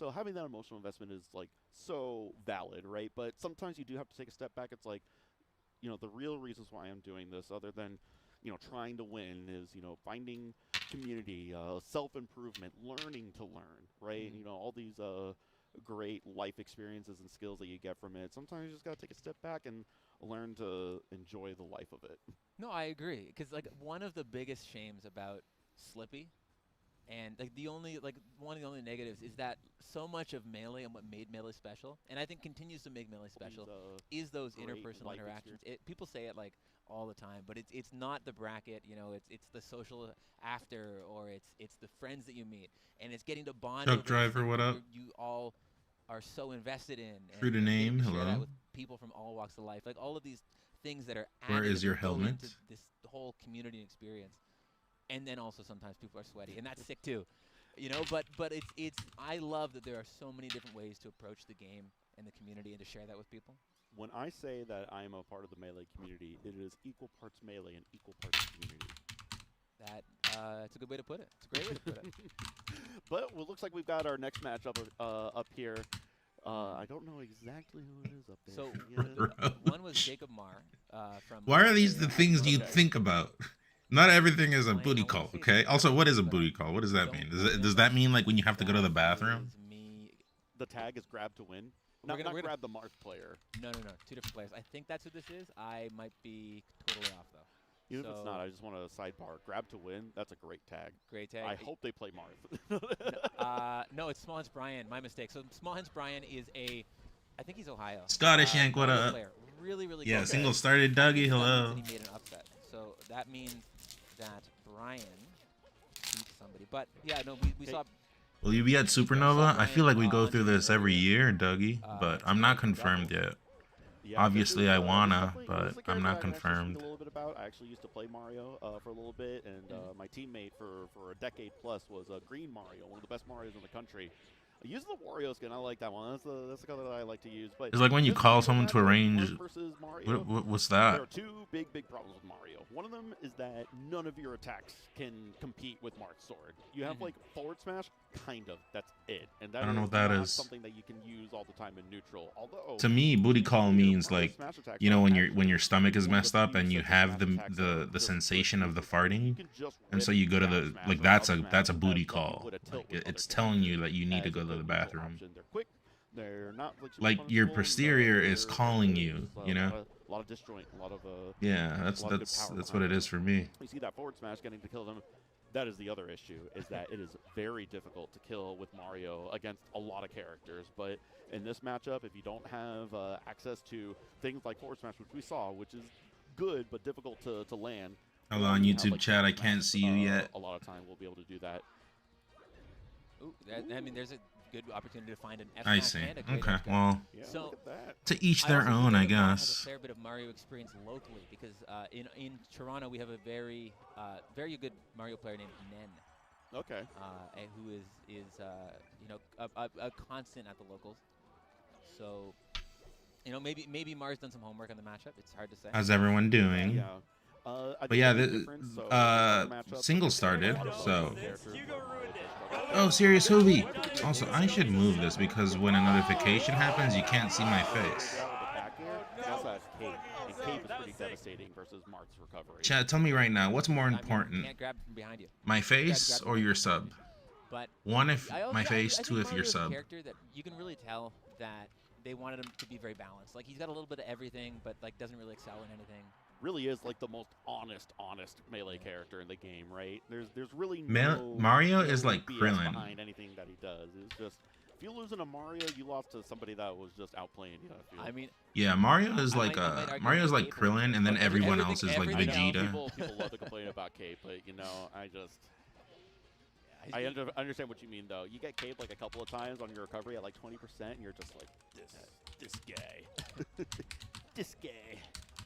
so having that emotional investment is like so valid, right? But sometimes you do have to take a step back. It's like, the real reasons why I'm doing this, other than, trying to win, is, finding community, self improvement, learning to learn, right? All these great life experiences and skills that you get from it. Sometimes you just gotta take a step back and learn to enjoy the life of it. No, I agree. Because like one of the biggest shames about Slippy, and like one of the only negatives is that so much of Melee and what made Melee special, and I think continues to make Melee special, is those interpersonal interactions. People say it like all the time, but it's not the bracket. It's the social after, or it's the friends that you meet, and it's getting to bond Truck over these driver, things what that up? you all are so invested in, True to and name, getting to share that hello. with people from all walks of life. Like all of these things that are Where is additive your that go helmet? into this whole community experience. And then also sometimes people are sweaty, and that's sick too. But it's I love that there are so many different ways to approach the game and the community and to share that with people. When I say that I am a part of the Melee community, it is equal parts Melee and equal parts community. That's a good way to put it. It's a great way to put it. But it looks like we've got our next matchup up here. I don't know exactly who it is up there. So one was Jacob Marr from. Why are these the things you think about? Not everything is a booty call, okay? Also, what is a booty call? What does that mean? Does that mean like when you have to go to the bathroom? The tag is grab to win. Not grab the Marth player. No. Two different players. I think that's who this is. I might be totally off though. Even if it's not, I just want to sidebar. Grab to win. That's a great tag. Great tag. I hope they play Marth. No, it's Small Hens Brian. My mistake. So Small Hens Brian is I think he's Ohio. Scottish Yank, what up? Really, really. Yeah, good. single started Dougie, hello. He made an upset. So that means that Brian beat somebody. But yeah, no, we saw. Will you be at Supernova? I feel like we go through this every year, Dougie, but I'm not confirmed yet. Obviously, I wanna, but I'm not confirmed. A little bit about. I actually used to play Mario for a little bit, and my teammate for a decade plus was Green Mario, one of the best Marios in the country. Use the Wario skin. I like that one. That's the color that I like to use. But it's like when you call someone to arrange. Mario, what's that? There are two big problems with Mario. One of them is that none of your attacks can compete with Marth's sword. You have like forward smash, kind of. That's it. And that I don't know is what that not is. something that you can use all the time in neutral. Although to me, booty call means like when your stomach is messed up and you have the sensation of the farting, and so you go to the that's a booty call. Like, it's telling you that you need to go to the bathroom. Like your posterior is calling you, A lot of disjoint, a lot of yeah, that's what it is for me. You see that forward smash getting to kill them. That is the other issue, is that it is very difficult to kill with Mario against a lot of characters. But in this matchup, if you don't have access to things like forward smash, which we saw, which is good but difficult to land. Hello on YouTube chat, I can't see you yet. A lot of time we'll be able to do that. Ooh, I mean, there's a good opportunity to find an F I see. Okay, well, yeah, so to each their own, I guess. Has a fair bit of Mario experience locally because in Toronto we have a very good Mario player named Nen. Okay. Who is a constant at the locals. So maybe Mar's done some homework on the matchup. It's hard to say. How's everyone doing? Yeah. But yeah, single started, so. Oh, serious Hoovy. Also, I should move this because when a notification happens, you can't see my face. Chat, tell me right now, what's more important? My face or your sub? But one, if my face, two, if your sub. Character that you can really tell that they wanted him to be very balanced. Like he's got a little bit of everything, but like doesn't really excel in anything. Really is like the most honest Melee character in the game, right? There's really no Mario is like Krillin behind anything that he does. It's just if you lose in a Mario, you lost to somebody that was just outplaying you. I mean, yeah, Mario is like Mario's like Krillin, and then everyone else is like Vegeta. People love to complain about Cape, but I understand what you mean though. You get Cape like a couple of times on your recovery at like 20%, and you're just like this guy, this guy.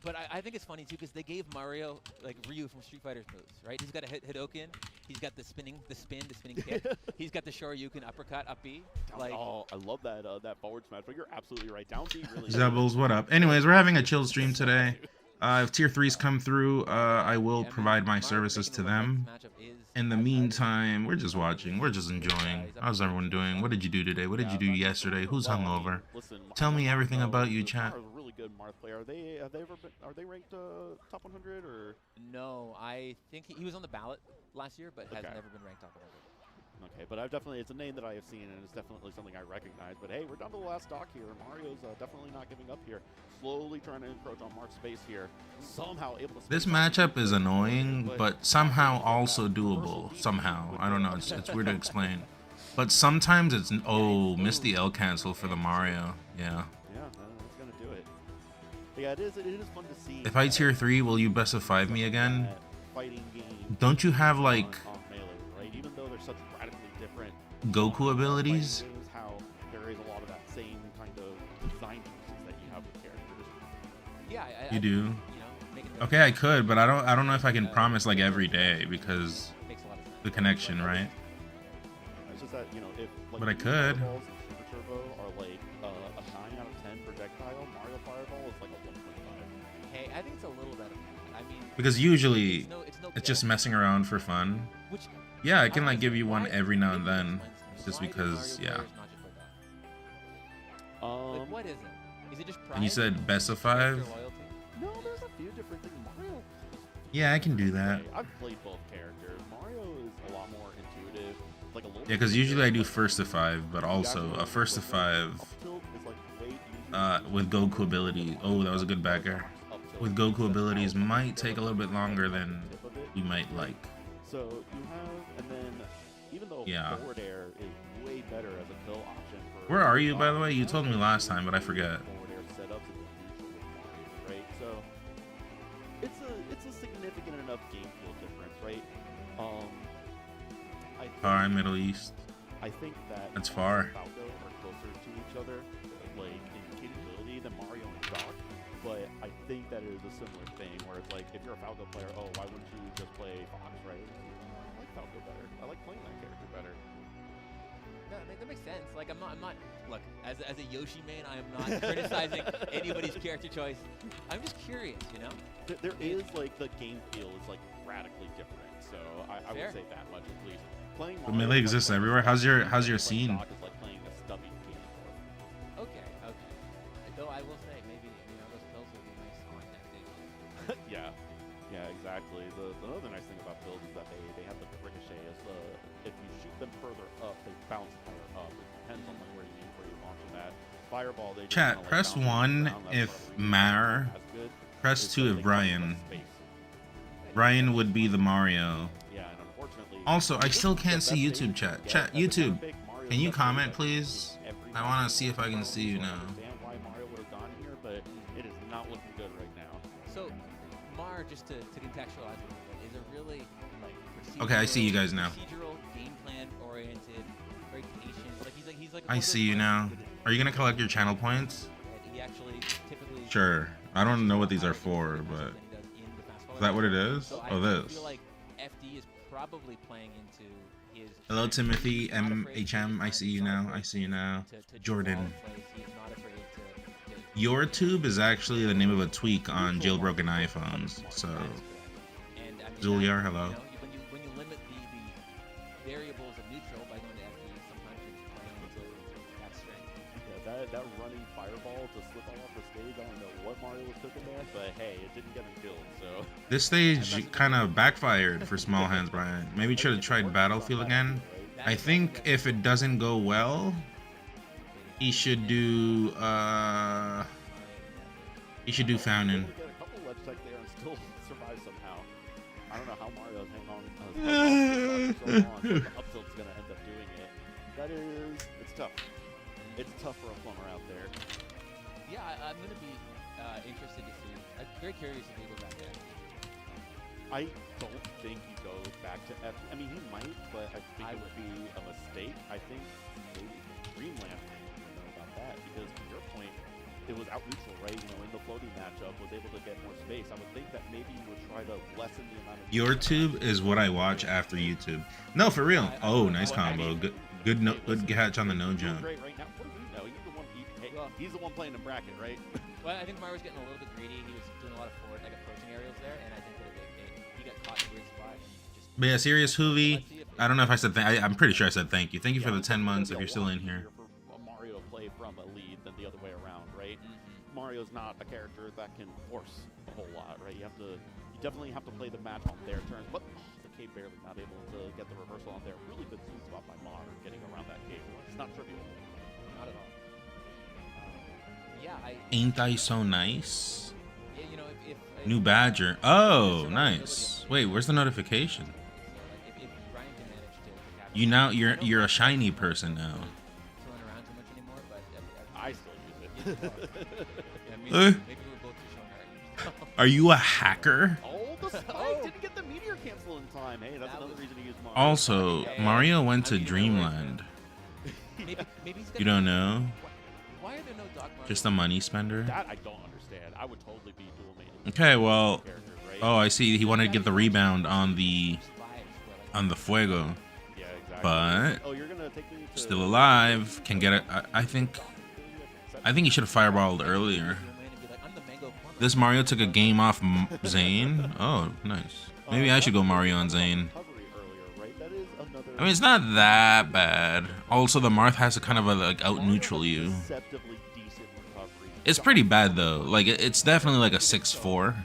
But I think it's funny too because they gave Mario like Ryu from Street Fighter's moves, right? He's got a Hidoken, he's got the spinning kick, he's got the Shoryuken uppercut, up B. Like, oh, I love that forward smash. But you're absolutely right. Down B really. Zebbles, what up? Anyways, we're having a chill stream today. If tier 3s come through, I will provide my services to them. In the meantime, we're just watching. We're just enjoying. How's everyone doing? What did you do today? What did you do yesterday? Who's hungover? Tell me everything about you, chat. Are a really good Marth player. Are they ranked top 100 or? No, I think he was on the ballot last year, but has never been ranked top 100. Okay, but it's a name that I have seen, and it's definitely something I recognize. But hey, we're down to the last stock here. Mario's definitely not giving up here. Slowly trying to encroach on Mark's space here. Somehow able to. This matchup is annoying, but somehow also doable. Somehow, I don't know. It's weird to explain. But sometimes it's missed the L cancel for the Mario. Yeah. Yeah, that's gonna do it. But yeah, it is fun to see. If I tier 3, will you best of 5 me again? Fighting game. Don't you have like even though they're such radically different Goku abilities? How there is a lot of that same kind of design pieces that you have with characters. Yeah, you do. Okay, I could, but I don't know if I can promise like every day because the connection, right? It's just that if like but I could. Fireballs and Super Turbo are like a 9 out of 10 projectile, Mario Fireball is like a 1.5. Hey, I think it's a little better. I mean, because usually it's just messing around for fun. Yeah, I can like give you one every now and then, just because, yeah. What is it? Is it just pride? And you said best of 5? No, there's a few different things. Mario. Yeah, I can do that. I've played both characters. Mario is a lot more intuitive. Like a little. Yeah, because usually I do first to 5, but also a first to 5 with Goku ability. Oh, that was a good backer. With Goku abilities might take a little bit longer than you might like. So you have, and then even though forward air is way better as a kill option for. Where are you, by the way? You told me last time, but I forget. Forward air setups is neutral with Mario, right? So it's a significant enough game feel difference, right? Far Middle East. I think that's far. Falco are closer to each other, like in capability than Mario and Doc. But I think that it is a similar thing where it's like if you're a Falco player, oh, why wouldn't you just play Fox, right? I like Falco better. I like playing that character better. No, that makes sense. Like I'm not. Look, as a Yoshi main, I am not criticizing anybody's character choice. I'm just curious, you know. There is like the game feel is like radically different, so I would say that much at least. Playing Mario, Melee exists everywhere. How's your scene? Is like playing a stubby game. Okay. Though I will say maybe those pills would be nice on that day. Yeah, exactly. The other nice thing about pills is that they have the ricochet. If you shoot them further up, they bounce higher up. It depends on like where you launch them at. Fireball, they chat. Just press like 1 if Mar. Press 2 if Brian. Brian would be the Mario. Yeah, and unfortunately. Also, I still can't see YouTube chat. Chat, YouTube, can you comment, please? I want to see if I can see you now. Why Mario would have gone here, but it is not looking good right now. So, Mar, just to contextualize it, is a really like procedural, okay, I see you guys now. Procedural, game plan oriented, very patient. Like he's like. I see you now. Are you gonna collect your channel points? He actually typically. Sure. I don't know what these are for, but is that what it is? So oh, I this. feel like FD is probably playing into his. Hello, Timothy MHM. I see you now. I see you now. Jordan. Your tube is actually the name of a tweak on jailbroken iPhones. So, Zuliar, hello. When you limit the variables of neutral by going to FD, sometimes it's playing into that strength. Yeah, that running fireball to slip all off the stage. I don't know what Mario was cooking there, but hey, it didn't get him killed. So this stage kind of backfired for Small Hands Brian. Maybe should have tried Battlefield again. I think if it doesn't go well, he should do Fountain. Get a couple ledge tech there and still survive somehow. I don't know how Mario's hanging on so long, but the up tilt's gonna end up doing it. It's tough. It's tough for a plumber out there. Yeah, I'm gonna be interested to see. I'm very curious if he goes back to FD. I don't think he goes back to FD. I mean, he might, but I think it would be a mistake. I think maybe Dreamland. I don't know about that because to your point, it was out neutral, right? In the floating matchup, was able to get more space. I would think that maybe you would try to lessen the amount of. Your tube is what I watch after YouTube. No, for real. Oh, nice combo. Good catch on the no jump. Great right now. What do we know? You're the one. he's the one playing the bracket, right? Well, I think Mario was getting a little bit greedy. He was doing a lot of forward, like approaching aerials there, and I think that he got caught in a weird spot. But yeah, serious Hoovy. I don't know if I said I'm pretty sure I said thank you. Thank you for the 10 months if you're still in here. For Mario to play from a lead than the other way around, right? Mario's not a character that can force a whole lot, right? You definitely have to play the match on their terms. But the K barely not able to get the reversal on there. Really good sweet spot by Mar getting around that K. It's not trivial. Not at all. Yeah, Ain't I so nice? Yeah, you know, if New Badger. Oh, nice. Wait, where's the notification? if Ryan can manage to You're a shiny person now. throwing around too much anymore, but I still use it. yeah, maybe we're both just showing our age. Are you a hacker? Oh, the spike didn't get the meteor cancel in time. Hey, that's another reason to use Mario. Also, Mario went to Dreamland. Maybe he's You don't know? Why are there no Doc Mario? Just a money spender? That I don't understand. I would totally be dual mating. Okay, well, Characters, right? oh, I see. He wanted to get the rebound on the Fuego, Yeah, exactly. but Oh, you're gonna take me to still alive. Can get it. I think he should have fireballed earlier. This Mario took a game off Zane. Oh, nice. Maybe I should go Mario on Zane. I mean, it's not that bad. Also, the Marth has to kind of like out neutral you. It's pretty bad though. Like it's definitely like a 6-4,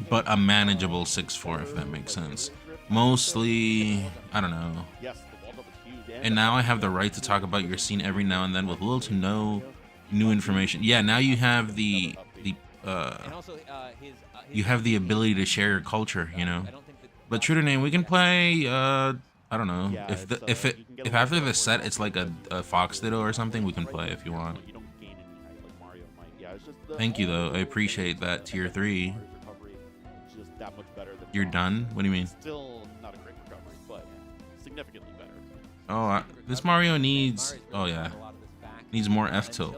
but a manageable 6-4 if that makes sense. Mostly, I don't know. And now I have the right to talk about your scene every now and then with little to no new information. Yeah, now you have the you have the ability to share your culture, you know. But true to name, we can play. I don't know if after the set it's like a Fox Ditto or something, we can play if you want. Thank you though, I appreciate that. Tier 3. You're done? What do you mean? Still not a great recovery, but significantly better. Oh, this Mario needs. Oh yeah, needs more F tilt.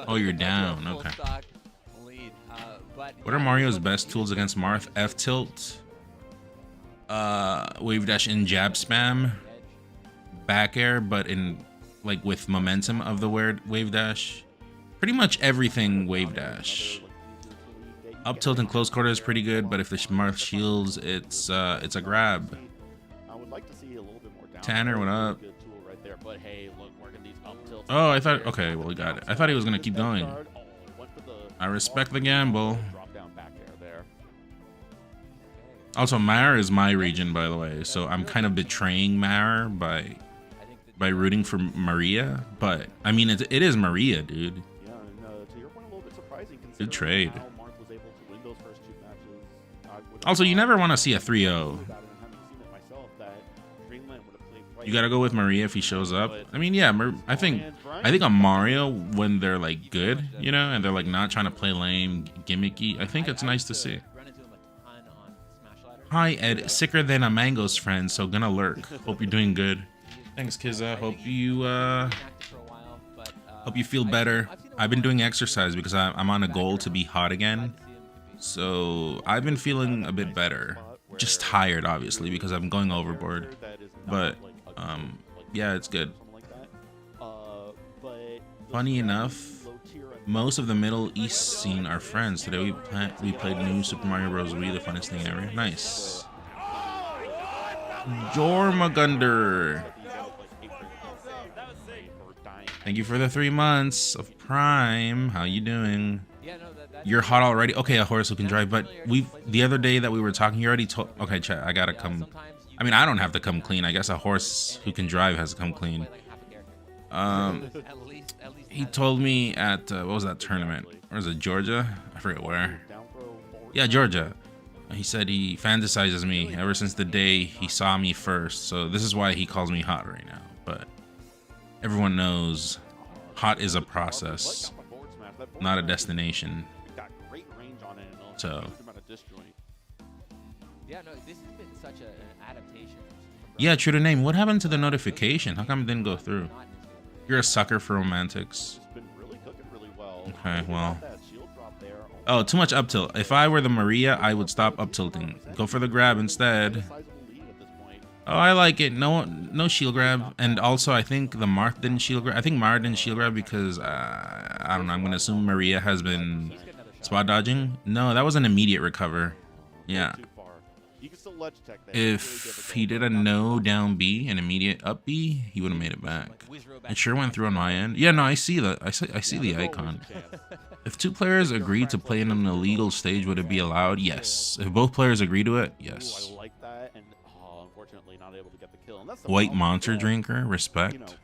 Oh, you're down. Okay. What are Mario's best tools against Marth? F tilt, wave dash in jab spam, back air, but in like with momentum of the wave dash. Pretty much everything wave dash. Up tilt in close quarter is pretty good, but if the Marth shields, it's a grab. Tanner, what up? Oh, I thought. Okay, well, we got it. I thought he was gonna keep going. I respect the gamble. Also, Mar is my region, by the way, so I'm kind of betraying Mar by rooting for Maria. But I mean, it is Maria, dude. Good trade. Also, you never want to see a 3-0. You gotta go with Maria if he shows up. I mean, yeah, I think on Mario when they're like good, you know, and they're like not trying to play lame, gimmicky. I think it's nice to see. Hi Ed, sicker than a mango's friend, so gonna lurk. Hope you're doing good. Thanks, Kizza. Hope you feel better. I've been doing exercise because I'm on a goal to be hot again. So I've been feeling a bit better. Just tired, obviously, because I'm going overboard. But yeah, it's good. Funny enough, most of the Middle East scene are friends. Today we played new Super Mario Bros. Wii, the funnest thing ever. Nice. Jormagundr. Thank you for the 3 months of Prime. How you doing? You're hot already. Okay, a horse who can drive. But the other day that we were talking, you already told. Okay, chat. I gotta come. I mean, I don't have to come clean. I guess a horse who can drive has to come clean. He told me at what was that tournament? Or is it Georgia? I forget where. Yeah, Georgia. He said he fantasizes me ever since the day he saw me first. So this is why he calls me hot right now. But everyone knows hot is a process, not a destination. So yeah, no, this has been such an adaptation. Yeah, true to name. What happened to the notification? How come it didn't go through? You're a sucker for romantics. Okay, well. Oh, too much up tilt. If I were the Maria, I would stop up tilting. Go for the grab instead. Oh, I like it. No shield grab, and also I think the Marth didn't shield grab. I think Mara didn't shield grab because I don't know. I'm gonna assume Maria has been spot dodging. No, that was an immediate recover. Yeah. If he did a no down B, an immediate up B, he would have made it back. It sure went through on my end. Yeah, no, I see the I see the icon. If two players agreed to play in an illegal stage, would it be allowed? Yes. If both players agree to it, yes. White monster drinker, respect.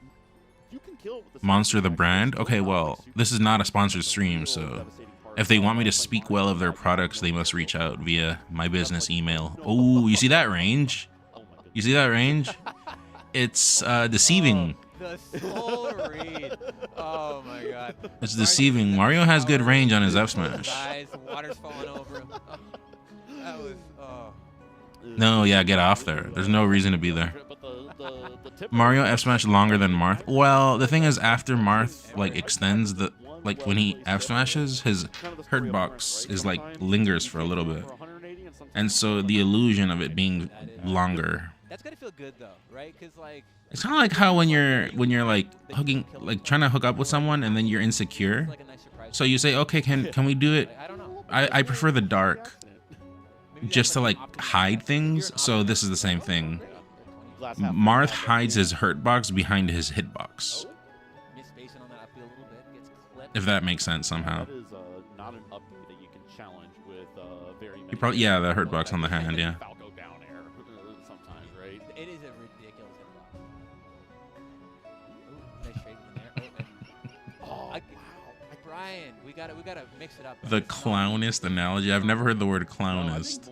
Monster the brand. Okay, well, this is not a sponsored stream, so if they want me to speak well of their products, they must reach out via my business email. Oh, you see that range? You see that range? It's deceiving. The soul read. Oh my god. It's deceiving. Mario has good range on his F smash. Guys, water's falling over him. That was. No, yeah, get off there. There's no reason to be there. Mario F smash longer than Marth. Well, the thing is, after Marth like extends the when he F smashes, his hurt box is like lingers for a little bit, and so the illusion of it being longer. That's gotta feel good though, right? Because like it's kind of like how when you're like hooking, like trying to hook up with someone, and then you're insecure. So you say, okay, can we do it? I prefer the dark, just to like hide things. So this is the same thing. Marth hides his hurt box behind his hitbox. If that makes sense somehow. He probably, yeah, the hurt box on the hand, yeah. Falco down air sometimes, right? It is a ridiculous hitbox. Nice shake in there. Oh, Brian, we gotta mix it up. The clownist analogy. I've never heard the word clownist.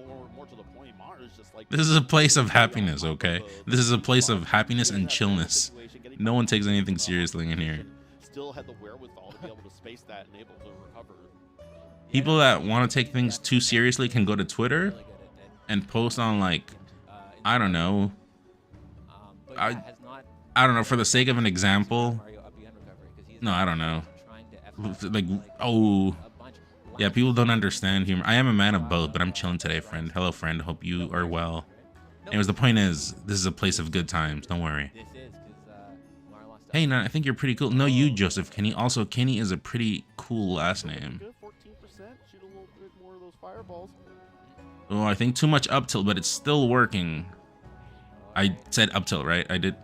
This is a place of happiness, okay? This is a place of happiness and chillness. No one takes anything seriously in here. Still had the wherewithal to be able to space that and able to recover. People that want to take things too seriously can go to Twitter and post on like, I don't know. I don't know, for the sake of an example. No, I don't know. Like, oh. Yeah, people don't understand humor. I am a man of both, but I'm chilling today, friend. Hello, friend. Hope you are well. Anyways, the point is, this is a place of good times. Don't worry. Hey, no, I think you're pretty cool. No, you, Joseph Kinney. Also, Kinney is a pretty cool last name. Oh, I think too much up tilt, but it's still working. I said up tilt, right? I did.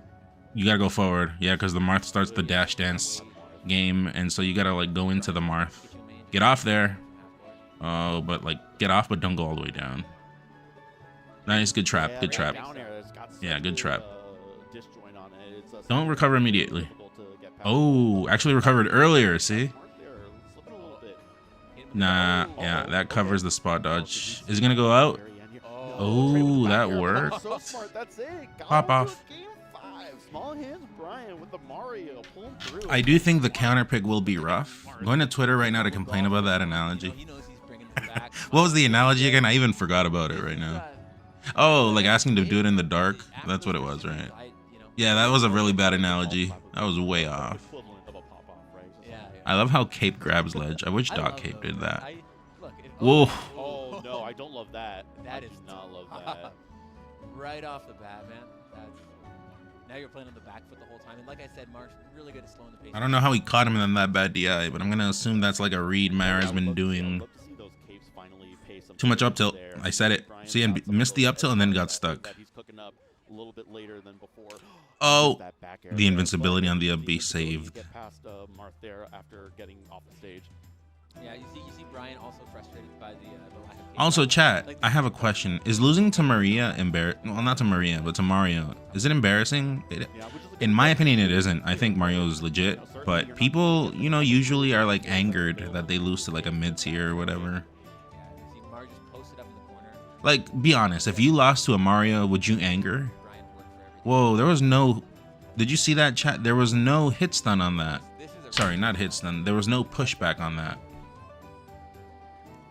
You gotta go forward. Yeah, because the Marth starts the dash dance game, and so you gotta like go into the Marth. Get off there. Oh, but like get off, but don't go all the way down. Nice, good trap, good trap. Yeah, good trap. Don't recover immediately. Oh, actually recovered earlier, see? Nah, yeah, that covers the spot dodge. Is it gonna go out? Oh, that worked. Pop off. I do think the counter pick will be rough. I'm going to Twitter right now to complain about that analogy. What was the analogy again? I even forgot about it right now. Oh, like asking to do it in the dark? That's what it was, right? Yeah, that was a really bad analogy. That was way off. I love how Cape grabs ledge. I wish Doc Cape did that. Whoa. Oh, no, I don't love that. That is not love that. Right off the bat, man. Now you're playing on the back foot the whole time. And like I said, Mark's really good at slowing the pace. I don't know how he caught him in that bad DI, but I'm going to assume that's like a read Mara's been doing. Too much up tilt. I said it. See, and missed the up tilt and then got stuck. Oh, the invincibility on the up B saved. Yeah, you see Brian also frustrated by the lack of... Also, chat, I have a question. Is losing to Maria embarrassing? Well, not to Maria, but to Mario. Is it embarrassing? In my opinion, it isn't. I think Mario is legit. But people, you know, usually are like angered that they lose to like a mid-tier or whatever. Like, be honest. If you lost to a Mario, would you anger? Whoa, there was no... Did you see that, chat? There was no hit stun on that. Sorry, not hit stun. There was no pushback on that.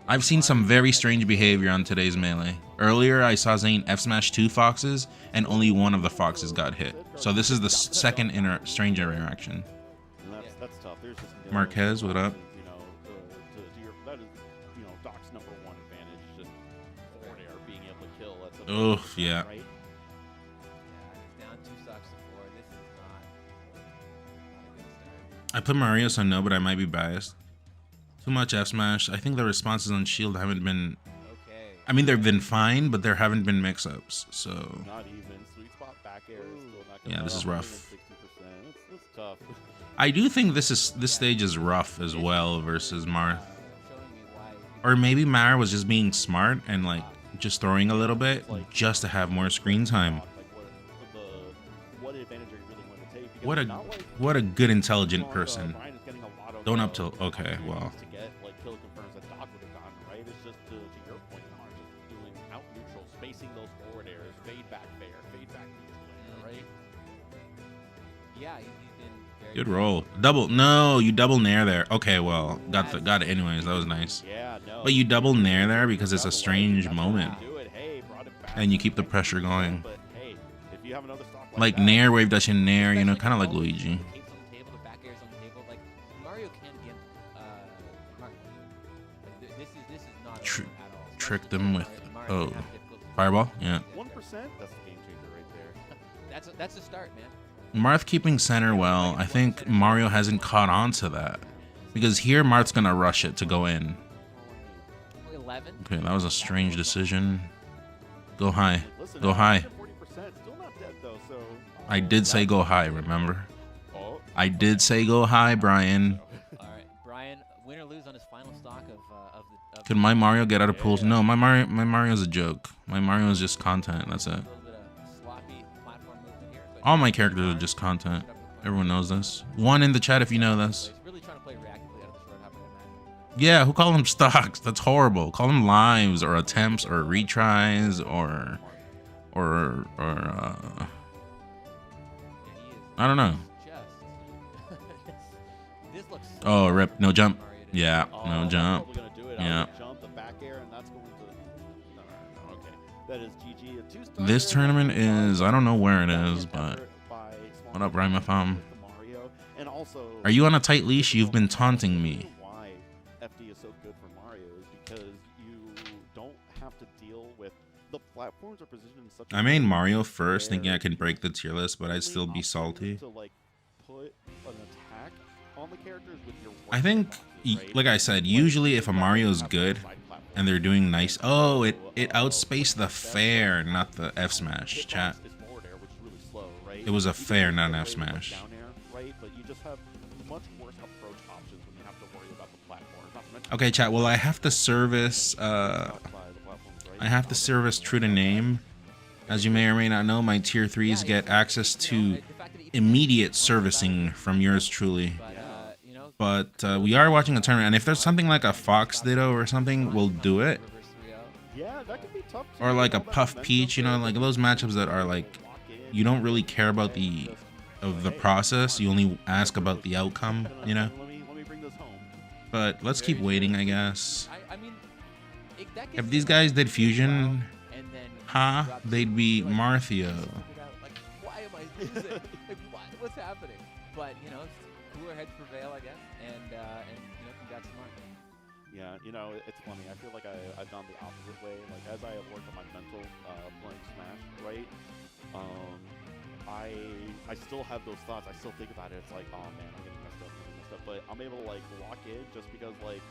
I've seen some very strange behavior on today's Melee. Earlier, I saw Zane F-smash 2 foxes, and only one of the foxes got hit. So this is the second strange interaction. Marquez, what up? Oh, yeah. I put Mario, so no, but I might be biased. Too much F smash. I think the responses on Shield haven't been. Okay. I mean, they've been fine, but there haven't been mix-ups. So. Not even sweet spot back air is still not. Yeah, this is rough. 60%. It's tough. I do think this stage is rough as well versus Marth. Showing me why. Or maybe Mara was just being smart and like just throwing a little bit just to have more screen time. What advantage are you really going to take? What a good intelligent person. Don't up till okay, well. To get like kill confirms that Doc would have gotten, right? It's just to your point, Mark, just doing out neutral, spacing those forward airs, fade back fair, fade back neutral, right? Yeah, he's been very Good roll. Double no, you double nair there. Okay, well, got it anyways. That was nice. Yeah, no. But you double nair there because it's a strange moment. And you keep the pressure going. But hey, if you have another stock Like nair, wave dash and nair, you know, kind of like Luigi. Tapes on the table, the back airs on the table. Like Mario can gimp Mario. Like, this is not Tr- at all. trick them with Mario oh can have difficulty. fireball. Yeah. 1%, that's the game changer right there. That's a start, man. Marth keeping center well. I think Mario hasn't caught on to that because here Marth's gonna rush it to go in. 11. Okay, that was a strange decision. Go high. Listen, Go high. 40%, still not dead though, so I did say go high, remember? I did say go high, Brian. All right, Brian, win or lose on his final stock of Could my Mario get out of pools? No, my Mario's a joke. My Mario is just content. That's it. a little bit of sloppy platform movement here. But All my characters are just content. Everyone knows this. One in the chat if you know this. he's really trying to play reactively out of this road hop, I imagine. Yeah, who call them stocks? That's horrible. Call them lives or attempts or retries or Yeah, he is I don't know. just. This looks. Oh, rip. No jump. Mario to Yeah, Oh, no that's jump. probably gonna do it. Yeah. Jump the back air, and that's going to. No, okay. That is GG. A two-star This there. tournament is, I don't know where it is, Valiant but effort by Swan what up, Rhymathon? with the Mario. And also, Are you on a tight leash? You've been taunting the me. reason why FD is so good for Mario is because you don't have to deal with the platforms are positioned in such a I made way Mario first, thinking I where could break the tier list, but I'd only still be option is salty. To like put an attack on the characters with your I think, like I said, usually if a Mario's good and they're doing nice, oh, it outspaced the fair, not the F smash. Chat. It was a fair, not an F smash. Okay, chat. Well, I have to service. I have to service true to name. As you may or may not know, my tier 3s get access to immediate servicing from yours truly. But we are watching a tournament, and if there's something like a Fox Ditto or something, we'll do it. Yeah, that could be tough. Or like a Puff Peach, you know, like those matchups that are like, you don't really care about the process, you only ask about the outcome, you know. Let me bring this home. But let's keep waiting, I guess. If these guys did fusion, they'd be Marthio. Like, why am I losing? Like, what's happening? But you know, cooler heads prevail, I guess, and you know, congrats to Mark. Yeah, you know, it's funny. I feel like I've gone the opposite way. Like as I have worked on my mental playing Smash, right? I still have those thoughts. I still think about it. It's like, oh man, I'm getting messed up. But I'm able to like lock in just because like,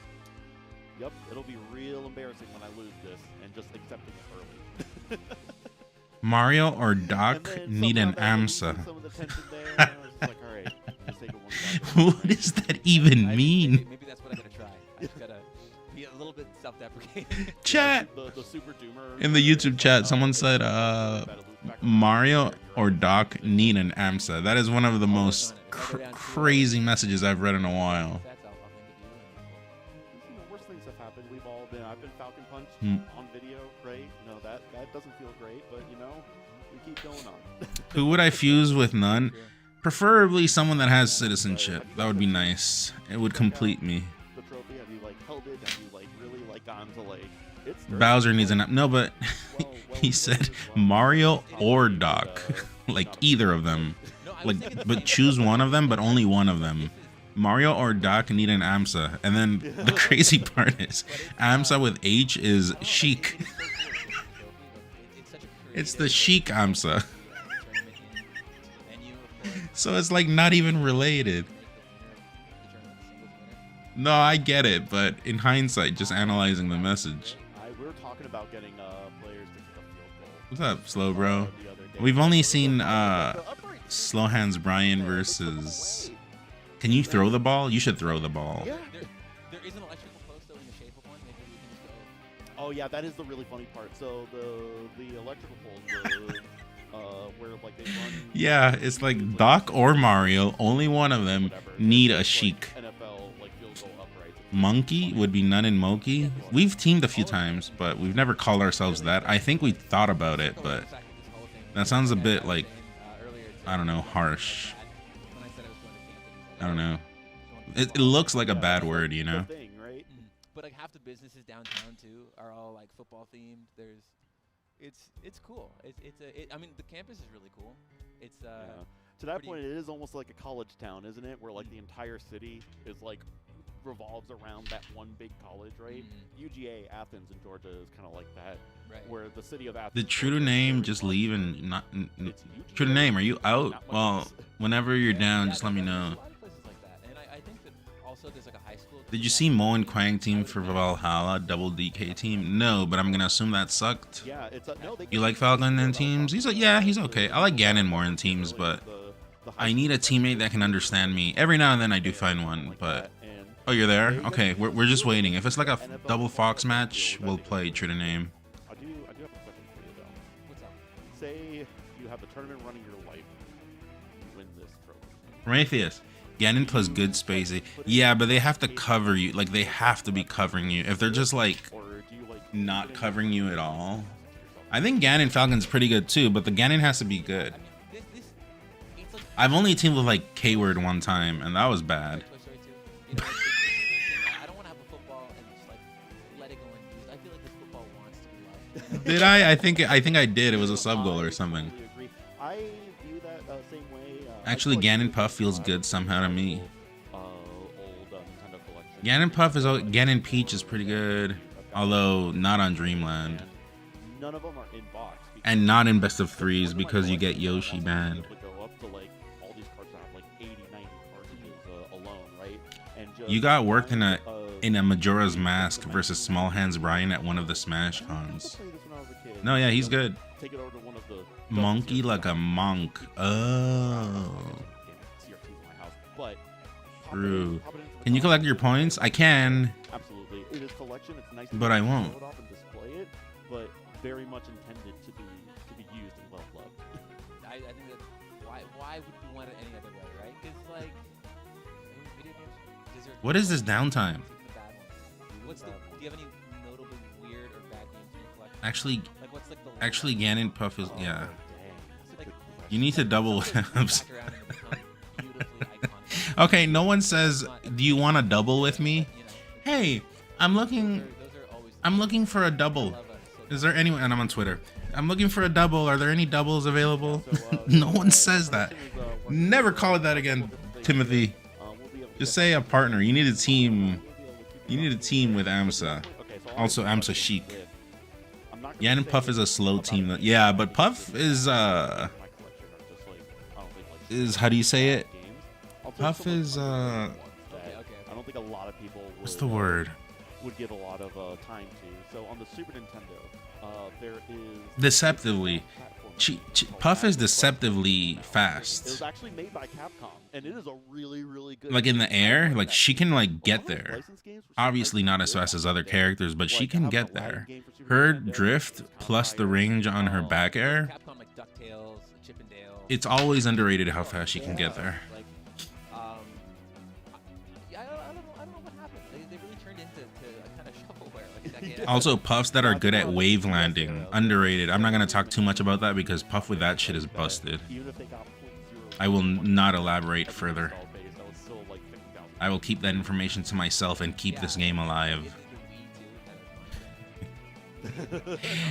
yep, it'll be real embarrassing when I lose this, and just accepting it early. Mario or Doc need an AMSA. What does that even mean? Maybe that's what I'm gonna try. I just gotta be a little bit self-deprecating. Chat. The Super Doomer, In the YouTube chat, someone said, Mario or Doc need an AMSA. That is one of the most crazy messages I've read in a while. Worst things have happened. I've been Falcon Punch on video, right? No, that doesn't feel great, but you know, we keep going on. Who would I fuse with? None. Preferably someone that has citizenship. That would be nice. It would complete me. The trophy, have you like held it? Have you like really like gone to like it's Bowser needs an no, but he said Mario or Doc. Like either of them. Like, but choose one of them, but only one of them. Mario or Doc need an AMSA. And then the crazy part is AMSA with H is chic. It's the chic AMSA. So it's like not even related. No, I get it, but in hindsight, just analyzing the message. We were talking about getting players to kick a field goal. What's up, Slow Bro? We've only seen Slow Hands Brian versus. Can you throw the ball? You should throw the ball. There is an electrical post though in the shape of one. Maybe we can just go. Oh yeah, that is the really funny part. So the electrical pole, where like they run. Yeah, it's like Doc or Mario. Only one of them need a chic. NFL like field goal uprights. Monkey would be Nun and Moki. We've teamed a few times, but we've never called ourselves that. I think we thought about it, but that sounds a bit like, I don't know, harsh. I don't know. It looks like a bad word, you know? But like half the businesses downtown too are all like football themed. It's cool. I mean the campus is really cool. It's to that point, it is almost like a college town, isn't it? Where like the entire city is like revolves around that one big college, right? UGA, Athens, in Georgia is kind of like that. Right. Where the city of Athens. Did True to Name just leave and not? True to Name, are you out? Well, whenever you're down, just let me know. I think that also there's like a high school. Did you see Mo and Quang team for Valhalla, double DK team? No, but I'm gonna assume that sucked. Yeah, it's no. You like Falcon in teams? He's like, yeah, he's okay. I like Ganon more in teams, but I need a teammate that can understand me. Every now and then I do find one, but oh, you're there? Okay, we're just waiting. If it's like a double Fox match, we'll play True to Name. I do have a question for you though. What's up? Say you have a tournament running your life, you win this trophy. Prometheus. Ganon plus good spacey. Yeah, but they have to cover you. Like, they have to be covering you. If they're just, like, not covering you at all. I think Ganon Falcon's pretty good, too, but the Ganon has to be good. I've only teamed with, like, K-Word one time, and that was bad. I don't want to have a football and just, like, let it go unused. I feel like this football wants to be loved. Did I? I think I did. It was a sub goal or something. I view that same way. Actually, Ganon Puff feels good somehow to me. Ganon Puff is Ganon Peach is pretty good, although not on Dreamland. None of them are in box. And not in best of threes because you get Yoshi banned. You got worked in a Majora's Mask versus Small Hands Brian at one of the Smash Cons. No, yeah, he's good. Monkey like a monk. Oh. True. Can you collect your points? I can. Absolutely. It is collection. It's nice. But I won't. Display it, but very much intended to be used and well loved. I think that why would you want it any other way, right? Because like video games. What is this downtime? Do you have any notably weird or bad games in your collection? Actually, like what's like the actually, Ganon Puff is yeah. Like, you need to double. Okay, no one says, "Do you want a double with me?" Hey, I'm looking for a double. Is there anyone? And I'm on Twitter. I'm looking for a double. Are there any doubles available? No one says that. Never call it that again, Timothy. Just say a partner. You need a team. You need a team with AMSA. Also, AMSA Chic. Ganon Puff is a slow team. Yeah, but Puff is how do you say it? Puff is I don't think a lot of people what's the word? Would give a lot of time to. So on the Super Nintendo, there is deceptively. Puff is deceptively fast. It was actually made by Capcom, and it is a really, really good. Like in the air, like she can like get there. Obviously not as fast as other characters, but she can get there. Her drift plus the range on her back air. It's always underrated how fast she can get there. Also, Puffs that are good at wave landing, underrated. I'm not going to talk too much about that because Puff with that shit is busted. I will not elaborate further. I will keep that information to myself and keep this game alive.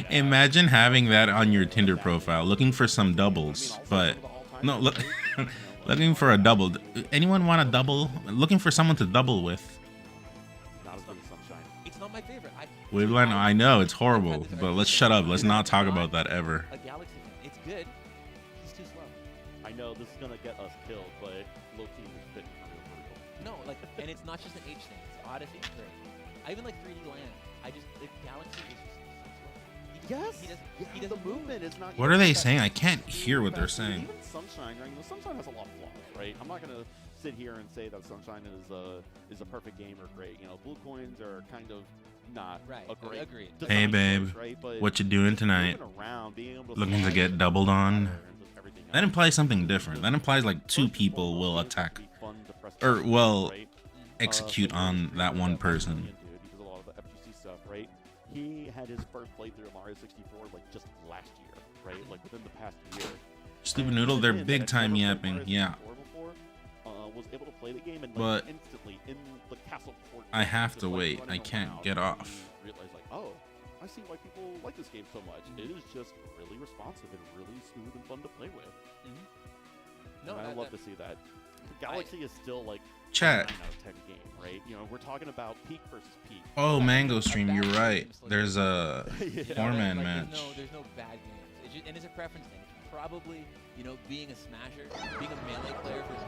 Imagine having that on your Tinder profile, looking for some doubles, but no, look, looking for a double. Anyone want a double? Looking for someone to double with. My favorite. Waveline, I know it's horrible, but let's shut up. Let's not talk about that ever. A Galaxy, it's good. He's too slow. I know this is gonna get us killed, but low key is fitting for real. No, like, and it's not just an H thing. It's Odyssey. It's great. I even like 3D Land. I just the Galaxy is just Yes. he doesn't the movement is not. What are they saying? I can't hear what they're saying. Even Sunshine, right? Sunshine has a lot of flaws, right? I'm not gonna sit here and say that Sunshine is a perfect game or great. You know, Blue Coins are kind of not a great. Agreed. Hey babe, right? what you doing tonight? Looking to get doubled on? That implies something different. That implies like two people will attack, or well, execute on that one person. He does a lot of the FGC stuff, right? He had his first playthrough of Mario 64 like just last year, right? Like within the past year. Stupid Noodle, they're big time yapping. Yeah. Was able to play the game and but instantly in the castle court. I have to wait. I can't get off. Realize like, oh, I see why people like this game so much. It is just really responsive and really smooth and fun to play with. No, I love to see that. The Galaxy is still like chat. 9 out of 10 game, right? You know, we're talking about peak versus peak. Oh, Mango Stream, you're right. There's a four-man match. There's no bad games. It's just, and it's a preference thing. It's probably, you know, being a smasher, being a melee player versus.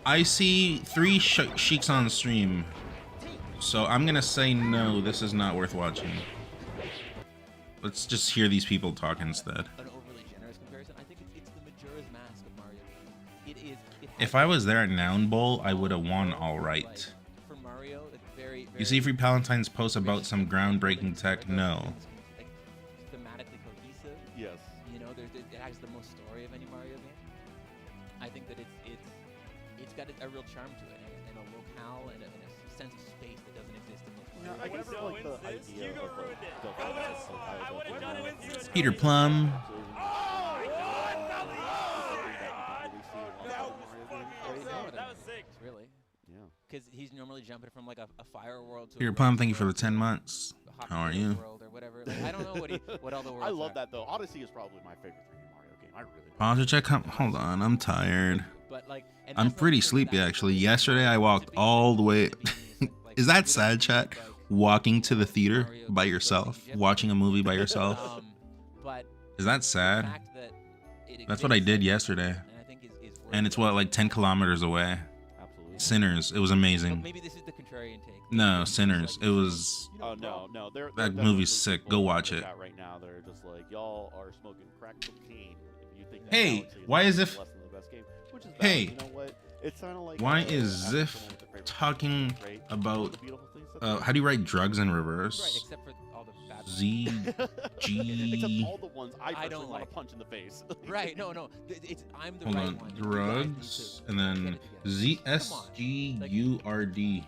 I see 3 Sheiks on stream, so I'm gonna say no. This is not worth watching. Let's just hear these people talk instead. An overly generous comparison. I think it's the Majora's Mask of Mario games. If I was there at Noun Bowl, I would have won all right. For Mario, it's very. You see Free Palatine's post about some groundbreaking tech? No. Like, thematically cohesive. Yes. You know, it has the most story of any Mario game. I think that it's got a real charm to it, and a locale and a sense of space that doesn't exist in most Mario I guess like the idea of like, Peter Plum. That was sick. Really? Yeah. Because he's normally jumping from like a fire world to Peter Plum, thank you for the 10 months. How are you? World or whatever. Like, I don't know what all the worlds I love are. that though. Odyssey is probably my favorite 3D Mario game. I really. Pause check. Hold on, I'm tired. But like, I'm pretty sleepy actually. Yesterday I walked all the way. Is that sad, chat? Walking to the theater by yourself, watching a movie by yourself. Is that sad? That's what I did yesterday. And it's what, like 10 kilometers away. Absolutely. Sinners. It was amazing. Maybe this is the contrarian take. No, Sinners. It was. Oh no. That movie's sick. Go watch it. Right now, they're just like y'all are smoking crack cocaine. If you think that Hey, why is if? Hey, you know what? It's kind of like. Why is Ziff talking about? How do you write drugs in reverse? Right, except for all the bad Z G. Except all the ones I don't want like. to punch in the face. Right, no. I'm the Hold right on, one. drugs, and then Z S G U R D.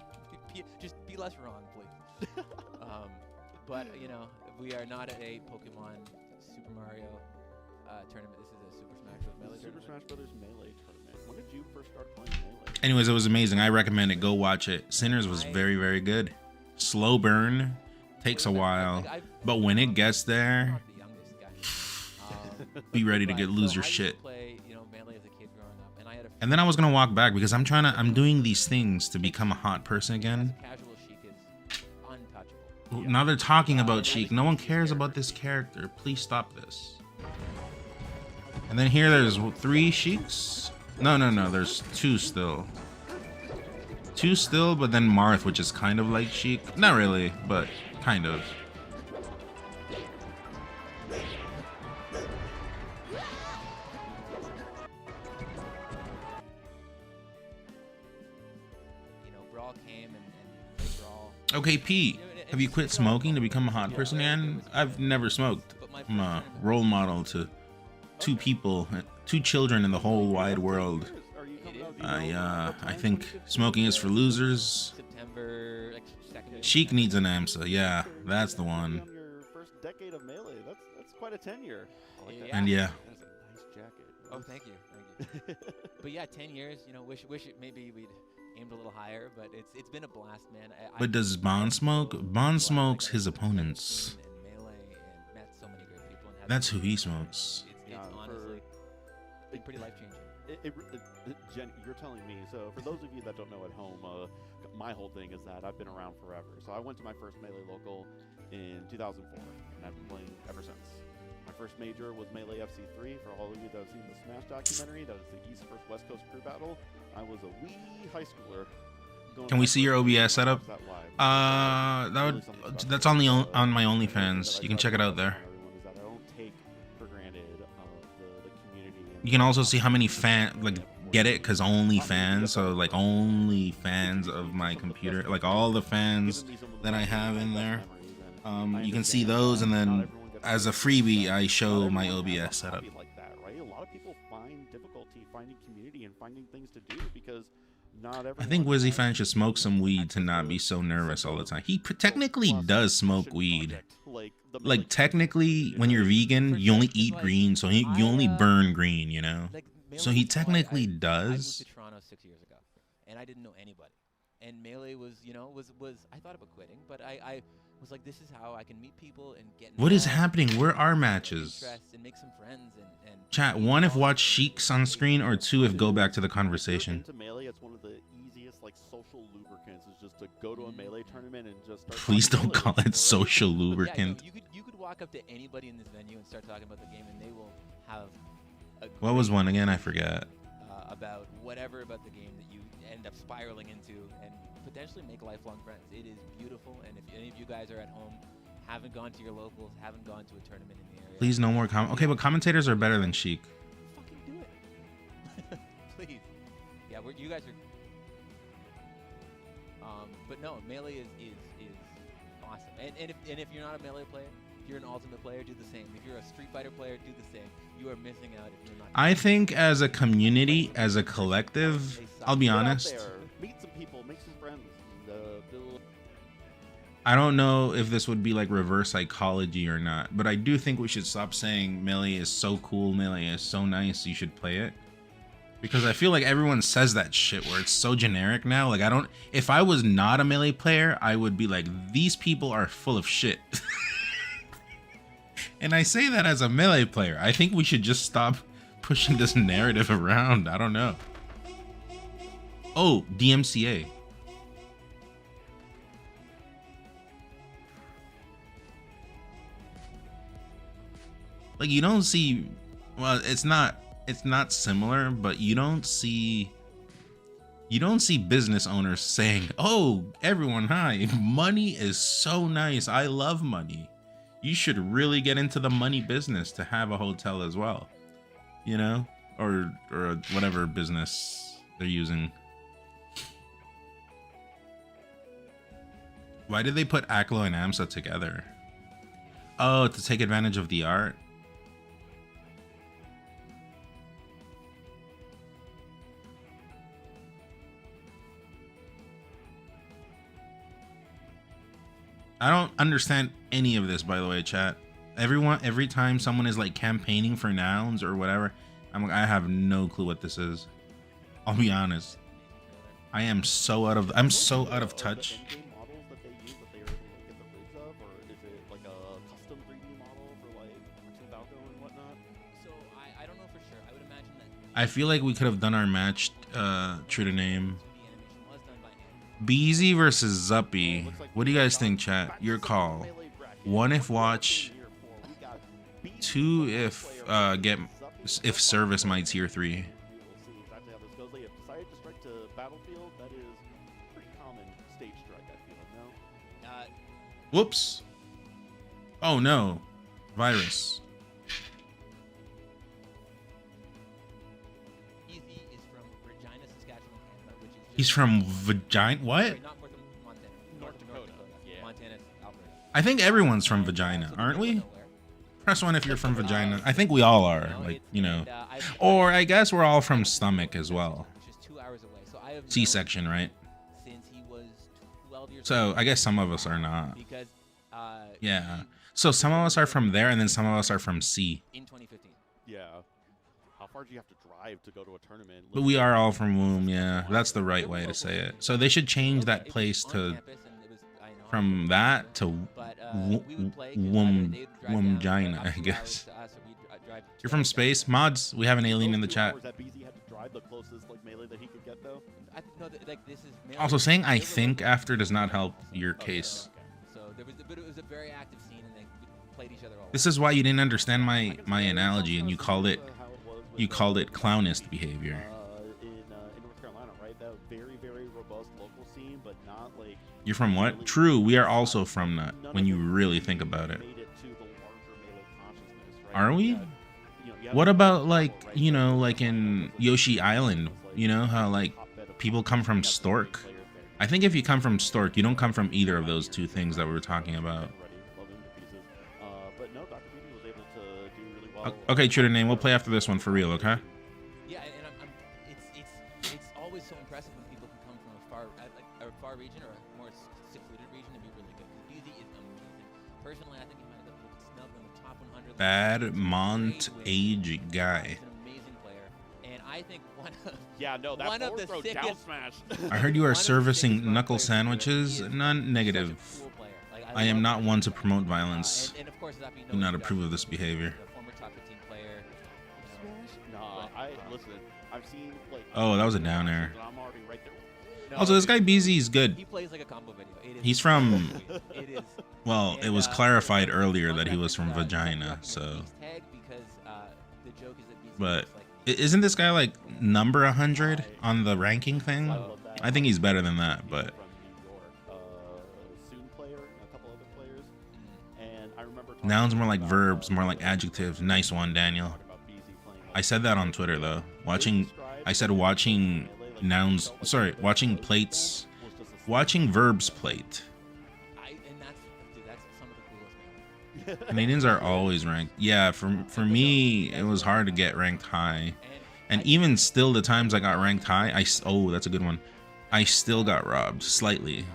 Just be less wrong, please. But you know, we are not at a Pokemon Super Mario tournament. This is a Super Smash Bros. Melee Super tournament. Smash Brothers Melee tournament. When did you first start playing Melee? Anyways, it was amazing. I recommend it. Go watch it. Sinners was very, very good. Slow burn, takes a while, but when it gets there, I'm not the youngest guy. be ready to lose your I used shit. to play, you know, Melee as a kid growing up, and I had a And then I was gonna walk back because I'm doing these things to become a hot person again. casual Sheik is untouchable. Now they're talking about Sheik. No one cares about this character. Please stop this. And then here there's 3 Sheiks. No. There's 2 still. 2 still, but then Marth, which is kind of like Sheik. Not really, but kind of. You know, Brawl came and played Brawl. Okay, P. Have you quit smoking to become a hot person again? I've never smoked. I'm a role model to 2 people, 2 children in the whole wide world. I think smoking is for losers. September, like, 2nd. Sheik needs an AMSA. Yeah, that's the one. On your first decade of Melee, that's quite a tenure. I like that. And yeah. That's a nice jacket. Oh, thank you. But yeah, 10 years. You know, wish it maybe we'd aimed a little higher, but it's been a blast, man. But does Bond smoke? Bond smokes his opponents. And Melee and met so many great people. And had That's who he smokes. It's honestly been pretty life changing. Jen, you're telling me. So for those of you that don't know at home, my whole thing is that I've been around forever. So I went to my first Melee local in 2004, and I've been playing ever since. My first major was Melee FC3. For all of you that have seen the Smash documentary, that is the East vs West Coast crew battle. I was a wee high schooler. Can we see your OBS setup? That's on my OnlyFans. You can check it out there. You can also see how many get it, because only fans, so like only fans of my computer, like all the fans that I have in there. You can see those, and then as a freebie, I show my OBS setup. Like that, right? A lot of people find difficulty finding community and finding things to do because not everyone. I think Wizzy Fan should smoke some weed to not be so nervous all the time. He technically does smoke weed. Like technically, when you're vegan, you only eat green, so you only burn green, you know. So he technically does. I moved to Toronto 6 years ago, and I didn't know anybody. And Melee was, you know, I thought about quitting, but I was like, this is how I can meet people and get. What is happening? Where are matches? And make some friends and Chat, 1 if watch Sheiks on screen, or 2 if go back to the conversation. To Melee, it's one of the easiest like social lubricants is just to go to a Melee tournament and just start. Please don't call it social lubricant. Yeah, you could walk up to anybody in this venue and start talking about the game, and they will have. What was one again? I forget. About whatever about the game that you end up spiraling into, and potentially make lifelong friends. It is beautiful, and if any of you guys are at home, haven't gone to your locals, haven't gone to a tournament in the area. Please, no more Okay, but commentators are better than Sheik. Fucking do it. Please. Yeah, you guys are. But no, Melee is awesome. And if you're not a Melee player, if you're an Ultimate player, do the same. If you're a Street Fighter player, do the same. You are missing out if you're not. I think as a community, as a collective, I'll be honest. Meet some people, make some friends. I don't know if this would be like reverse psychology or not, but I do think we should stop saying Melee is so cool, Melee is so nice, you should play it. Because I feel like everyone says that shit where it's so generic now. Like if I was not a Melee player, I would be like, these people are full of shit. And I say that as a Melee player. I think we should just stop pushing this narrative around. I don't know. Oh, DMCA. Like you don't see, well, it's not similar, but you don't see business owners saying, "Oh, everyone, hi, money is so nice. I love money. You should really get into the money business to have a hotel as well." You know, or whatever business they're using. Why did they put Aklo and AMSA together? Oh, to take advantage of the art. I don't understand any of this, by the way, chat. Every time someone is like campaigning for nouns or whatever, I'm like, I have no clue what this is. I'll be honest. I'm so out of touch. Models that they use that they were able to get the rigs of, or is it like a custom 3D model for like Falco and whatnot? So I don't know for sure. I would imagine that. I feel like we could have done our match true to name. BZ versus Zuppy. What do you guys think, chat? Your call. 1 if watch. 2 if service my tier 3. Whoops. Oh no. Virus. He's from Vagina? What? North Dakota. Yeah. I think everyone's from Vagina, aren't we? Press 1 if you're from Vagina. I think we all are, like, you know. Or I guess we're all from Stomach as well. C-section, right? So I guess some of us are not. Yeah. So some of us are from there, and then some of us are from C. In 2015. Yeah. How far do you have to drive to go to a tournament? But we are all from Womb, yeah. That's the right way to say it. So they should change that place to from that to Wombgina, I guess. You're from space? Mods, we have an alien in the chat. Also, saying I think after does not help your case. So it was a very active scene, and they played each other all. This is why you didn't understand my analogy, and you called it clownist behavior. In North Carolina, right? That very, very robust local scene, but not like. You're from what? True, we are also from that. When you really think about it, are we? What about like like in Yoshi Island? You know how like people come from Stork. I think if you come from Stork, you don't come from either of those two things that we were talking about. Okay, Tutor Name, we'll play after this one for real, okay? Yeah, and it's always so impressive when people can come from a far region or a more secluded region and be really good. Because BZ is amazing. Personally, I think he might have snubbed on the top 100. Bad Mont Age guy. He's an amazing player, and I think one of one of the sickest smash. I heard you are servicing knuckle sandwiches. None negative. I am not one to promote violence. And of course, do not approve of this behavior. I've seen like. Oh, that was a down air. Also, this guy BZ is good. He plays like a combo video. He's from. Well, it was clarified earlier that he was from Vagina, so. But isn't this guy like number 100 on the ranking thing? I think he's better than that, but. Nouns more like verbs, more like adjectives. Nice one, Daniel. I said that on Twitter though. I said watching nouns. Sorry, watching plates. Watching verbs plate. Canadians are always ranked. Yeah, for me, it was hard to get ranked high, and even still, the times I got ranked high, oh, that's a good one. I still got robbed slightly.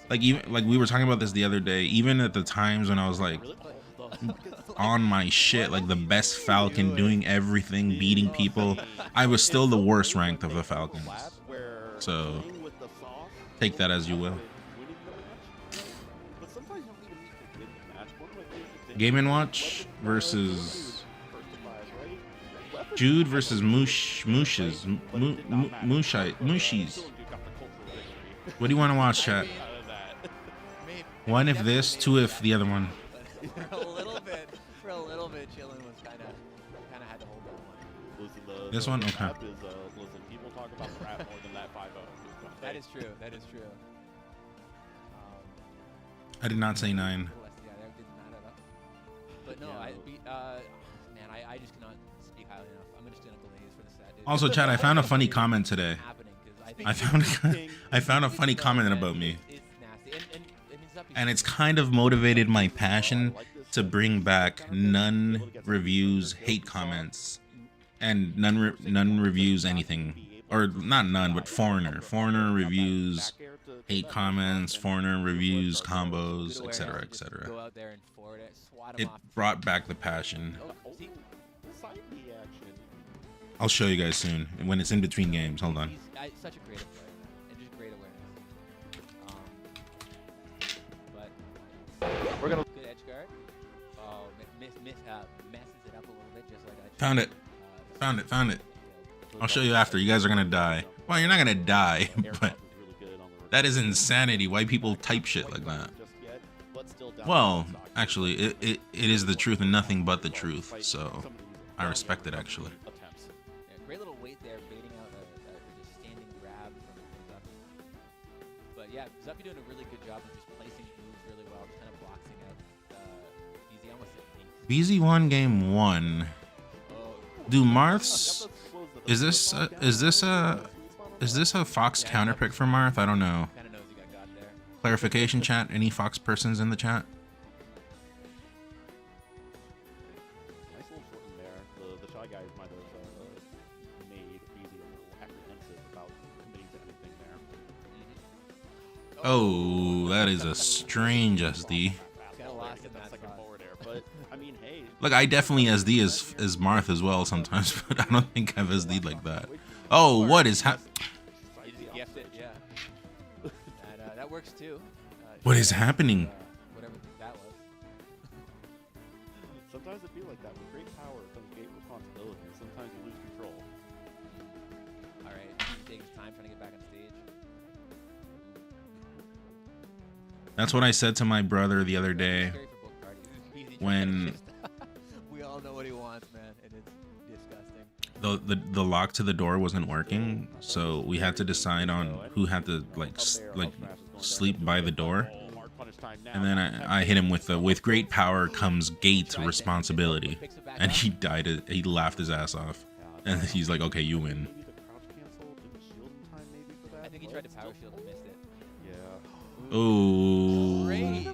Like we were talking about this the other day. Even at the times when I was like on my shit, like the best Falcon, doing everything, beating people, I was still the worst ranked of the Falcons. So take that as you will. Game & Watch versus Jude versus Mooshies. What do you want to watch, chat? One if this, two if the other one. For a little bit, chilling was kind of had to hold that one. This one, okay. Listen, people talk about rap more than that 5-0. That is true. I did not say 9. Yeah, that didn't matter though. But no, man, I just cannot speak highly enough. I'm gonna stand up the ladies for the set. Also, Chad, I found a funny comment today. I found a funny comment about me. And it's kind of motivated my passion to bring back none reviews hate comments, and none reviews anything, or not none, but foreigner reviews hate comments, foreigner reviews combos, etc., etc. It brought back the passion. I'll show you guys soon when it's in between games. Hold on. Such a creative player and just great awareness. But we're gonna good edge guard. Oh, messes it up a little bit, just like I Found it. I'll show you after. You guys are gonna die. Well, you're not gonna die, but that is insanity. Why people type shit like that? Well, actually, it is the truth and nothing but the truth. So I respect it actually. Great little weight there, baiting out a just standing grab from Zuppy. But yeah, Zuppy doing a really good job of just placing moves really well, just kind of boxing out BZ. Almost said BZ won game 1. Do Marths? Is this a Fox counterpick for Marth? I don't know. Kind of knows he got there. Clarification, chat. Any Fox persons in the chat? Oh, that is a strange SD. Look, I definitely SD as Marth as well sometimes, but I don't think I've SD'd like that. Oh, what is happening? That works too. What is happening? Whatever that was. Sometimes it be like that. With great power comes great responsibility, and sometimes you lose control. All right, he's taking his time trying to get back on stage. That's what I said to my brother the other day. when we all know what he wants, man, and it's disgusting. the lock to the door wasn't working, so we had to decide on who had to sleep by the door. And then I hit him with the "with great power comes great responsibility," and he died. He laughed his ass off, and he's like, "Okay, you win." I think he tried to power shield and missed it. Yeah. Oh. Great.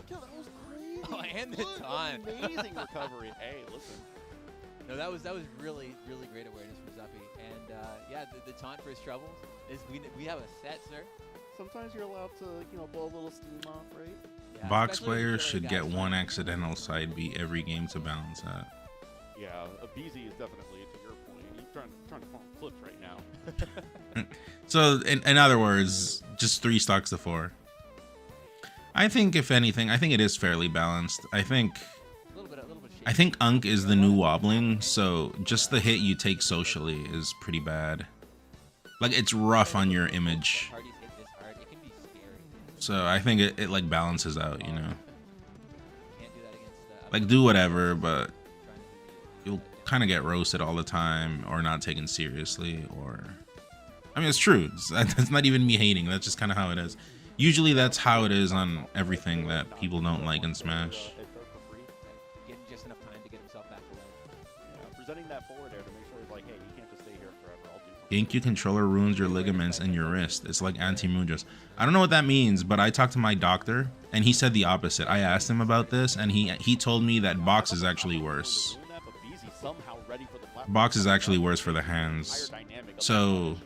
Oh, and the taunt. Amazing recovery. Hey, listen. No, that was really great awareness from Zuppy, and yeah, the taunt for his troubles is we have a set, sir. Sometimes you're allowed to, blow a little steam off, right? Yeah, Box especially players when should guys get try one to- accidental side beat every game to balance that. Yeah, BZ is definitely, to your point, you're trying to farm clips right now. So, in other words, just 3 stocks to 4. I think, if anything, I think it is fairly balanced. I think Unk is the new wobbling, so just the hit you take socially is pretty bad. Like, it's rough on your image. Parties hit this hard, it can be scary. So I think it like balances out, you know. Can't do that against Like, do whatever, but trying to do you'll kind of get roasted all the time, or not taken seriously, or... I mean, it's true. That's not even me hating. That's just kind of how it is. Usually that's how it is on everything that people don't like in Smash. getting just enough time to get himself back away. Yeah, presenting that forward air to make sure he's like, hey, you can't just stay here forever. I'll do something. GameCube controller ruins your ligaments and your wrist. It's like anti-mujas. I don't know what that means, but I talked to my doctor, and he said the opposite. I asked him about this, and he told me that box is actually worse. Box is actually worse for the hands. So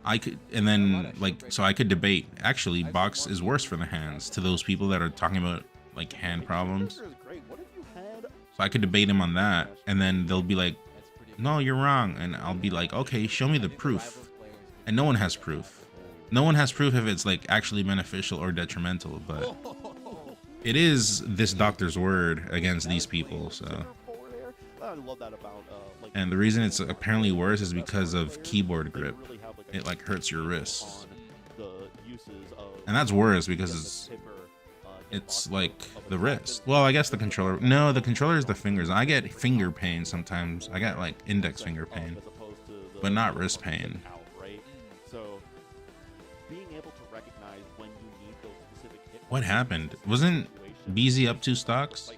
I could, and then so I could debate. Actually, box is worse for the hands to those people that are talking about like hand problems. So I could debate him on that, and then they'll be like, "No, you're wrong," and I'll be like, "Okay, show me the proof." And no one has proof. No one has proof if it's like actually beneficial or detrimental, but it is this doctor's word against these people. So, and the reason it's apparently worse is because of keyboard grip. It like hurts your wrists, and that's worse because it's like the wrist. Well, I guess the controller. No, the controller is the fingers. I get finger pain sometimes. I got like index finger pain, but not wrist pain. What happened? Wasn't BZ up 2 stocks?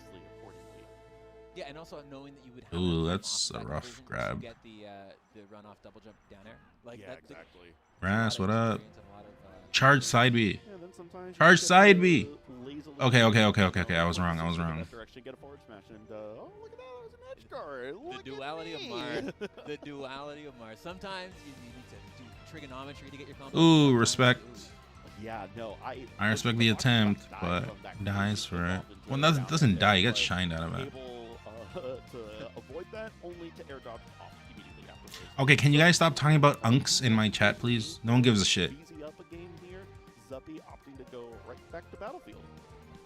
Yeah, and also knowing that you would have Ooh, that's a rough grab. get the run off double jump down air. Like Yeah, that, exactly. Ras, what up? experience and a lot of, Charge side B. Yeah, then sometimes you Charge get side to B. lazily Okay. I was go wrong. in that direction, get a forward smash, and oh, look at that, that was an edge guard. Look the at duality of me. Mars. The duality of Mars. Sometimes you need to do trigonometry to get your combo. Ooh, Sometimes- respect. Yeah, no, I respect the attempt, but dies for it. Well, doesn't die. He gets shined out of it. Able to avoid that, only to air dodge off immediately after. Okay, can you guys stop talking about unks in my chat, please? No one gives a shit. Easy up a game here. Zuppy opting to go right back to Battlefield.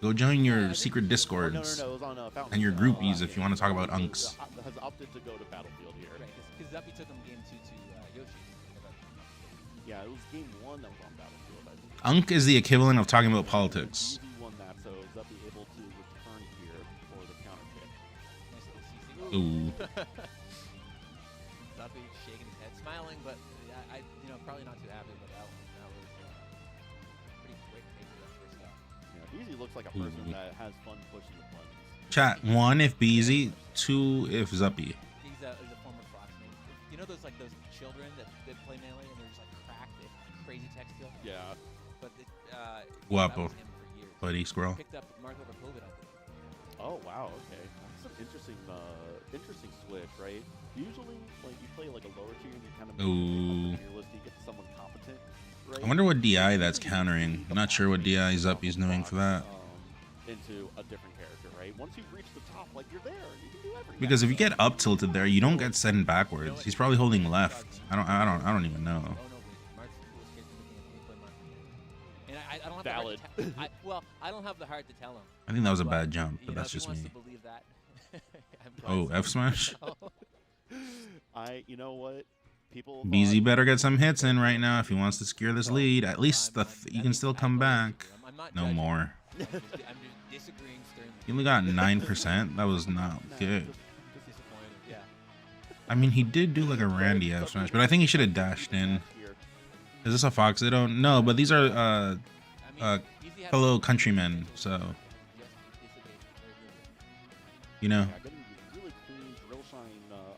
Go join your secret No, discords it was on Falco. and your groupies if you want to talk about unks. Has opted to go to Battlefield here. Right, because Zuppy took him game 2 to Yoshi. Yeah, it was game 1 that was on Battlefield, I think. Unk is the equivalent of talking about politics. Easy won that, so Zuppy able to return here for the counter kick. Nice little CC. Ooh. Zuppy shaking his head, smiling, but I probably not too happy about that one. That was pretty quick maybe that first stop. Yeah, Easy looks like a person that has fun pushing the buttons. Chat, 1 if BZ, 2 if Zuppy. He's a former Fox mate. You know those children that play Melee and they're just like cracked at crazy tech skill? Yeah. But that Guapo. was him for years. Buddy squirrel. Picked up Mark over COVID, I believe. Oh wow, okay. That's an interesting switch, right? Usually, like you play like a lower tier, and you kind of Ooh. your list, you get to someone competent, right? I wonder what DI that's countering. I'm not sure what DI Zuppy's doing for that. Into a different character, right? Once you've reached the top, like you're there, you can do everything. Because if you get up tilted there, you don't get sent backwards. He's probably holding left. I don't even know. Oh no, Mark's the coolest kid in the game. Let me play Mark. And I don't have Valid. the heart to well, I don't have the heart to tell him. I think that was a bad jump, You but know, that's if he just wants me. to believe that. Oh, F smash. You know what? People. BZ better get some hits in right now if he wants to secure this lead. At least you can still come back. I'm not No judging. more. I'm just disagreeing sternly. He only got 9%. That was not good. Just disappointed. Yeah. I mean, he did do like a Randy F smash, but I think he should have dashed in. Is this a Fox? I don't know, but these are fellow countrymen, so you know.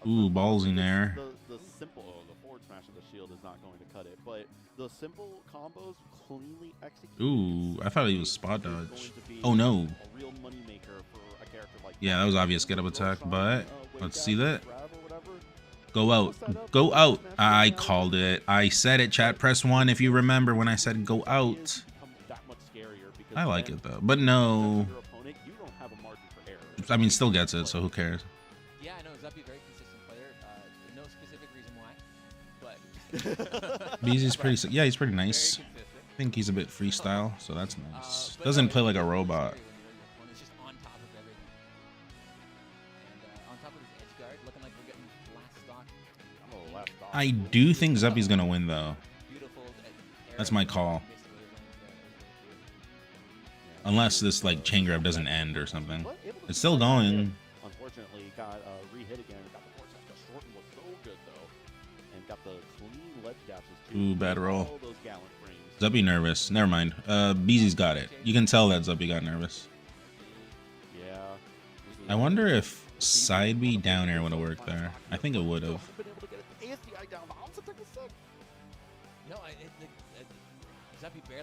Ooh, balls in there. The simple, the forward smash of the shield is not going to cut it, but the simple combos cleanly executed. Ooh, I thought he was spot dodge. Oh no. A real money maker for a character like yeah, that was obvious get up attack, but let's see that. Go out. Go out. I called it. I said it, chat. Press 1 if you remember when I said go out. I like it though, but no. I mean, still gets it, so who cares? Yeah, I know Zuppy, very consistent player. No specific reason why, but Beezy's pretty. Yeah, he's pretty nice. I think he's a bit freestyle, so that's nice. Doesn't play like a robot. It's just on top of everything. And on top of his edge guard, looking like we're getting last stock. I do think Zuppy's gonna win though. That's my call. Unless this like chain grab doesn't end or something. It's still going. Unfortunately, got re-hit again. Got the force just shortened was so good though, and got the clean ledge dashes too. Ooh, bad roll. All those gallant frames. Zuppy nervous. Never mind. Beezy's got it. You can tell that Zuppy got nervous. Yeah. I wonder if side B down air would have worked there. I think it would have.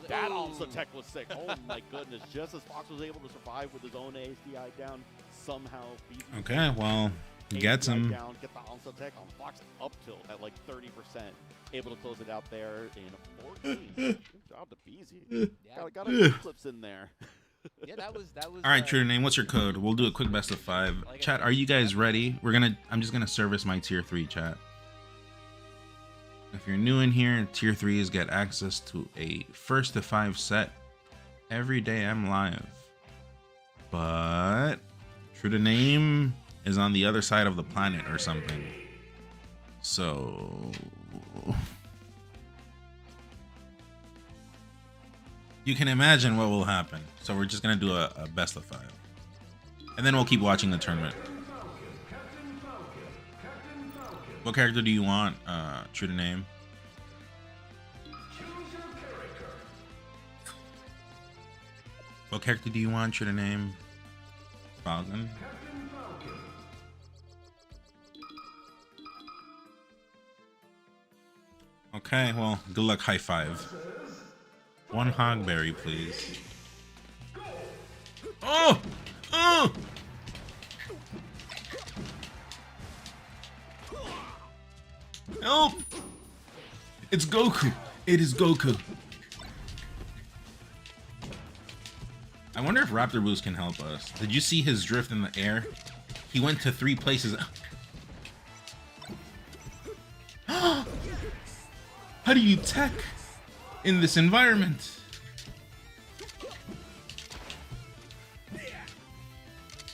That also tech was sick. Oh my goodness! Just as Fox was able to survive with his own ASDI down, somehow. Okay, well, he gets him. Down, get the onslaught tech on Fox up tilt at like 30%, able to close it out there in 14. Good job to Beezy. Got a few clips in there. Yeah, that was. All right, true name. What's your code? We'll do a quick best of 5. Chat, are you guys ready? I'm just gonna service my tier 3 chat. If you're new in here, tier 3s get access to a 1st to 5 set every day I'm live. But true to name is on the other side of the planet or something. So you can imagine what will happen. So we're just gonna do a best of 5. And then we'll keep watching the tournament. What character do you want, true to name? What character do you want, true to name? Falcon? Okay, well, good luck, high 5. 1 hogberry, please. Oh! Oh! Help! It's Goku. It is Goku. I wonder if Raptor Boost can help us. Did you see his drift in the air? He went to 3 places. How do you tech in this environment?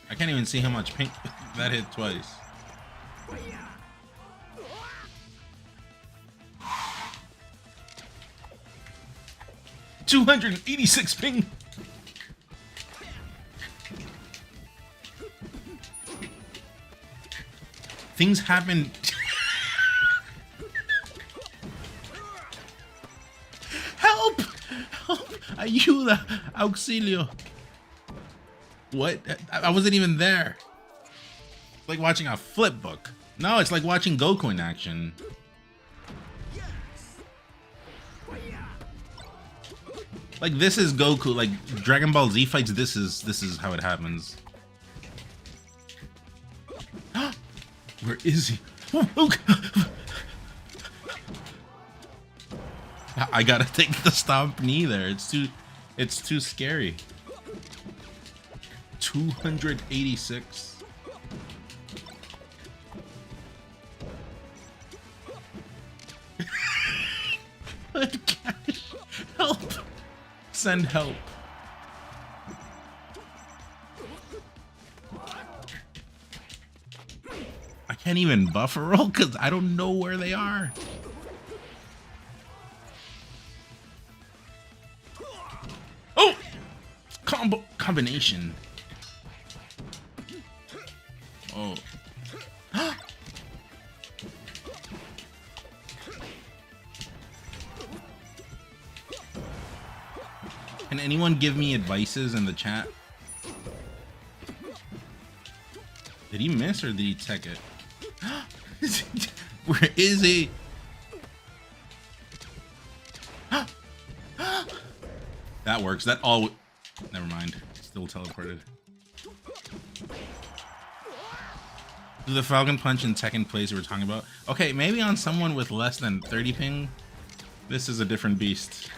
I can't even see how much pink that hit twice. $286 ping. Things happen. Help! Help! Ayuda! Auxilio! What? I wasn't even there. It's like watching a flip book. No, it's like watching Goku in action. Like this is Goku. Like Dragon Ball Z fights. This is how it happens. Where is he? I gotta take the stomp knee there. It's too scary. 286. Help! Send help. I can't even buffer roll because I don't know where they are. Oh! Combo. combination. Oh. Can anyone give me advices in the chat? Did he miss or did he tech it? Where is he? That works. That all. Never mind. Still teleported. Do the Falcon Punch and Tekken plays we were talking about? Okay, maybe on someone with less than 30 ping, this is a different beast.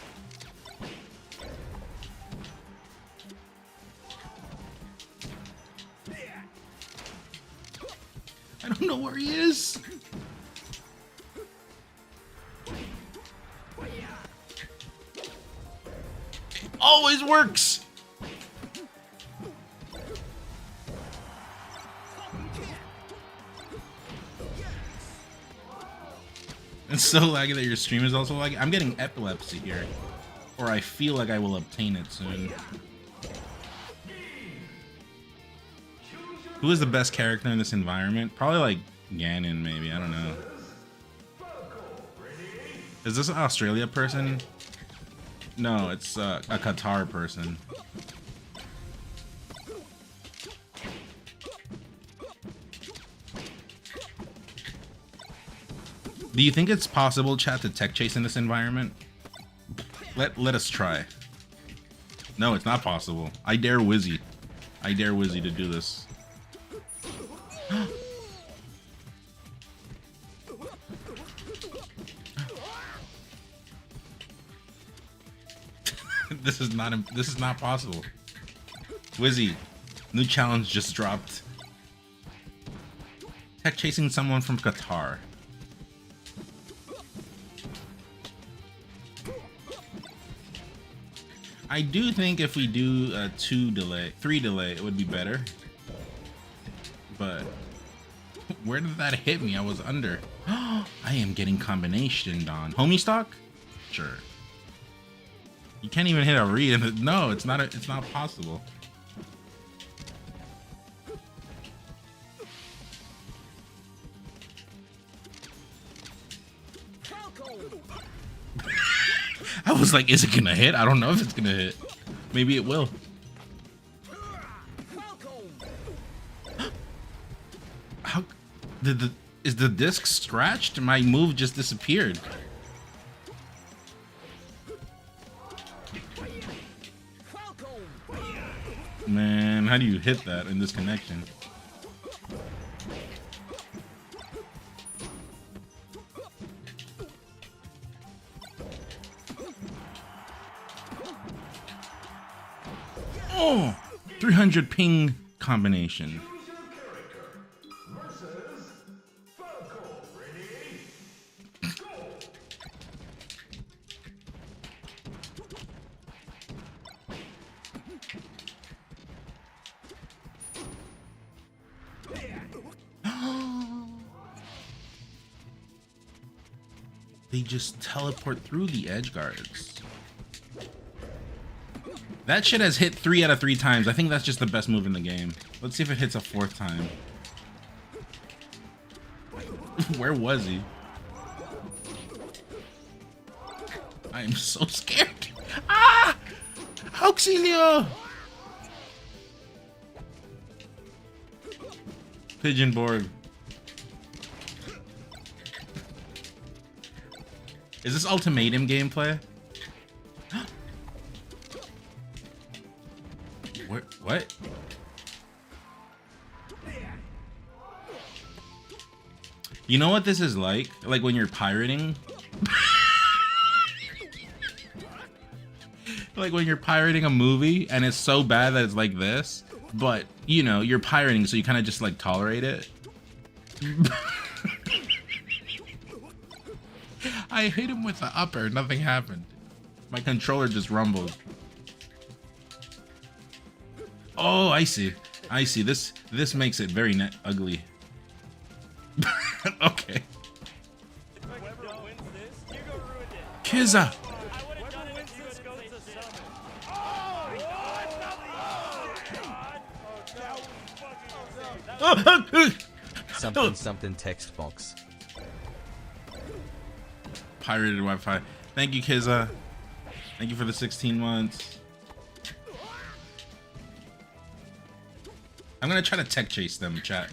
I don't know where he is. It always works. It's so laggy that your stream is also laggy. I'm getting epilepsy here. Or I feel like I will obtain it soon. Who is the best character in this environment? Probably like Ganon, maybe. I don't know. Is this an Australia person? No, it's a Qatar person. Do you think it's possible, chat, to tech chase in this environment? Let us try. No, it's not possible. I dare Wizzy. I dare Wizzy to do this. This is not possible. Wizzy, new challenge just dropped. Tech chasing someone from Qatar. I do think if we do a 3 delay, it would be better. But where did that hit me? I was under. I am getting combination on homie stock. Sure. You can't even hit a read. No, it's not possible. I was like, is it gonna hit? I don't know if it's gonna hit. Maybe it will. How is the disc scratched? My move just disappeared. Man, how do you hit that in this connection? Oh, 300 ping combination. They just teleport through the edge guards. That shit has hit 3 out of 3 times. I think that's just the best move in the game. Let's see if it hits a 4th time. Where was he? I am so scared. Ah! Auxilio! Pigeon board. Is this ultimatum gameplay? What? You know what this is like? Like when you're pirating? Like when you're pirating a movie and it's so bad that it's like this, but you know, you're pirating so you kind of just like tolerate it. I hit him with the upper, nothing happened. My controller just rumbled. Oh, I see. I see. This makes it very ugly. Okay. Kizza. something text box. Pirated Wi-Fi. Thank you, Kiza. Thank you for the 16 months. I'm gonna try to tech chase them, chat.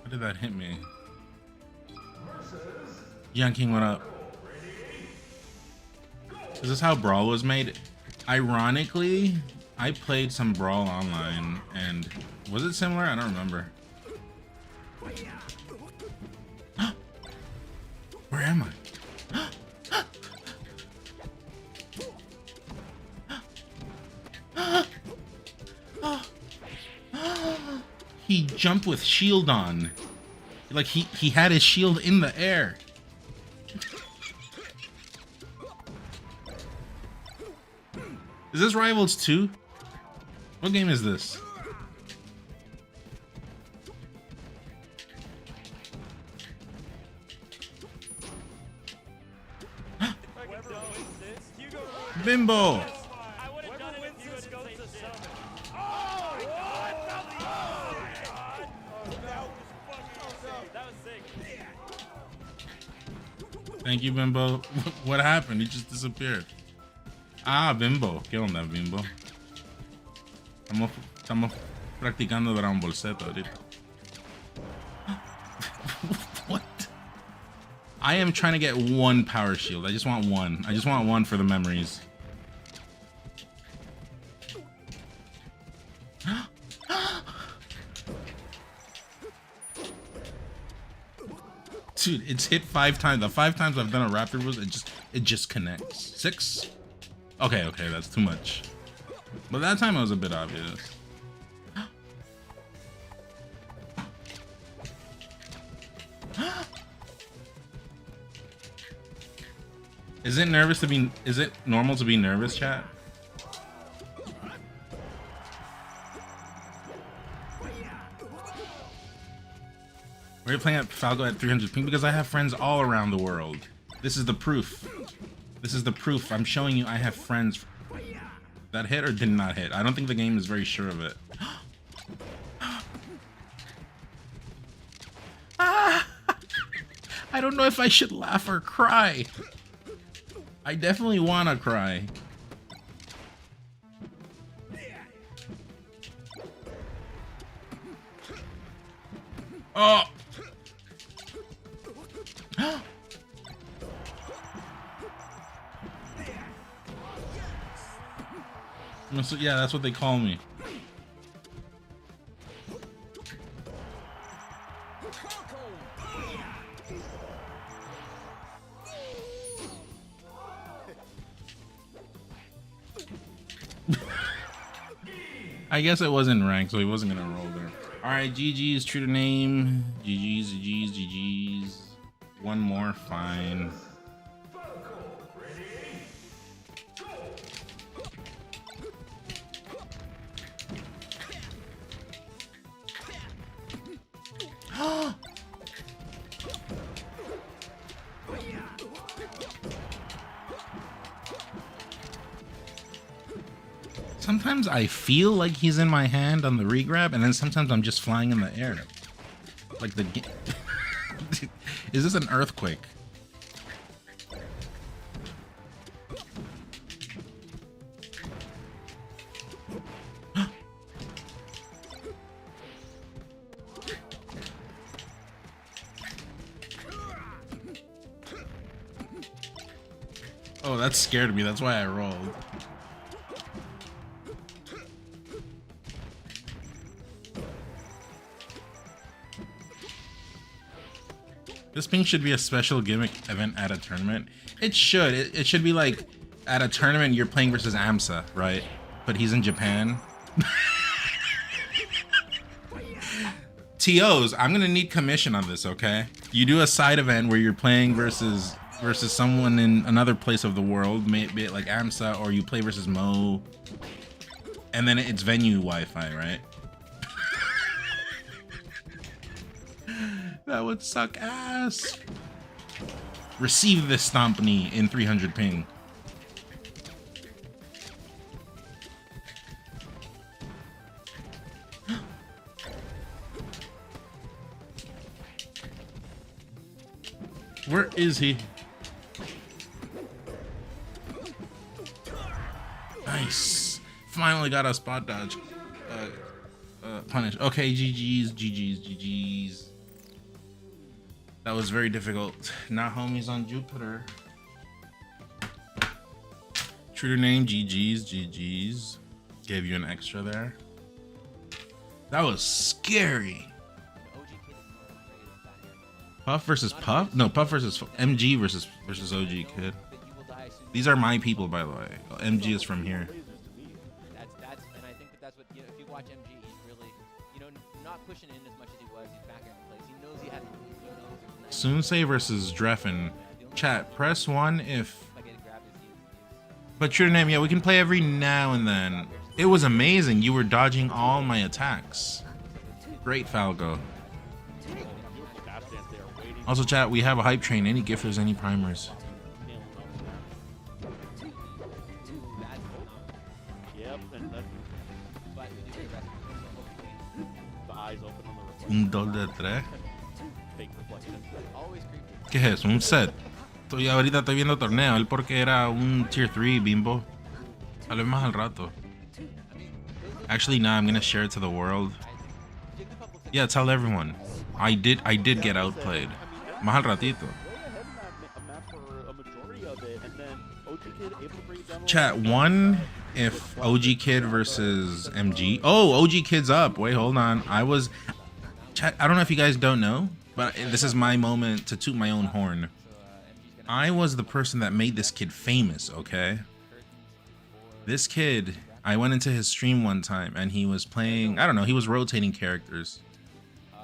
How did that hit me? Young King, what up? Is this how Brawl was made? Ironically, I played some Brawl online, and was it similar? I don't remember. Where am I? He jumped with shield on. Like he had his shield in the air. Is this Rivals 2? What game is this? Bimbo! Thank you, Bimbo. What happened? He just disappeared. Ah, Bimbo. ¿Qué onda, Bimbo? Estamos practicando Dragon Ball Z ahorita. What? I am trying to get one power shield. I just want one. I just want one for the memories. Dude, it's hit 5 times. The 5 times I've done a raptor boost, it just connects. 6? Okay, that's too much. But that time it was a bit obvious. Is it normal to be nervous, chat? Why are you playing at Falco at 300 ping? Because I have friends all around the world. This is the proof. This is the proof. I'm showing you I have friends. That hit or did not hit? I don't think the game is very sure of it. I don't know if I should laugh or cry. I definitely want to cry. Oh! So, yeah, that's what they call me. I guess it wasn't ranked, so he wasn't gonna roll there. Alright, GG's, true to name. GG's. One more, fine. Sometimes I feel like he's in my hand on the regrab, and then sometimes I'm just flying in the air. Like the game. Is this an earthquake? Oh, that scared me. That's why I rolled. This ping should be a special gimmick event at a tournament. It should. It should be like at a tournament you're playing versus AMSA, right? But he's in Japan. TOs, I'm gonna need commission on this, okay? You do a side event where you're playing versus someone in another place of the world, maybe like AMSA, or you play versus Mo, and then it's venue Wi-Fi, right? That would suck ass. Receive this stomp knee in 300 ping. Where is he? Nice. Finally got a spot dodge. Punish. Okay, GG's. That was very difficult. Not homies on Jupiter. True to name, GG's. Gave you an extra there. That was scary. Puff versus Puff? No, Puff versus MG versus OG Kid. These are my people, by the way. MG is from here. That's and I think that's what, if you watch MG, he's really, not pushing in as much as he was. He's back in place. He knows he has. Soonsei versus Dreffen. Chat, press 1 if. But your name, yeah, we can play every now and then. It was amazing. You were dodging all my attacks. Great, Falco. Also, chat, we have a hype train. Any gifters, any primers. $1.3. ¿Qué es eso? Un set. Ahorita estoy viendo torneo. Él porque era un tier 3 bimbo. Hablemos más al rato. Actually, nah, I'm gonna share it to the world. Yeah, tell everyone. I did get outplayed. Más al ratito. Chat, 1 if OG Kid versus MG. Oh, OG Kid's up. Wait, hold on. Chat, I don't know if you guys don't know, but this is my moment to toot my own horn. I was the person that made this kid famous, okay? This kid, I went into his stream one time and he was playing, I don't know, he was rotating characters.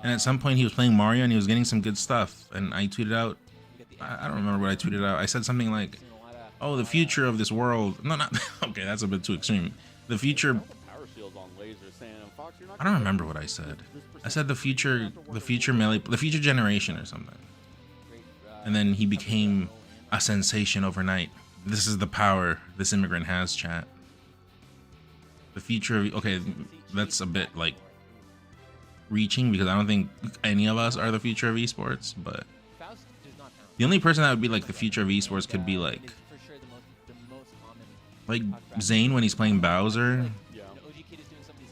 And at some point he was playing Mario and he was getting some good stuff. And I tweeted out, I don't remember what I tweeted out. I said something like, oh, the future of this world. No, not, okay, that's a bit too extreme. The future, I don't remember what I said. I said the future melee, the future generation or something. And then he became a sensation overnight. This is the power this immigrant has, chat. The future of, okay, that's a bit like reaching because I don't think any of us are the future of esports, but the only person that would be like the future of esports could be like Zane when he's playing Bowser,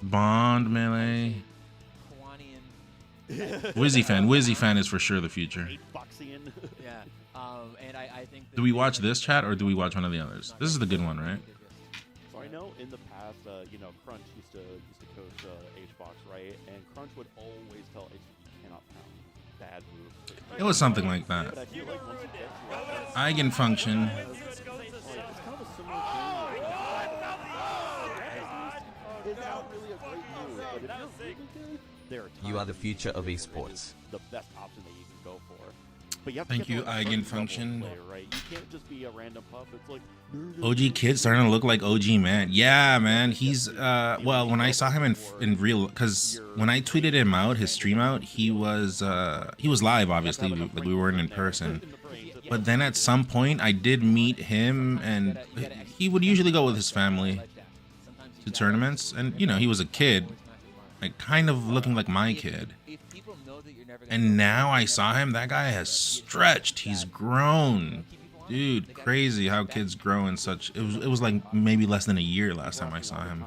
Bond melee, Wizzy fan is for sure the future. Yeah, and I think. Do we watch this, chat, or do we watch one of the others? This is the good one, right? So I know in the past, Crunch used to coach HBox, right? And Crunch would always tell HBox, you cannot pound. Bad move. It was something like that. But I feel like once you get to Eigenfunction. it's kind of a similar thing. It's not really a great move, but if you're really good, there are You are the future of esports. The best option that you can go for. But you have to Thank get you, to a certain Eigenfunction. level of play, right? You can't just be a random puff. It's like OG Kid starting to look like OG man. Yeah, man. He's well, when I saw him in real, because when I tweeted him out, his stream out, he was live, obviously, like we weren't in person. But then at some point, I did meet him, and he would usually go with his family to tournaments, and he was a kid, like kind of looking like my kid. And now I saw him, that guy has stretched, he's grown. Dude, crazy how kids grow in such, it was like maybe less than a year last time I saw him.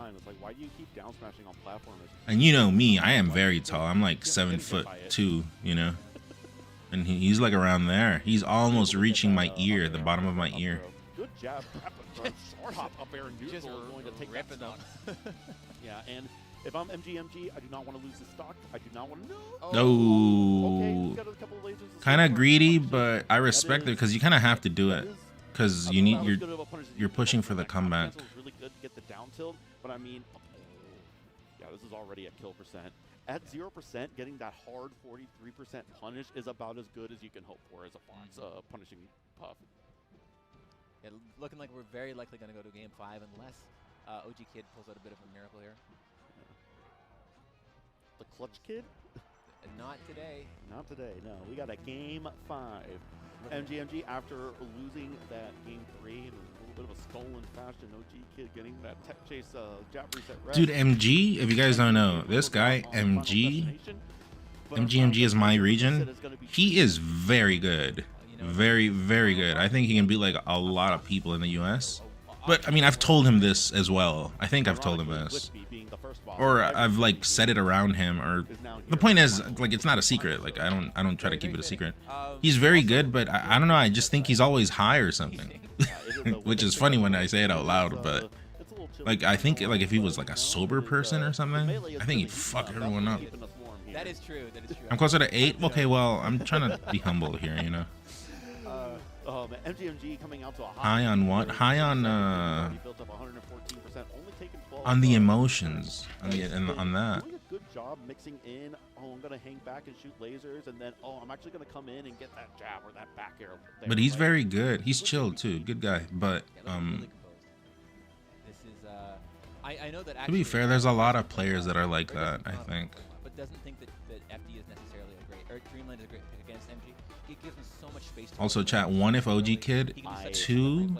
And you know me, I am very tall, I'm like 7'2", and he's like around there. He's almost reaching my ear, the bottom of my ear. Good jab, short hop up air neutral is going to take that stock. Yeah, and if I'm MG, I do not want to lose the stock. I do not want to. No. Okay, kind of greedy, but I respect it because you kind of have to do it because you're pushing for the comeback. Really good to get the down tilt, but I mean, yeah, this is already a kill percent. At 0%, getting that hard 43% punish is about as good as you can hope for as a Fox punishing puff. Yeah, looking like we're very likely going to go to game 5 unless OG Kid pulls out a bit of a miracle here. The clutch kid? Not today. Not today, no. We got a game 5. MGMG, after losing that game 3 in a little bit of a stolen fashion, OG Kid getting that tech chase jab reset rest. Dude, MG, if you guys don't know, this guy, MG is my region. He is very good. Very, very good. I think he can beat like a lot of people in the US. But I mean, I've told him this as well. I think I've told him this. Or I've like said it around him, or the point is like it's not a secret. Like I don't try to keep it a secret. He's very good, but I don't know, I just think he's always high or something. Which is funny when I say it out loud, but like I think like if he was like a sober person or something, I think he'd fuck everyone up. That is true. That is true. I'm closer to 8. Okay, well, I'm trying to be humble here, you know. MGMG coming out to a High on what? High on the emotions, on that. Doing a good job mixing in. Oh, I'm gonna hang back and shoot lasers, and then I'm actually gonna come in and get that jab or that back air. But he's very good. He's chilled too. Good guy. But this is I know that. To be fair, there's a lot of players that are like that, I think. But doesn't think that FD is necessarily a great, or Dreamland is a great pick against MG. It gives him so much space. Also, chat 1 if OG Kid, 2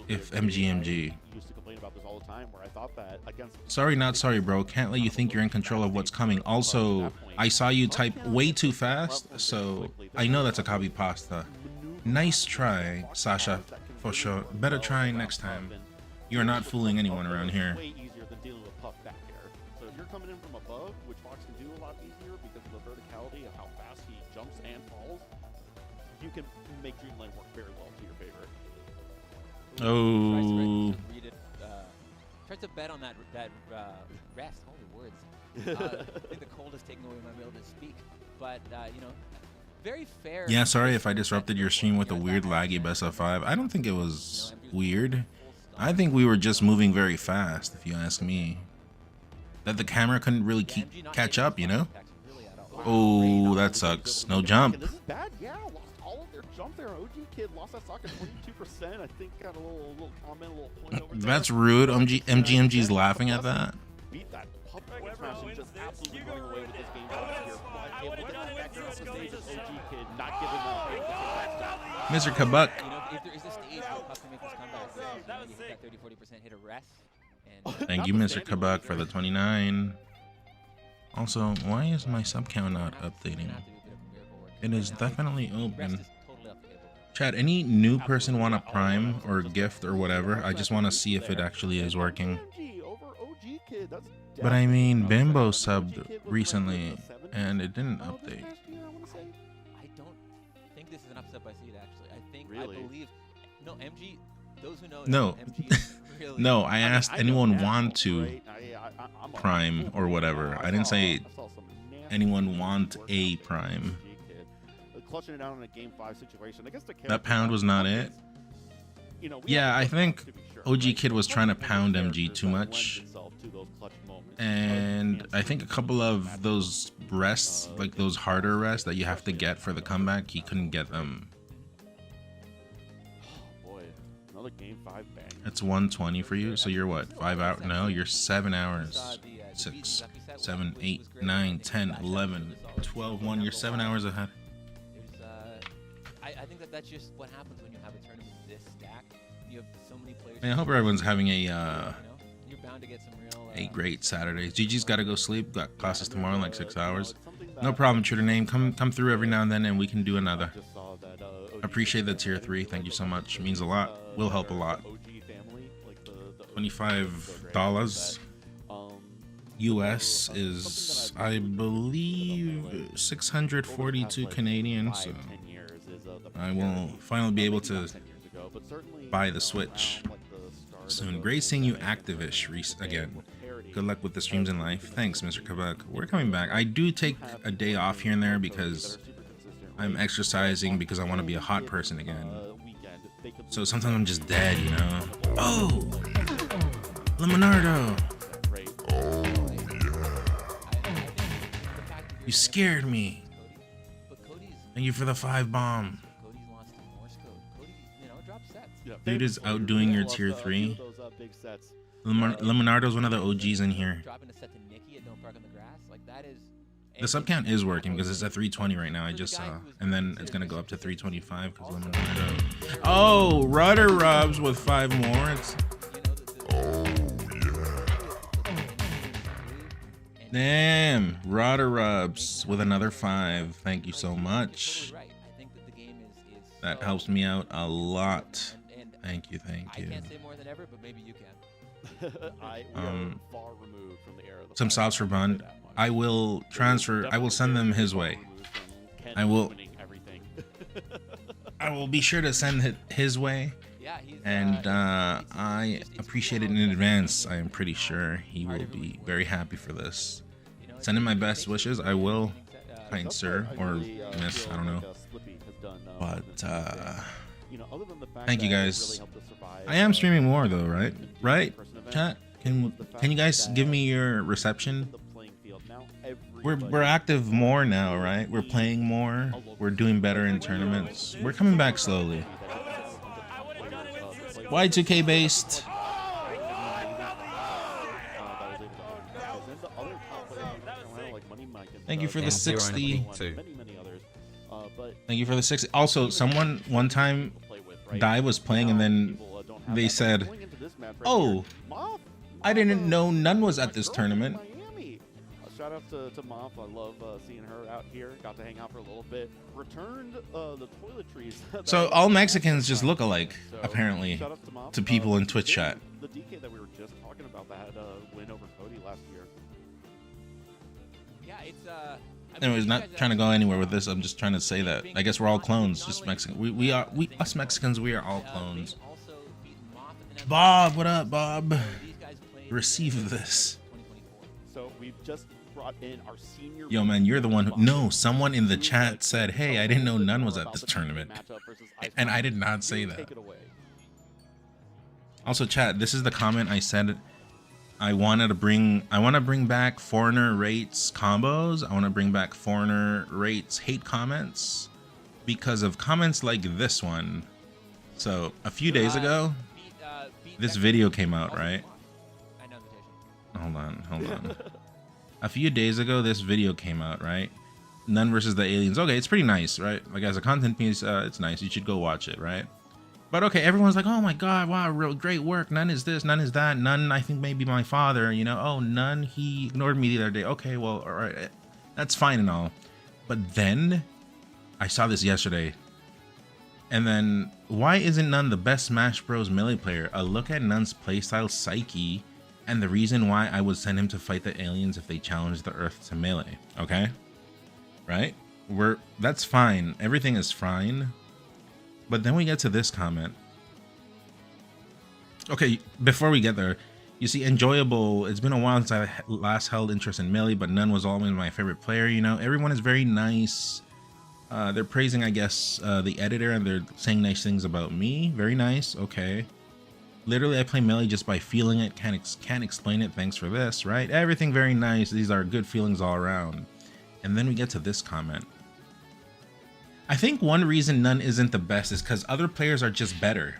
if MGMG. Used to complain about this all the time, where I thought that against. Sorry, not sorry, bro. Can't let you think you're in control of what's coming. Also, I saw you type way too fast, so I know that's a copy pasta. Nice try, Sasha, for sure. Better try next time. You're not fooling anyone around here. Way easier than dealing with puff back air. So if you're coming in from above, which Fox can do a lot easier because of the verticality of how fast he jumps and falls, you can make Dreamland work very well to your favor. Oh. Tries to bet on that rest. Holy words. I think the cold is taking away my ability to speak. But, you know, very fair. Yeah, sorry if I disrupted your stream with a weird laggy best of 5. I don't think it was weird. I think we were just moving very fast, if you ask me. That the camera couldn't really catch up, you know? Oh, that sucks. No jump. This is bad. Yeah, lost all of their jump there. OG Kid lost that stock at 22%. I think got a little comment, a little point over there. That's rude. MGMG's laughing at that. Beat that pop back smash and just absolutely running away with this game here. But able to get that back off the stage as OG Kid, not giving up. Mr. Kabuk. You know, if there is a stage where Puck can make this comeback, you hit that 30-40% hit a rest. And Thank you, Mr. Kabuk, for the 29. Also, why is my sub count not updating? It is definitely open. Chat, any new person want a prime or gift or whatever? I just want to see if it actually is working. But I mean, Bimbo subbed recently, and it didn't update. I don't think this is an upset by seed, actually. I believe. No, MG, those who know. No. MG is really No, I asked anyone want to prime or whatever. I didn't say anyone want a prime. Clutching it out in a game 5 situation. I guess that pound was not it. Yeah, I think OG Kid was trying to pound MG too much. And I think a couple of those rests, like those harder rests that you have to get for the comeback, he couldn't get them. Oh boy, another game 5 bang. It's 120 for you, so you're what, 5 hours? No, you're 7 hours. 6, 7, 8, 9, 10, 11, 12, 1. You're 7 hours ahead. I think that's just what happens when you have a tournament this stacked. You have so many players. I hope everyone's having a you're bound to get some real great Saturday. GG's got to go sleep. Got classes tomorrow in like 6 hours. No problem, True Name. Come through every now and then, and we can do another. Appreciate the tier 3. Thank you so much. Means a lot. Will help a lot. $25 US is, I believe, 642 Canadian. So I will finally be able to buy the Switch soon. Great seeing you active-ish again. Good luck with the streams in life. Thanks, Mr. Quebec. We're coming back. I do take a day off here and there because I'm exercising because I want to be a hot person again. So sometimes I'm just dead, you know? Oh! Lemonardo! You scared me. Thank you for the 5 bomb. Dude is outdoing your tier 3. Lemonardo's one of the OGs in here. The sub count is working because it's at 320 right now. I just saw, and then it's gonna go up to 325 because Lemonardo. Oh, Rudder Rubs with 5 more. It's. Damn, Rudder Rubs with another 5. Thank you so much. That helps me out a lot. And Thank you. I can't say more than ever, but maybe you can. We are far removed from the era of the Some Fire sauce for Emblem, I'll say Bun. that much. I will transfer. I will send them his way. I will. I will be sure to send it his way. Yeah, he's, And I appreciate it in advance. I am pretty sure he will be very happy for this. Send him my best wishes. I will, kind sir, or miss, I don't know. But thank you guys. I am streaming more though, right? Right? Chat? Can you guys give me your reception? We're active more now, right? We're playing more. We're doing better in tournaments. We're coming back slowly. Y2K based. Thank you for the 60. Thank you for the 60. Also, someone one time, Dai was playing and then they said, "Oh, I didn't know none was at this tournament." Shout out to Mop. I love seeing her out here. Got to hang out for a little bit. Returned the toiletries. So all Mexicans just look alike, apparently, to people in Twitch chat. The DK that we were just talking about that had a win over Cody last year. Yeah, it's Anyways, not trying to go anywhere with this. I'm just trying to say that I guess we're all clones, just Mexican. Us Mexicans, we are all clones. Bob, what up, Bob? Receive this. So we've just brought in our senior. Yo, man, you're the one who. No, someone in the chat said, "Hey, I didn't know none was at this tournament," and I did not say that. Also, chat, this is the comment I said. I want to bring back foreigner rates combos. I want to bring back foreigner rates hate comments because of comments like this one. So a few days ago, this video came out, right? Hold on. A few days ago, this video came out, right? None versus the aliens. Okay, it's pretty nice, right? Like as a content piece, it's nice. You should go watch it, right? But okay, everyone's like, "Oh my god, wow, real great work. None is this, none is that. None, I think maybe my father, you know. Oh, none, he ignored me the other day. Okay, well, all right, that's fine and all. But then I saw this yesterday. And then, why isn't None the best Smash Bros. Melee player? A look at None's playstyle psyche and the reason why I would send him to fight the aliens if they challenge the Earth to melee. Okay? Right? That's fine. Everything is fine. But then we get to this comment. Okay, before we get there, you see, enjoyable. It's been a while since I last held interest in Melee, but None was always my favorite player. You know, everyone is very nice. They're praising, I guess, the editor, and they're saying nice things about me. Very nice. Okay. Literally, I play Melee just by feeling it. Can't explain it. Thanks for this, right? Everything very nice. These are good feelings all around. And then we get to this comment. I think one reason None isn't the best is because other players are just better.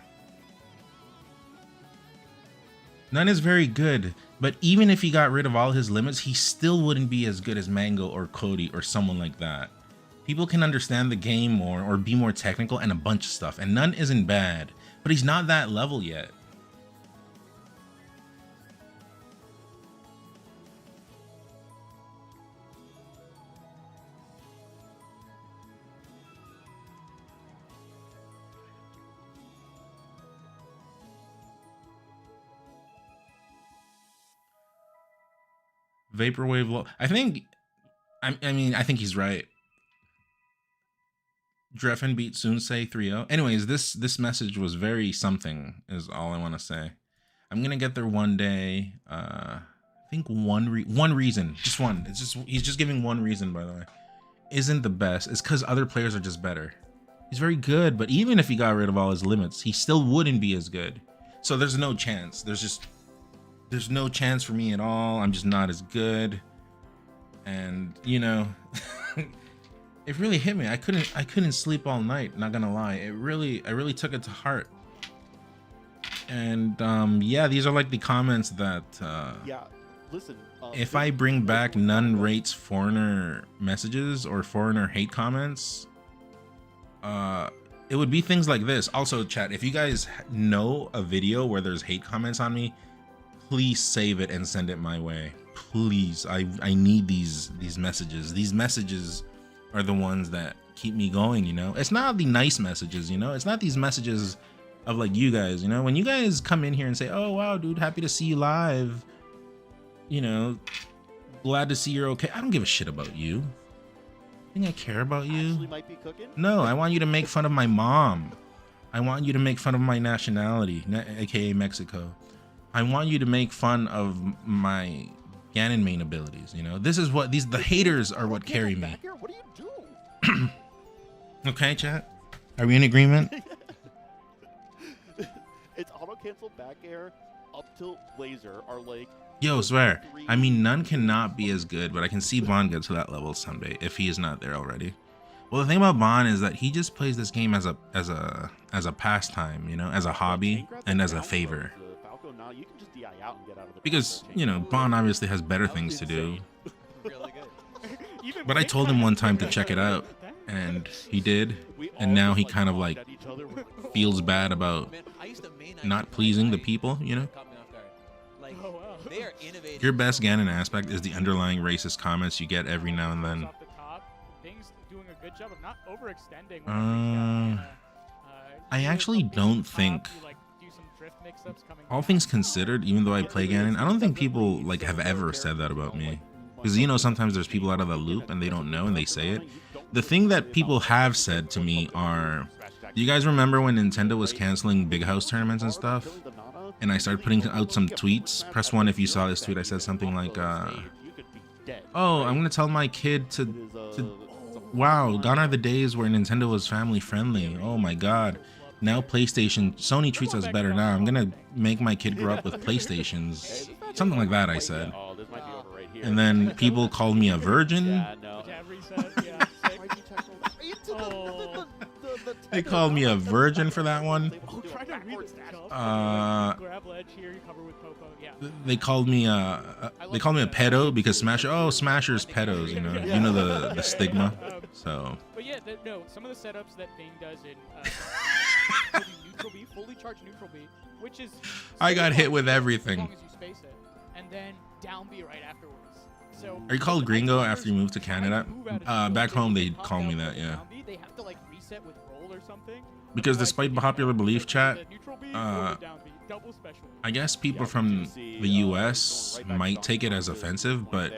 None is very good, but even if he got rid of all his limits, he still wouldn't be as good as Mango or Cody or someone like that. People can understand the game more or be more technical and a bunch of stuff, and None isn't bad, but he's not that level yet. Vaporwave low. I think he's right. Dreffen beat Sunsei 3-0. Anyways, this message was very something, is all I want to say. I'm gonna get there one day. I think one reason, just one. It's just he's just giving one reason, by the way. Isn't the best. It's because other players are just better. He's very good, but even if he got rid of all his limits, he still wouldn't be as good. So there's no chance. There's no chance for me at all. I'm just not as good. And you know, it really hit me. I couldn't sleep all night, not gonna lie. I really took it to heart. And yeah, these are like the comments that yeah, listen, if I bring back None rates foreigner messages or foreigner hate comments, it would be things like this. Also, chat, if you guys know a video where there's hate comments on me, please save it and send it my way. Please, I need these messages. These messages are the ones that keep me going, you know. It's not the nice messages, you know. It's not these messages of like you guys, you know. When you guys come in here and say, "Oh wow, dude, happy to see you live," you know, glad to see you're okay. I don't give a shit about you. Think I care about you? No, I want you to make fun of my mom. I want you to make fun of my nationality, aka Mexico. I want you to make fun of my Ganon main abilities, you know? This is what the haters are what carry me. What do you do? Okay, chat? Are we in agreement? It's auto cancel, back air, up tilt, laser are like. Yo, swear. I mean, none cannot be as good, but I can see Bond get to that level someday if he is not there already. Well, the thing about Bond is that he just plays this game as a pastime, you know, as a hobby and as a favor. Because, you know, Bond obviously has better things to do. But I told him one time to check it out, and he did, and now he kind of like feels bad about not pleasing the people, you know? Your best Ganon aspect is the underlying racist comments you get every now and then. I actually don't think, all things considered, even though I play Ganon, I don't think people like have ever said that about me. Because, you know, sometimes there's people out of the loop and they don't know and they say it. The thing that people have said to me are, do you guys remember when Nintendo was canceling big house tournaments and stuff? And I started putting out some tweets. Press 1 if you saw this tweet. I said something like, oh, I'm going to tell my kid to wow, gone are the days where Nintendo was family friendly. Oh my god. Now Sony treats us better now. I'm going to make my kid grow up with PlayStations. Something like that, I said. And then people called me a virgin. They called me a virgin for that one. They called me a pedo because Smasher's pedos, you know the stigma. So. But yeah, no, some of the setups that Bing does in neutral B, fully charged neutral B, which is. I got hit with everything. As long as you space it, and then down B right afterwards. So. Are you called Gringo after you moved to Canada? Back home they call me that, yeah. They have to like reset with roll or something. Because despite popular belief, chat, I guess people from the US might take it as offensive, but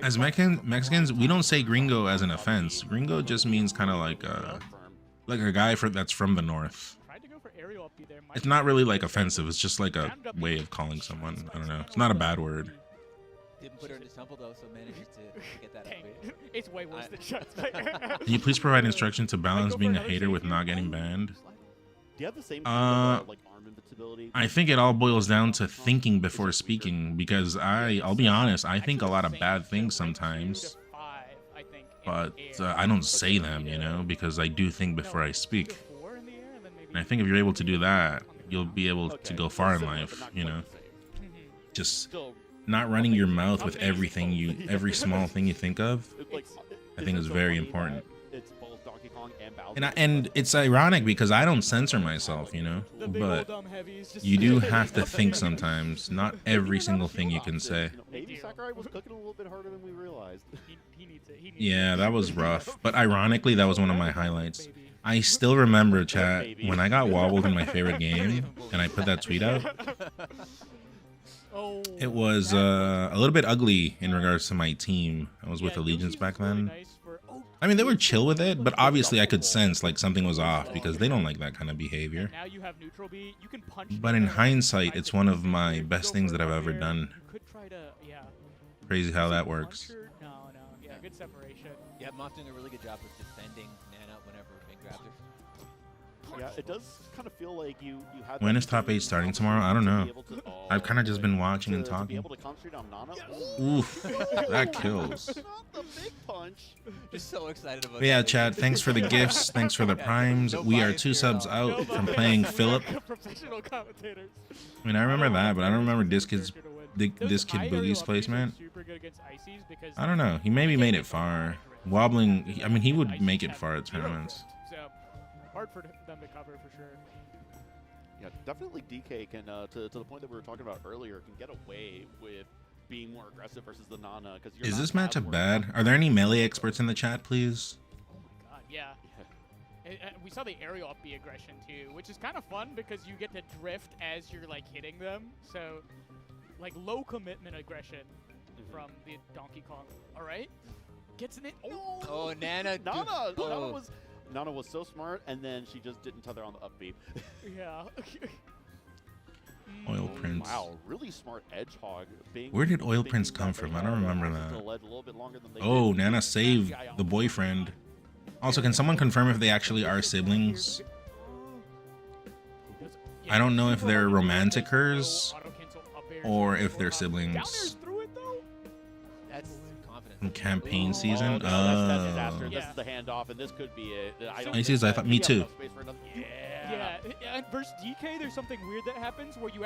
as Mexicans, we don't say gringo as an offense. Gringo just means kind of like a guy that's from the north. It's not really like offensive. It's just like a way of calling someone. I don't know. It's not a bad word. Didn't put her in his temple though, so managed to get that upgrade. It's way worse than shots. Can you please provide instruction to balance being a hater with not getting banned? Do you have the same like arm invincibility? I think it all boils down to thinking before speaking, because I'll be honest, I think a lot of bad things sometimes, but I don't say them, you know, because I do think before I speak. And I think if you're able to do that, you'll be able to go far in life, you know. Just not running your mouth with every small thing you think of, I think is very important. And it's ironic because I don't censor myself, you know, but you do have to think sometimes. Not every single thing you can say. Maybe Sakurai was cooking a little bit harder than we realized. Yeah, that was rough. But ironically, that was one of my highlights. I still remember, chat, when I got wobbled in my favorite game and I put that tweet out. It was a little bit ugly in regards to my team. I was with Allegiance back then. I mean, they were chill with it, but obviously I could sense like something was off because they don't like that kind of behavior. But in hindsight, it's one of my best things that I've ever done. Crazy how that works. Good separation. Yeah, Moff doing a really good job of defending Nana whenever Bing grabbed her. Yeah, it does kind of feel like you have. When is top 8 starting tomorrow? I don't know. I've kind of just been watching and talking. Oof, that kills. Just so excited about. But yeah, Chad, thanks for the gifts. Thanks for the primes. We are 2 subs out from playing Philip. I mean, I remember that, but I don't remember this kid Boogie's placement. I don't know. He maybe made it far. Wobbling. I mean, he would make it far at tournaments. Hard for them to cover for sure. Yeah, definitely DK can, to the point that we were talking about earlier, can get away with being more aggressive versus the Nana. Because Is this matchup bad? Are there any melee experts in the chat, please? Oh my god, yeah. We saw the aerial up B aggression too, which is kind of fun because you get to drift as you're like hitting them. So, like low commitment aggression from the Donkey Kong. All right, gets in it. Oh, Nana. Nana was so smart, and then she just didn't tether on the up B. Yeah. Oil Prince. Wow, really smart Edgehog. Where did Oil Prince come from? I don't remember that. Oh, Nana saved the boyfriend. Also, can someone confirm if they actually are siblings? I don't know if they're romanticers or if they're siblings. That's confident. From campaign season? That's disaster. This is the handoff, and this could be it. I thought, me too. Yeah, and versus DK, there's something weird that happens where you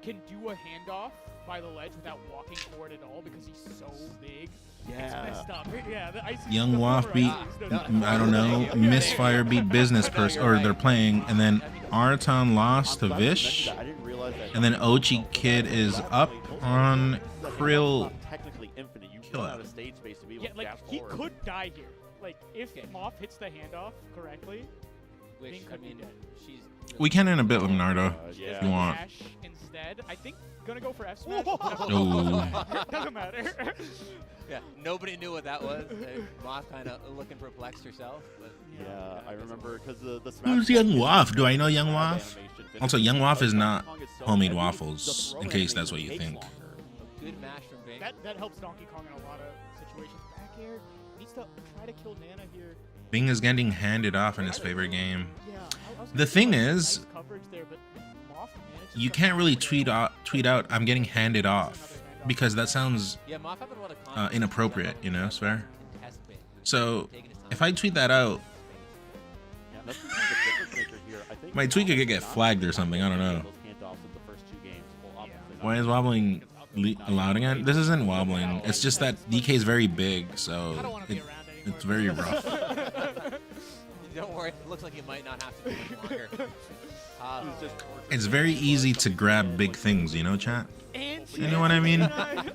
can do a handoff by the ledge without walking forward at all because he's so big. Yeah. It's messed up. Yeah, the ice Young Waff beat, I don't know, Misfire beat Business Person, or they're playing, and then Arton lost to Vish, and then Ochi Kid is up on Krill. Kill it. Yeah, like, he could die here. Like, if Moth hits the handoff correctly, Which, I mean, she's... We can in a bit, Leonardo, if you want. Instead, I think gonna go for F smash. Doesn't matter. Yeah, nobody knew what that was. Moth kind of looking perplexed herself. But yeah, I remember because the Smash. Who's Young Waff? Do I know Young Waff? Also, Young Waff is not homemade waffles, in case that's what you think. A good mash from Bing. That helps Donkey Kong in a lot of situations. Back air needs to try to kill Nana here. Bing is getting handed off in his favorite game. Yeah, The thing is, you can't really tweet out I'm getting handed off, because that sounds inappropriate, you know, Swear? So if I tweet that out, my tweet could get flagged or something, I don't know. Why is wobbling allowed again? This isn't wobbling, it's just that DK is very big, so it's very rough. Don't worry, it looks like you might not have to do it longer. It's very easy to grab big things, you know, chat? You know what I mean?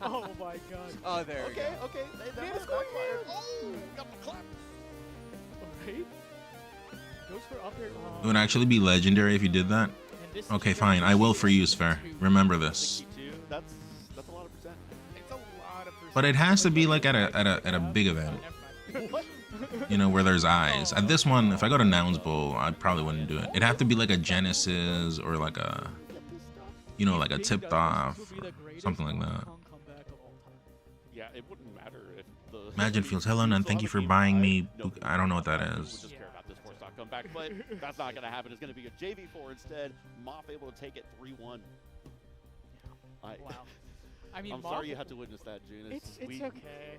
Oh my god. Oh, there we go. Okay, that was backfired. Oh, got the clap. Alright. Goes for up air. It would actually be legendary if you did that. Okay, fine. I will for you, Sphere. Remember this. That's a lot of percent. It's a lot of percent. But it has to be like at a big event. You know, where there's eyes. At this one, if I go to Nouns Bowl, I probably wouldn't do it. It'd have to be like a Genesis or like a, you know, like a Tipped Off or something like that. Yeah, it wouldn't matter if the Imagine Fields, hello, and thank you for buying me. I don't know what that is. Just care about this comeback, but that's not gonna happen. It's gonna be a JV4 instead. Moff able to take it 3-1. Wow. I mean, I'm sorry you had to witness that, June. It's okay.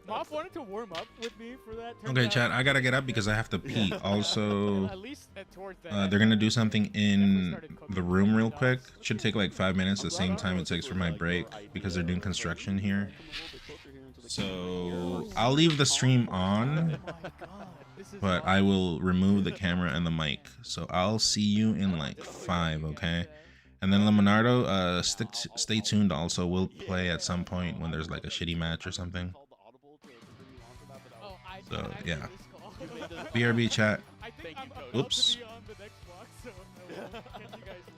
Moff wanted to warm up with me for that. Okay, chat, I gotta get up because I have to pee. Also, at least towards that. they're gonna do something in the room real quick. Should take like 5 minutes, the same time it takes for my break, because they're doing construction here. So I'll leave the stream on, but I will remove the camera and the mic. So I'll see you in like 5, okay? And then Leonardo, stay tuned. Also, we'll play at some point when there's like a shitty match or something. So yeah, BRB chat. Oops.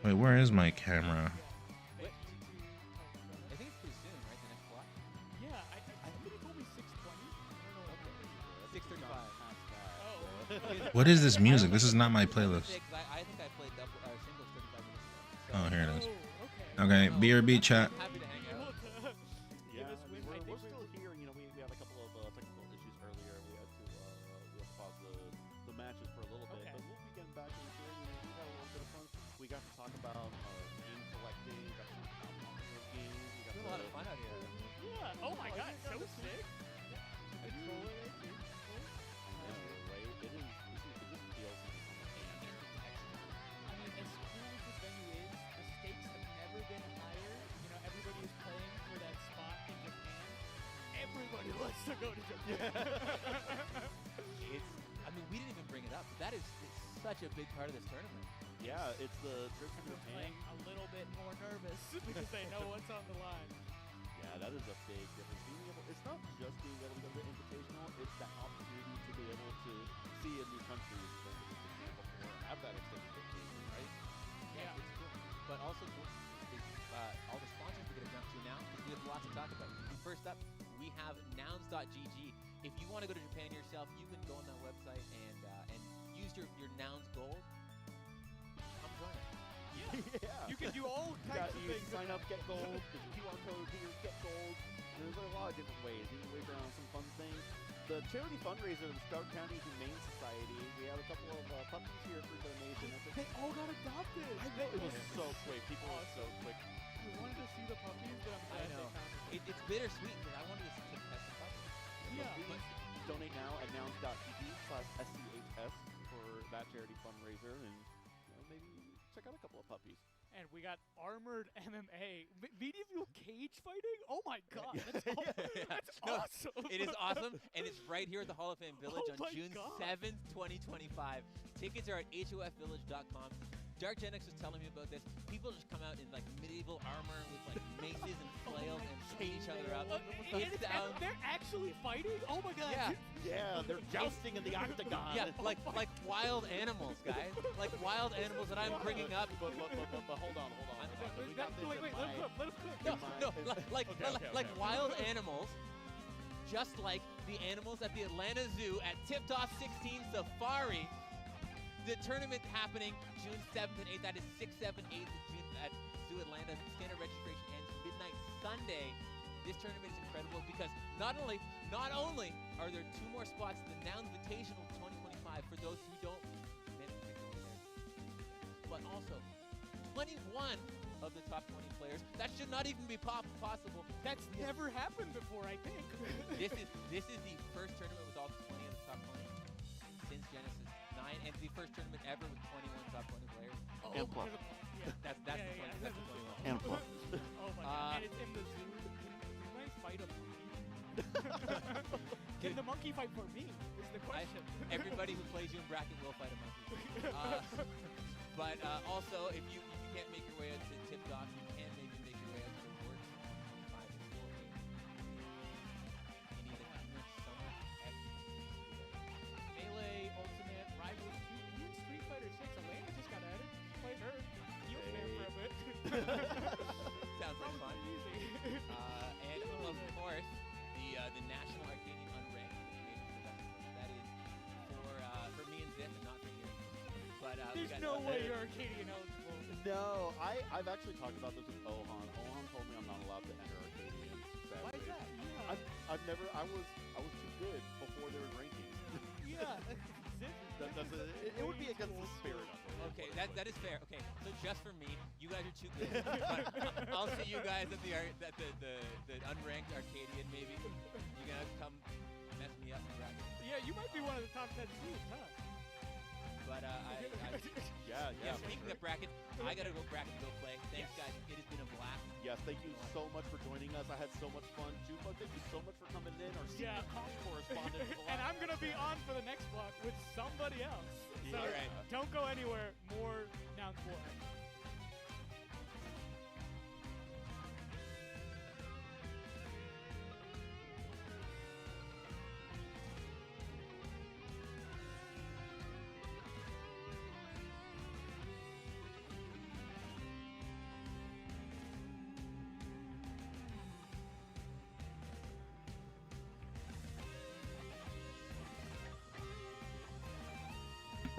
Wait, where is my camera? I think it's pretty soon, right? The next block? Yeah, I think he told me 6:20. 6:35. What is this music? This is not my playlist. I think I played singles 35 minutes ago. Oh, here it is. Okay, BRB chat. Happy to hang out. Yeah, we're still here. You know, we had a couple of technical issues earlier. We had to pause the matches for a little bit, but we'll be getting back into it. You know, we had a little bit of fun. We got to talk about game selecting. We got to talk about games. We got There's a lot of fun out here. Yeah. Oh my god, so sick. To go to Japan. I mean, we didn't even bring it up. That is such a big part of this tournament. Yeah, it's the trip to Japan. A little bit more nervous because they know what's on the line. that is a big difference. It's not just being able to go to the Invitational, it's that opportunity to be able to see a new country that you can't before, have that extended vacation, right? Yeah, it's cool. But also, all the sponsors we're going to jump to now, because we have lots to talk about. First up, we have nouns.gg. If you want to go to Japan yourself, you can go on that website and use your nouns gold. Come join us. Yeah. You can do all types of You things. sign up, get gold. There's a QR code here, get gold. There's a lot of different ways. You can wave around some fun things. The charity fundraiser of the Stark County Humane Society. We have a couple of puppies here for donation. They all got adopted. I know, it was so quick. People were so quick. I wanted to see the puppies, but I'm glad I know. they found it. It's bittersweet because I wanted to test the puppies. Yeah. Please donate now at nouns.gg/SCHS for that charity fundraiser, and maybe check out a couple of puppies. And we got armored MMA, medieval cage fighting. Oh my god, that's awesome! It is awesome, and it's right here at the Hall of Fame Village on June 7th, 2025. Tickets are at hofvillage.com. Dark Gen X was telling me about this. People just come out in like medieval armor with like maces and flails and beat each other up. They're actually fighting. Oh my god! Yeah. Yeah, they're jousting in the octagon. Yeah, like wild animals, guys. Like wild animals that I'm bringing up. But hold on. Wait, let him cook. No, like wild animals, just like the animals at the Atlanta Zoo at Tip Top 16 Safari. The tournament happening June 7th and 8th. That is 6th, 7th, 8th of June at Zoo Atlanta. Standard registration ends midnight Sunday. This tournament is incredible because not only are there 2 more spots in the Nouns Invitational 2025 for those who don't manage to go there, but also 21 of the top 20 players. That should not even be possible. That's never happened before, I think. This is the first tournament with all 20 of the top 20 since Genesis 9, and the first tournament ever with 21 top 20 players. And plus. That's the 20. That's the 21. And plus. Oh my god! And it's in the zoo. Can we fight a monkey? Can the monkey fight for me? Is the question. Everybody who plays you in bracket will fight a monkey. But also, if you can't make your way out to Tip Top, you can maybe make your way out to the Ward. 5 is still okay. You need a humor summer at Melee, Ultimate, Rivals 2, even Street Fighter 6. Elena just got added. Played her. You was there for a bit. Sounds like fun. Easy. And of course, the National Arcadian Unranked. That is for me and Zip, and not for you. But There's no way you're Arcadian eligible. No, I've actually talked about this with Ohan. Ohan told me I'm not allowed to enter Arcadian. Sadly. Why is that? Yeah. I've never. I was too good before there was rankings. Yeah. It would be against the spirit of it. Okay, that is fair. Okay, so just for me, you guys are too good. But I'll see you guys at the unranked Arcadian. Maybe you guys come mess me up in bracket. Yeah, you might be one of the top 10 teams, huh? But yeah. Speaking of bracket, I gotta go bracket to go play. Thanks, guys. It has been a blast. Yes, thank you so much for joining us. I had so much fun. Jupo, thank you so much for coming in. Our senior comp correspondent. And I'm gonna be on for the next block with somebody else. So Alright. Don't go anywhere. More Nouns War.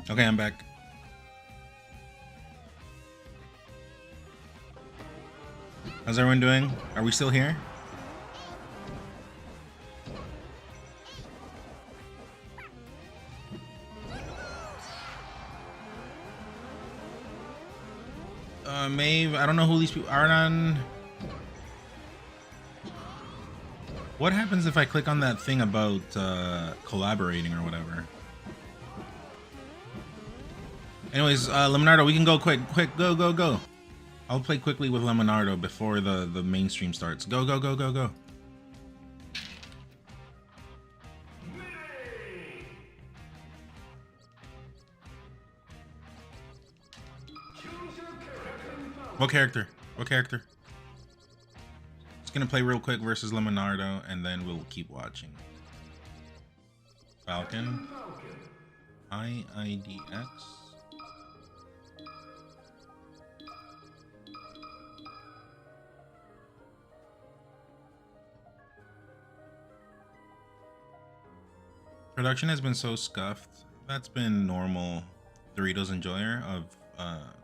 Okay, I'm back. How's everyone doing? Are we still here? Maeve, I don't know who these people are on. What happens if I click on that thing about collaborating or whatever? Anyways, Lemonardo, we can go quick, go. I'll play quickly with Lemonardo before the mainstream starts. Go. What character? Let's gonna play real quick versus Lemonardo, and then we'll keep watching. Falcon. IIDX. Production has been so scuffed. That's been normal Doritos enjoyer of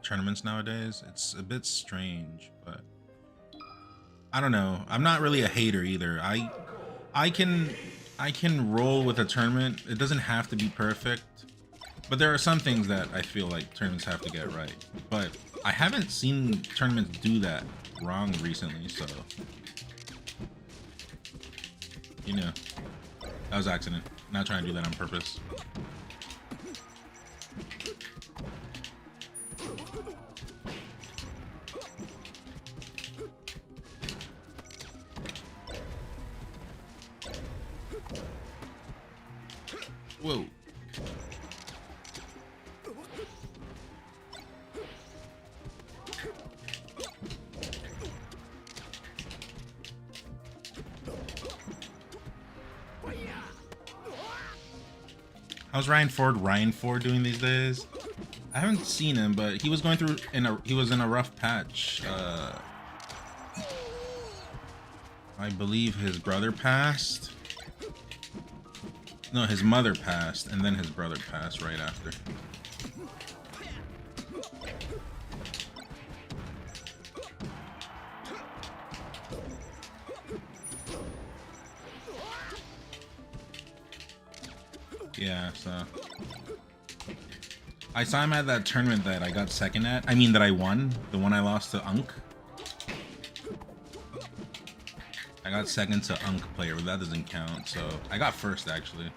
tournaments nowadays. It's a bit strange, but I don't know. I'm not really a hater either. I can roll with a tournament. It doesn't have to be perfect, but there are some things that I feel like tournaments have to get right. But I haven't seen tournaments do that wrong recently, so you know, that was accident. Not trying to do that on purpose. Whoa. How's Ryan Ford doing these days? I haven't seen him, but he was going through he was in a rough patch. I believe his brother passed. No, his mother passed, and then his brother passed right after. Yeah, so I saw him at that tournament that I got second at. I mean, that I won. The one I lost to Unk. I got second to Unk player, but that doesn't count. So I got first, actually.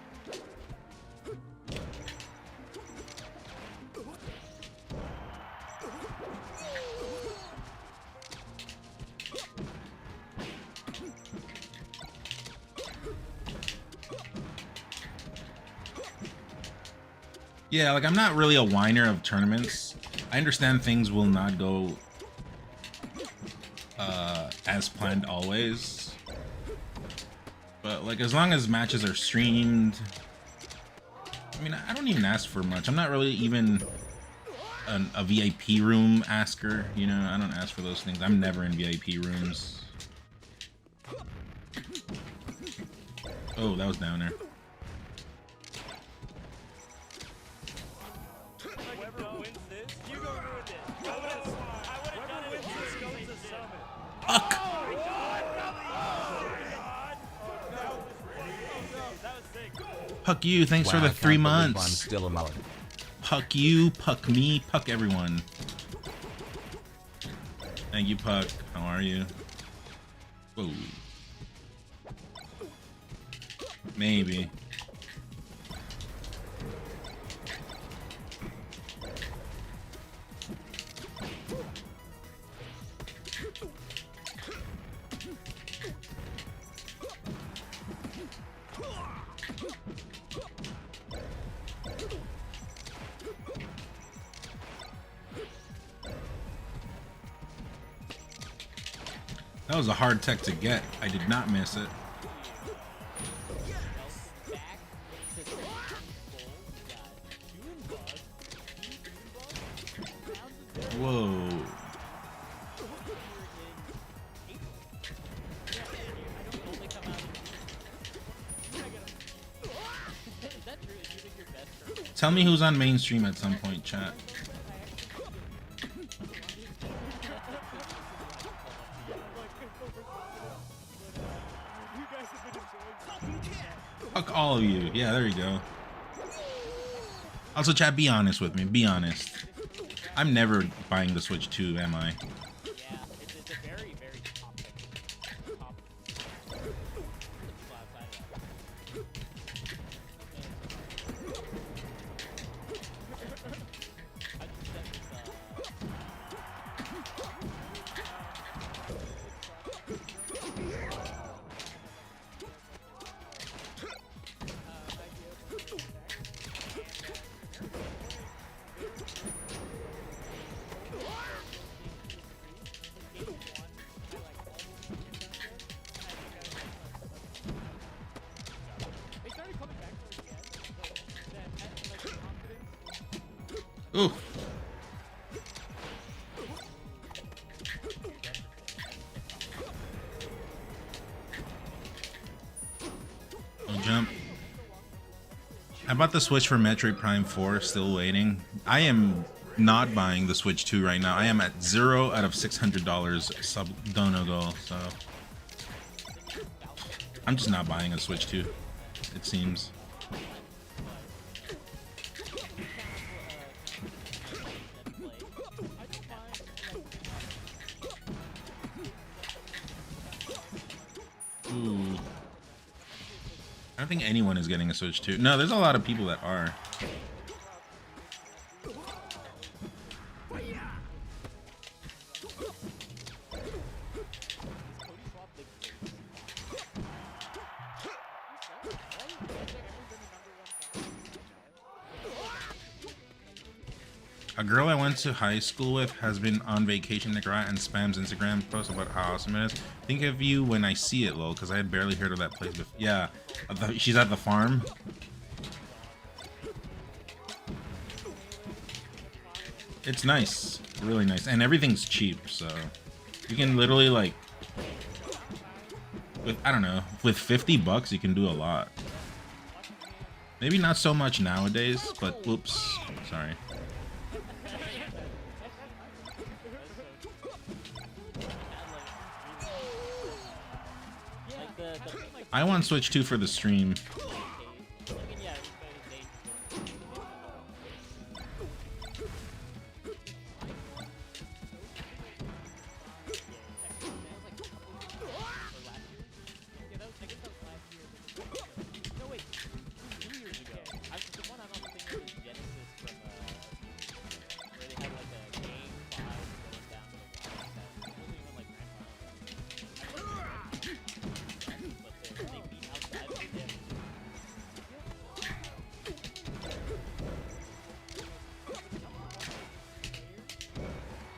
Yeah, like, I'm not really a whiner of tournaments. I understand things will not go as planned always. But, like, as long as matches are streamed... I mean, I don't even ask for much. I'm not really even a VIP room asker, you know? I don't ask for those things. I'm never in VIP rooms. Oh, that was down there. Fuck! Puck you, thanks for the 3 months. I'm still a melon. Puck you, puck me, puck everyone. Thank you, Puck. How are you? Whoa. Maybe. That was a hard tech to get. I did not miss it. Whoa. Tell me who's on mainstream at some point, chat. Fuck all of you. Yeah, there you go. Also, chat, be honest with me. Be honest. I'm never buying the Switch 2, am I? Yeah, it's a very, very top. Ooh. No jump. I bought the Switch for Metroid Prime 4, still waiting. I am not buying the Switch 2 right now. I am at 0 out of $600 sub dono goal, so I'm just not buying a Switch 2, it seems. Ooh. I don't think anyone is getting a Switch 2. No, there's a lot of people that are. A girl I went to high school with has been on vacation in Nicaragua and spams Instagram posts about how awesome it is. Think of you when I see it, lol, because I had barely heard of that place before. Yeah, she's at the farm. It's nice, really nice, and everything's cheap, so you can literally, like, with, I don't know, with 50 bucks you can do a lot. Maybe not so much nowadays, but whoops, sorry. I want Switch 2 for the stream.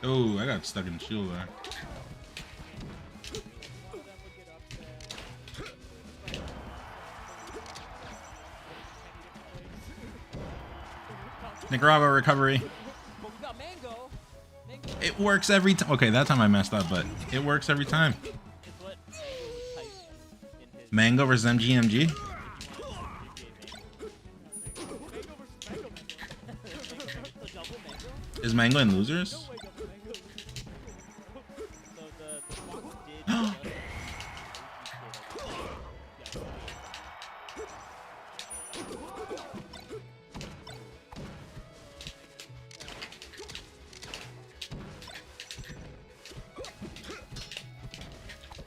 Oh, I got stuck in the shield there. Nicaragua recovery. It works every time. Okay, that time I messed up, but it works every time. Mango versus MGMG? Is Mango in losers?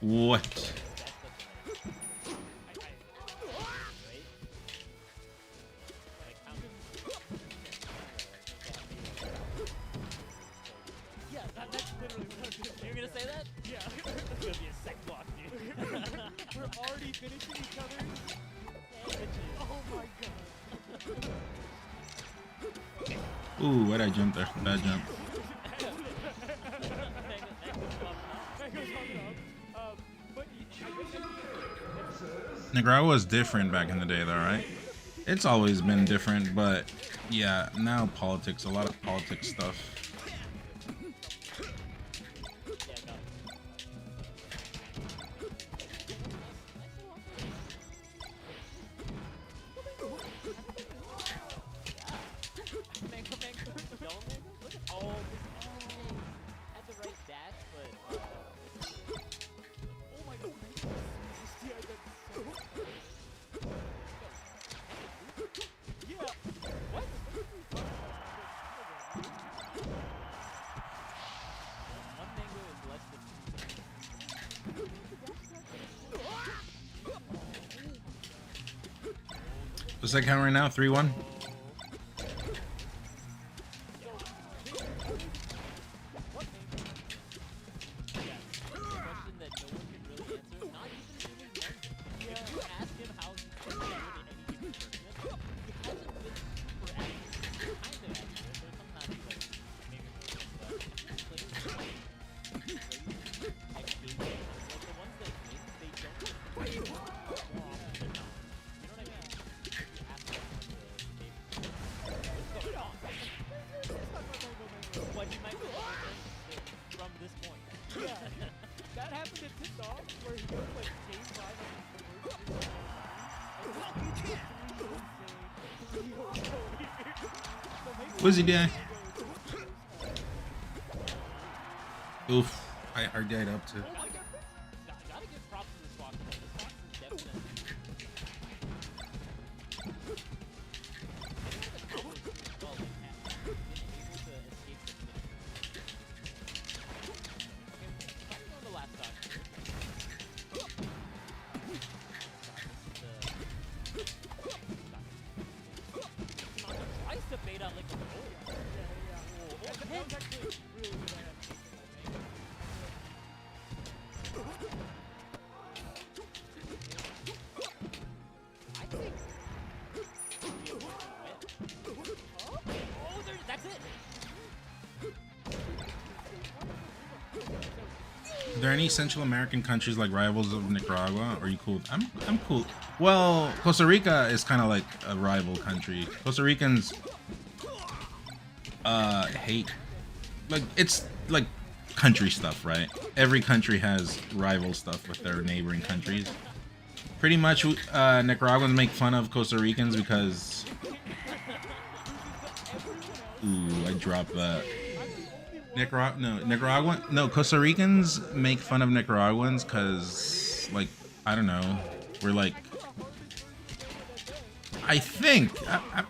What? Yeah, that's literally what I was gonna say. You're gonna say that? Yeah. It's gonna be a sec block, dude. We're already finishing each other. Oh my god. Ooh, why'd I jump there? Bad jump. Nicaragua was different back in the day, though, right? It's always been different, but yeah, now politics, a lot of politics stuff. What's that count right now? 3-1? the tip-off where he goes like game 5 on his What's he doing? Oof. I hard died up to. Gotta give props to this Fox. This Fox is definitely. Are there any Central American countries like rivals of Nicaragua? Or are you cool? I'm cool. Well, Costa Rica is kind of like a rival country. Costa Ricans hate, like, it's like country stuff, right? Every country has rival stuff with their neighboring countries. Pretty much Nicaraguans make fun of Costa Ricans because ooh, I dropped that. Costa Ricans make fun of Nicaraguans because, like, I don't know, we're like, I think,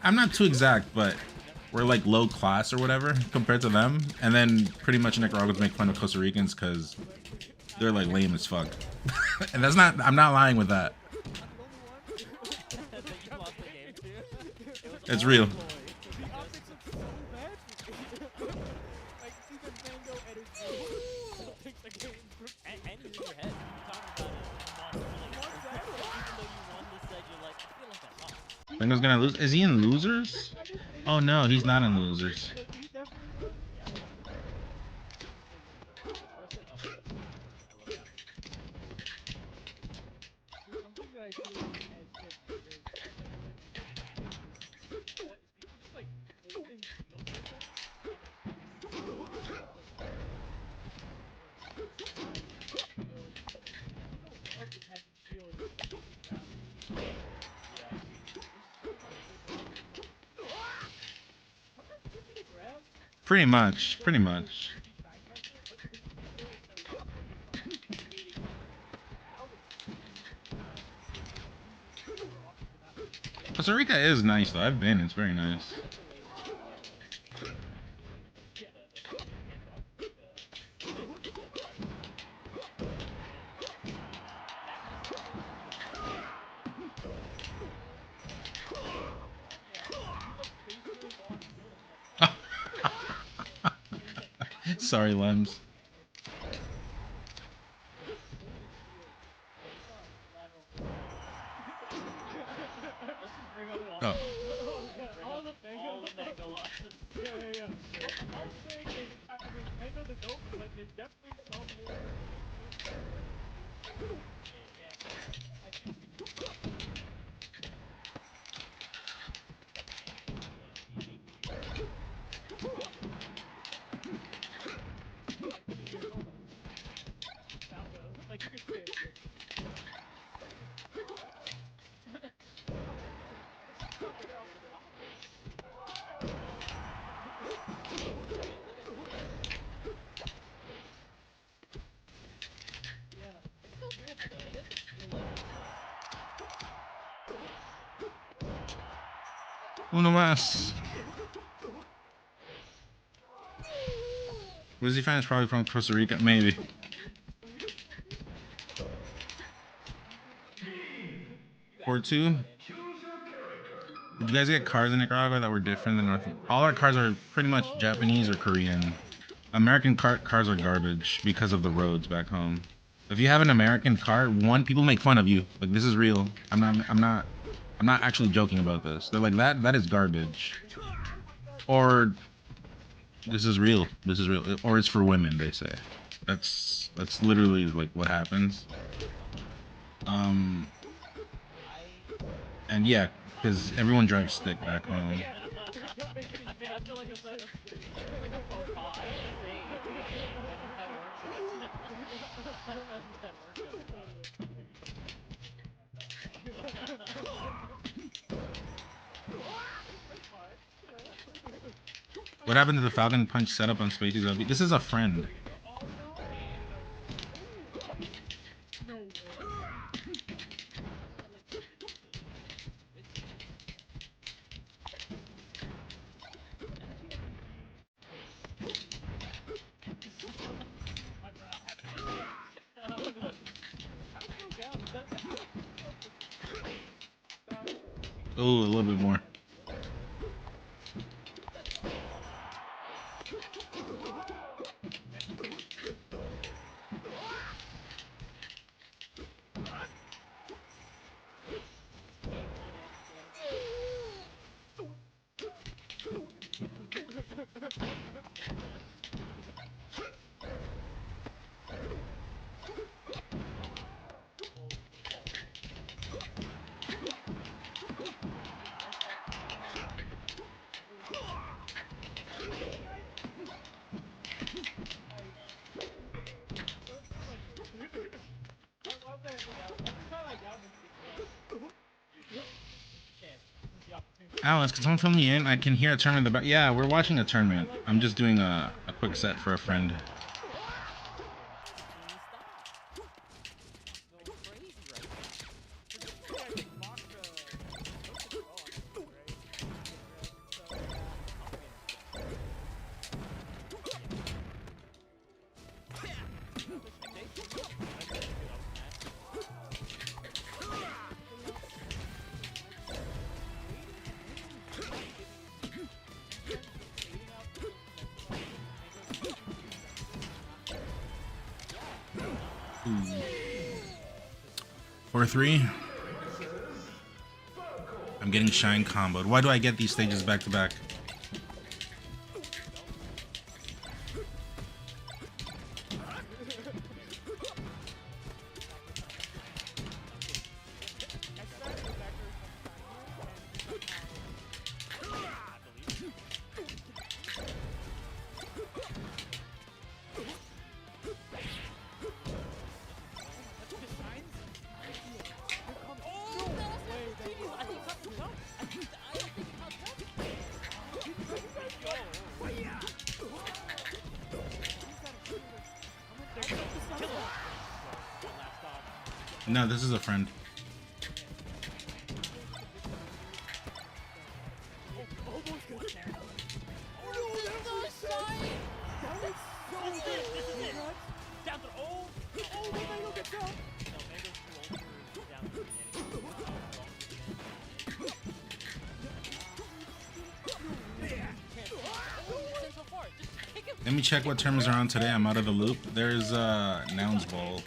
I'm not too exact, but we're like low class or whatever compared to them. And then pretty much Nicaraguans make fun of Costa Ricans because they're like lame as fuck. And that's not, I'm not lying with that. It's real. Bengo's gonna lose. Is he in losers? Oh no, he's not in losers. Pretty much, pretty much. Costa Rica is nice though. I've been, it's very nice. Sorry, Lems. Oh. Uno más. Wizzy fan is probably from Costa Rica, maybe. Or two. Did you guys get cars in Nicaragua that were different than North? All our cars are pretty much Japanese or Korean. American cars are garbage because of the roads back home. If you have an American car, people make fun of you. Like, this is real. I'm not actually joking about this. They're like, that is garbage. Or this is real. This is real. Or it's for women, they say. That's literally like what happens. And yeah, because everyone drives stick back home. What happened to the Falcon Punch setup on Spacey's LB? This is a friend. Oh, a little bit more. Alex, can someone fill me in? I can hear a tournament in the back. Yeah, we're watching a tournament. I'm just doing a quick set for a friend. Ooh. 4-3. I'm getting Shine comboed. Why do I get these stages back to back? No, this is a friend. Let me check what terms are on today. I'm out of the loop. There's Nouns Ball.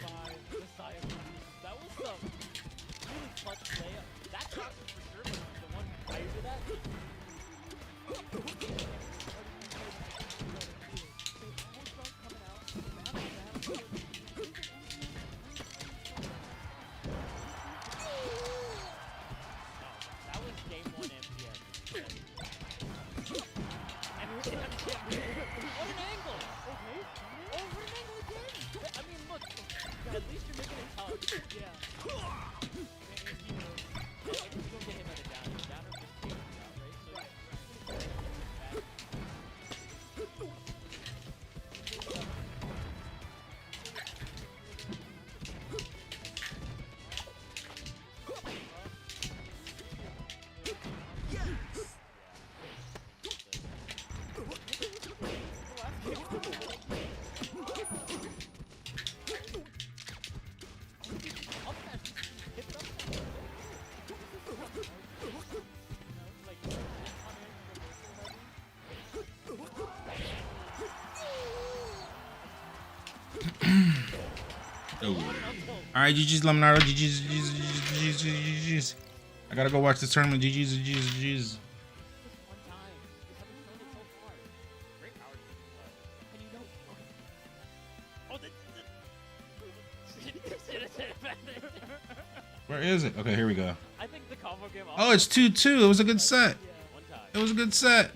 Alright, GG's Lemonardo, GG's. I gotta go watch this tournament. GG's. Where is it? Okay, here we go. I think the combo game. Oh, it's 2-2. It was a good set. It was a good set.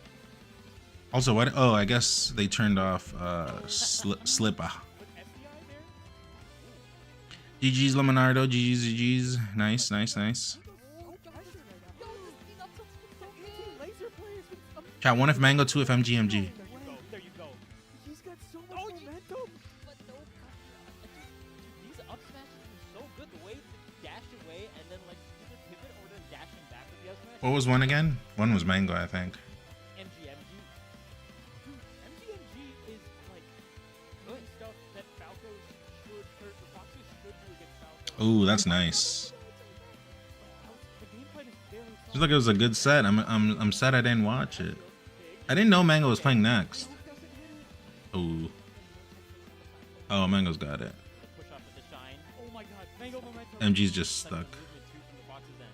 Also, what? Oh, I guess they turned off Slipper. GG's Lemonardo, GG's. Nice. Chat, 1 if Mango, 2 if MGMG. There you go. He's got so much momentum. But no these up smashes are so good. The way to dash away and then like either pivot or then dashing back with the up smash. What was 1 again? 1 was Mango, I think. MGMG. Dude, MGMG is like doing stuff that Falco's should, or Foxes should do against Falco. Ooh, that's nice. The game plan is very Seems like it was a good set. I'm sad I didn't watch it. I didn't know Mango was playing next. Ooh. Oh, Mango's got it. Push off with the shine. Oh my god, Mango momentum. MG's just stuck. Movement too from the Fox's end.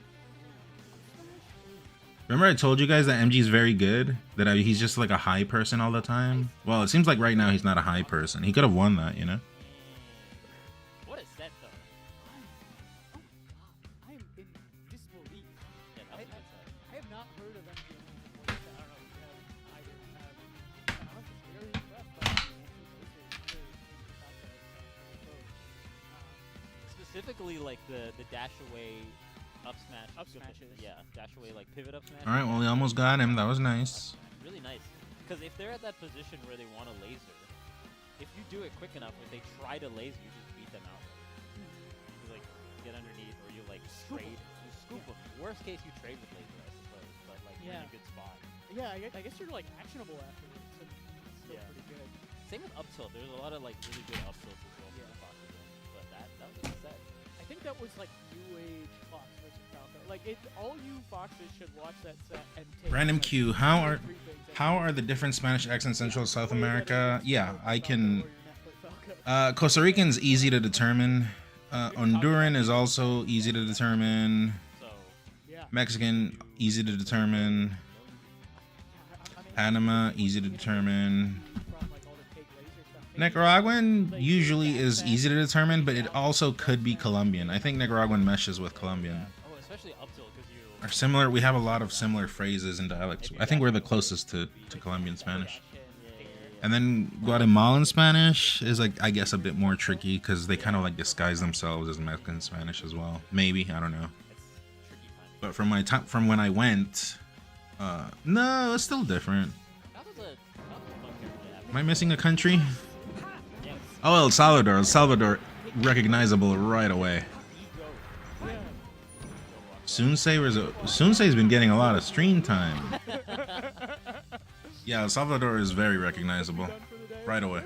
Remember I told you guys that MG's very good? That he's just like a high person all the time? Well, it seems like right now he's not a high person. He could have won that, you know? What a set though. I am in disbelief. Yeah, that was a good set. I have not heard of MGMG before. I don't know if you have either. I was just very impressed by Specifically, like the dash away up smash. Up smashes. Yeah, dash away like pivot up smash. Alright, well, we almost got him. That was nice. Really nice. Because if they're at that position where they want a laser, if you do it quick enough, if they try to laser, you just beat them out. You like get underneath, or you like trade, you scoop them. Worst case, you trade with laser, I suppose, but like you're in a good spot. Yeah, I guess you're like actionable afterwards. So it's still Yeah. pretty good. Same with up tilt. There's a lot of like really good up tilts as well for Yeah. the Foxes. But that was a good set. I think that was like New Age Fox versus Falco. Like all you Foxes should watch that set and take. Random like, Q, two how or are three things that how you are the different Spanish accents in Central South America? Yeah, I can. or you're not with Falco. Costa Rican's easy to determine. Honduran is also easy to determine. So Yeah. Mexican, easy to determine. Panama, easy to determine. From, like, all the fake laser stuff. Nicaraguan usually is easy to determine, but it also could be Colombian. I think Nicaraguan meshes with Colombian. oh, especially up tilt because you. Are similar. We have a lot of similar phrases and dialects. I think we're the closest to Colombian Spanish. And then Guatemalan Spanish is like, I guess, a bit more tricky because they kind of like disguise themselves as Mexican Spanish as well. Maybe, I don't know. It's tricky time. But from my time, from when I went, no, it's still different. That was a fun character to have. Am I missing a country? Yes. Oh, El Salvador. El Salvador, recognizable right away. Sunsei's been getting a lot of stream time. Yeah, El Salvador is very recognizable right away.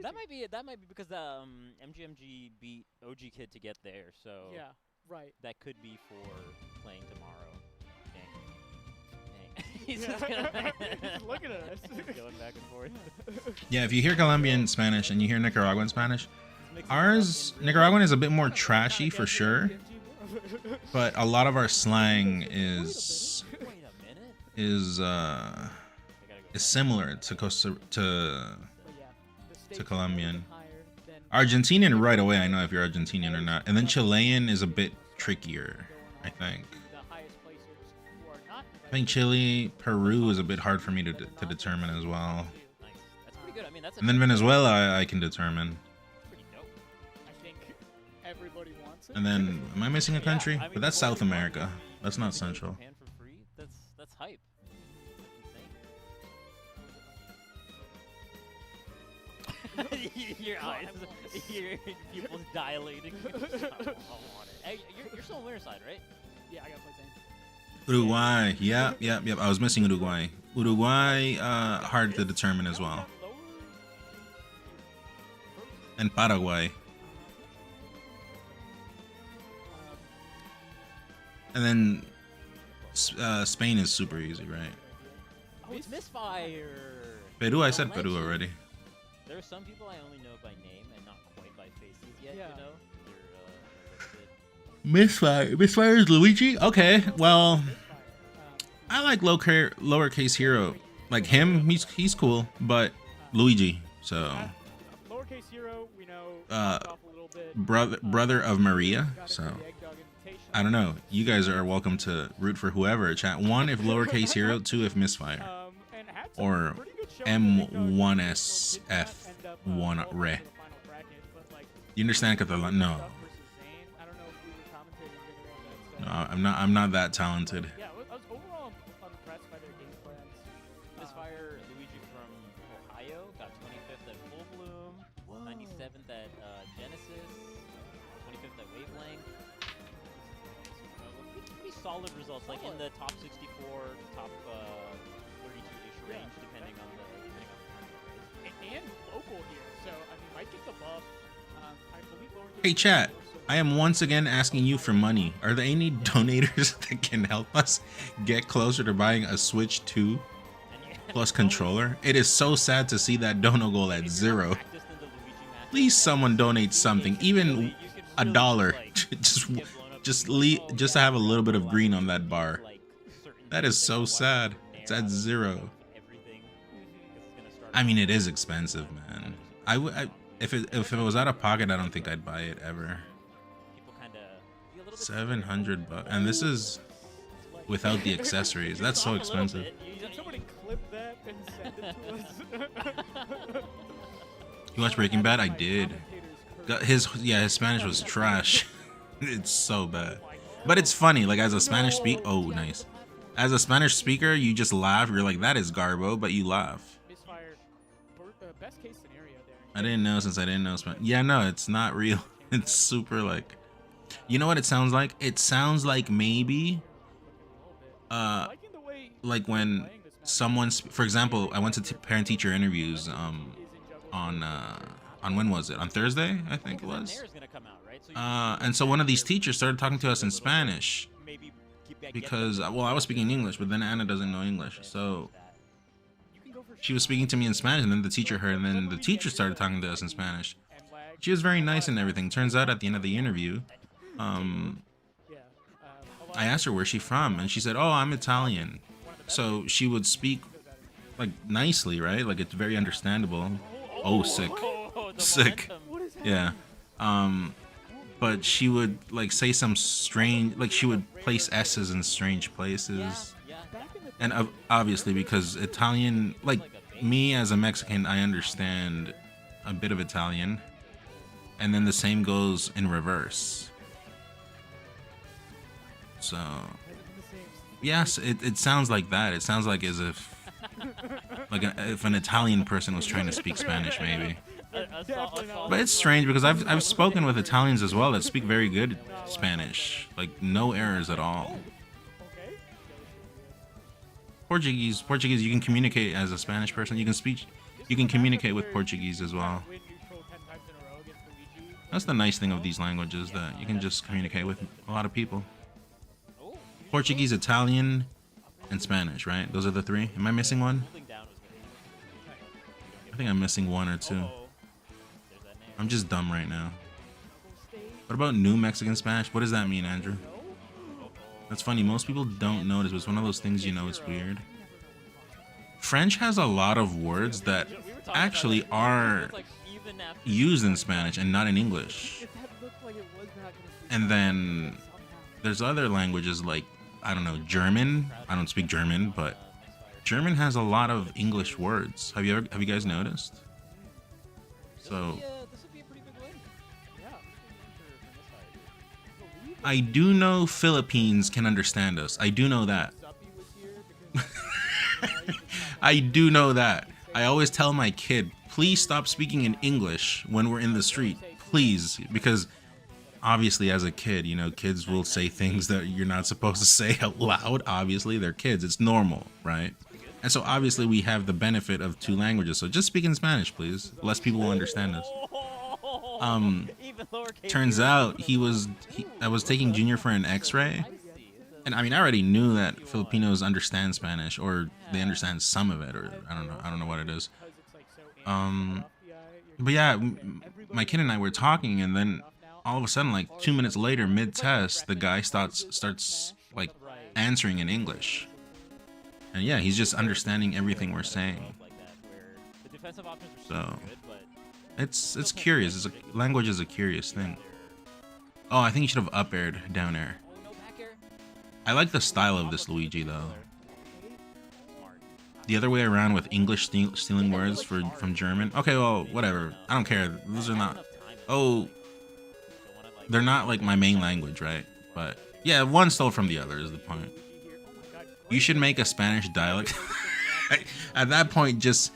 That might be it. That might be because MGMG beat OG Kid to get there, so Yeah, right. that could be for playing tomorrow. Dang. He's just gonna He's looking at us. He's going back and forth. Yeah, if you hear Colombian Spanish and you hear Nicaraguan Spanish, Nicaraguan is a bit more trashy for sure, but a lot of our slang is Wait a minute. is similar to Colombian. Argentinian right away, I know if you're Argentinian or not, and then Chilean is a bit trickier, I think. I think Chile, Peru is a bit hard for me to determine as well. Nice. That's pretty good. I mean, that's a And then Venezuela I can determine. pretty dope. I think everybody wants it. And then, am I missing a country? Yeah, I mean, But that's going South to America. That's not Japan Central. for free? That's hype. That's insane. Your eyes, your pupils dilating. I want it. Hey, you're still on winner side, right? Yeah, I gotta play Zane. Uruguay. Yep. I was missing Uruguay. Uruguay, hard to determine as well. And Paraguay. And then Spain is super easy, right? Oh, it's Misfire. Peru, I said Peru already. There are some people I only know by name and not quite by faces yet. Yeah. You know, they're a little bit. Misfire is Luigi? Okay, well, I like lowercase hero. Like him, he's cool, but Luigi, so Lowercase hero, we know. Off a little bit. brother of Maria, Got so the Egg Dog invitation. I don't know. You guys are welcome to root for whoever. Chat 1 if lowercase hero, 2 if Misfire, And had some or pretty good showing with Egg Dog, M1SF1 did not end up, Re. qualifying for the final bracket, but, like, You understand Catalan? No, Stuff versus Zane. I don't know if we were commentating together on that no, set. I'm not that talented. Yeah, I was overall impressed by their game plan. Misfire Luigi from Ohio got 25th at Full Bloom, 97th at Genesis, 25th at Wavelength. Pretty solid results, like in the top 64, top 32-ish range, depending on the tournament. And local here, so I mean, might get the buff. I believe lowercase Hey chat, I am once again asking you for money. Are there any donators that can help us get closer to buying a Switch 2 plus controller? It is so sad to see that dono goal at 0. Please someone donate something, even $1. just to have a little bit of green on that bar. That is so sad. It's at 0. I mean, it is expensive, man. If it was out of pocket, I don't think I'd buy it ever. 700 bucks, and this is without the accessories. That's so expensive. Can somebody clip that and send it to us? You watched Breaking Bad? I did. His Spanish was trash. It's so bad, but it's funny. Like as a Spanish nice. As a Spanish speaker, you just laugh. You're like, that is garbo, but you laugh. Best case scenario there. I didn't know since I didn't know Spanish. Yeah, no, it's not real. It's super like, you know what it sounds like? It sounds like maybe, like when someone, for example, I went to parent-teacher interviews, on when was it? On Thursday, I think it was. And so one of these teachers started talking to us in Spanish because, well, I was speaking English, but then Anna doesn't know English, so she was speaking to me in Spanish, and then the teacher heard, and then the teacher started talking to us in Spanish. She was very nice and everything. Turns out at the end of the interview, I asked her where she's from, and she said, "Oh, I'm Italian." So she would speak like nicely, right? Like it's very understandable. Oh, sick. Yeah. But she would like say some strange, like she would place S's in strange places. And obviously because Italian, like me as a Mexican, I understand a bit of Italian. And then the same goes in reverse. So, yes, it sounds like that. It sounds like as if, like if an Italian person was trying to speak Spanish, maybe. But it's strange because I've spoken with Italians as well that speak very good Spanish, like no errors at all. Portuguese, you can communicate as a Spanish person. You can communicate with Portuguese as well. That's the nice thing of these languages, that you can just communicate with a lot of people. Portuguese, Italian, and Spanish, right? Those are the three. Am I missing one? I think I'm missing one or two. I'm just dumb right now. What about New Mexican Spanish? What does that mean, Andrew? That's funny. Most people don't notice, but it's one of those things, you know, it's weird. French has a lot of words that actually are used in Spanish and not in English. And then there's other languages like, I don't know, German. I don't speak German, but German has a lot of English words. Have you guys noticed? So I do know Philippines can understand us. I do know that. I do know that. I always tell my kid, please stop speaking in English when we're in the street. Please, because obviously as a kid, you know, kids will say things that you're not supposed to say out loud. Obviously, they're kids. It's normal, right? And so obviously we have the benefit of two languages. So just speak in Spanish, please. Less people will understand us. Turns out I was taking Junior for an X-ray. And I mean, I already knew that Filipinos understand Spanish, or they understand some of it, or I don't know what it is. But yeah, my kid and I were talking, and then all of a sudden, like 2 minutes later, mid-test, the guy starts like answering in English. And yeah, he's just understanding everything we're saying. So it's curious. Language is a curious thing. Oh, I think you should have up aired down air. I like the style of this Luigi though. The other way around with English stealing words from German. Okay, well, whatever. I don't care. Those are not. Oh, they're not like my main language, right? But yeah, one stole from the other is the point. You should make a Spanish dialect. At that point, just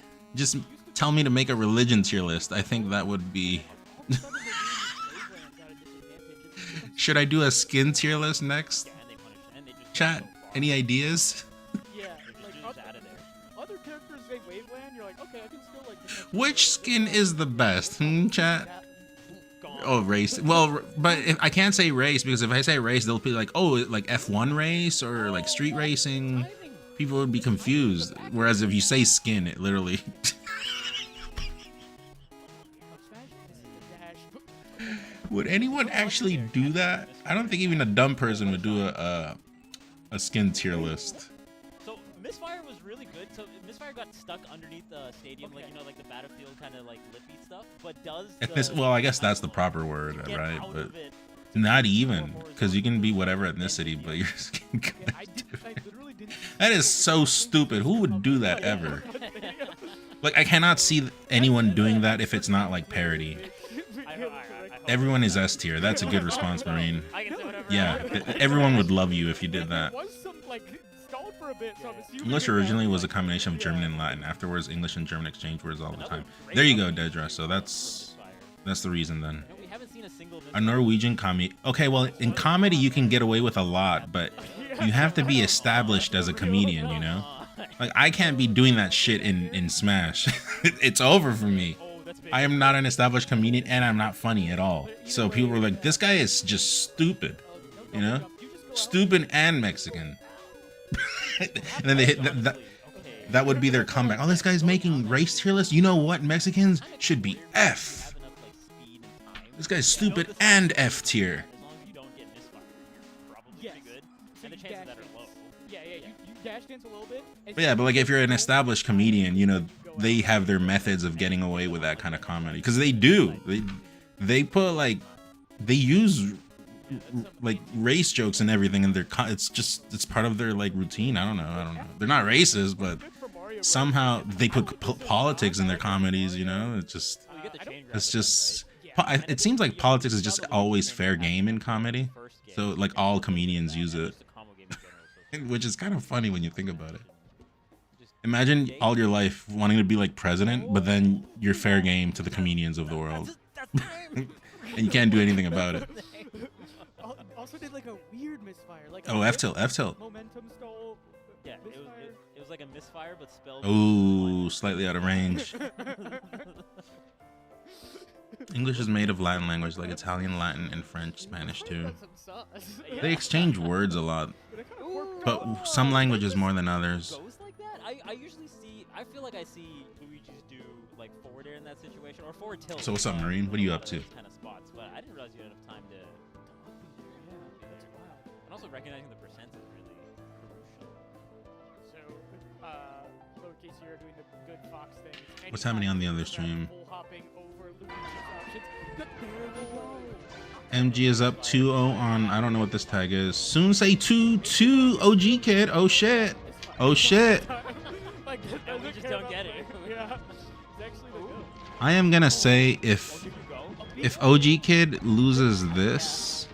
tell me to make a religion tier list. I think that would be. Should I do a skin tier list next? Chat, any ideas? Yeah, like other characters say Waveland, you're like, okay, I can still like. Which skin is the best? Chat. Oh, race. Well, but if I can't say race because if I say race, they'll be like, oh, like F1 race or like street racing. People would be confused. Whereas if you say skin, it literally. Would anyone actually do that? I don't think even a dumb person would do a skin tier list. So Misfire was really good. So Misfire got stuck underneath the stadium, like like the battlefield kind of like lippy stuff. But does well, I guess that's the proper word, right? But not even, because you can be whatever ethnicity, but your skin color is different. That is so stupid. Who would do that ever? Like, I cannot see anyone doing that if it's not like parody. Everyone is S tier. That's a good response, Marine. Yeah, everyone would love you if you did that. English originally was a combination of German and Latin. Afterwards, English and German exchange words all the time. There you go, Dedra. So that's the reason then. A Norwegian comedy. Okay, well, in comedy you can get away with a lot, but you have to be established as a comedian, you know? Like, I can't be doing that shit in Smash. It's over for me. I am not an established comedian, and I'm not funny at all. So people were like, this guy is just stupid, you know? Stupid and Mexican. And then they hit that would be their comeback. Oh, this guy's making race tier lists. You know what? Mexicans should be F. This guy's stupid and F tier. But yeah, but like if you're an established comedian, you know, they have their methods of getting away with that kind of comedy, because they do. They put like they use like race jokes and everything in their it's part of their like routine. I don't know. They're not racist, but somehow they put politics in their comedies. You know, it seems like politics is just always fair game in comedy. So like all comedians use it, which is kind of funny when you think about it. Imagine all your life wanting to be like president, but then you're fair game to the comedians of the world. And you can't do anything about it. Also did like a weird misfire. Like oh, F-tilt. Momentum stole. Yeah, it was like a misfire, but spelled. Ooh, slightly out of range. English is made of Latin language, like Italian, Latin, and French, Spanish too. They exchange words a lot, but some languages more than others. I usually see. I feel like I see Luigi's do like forward air in that situation or forward tilt. So what's up, Marine? What are you up to? Kind of spots, but I didn't realize you had enough time to. And also recognizing the percent is really crucial. So, lowercase here doing the good Fox things. What's happening on the other stream? MG is up 2-0 on, I don't know what this tag is. Soon say 2-2 OG kid. Oh shit. Oh shit. And we just don't get it. I am gonna say if OG kid loses this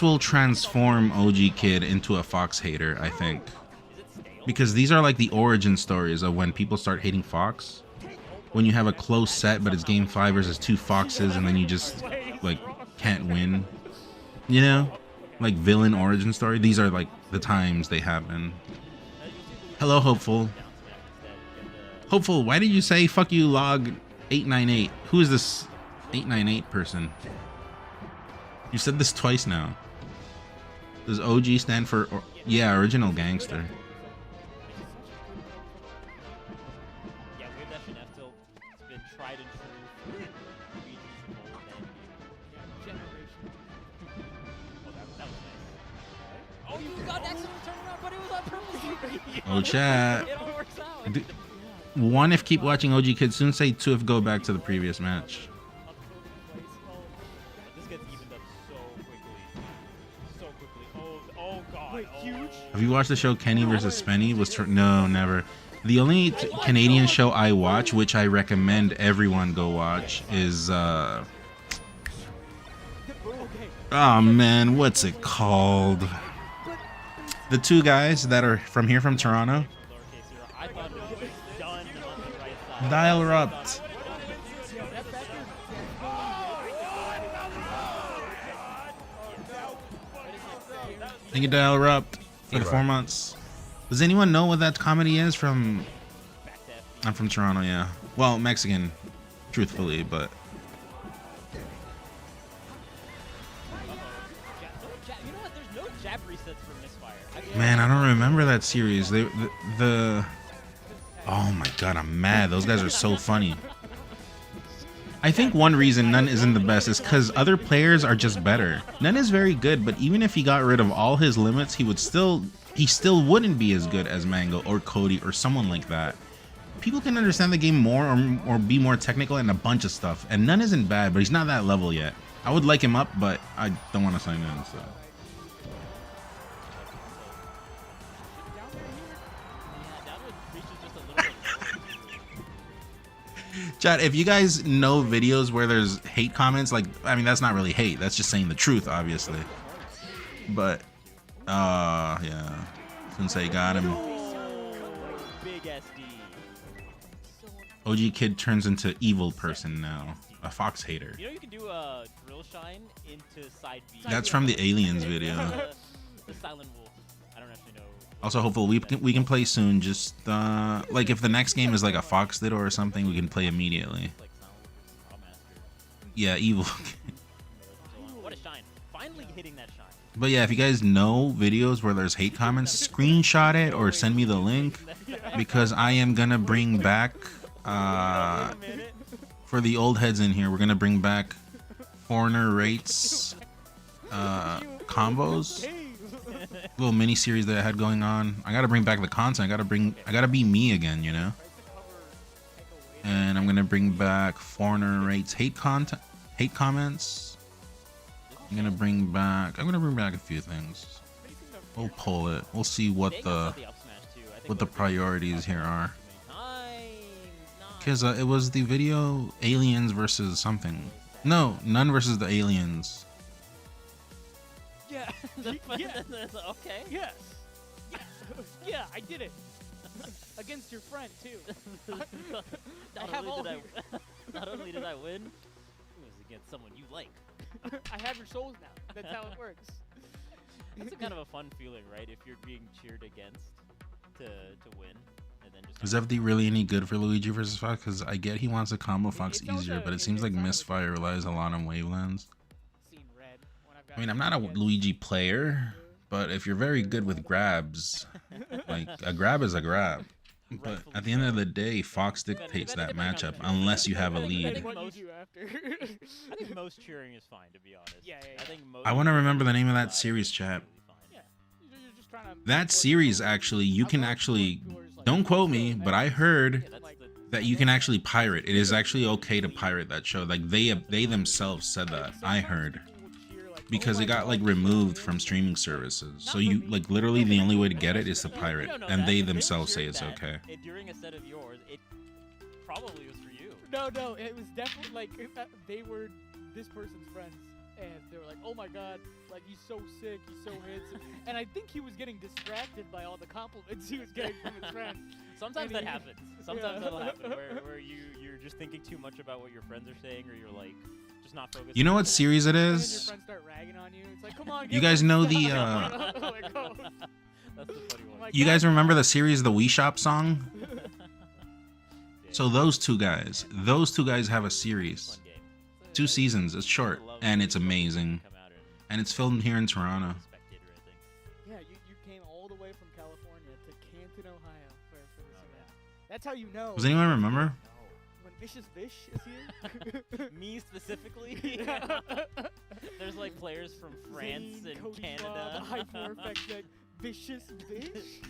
will transform OG kid into a Fox hater, I think. Because these are like the origin stories of when people start hating Fox. When you have a close set, but it's game 5 versus 2 Foxes, and then you just like can't win. You know, like villain origin story. These are like the times they happen. Hello, Hopeful. Hopeful, why did you say fuck you log 898? Who is this 898 person? You said this twice now. Does OG stand for yeah, original gangster? Oh chat. One if keep watching OG Kids, soon say 2 if go back to the previous match. This gets evened up so quickly. Oh god. Have you watched the show Kenny vs. Spenny? No, never. The only Canadian show I watch, which I recommend everyone go watch, is oh man, what's it called? The 2 guys that are from Toronto. Dial erupt. Thank you, Dial erupt, for the 4 months. Does anyone know what that comedy is from? I'm from Toronto, yeah. Well, Mexican, truthfully, but. You know what? There's no jab resets for Misfire. Man, I don't remember that series. The oh my god, I'm mad. Those guys are so funny. I think one reason None isn't the best is because other players are just better. None is very good, but even if he got rid of all his limits, he still wouldn't be as good as Mango or Cody or someone like that. People can understand the game more or be more technical and a bunch of stuff, and None isn't bad, but he's not that level yet. I would like him up, but I don't want to sign in, so. Chat, if you guys know videos where there's hate comments, like, I mean, that's not really hate. That's just saying the truth, obviously. But, yeah. Sensei got him. Big SD. OG Kid turns into evil person now. A fox hater. You know you can do a drill shine into side B. That's from the Aliens video. The Silent Wolf. I don't actually know. Also, hopefully we can play soon. Just like if the next game is like a Fox Ditto or something, we can play immediately. Like Silent Wolf versus Master. Yeah, evil. What a shine! Finally hitting that shine. But yeah, if you guys know videos where there's hate comments, screenshot it or send me the link, because I am gonna bring back for the old heads in here, we're gonna bring back foreigner rates combos. Little mini series that I had going on. I gotta bring back the content. I gotta be me again, you know. And I'm gonna bring back foreigner rates hate comments. I'm gonna bring back a few things. We'll pull it. We'll see what the priorities here are. Cause it was the video Aliens versus something. No, None versus the Aliens. Yeah. Okay. Yes. Yeah, I did it. Against your friend too. Not only did I win, it was against someone you like. I have your souls now. That's how it works. That's a kind of a fun feeling, right? If you're being cheered against to win, and then just. Is FD really any good for Luigi versus Fox? Because I get he wants to combo Fox easier, but it seems like Misfire relies a lot on wavelands. I mean, I'm not a Luigi player, but if you're very good with grabs, like a grab is a grab. But at the end of the day, Fox dictates that matchup unless you have a lead. I think most cheering is fine, to be honest. Yeah. I want to remember the name of that series, chat. That series, actually, you can actually, don't quote me, but I heard that you can actually pirate. It is actually okay to pirate that show. Like they themselves said that. I heard. Because it got like removed from streaming services. So you like literally the only way to get it is to pirate. And they themselves say it's okay. During a set of yours, it probably was for you. No, it was definitely like they were this person's friends, and they were like, "Oh my god, like he's so sick, he's so handsome," and I think he was getting distracted by all the compliments he was getting from his friends. Sometimes that happens. Sometimes that'll happen where you're just thinking too much about what your friends are saying, or you're like just not focused. You know what series it And then your is? friends start ragging on you. It's like, come on, You guys know the That's the funny one. you guys remember the series The Wii Shop song? So those two guys have a series. 2 seasons. It's short and it's amazing. And it's filmed here in Toronto. Yeah, you came all the way from California to Canton, Ohio for this event. That's how you know. Does anyone remember? When Vicious Vish is here? Me specifically? There's like players from France Zane, and Cody Canada. Bob, Hyper Effect, like, Vicious Vish?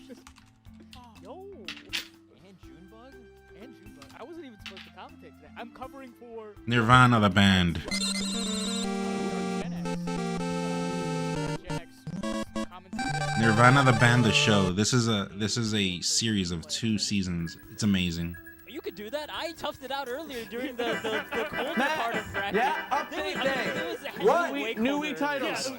Yo! And Junebug? And Junebug. I wasn't even supposed to commentate today. I'm covering for Nirvana the band. Nirvana the band the show. This is a series of 2 seasons. It's amazing. You could do that. I toughed it out earlier during the colder part of bracket. Yeah, update day. What? New week titles.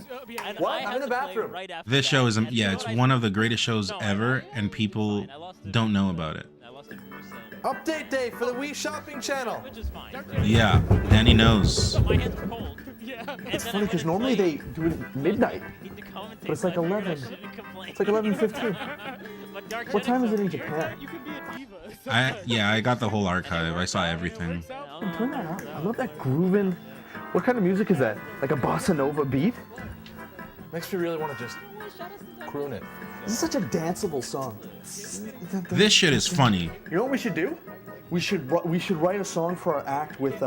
What? I'm in the bathroom. This show is it's one of the greatest shows ever, and people don't know about it. I lost to Moose and Update day for the Wii shopping channel. Which is fine. Yeah, Danny knows. So my hands are cold. Yeah. It's funny because normally they do it at midnight. But it's like 11. It's like 11:15. What time is it in Japan? You can be a diva. Yeah, I got the whole archive. I saw everything. Turn that on. I love that grooving. What kind of music is that? Like a bossa nova beat? Makes me really want to just croon it. This is such a danceable song. This shit is funny. You know what we should do? We should write a song for our act with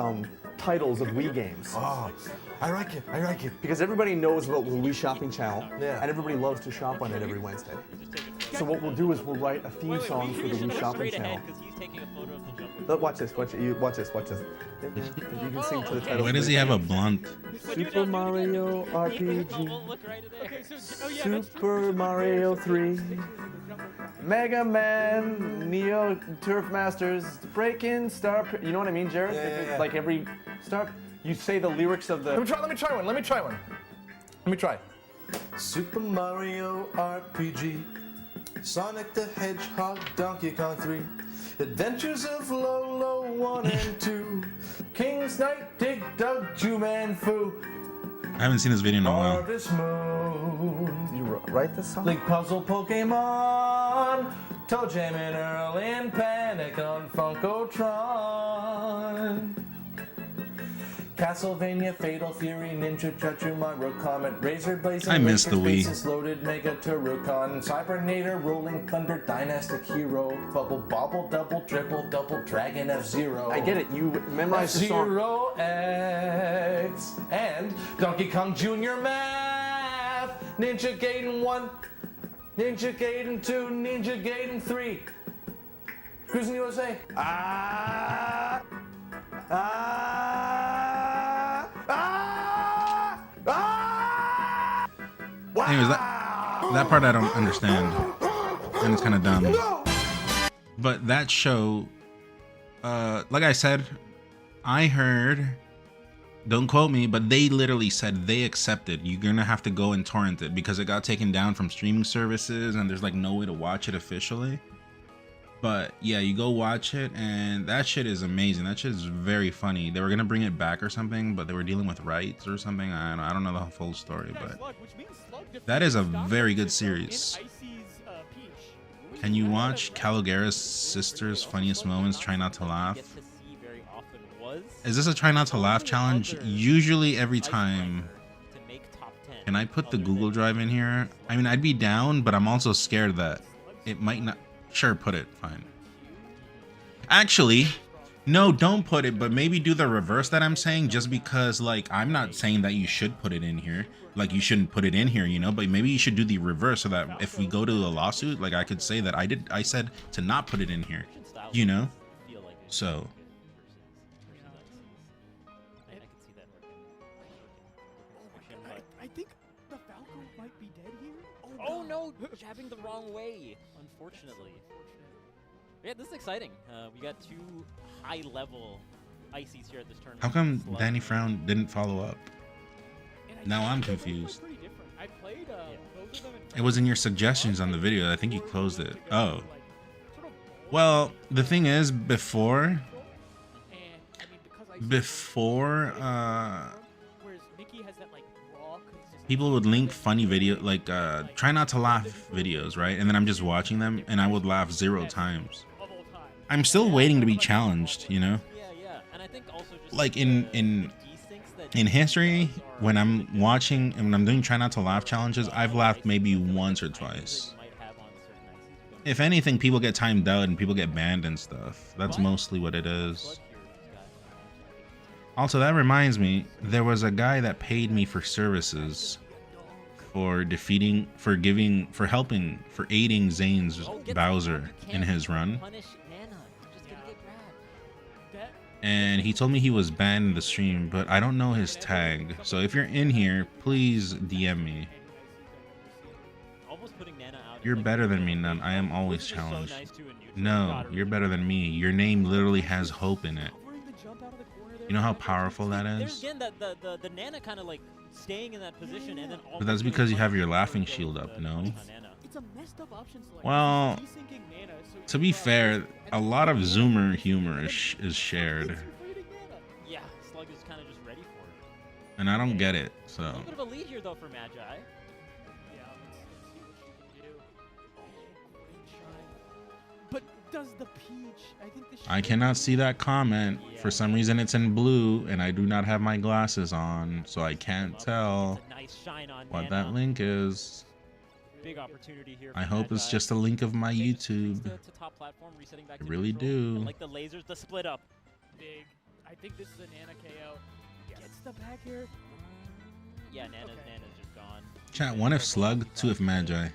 titles of Wii games. Oh, I like it. I like it. Because everybody knows about the Wii shopping channel, Yeah. and everybody loves to shop on it every Wednesday. So what we'll do is we'll write a theme song for the Wii shopping channel. Watch this. Watch this. Watch this. You can sing to the title. Why does he have a blunt? Super Mario RPG. Super Mario 3. Mega Man, Neo Turf Masters, Breakin' Star. You know what I mean, Jared? Yeah. Like every star, you say the lyrics of the. Let me try one. Super Mario RPG, Sonic the Hedgehog, Donkey Kong 3, Adventures of Lolo 1 and 2, King's Knight, Dig Dug, Juman Fu, I haven't seen this video in a while. Harvest Moon, You write this song? Link Puzzle Pokemon, Toe Jam and Earl and Panic on Funkotron. Castlevania, Fatal Fury, Ninja Chuchu, Mario Comet, Razor Blazing, I miss the Wii. Basis Loaded, Mega Turrican, Cybernator, Rolling Thunder, Dynastic Hero, Bubble Bobble, Double Triple, Double Dragon, F-Zero. I get it. You memorize the song. F-Zero X and Donkey Kong Jr. Math, Ninja Gaiden 1, Ninja Gaiden 2, Ninja Gaiden 3, Cruising USA. Wow. Anyways, that part I don't understand, and it's kind of dumb. But that show, like I said, I heard, don't quote me, but they literally said they accepted. You're gonna have to go and torrent it because it got taken down from streaming services, and there's like no way to watch it officially. But yeah, you go watch it, and that shit is amazing. That shit is very funny. They were gonna bring it back or something, but they were dealing with rights or something. I don't know the full story, but that is a very good series. Can you watch Calogera's sister's funniest moments? Try not to laugh. Is this a try not to laugh challenge? Usually every time. Can I put the Google Drive in here? I mean, I'd be down, but I'm also scared that it might not. Sure, put it. Fine. Actually, no, don't put it, but maybe do the reverse that I'm saying, just because, like, I'm not saying that you should put it in here. Like, you shouldn't put it in here, you know, but maybe you should do the reverse so that if we go to a lawsuit, like, I could say that I said to not put it in here, you know? So. I think the Falco might be dead here. Oh no, jabbing the wrong way, unfortunately. Yeah, this is exciting. We got two high-level ICs here at this tournament. How come Danny Frown didn't follow up? Now I'm confused. It was in your suggestions on the video. I think you closed it. Oh. Well, the thing is, before people would link funny video, like try not to laugh videos, right? And then I'm just watching them and I would laugh 0 times. I'm still waiting to be challenged, you know? Like in history, when I'm watching and when I'm doing try not to laugh challenges, I've laughed maybe once or twice. If anything, people get timed out and people get banned and stuff. That's mostly what it is. Also, that reminds me, there was a guy that paid me for services for aiding Zane's Bowser in his run. And he told me he was banned in the stream, but I don't know his tag. So if you're in here, please DM me. You're better than me, None. I am always challenged. No, you're better than me. Your name literally has hope in it. You know how powerful that is? The Nana kind of like staying in that position and then but that's because you have your laughing shield up, no? it's a messed up option select. Well, He's desyncing mana, so to be fair, a lot of Zoomer humor is shared, Yeah, Slug is kind of just ready for it. and I don't get it. A So little bit of a lead here though for Magi. Yeah, let's see what she can do. Oh, great shine. But does the peach? I think the I cannot see that comment. For some reason, it's in blue, and I do not have my glasses on, so I can't tell It's a nice shine on what Nana. that link is. Big opportunity here. I for hope it's Magi. just a link of my Takes YouTube. to top platform, resetting back I to really neutral. do. And like the lasers, the split up. big. I think this is a Nana KO. Gets the back here. Yeah, Nana's Okay. just gone. Chat, 1 if Slug, 2 if Magi. The aerials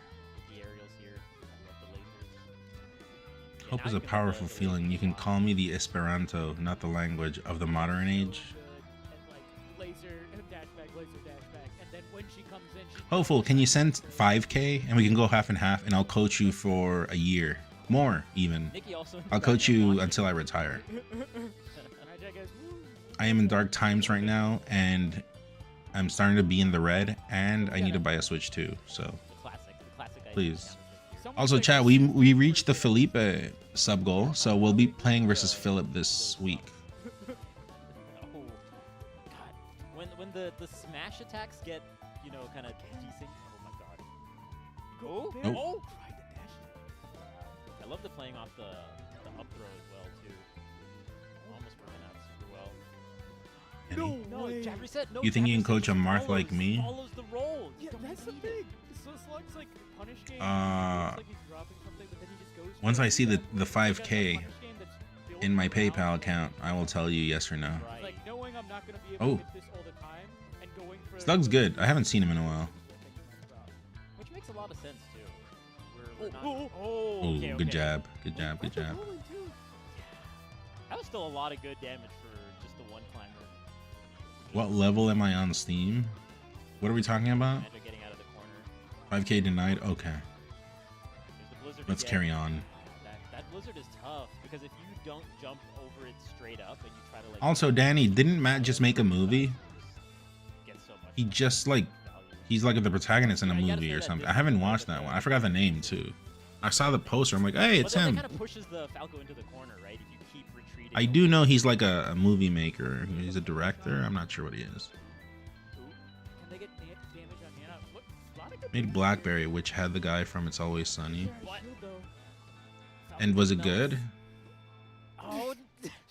here. I love the lasers. Yeah, Hope now is you a can powerful the lasers feeling. You can fly. call me the Esperanto, not the language of the modern age. And like laser dash back, and then when she comes in, she Hopeful, can you send 5K and we can go half and half, and I'll coach you for a year, more even. Nikki also I'll coach you until I retire. Magi guys, woo. I am in dark times right now, and I'm starting to be in the red, and I need to buy a Switch too. So the classic idea. please. Someone Also, say- chat, we reached the Felipe sub goal, so we'll be playing versus Philip this week. Oh, God. When the smash attacks get, you know, kind of desync. Oh my God. Go, Oh, Bear. oh. Try the dash. I love the playing off the up throw as well too. Almost working out super well. Any? No, way. jab reset. No. You think jab you can reset coach a just Marth like follows- me? Follows the roll. You Yeah, don't that's the need it. thing. So Slug's like punish game. Uh, looks like he's dropping something, but then he just goes for Once it. I see the He's got a 5K punish game that's built in my around PayPal him. account, I will tell you yes or no. Right. Like knowing I'm not gonna be able Oh. to hit this all the time and going for Slug's good. I haven't seen him in a while. Which makes a lot of sense too. We're not. Oh, Oh, okay, good okay. jab. Good jab. Good That's a jab. rolling too. That was still a lot of good damage for just the one climber. What level am I on Steam? What are we talking about? Magic getting out of the corner. 5K denied? Okay. There's the blizzard Let's again. carry on. That blizzard is tough because if you don't jump over it straight up and you try to like. Also, Danny, didn't Matt just make a movie? Get so much He just like, value. he's like the protagonist in a Yeah, you gotta movie say or that something. this I haven't is watched the- that one. I forgot the name too. I saw the poster. I'm like, hey, it's But then him. that kind of pushes the Falco into the corner, right? If you keep retreating. I do know he's like a movie maker. He's a director. I'm not sure what he is. Can they get damage on Nana? What? A lot of good Made damage. Blackberry, which had the guy from It's Always Sunny. Yeah, What? shield though. And was it good? Oh.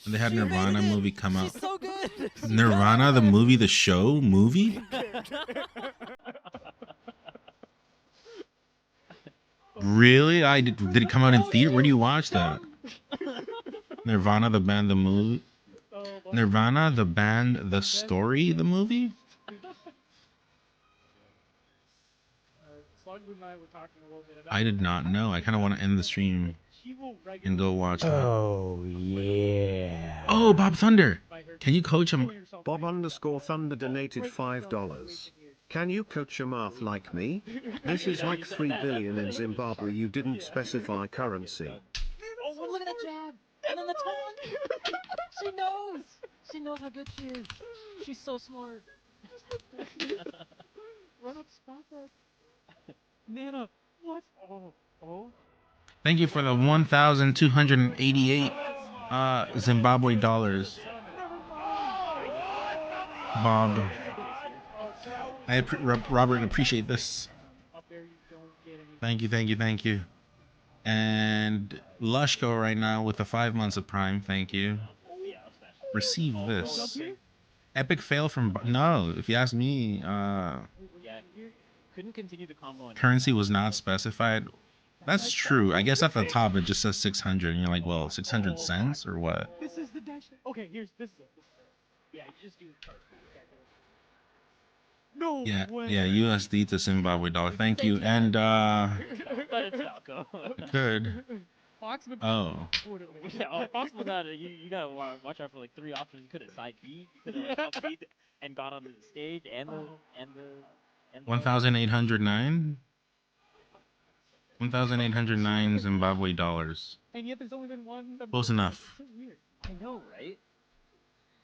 And they had she made Nirvana it in. movie come out. She's so good. Nirvana, the movie, the show, movie? Really? Did it come out in theater? Where do you watch that? Nirvana, the band, the movie? Nirvana, the band, the story, the movie? Slug and I were talking a little bit about. I did not know. I kind of want to end the stream She will and go watch that. Oh, yeah. Oh, Bob Thunder. by her Can you coach him? Bob_Thunder donated $5. Can you coach a Marth like me? This is like 3 billion in Zimbabwe. You didn't specify currency. Oh, look at that jab. And then the taunt. She knows. She knows how good she is. She's so smart. run up, stop that. Nana, what? Oh. Thank you for the 1,288 Zimbabwe dollars. Bob. Robert, appreciate this. Up there, you don't get any. Thank you, thank you, thank you. And Lushko right now with the 5 months of Prime. Thank you. Receive this. Epic fail from... No, if you ask me, Yeah. Couldn't continue the combo. currency was not specified. That's true. I guess at the top it just says 600, and you're like, well, 600 cents or what? This is the dash. Okay, this is it. Yeah, you just do. No Yeah, way. yeah, USD to Zimbabwe dollar. Thank you. And But it's Falco. good. Foxman. Oh, Yeah, possible that you gotta watch out for like 3 options. You could have side B, you could have up B, and got onto the stage, and the 1,809. 1,809 Zimbabwe dollars. And yet there's only been one. Close enough. So weird. I know, right?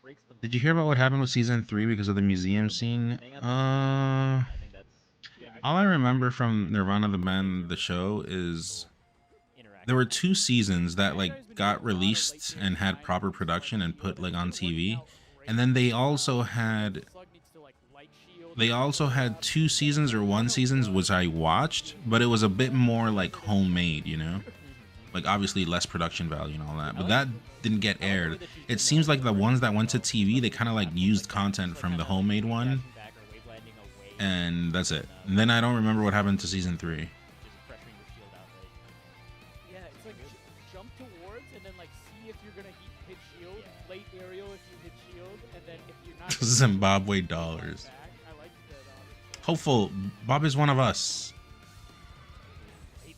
Breaks the. Did you hear about what happened with season 3 because of the museum scene? I think that's. All I remember from Nirvana the band, the show, is there were 2 seasons that like got released and had proper production and put like on TV, and then they also had 2 seasons or 1 season which I watched, but it was a bit more like homemade, you know, like obviously less production value and all that, but that didn't get aired. It seems like the ones that went to TV, they kind of like used content from the homemade one, and that's it. And then I don't remember what happened to season 3. Yeah, it's like jump towards and then like see if you're gonna hit shield, late aerial if you hit shield, and then if you're not Zimbabwe dollars. Hopeful Bob is one of us.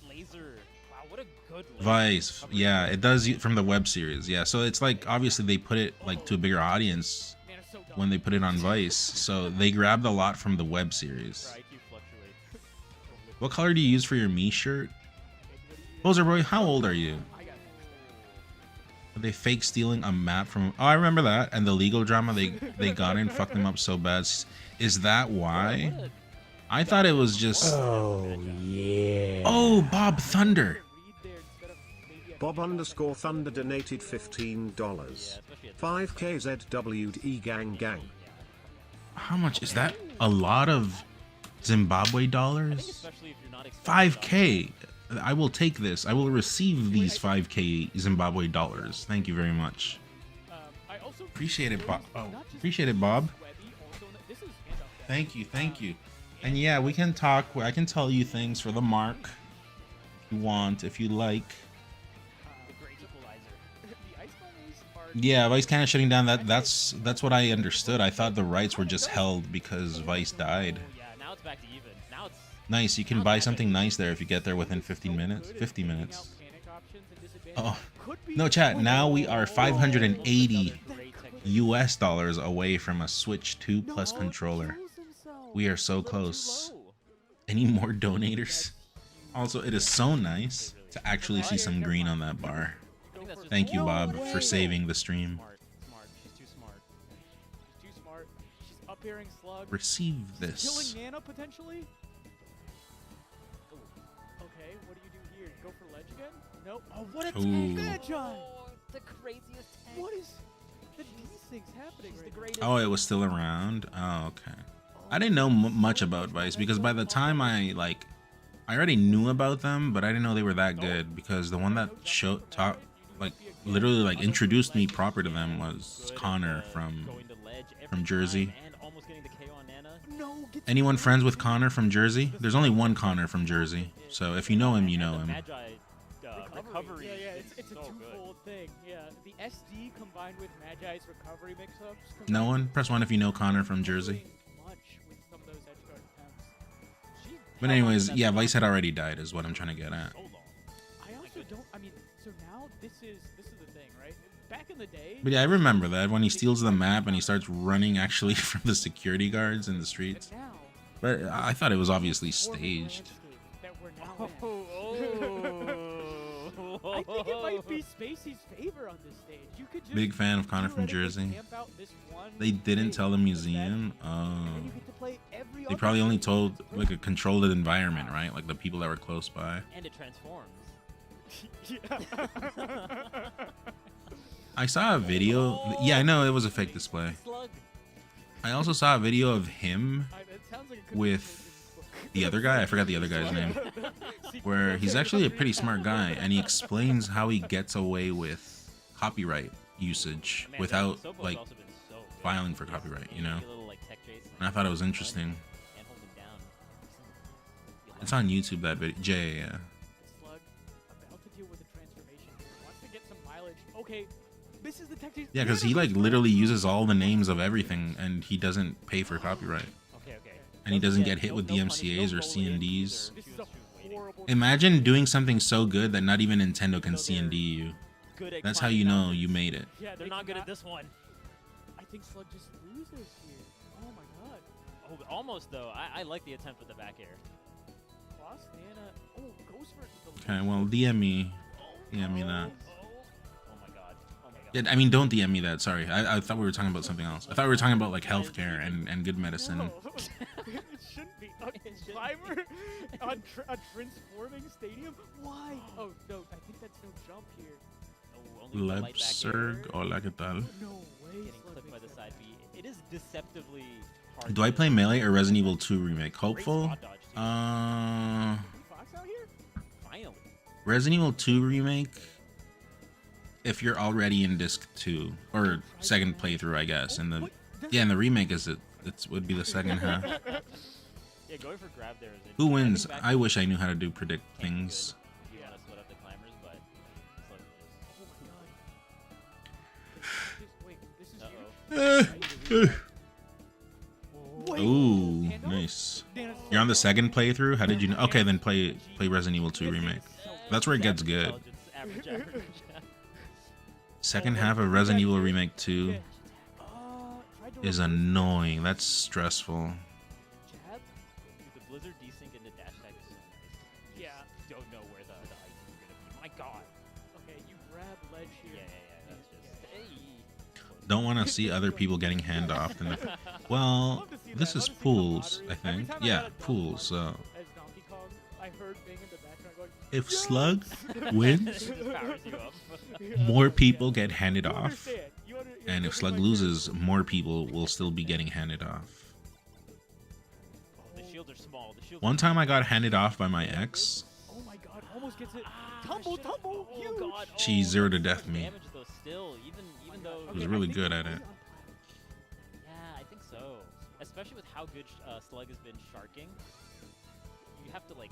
Laser. Wow, what a good laser. Vice, yeah, it does from the web series. Yeah, so it's like obviously they put it like to a bigger audience when they put it on Vice, so they grabbed a lot from the web series. What color do you use for your me shirt? Poser boy, how old are you? Are they fake stealing a map from? Oh, I remember that. And the legal drama they got in fucked them up so bad. Is that why? I thought it was just. Oh yeah. Oh, Bob Thunder. Bob _ Thunder donated $15. 5K ZWE gang gang. How much is that? A lot of Zimbabwe dollars? 5K. I will take this. I will receive these 5K Zimbabwe dollars. Thank you very much. Appreciate it, Bob. Oh, appreciate it, Bob. Thank you, thank you. And yeah, we can talk. I can tell you things for the mark if you want, if you like. Yeah, Vice kind of shutting down. That's what I understood. I thought the rights were just held because Vice died. Now it's back to even. Now it's nice. You can buy something nice there if you get there within 15 minutes. 50 minutes. Oh no, chat. Now we are 580 US dollars away from a Switch 2 Plus controller. We are so close. Any more donators? Also, it is so nice to actually see some green on that bar. Thank you, Bob, for saving the stream. She's too smart. She's too smart. She's up airing slug. Receive this. Killing Nana potentially? Okay, what do you do here? Go for ledge again? Nope. Oh, what a tank! Magi! The craziest tank. What is these things happening right Oh, it was still around? Oh, okay. I didn't know much about Vice because by the time I already knew about them, but I didn't know they were that good because the one that literally introduced me proper to them was Connor from Jersey. Anyone friends with Connor from Jersey? There's only one Connor from Jersey, so if you know him, you know him. Recovery. Yeah, it's a twofold thing. Yeah, the SD combined with Magi's recovery mix-ups. No one? Press 1 if you know Connor from Jersey. But anyways, yeah, Vice had already died is what I'm trying to get at. I also don't, I mean, so now this is the thing, right? Back in the day... But yeah, I remember that when he steals the map and he starts running actually from the security guards in the streets. But I thought it was obviously staged. I think it might be Spacey's favor on this stage. You could just Big fan of Connor from Jersey. They didn't tell the museum. They probably only told like a controlled environment, right? Like the people that were close by. And it transforms. I saw a video. Yeah, I know it was a fake display. I also saw a video of him with the other guy. I forgot the other guy's name. Where he's actually a pretty smart guy, and he explains how he gets away with copyright usage without like filing for copyright, you know? And I thought it was interesting. It's on YouTube, that video. Jay, yeah. Yeah, because he like literally uses all the names of everything, and he doesn't pay for copyright. And he doesn't get hit with DMCAs or CNDs. Imagine doing something so good that not even Nintendo can CND you. That's how you know you made it. Yeah, they're not good at this one. I think Slug just loses here. Oh my god. Oh, almost though. I like the attempt with the back air. Cross Nana. Oh, goes for the Okay, well, DM me. DM me that. Oh my god. Oh my god. Yeah, I mean, don't DM me that. Sorry, I thought we were talking about something else. I thought we were talking about like healthcare and good medicine. shouldn't be. A climber on a transforming stadium? Why? Oh, no, I think that's no jump here. Oh, only with the light back Lebserg, air. hola, ¿qué tal? No way. Getting clipped by the side B. It is deceptively hard. Do I play Melee or Resident Evil 2 Remake? Hopeful. Spot dodge, too. Fox out here? Finally. Resident Evil 2 Remake, if you're already in disc 2 or second playthrough, I guess, and the and the remake is it would be the second half. Yeah, going for grab there is it. Who wins? I wish I knew how to do predict things. If you want to split up the climbers, but it's like Oh my god. Wait, this is huge. Ooh, nice. You're on the second playthrough? How did you know? Okay, then play Resident Evil 2 Remake. That's where it gets good. Average. Second half of Resident Evil Remake 2 is annoying. That's stressful. Jab? Dude, the Blizzard desync into dash tag is so nice. Yeah. You don't know where the items are gonna be. My god. Okay, you grab ledge here. Yeah. That's just. Hey. Don't want to see other people getting handoffed in the. Well, this is pools, I think. Yeah, pools. So As Donkey Kong, I heard Bing in the background going, if Slug wins, Just powers you up. more people get handed You off, understand. and if Slug loses, more people will still be getting handed off. Oh, the shields are small. The shields One are time I got handed off by my ex. Oh my god, almost gets it. my Tumble, shit. tumble, Oh huge. god. She Oh, zero to so death much me. Damage though, still, even though. She was really good at it. Yeah, I think so. Especially with how good Slug has been sharking. You have to like.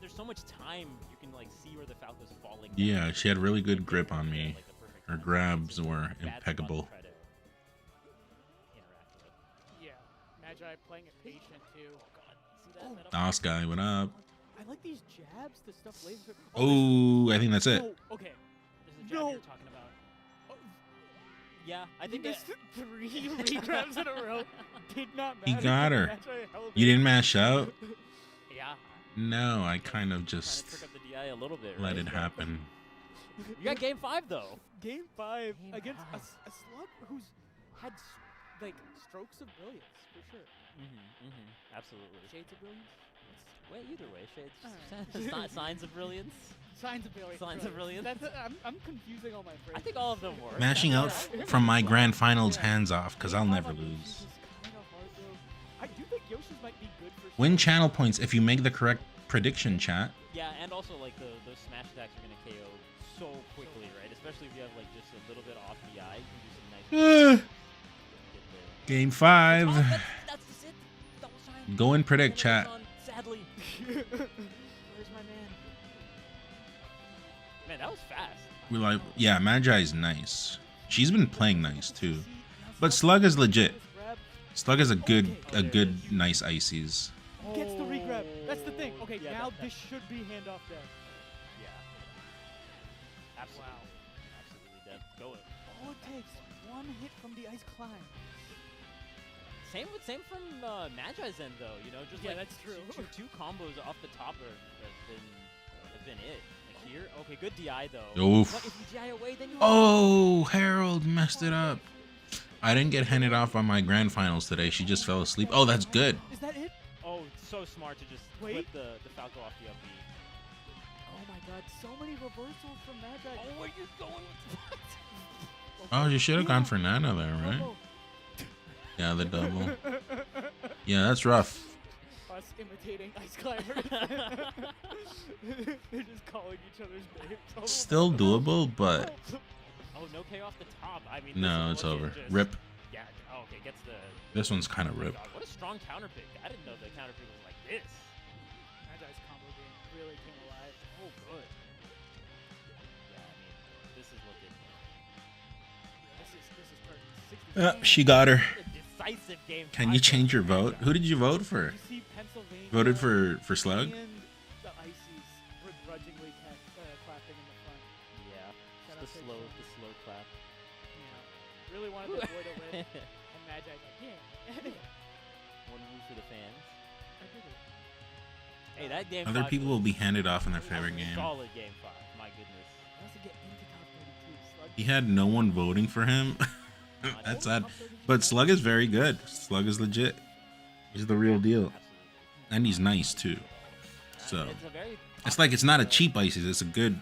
There's so much time you can like see where the Falco's falling. down. Yeah, she had really good grip on me. Like, the perfect Her time. grabs were Bad spot to impeccable. try to interact with. Yeah, Magi playing it patient too. Oh god, see that? That up- DOS guy, what up? I like these jabs, the stuff laser. Oh, I think that's it. Oh, okay. There's a jab No. you're talking about. Oh, Yeah, I he think missed 3 regrabs in a row. Did not matter. He got her. Magi held You it. didn't mash out? yeah. No, I kind of Trying to just trick up the DI a little bit. let right? it happen. You got game 5 though. Game 5 Game against a, five. a slug who's had like strokes of brilliance for sure. Absolutely. Shades of brilliance. Well, either way, shades. Alright. Signs of brilliance. Signs of brilliance. Signs of brilliance. That's I'm confusing all my phrases. I think all of them work. Mashing out from my grand finals hands off, because I'll never lose. I do think Yoshi's might be good for Win channel points if you make the correct prediction, chat. Yeah, and also like those smash attacks are gonna KO so quickly, right? Especially if you have like just a little bit off the eye, you can do some nice. Game 5. That's it. Double shine. Go and predict, chat. Sadly. Where's my man? Man, that was fast. We're like, yeah, Magi's nice. She's been playing nice too. But Slug is legit. Slug is a good, nice ices. Gets the regrab. That's the thing. Okay, Yeah, now that- this should be handoff dead. Yeah. Absolutely. Absolutely dead. Go it. All it takes, one hit from the ice climb. Same from Magi's end though, you know, just Yeah, like that's true. Two combos off the top have been it. Like here, okay, good DI though. Oof. But if you DI away, then you Oh, Harold messed it up. I didn't get handed off on my grand finals today. She just fell asleep. Oh, that's good. Is that it? Oh, so smart to just Wait. flip the Falco off the up B. Oh my god, so many reversals from Magi. Oh, where you going with Oh, you should have gone for Nana there, right? Yeah, the double. Yeah, that's rough. Us imitating ice climbers. They're just calling each other's names. Oh. Still doable, but Oh, no K off the top. I mean, no, this it's is looking over. just- Rip. Yeah. Oh, okay, gets the. This one's kind of Oh my rip. God, what a strong counter pick. I didn't know the counter pick was like this. Magi's combo game really came alive. Oh, good. Yeah, I mean, this is looking. This is turning 60. She got her. A decisive game. Can you change your vote? Who did you vote for? You see Pennsylvania Voted for Slug? and the Ices begrudgingly clapping in the front. Yeah. Shout The out to slow, Sean. the slow clap. Yeah. Really wanted the boy to win, and Magi's like, yeah. One move for the fans. I did it. Hey, that game. Other 5 people was will be handed off in their a favorite game. Solid game 5. My goodness. I also get into top 32. Slug He had no one voting for him. That's sad. But Slug is very good. Slug is legit. He's the real deal. Absolutely. and he's nice too. So It's a very it's like it's not a cheap ices. It's a good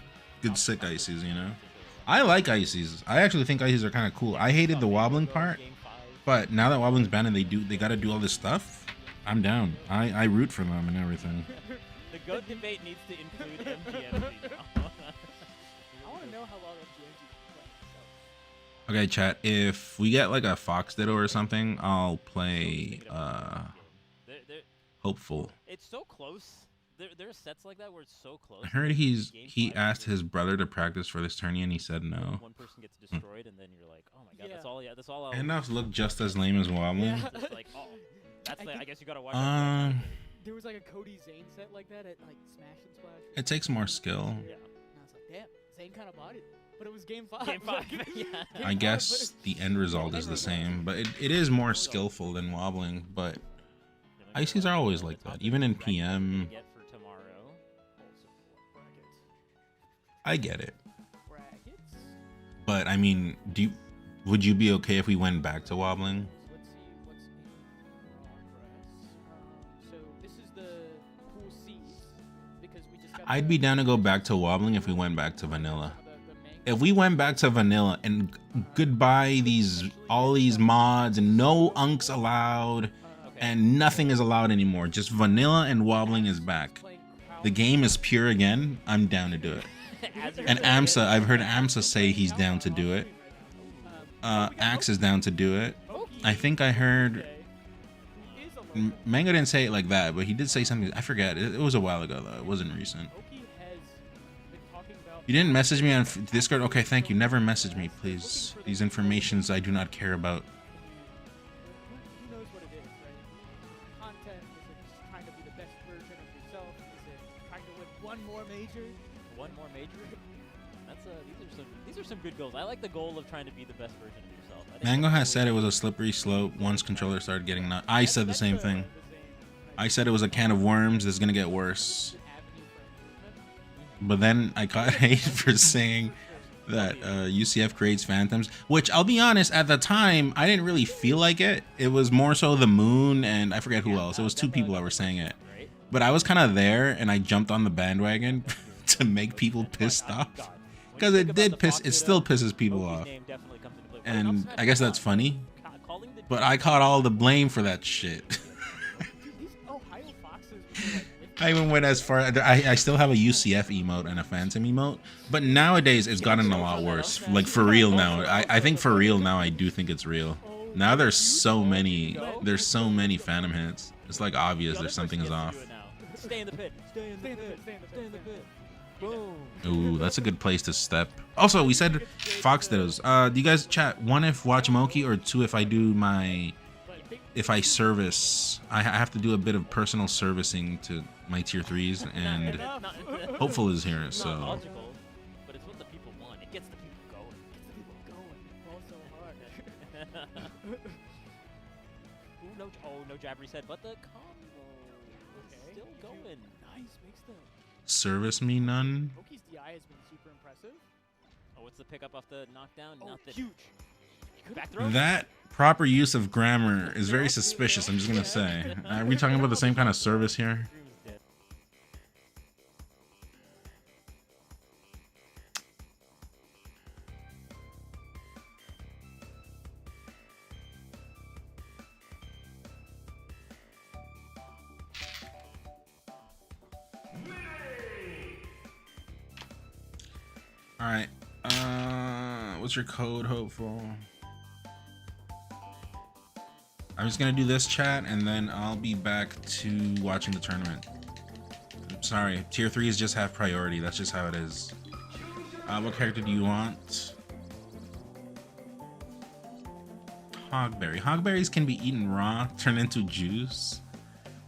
sick ices. You know, I like ices. I actually think ices are kind of cool. I hated the wobbling part, but now that wobbling's banned and they got to do all this stuff, I'm down. I root for them and everything. The GOAT debate needs to include MGMG now. I want to know how long MGMG plays. Okay, chat. If we get like a Fox Ditto or something, I'll play Hopeful. It's so close. There are sets like that where it's so close. I heard he asked his brother to practice for this tourney and he said no. One person gets destroyed and then you're like, oh my god, that's all. Handoffs look just as lame as wobbling. Yeah. Just like, oh, I guess you gotta watch. There was like a Cody Zane set like that at like Smash and Splash. It takes more skill. Yeah. And I was like, damn, Zane kind of bodied it. But it was game 5. Game 5. Yeah. I guess the end result is the same, but it is more skillful than wobbling. But ices are always like that, even in PM. I get it, but I mean, would you be okay if we went back to wobbling? Let's see what's in progress. So this is the pool C's because we just got I'd be down to go back to wobbling if we went back to vanilla. If we went back to vanilla and goodbye all these mods and no unks allowed and nothing is allowed anymore, just vanilla and wobbling is back. The game is pure again. I'm down to do it. And AMSA, I've heard AMSA say he's down to do it. Axe is down to do it. I think I heard Mango didn't say it like that, but he did say something. I forget. It was a while ago though. It wasn't recent. You didn't message me on Discord? Okay, thank you. Never message me, please. These informations I do not care about. Who knows what it is, right? Content, is it just trying to be the best version of yourself? Is it trying to win one more major? One more major? These are some good goals. I like the goal of trying to be the best version of yourself. Mango has said it was a slippery slope once controllers started getting nut. I said the same thing. I said it was a can of worms that's gonna get worse. But then I caught hate for saying that UCF creates phantoms, which I'll be honest, at the time I didn't really feel like it. It was more so the moon and I forget who else. It was 2 people that were saying it. But I was kind of there and I jumped on the bandwagon to make people pissed off. Because it still pisses people off. And I guess that's funny. But I caught all the blame for that shit. I even went as far. I still have a UCF emote and a Phantom emote, but nowadays it's gotten a lot worse. Like for real now. I think for real now. I do think it's real. Now there's so many Phantom hits. It's like obvious there's something is off. Stay in the pit. Stay in the pit. Stay in the pit. Boom. Ooh, that's a good place to step. Also, we said Fox Dittos. Do you guys chat 1 if watch Moki or 2 if I do if I service? I have to do a bit of personal servicing to my tier 3s, and Hopeful is here, so. Logical, but it's what the people want. It gets the people going. It gets the people going. Ball so hard. Ooh, no jab reset, but the combo is still going. Nice, makes the Service me none. Moki's DI has been super impressive. Oh, what's the pickup off the knockdown? Oh, Nothing. Huge. Back throw. That proper use of grammar is very suspicious, I'm just gonna say. Are we talking about the same kind of service here? Alright, what's your code, Hopeful? I'm just gonna do this chat and then I'll be back to watching the tournament. I'm sorry, tier 3s just have priority, that's just how it is. What character do you want? Hogberry. Hogberries can be eaten raw, turned into juice,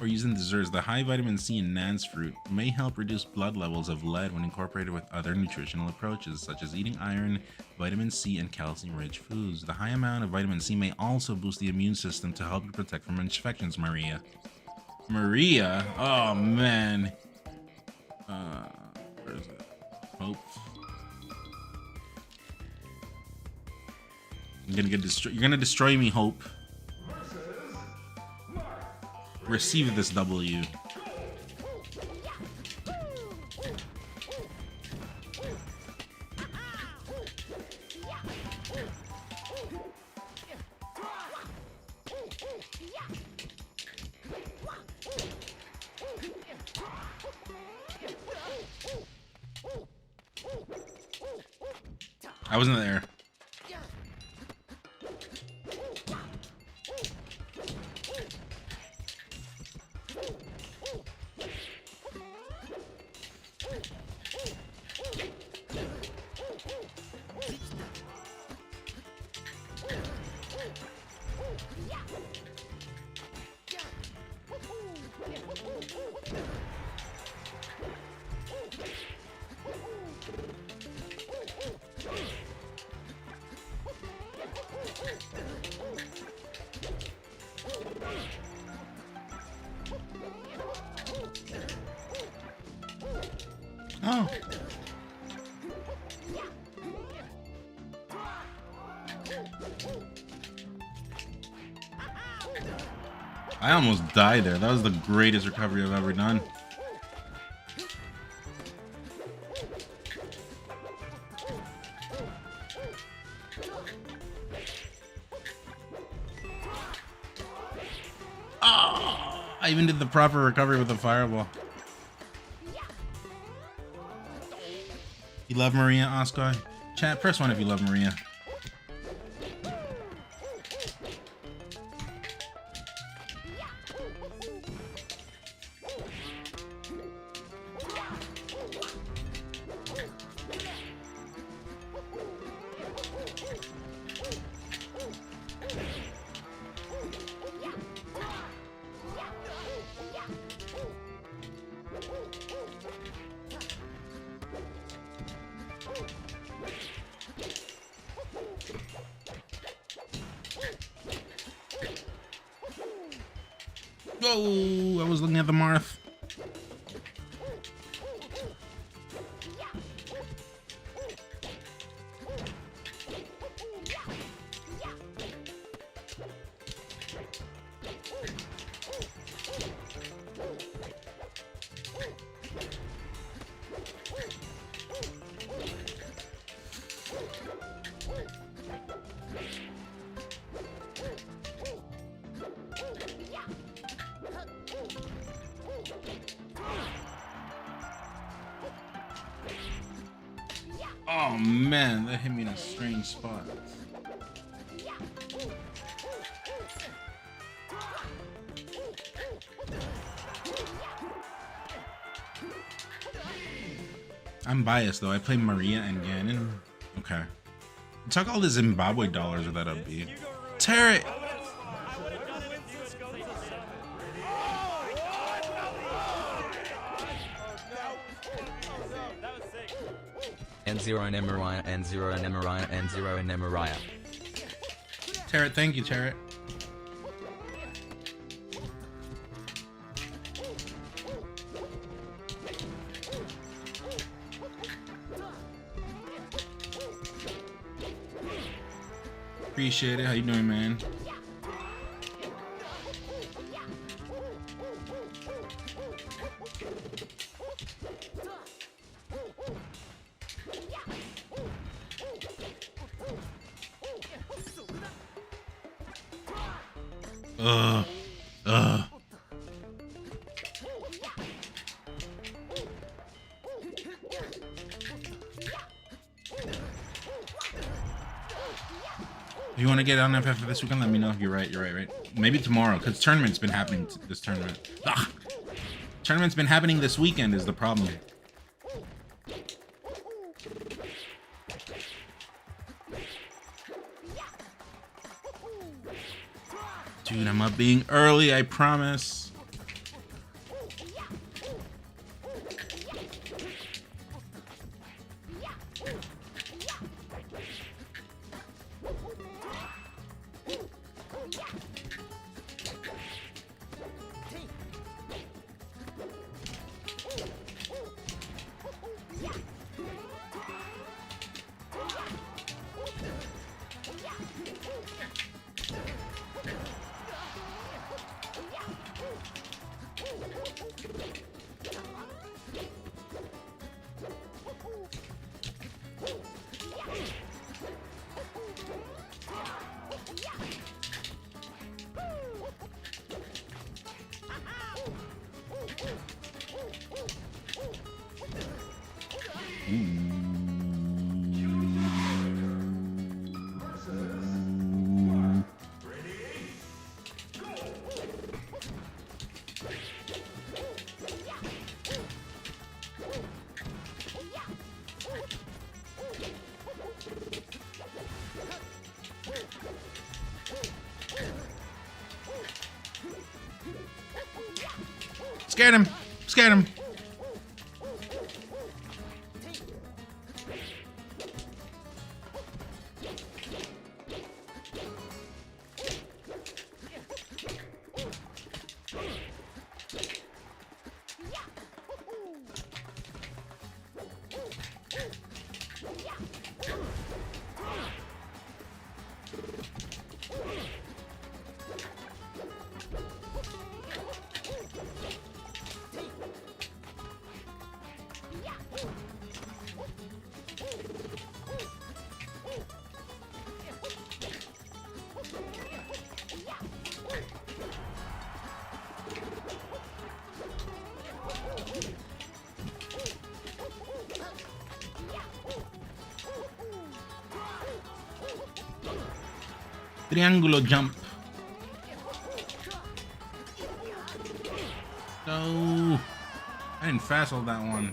or used in desserts. The high vitamin C in Nance fruit may help reduce blood levels of lead when incorporated with other nutritional approaches, such as eating iron, vitamin C, and calcium-rich foods. The high amount of vitamin C may also boost the immune system to help you protect from infections, Maria. Maria? Oh, man. Where is it? Hope. You're gonna destroy me, Hope. Receive this W. I wasn't there. Oh. I almost died there. That was the greatest recovery I've ever done. Oh, I even did the proper recovery with the fireball. You love Maria, Oscar? Chat, press 1 if you love Maria. Whoa, I was looking at the Marth. Oh man, that hit me in a strange spot. I'm biased though. I play Maria and Ganon. Okay. Took all the Zimbabwe dollars with that up B. Tear it! N0 and Mariah, N0 and Mariah, N0 and Mariah. Tarot, thank you, Tarot. Appreciate it. How you doing, man? If you want to get on FF this weekend, let me know. You're right, right? Maybe tomorrow, because tournament's been happening this tournament. Ugh. Tournament's been happening this weekend is the problem. Dude, I'm up being early, I promise. Scared him. Scared him. Triangulo jump. No. I didn't fast hold that one.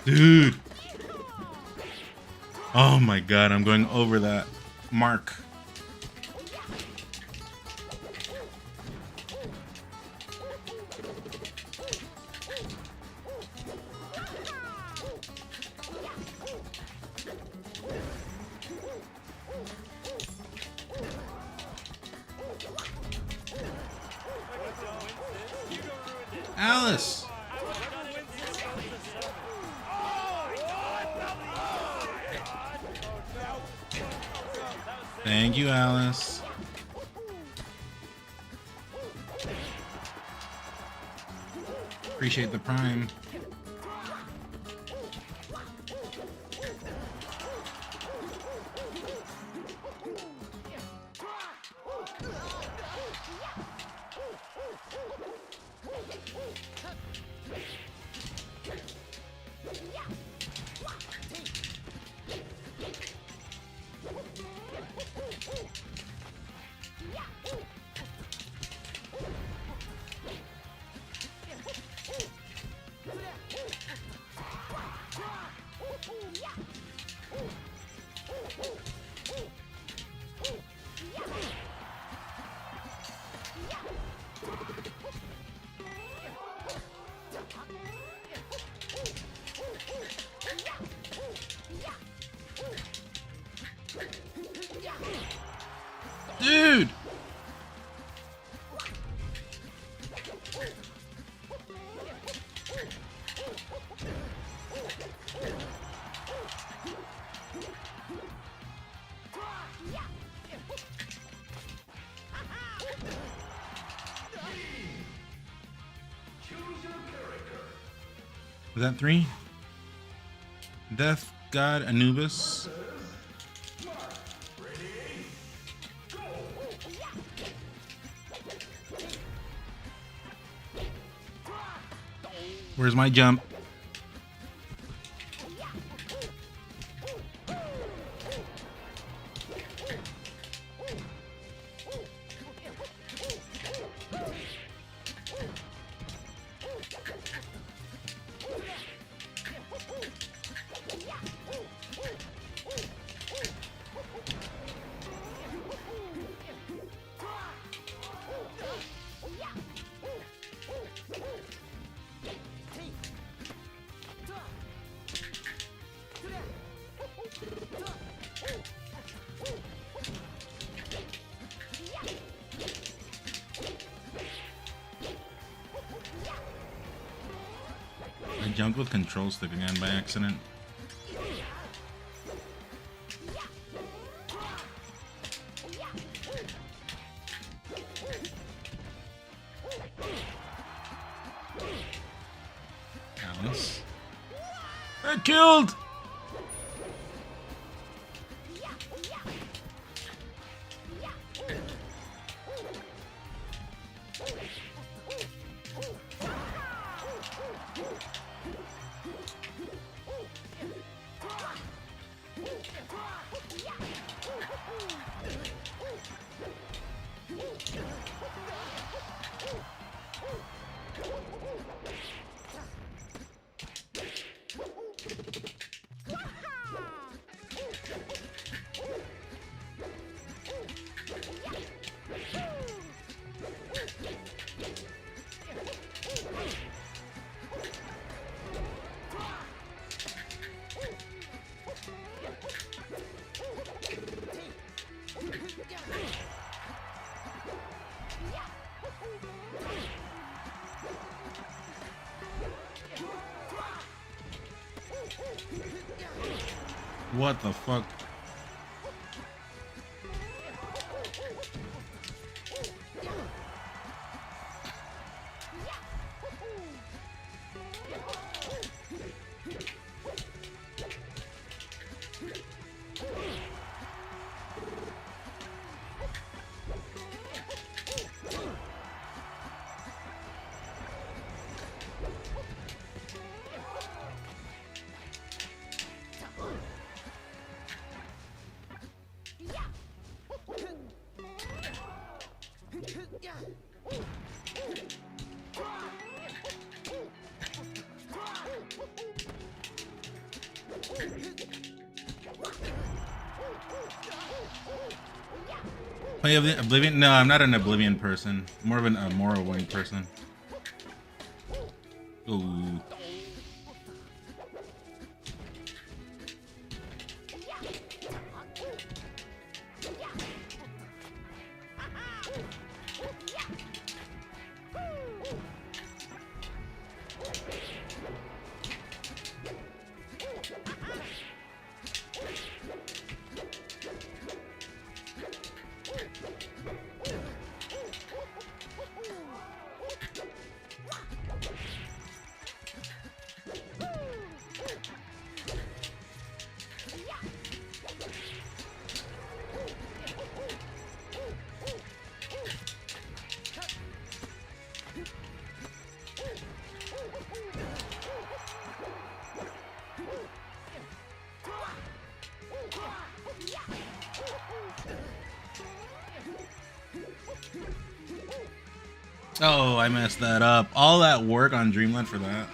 Dude. Oh my god, I'm going over that mark. Alice. Thank you, Alice. Appreciate the prime. Dude! Was that 3? Death God Anubis. Where's my jump? I jumped with control stick again by accident. Alice. I killed! What the fuck? Play Oblivion? No, I'm not an Oblivion person. More of an Morrowind person. Ooh. Oh, I messed that up. All that work on Dreamland for that.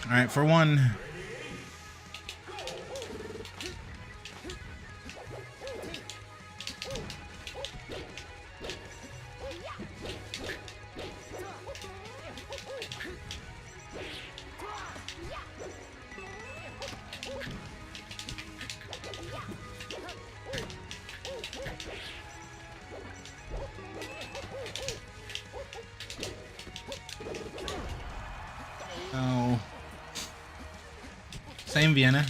Alright, for one. Oh. Same Vienna.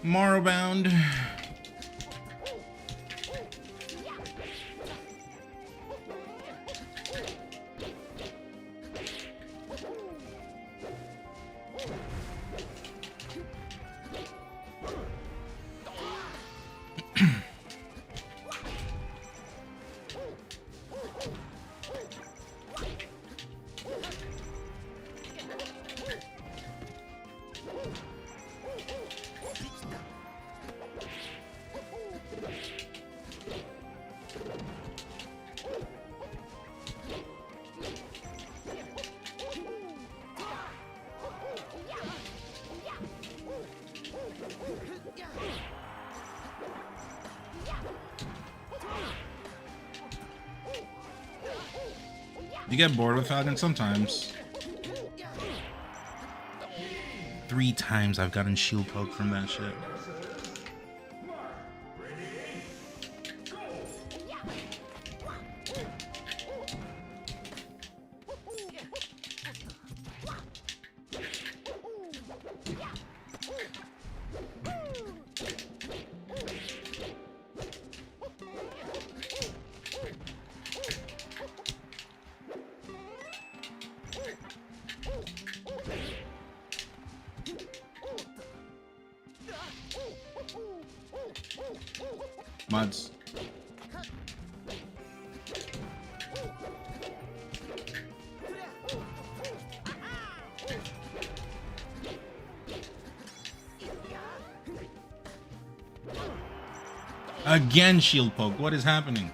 Morrowbound. You get bored with Falcon sometimes. 3 times I've gotten shield poke from that shit. Mods. Again, shield poke. What is happening?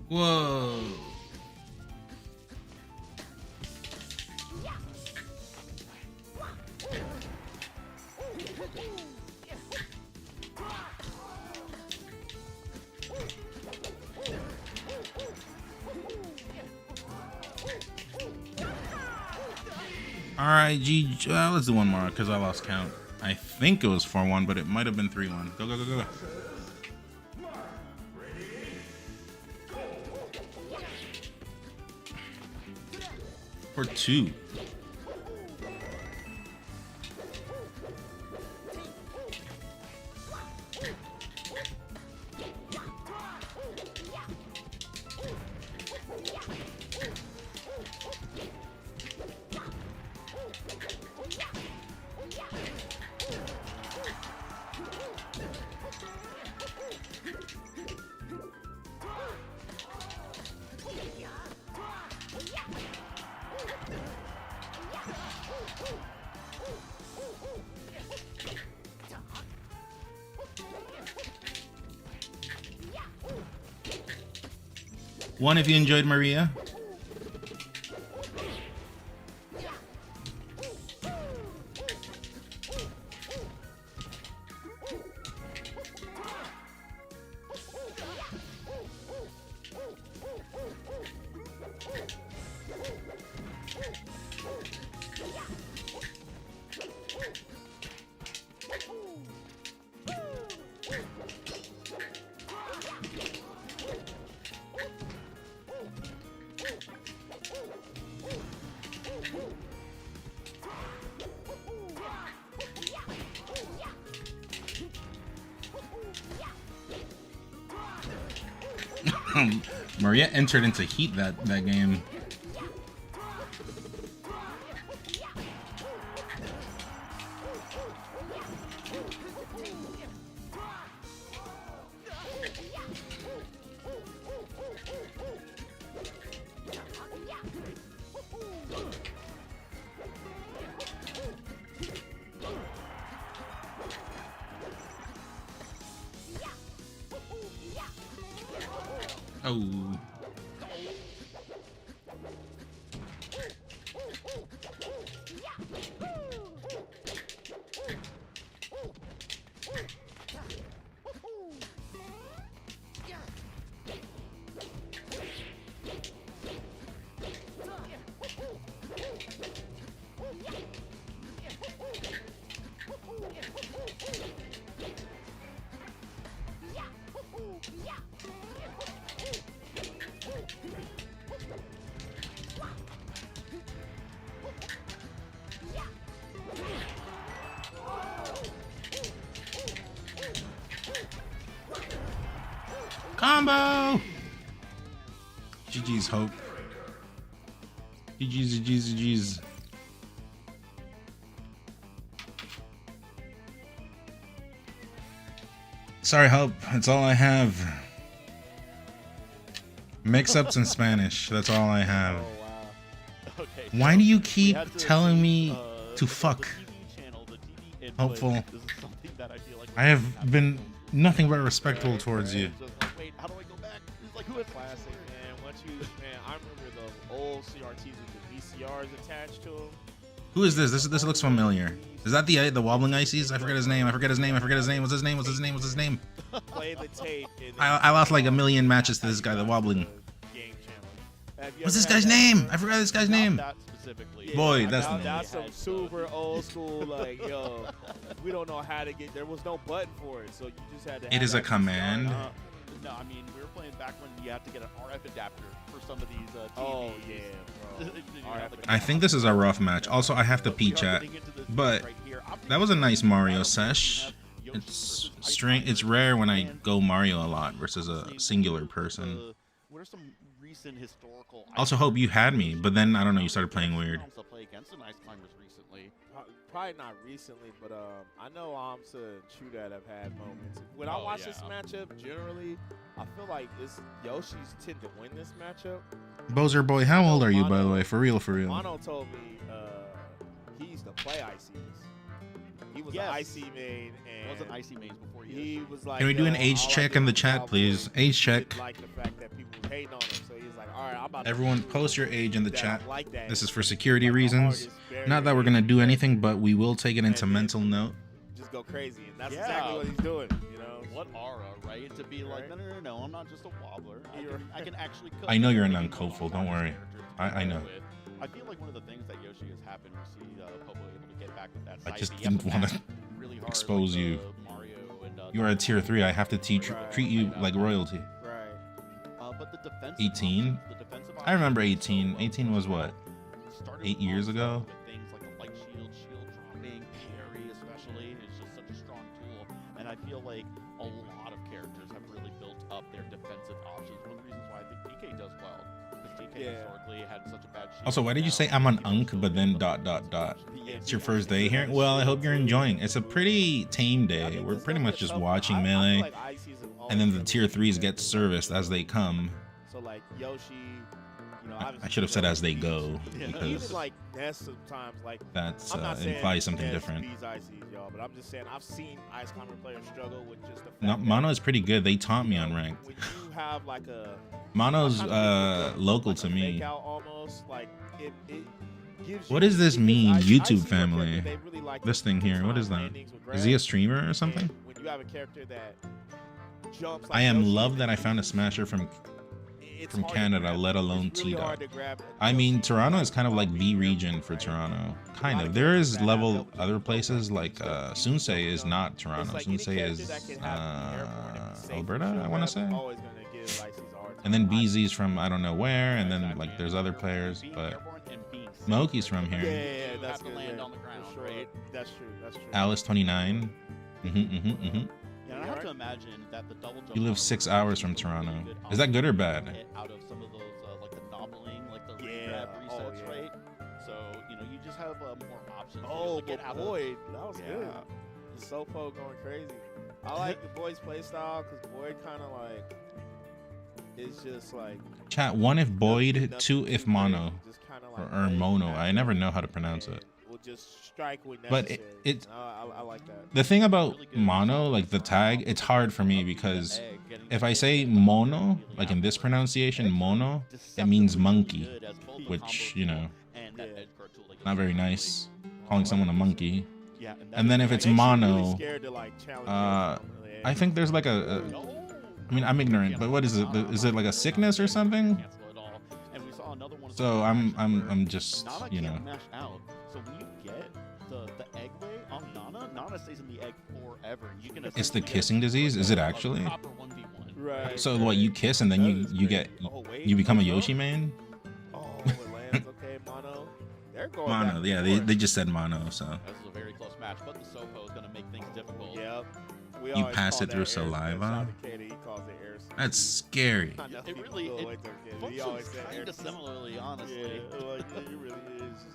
Whoa. All right, let's do one more because I lost count. I think it was 4-1, but it might have been 3-1. Go, go, go, go, go. For 2. One if you enjoyed Maria. Maria entered into heat that game. Oh. Combo! GG's Hope. GG's. Sorry, Hope. That's all I have. Mix-ups in Spanish. That's all I have. Okay, Why so do you we keep had to telling see, me to the fuck? TV channel, the TV input. Hopeful. This is something that I feel like I have been nothing but respectful towards you. It's just like, wait, how do I go back? It's like, who has Classic, man. Once you, man, I remember the old CRTs with the VCRs attached to them. Who is this? This looks familiar. Is that the wobbling ices? I forget his name. I forget his name. I forget his name. What's his name? What's his name? What's his name? Play the tape. I lost like a million matches to this guy, the wobbling. Game challenge. What's this guy's name? I forgot this guy's name. that specifically? Boy, that's the name. That's some super old school, like, yo, we don't know how to get, there was no button for it, so you just had to It is a that command. No, I mean, we were playing back when you had to get an RF adapter for some of these TVs. Oh, yeah, bro. I think this is a rough match. Also, I have to pee chat, but that was a nice Mario sesh. It's strange. It's rare when I go Mario a lot versus a singular person. What are some recent historical? Also, Hope you had me, but then I don't know. You started playing weird. Play against some ice climbers recently. Probably not recently, but I know Amsa and Chudat have had moments. When I watch this matchup, generally, I feel like Yoshi's tend to win this matchup. Bowser boy, how old are you, by the way? For real, for real. Mono told me he used to play Icy. He was an Icy main, and wasn't Icy mains before he was like. Can we do an age check in the chat, please? Age check. Like the fact that people were hating on him, so he's like, all right, I'm about Everyone, post your age in the chat. like that. This is for security reasons. Not that we're gonna do anything, but we will take it into mental note. Just go crazy, and that's exactly what he's doing. You know, what aura, right? To be like, no, I'm not just a wobbler. I can actually. I know you're a non-coful. Don't worry. I know. I feel like one of the things that Yoshi has happened to see Popo able to get back with that. I just didn't want to expose you. You are a tier 3. I have to treat you like royalty. Right. But the defense. 18. I remember 18. 18 was what? 8 years ago. Things like the light shield, shield dropping, parry especially is just such a strong tool, and I feel like a lot of characters have really built up their defensive options. One of the reasons why I think DK does well, because DK historically had such a bad shield. Also, why did you say I'm an unk, but then ... It's your first day here? Well, I hope you're enjoying. It's a pretty tame day. We're pretty much just watching Melee, and then the tier 3s get serviced as they come. So like Yoshi, you know, I should have said as they go, because even like Ness sometimes, like that's I'm not implies saying something Ness different. beats Ices, y'all, but I'm just saying I've seen Ice Climber players struggle with just the fact Mono is pretty good. They taught me on ranked. when you have like a Mono's local to me. fake out almost, like it gives What you, does this because mean, Ice YouTube is a family? character they really like This to thing do here, what is that? landings with Is he a grabs, streamer or something? and when you have a character that jumps like I am Yoshi, love that I found a smasher from it's hard to Canada, grab. let alone It's really Tita. hard to grab I mean, Yoshi. Toronto is kind of like the region for Toronto. Kind of. There is level other places like Sunsei is not Toronto. Sunsei is Alberta, I want to say. And then BZ's from I don't know where, and then like there's other players, but Moki's from here. Yeah, that's have to good. land Yeah, on the ground, for sure. right? That's true. That's true. Alice 29. Yeah, and I have to imagine that the double jump. You live 6 hours from Toronto. Is that good or bad? Out of some of those like the knobbling, like the grab resets, right? So you know you just have more options. to be able Oh, to get but out Boyd, that was Yeah. good. The Sopo going crazy. I like the Boyd's playstyle because Boyd kind of like it's just like Chat 1 if Boyd, 2 if Mono, just kind of or like Mono. I never know how to pronounce it. we'll just strike when But necessary. it I like that. the thing about Mono, like the tag, it's hard for me because if I say Mono, like in this pronunciation, Mono, it means monkey, which, you know, not very nice, calling someone a monkey. And then if it's Mono, I think there's like I mean, I'm ignorant, but what is it? Is it like a sickness or something? So I'm just, you know. So when you get the egg way on Nana stays in the egg forever. You can It's the kissing disease? Is it actually? Right. So what, you kiss and then you become a Yoshi main? Oh, it lands. Okay, Mono. They're going Mono, back yeah, and they just said Mono, so. This is a very close match, but the Sopo is going to make things difficult. Yep. You pass it through saliva? That's scary. It really functions kind of similarly, honestly. It really is.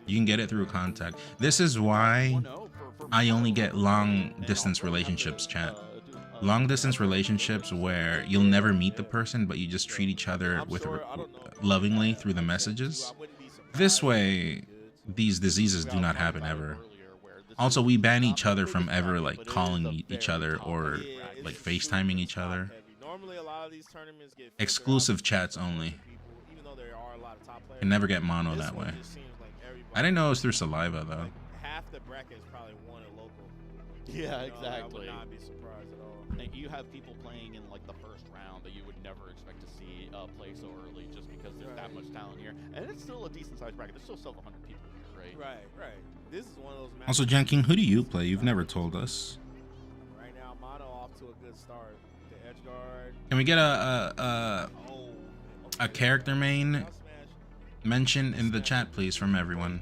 You can get it through contact. This is why I only get long distance relationships, chat. long distance relationships where you'll never meet the person, but you just treat each other with lovingly through the messages. This way, these diseases do not happen ever. Also, we ban each other from ever like calling each other or like FaceTiming each other. Exclusive chats only. Can never get mono that way. I didn't know it was through saliva though. Half the bracket is probably won at local. Yeah, exactly. I would not be surprised at all. And you have people playing in like the first round that you would never expect to see play so early, just because there's that much talent here, and it's still a decent sized bracket. There's still several hundred people here, right? Right. This is one of those matches. Also, Jen King, who do you play? You've never told us. Right now, Mono off to a good start. The edge guard. Can we get a character main mention in the chat, please, from everyone?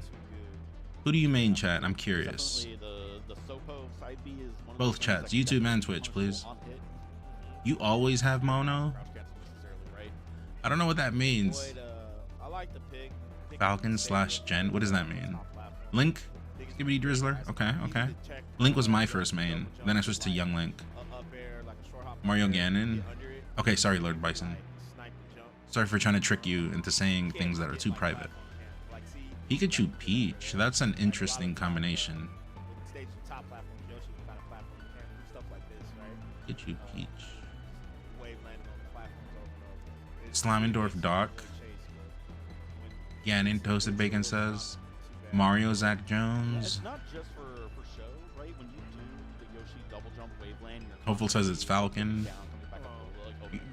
Who do you main, chat? I'm curious. Both chats, YouTube and Twitch, please. You always have mono? I don't know what that means. Falcon / Gen. What does that mean? Link? Skibbity Drizzler? Okay. Link was my first main. Then I switched to Young Link. Mario Ganon? Okay, sorry, Lord Bison. Sorry for trying to trick you into saying things that are too private. Pikachu Peach. That's an interesting combination. Pikachu Peach. Slamendorf Doc. Ganon Toasted Bacon says. Mario Zach Jones. It's not just for show, right? When you do the Yoshi double jump waveland, Hopeful says it's Falcon.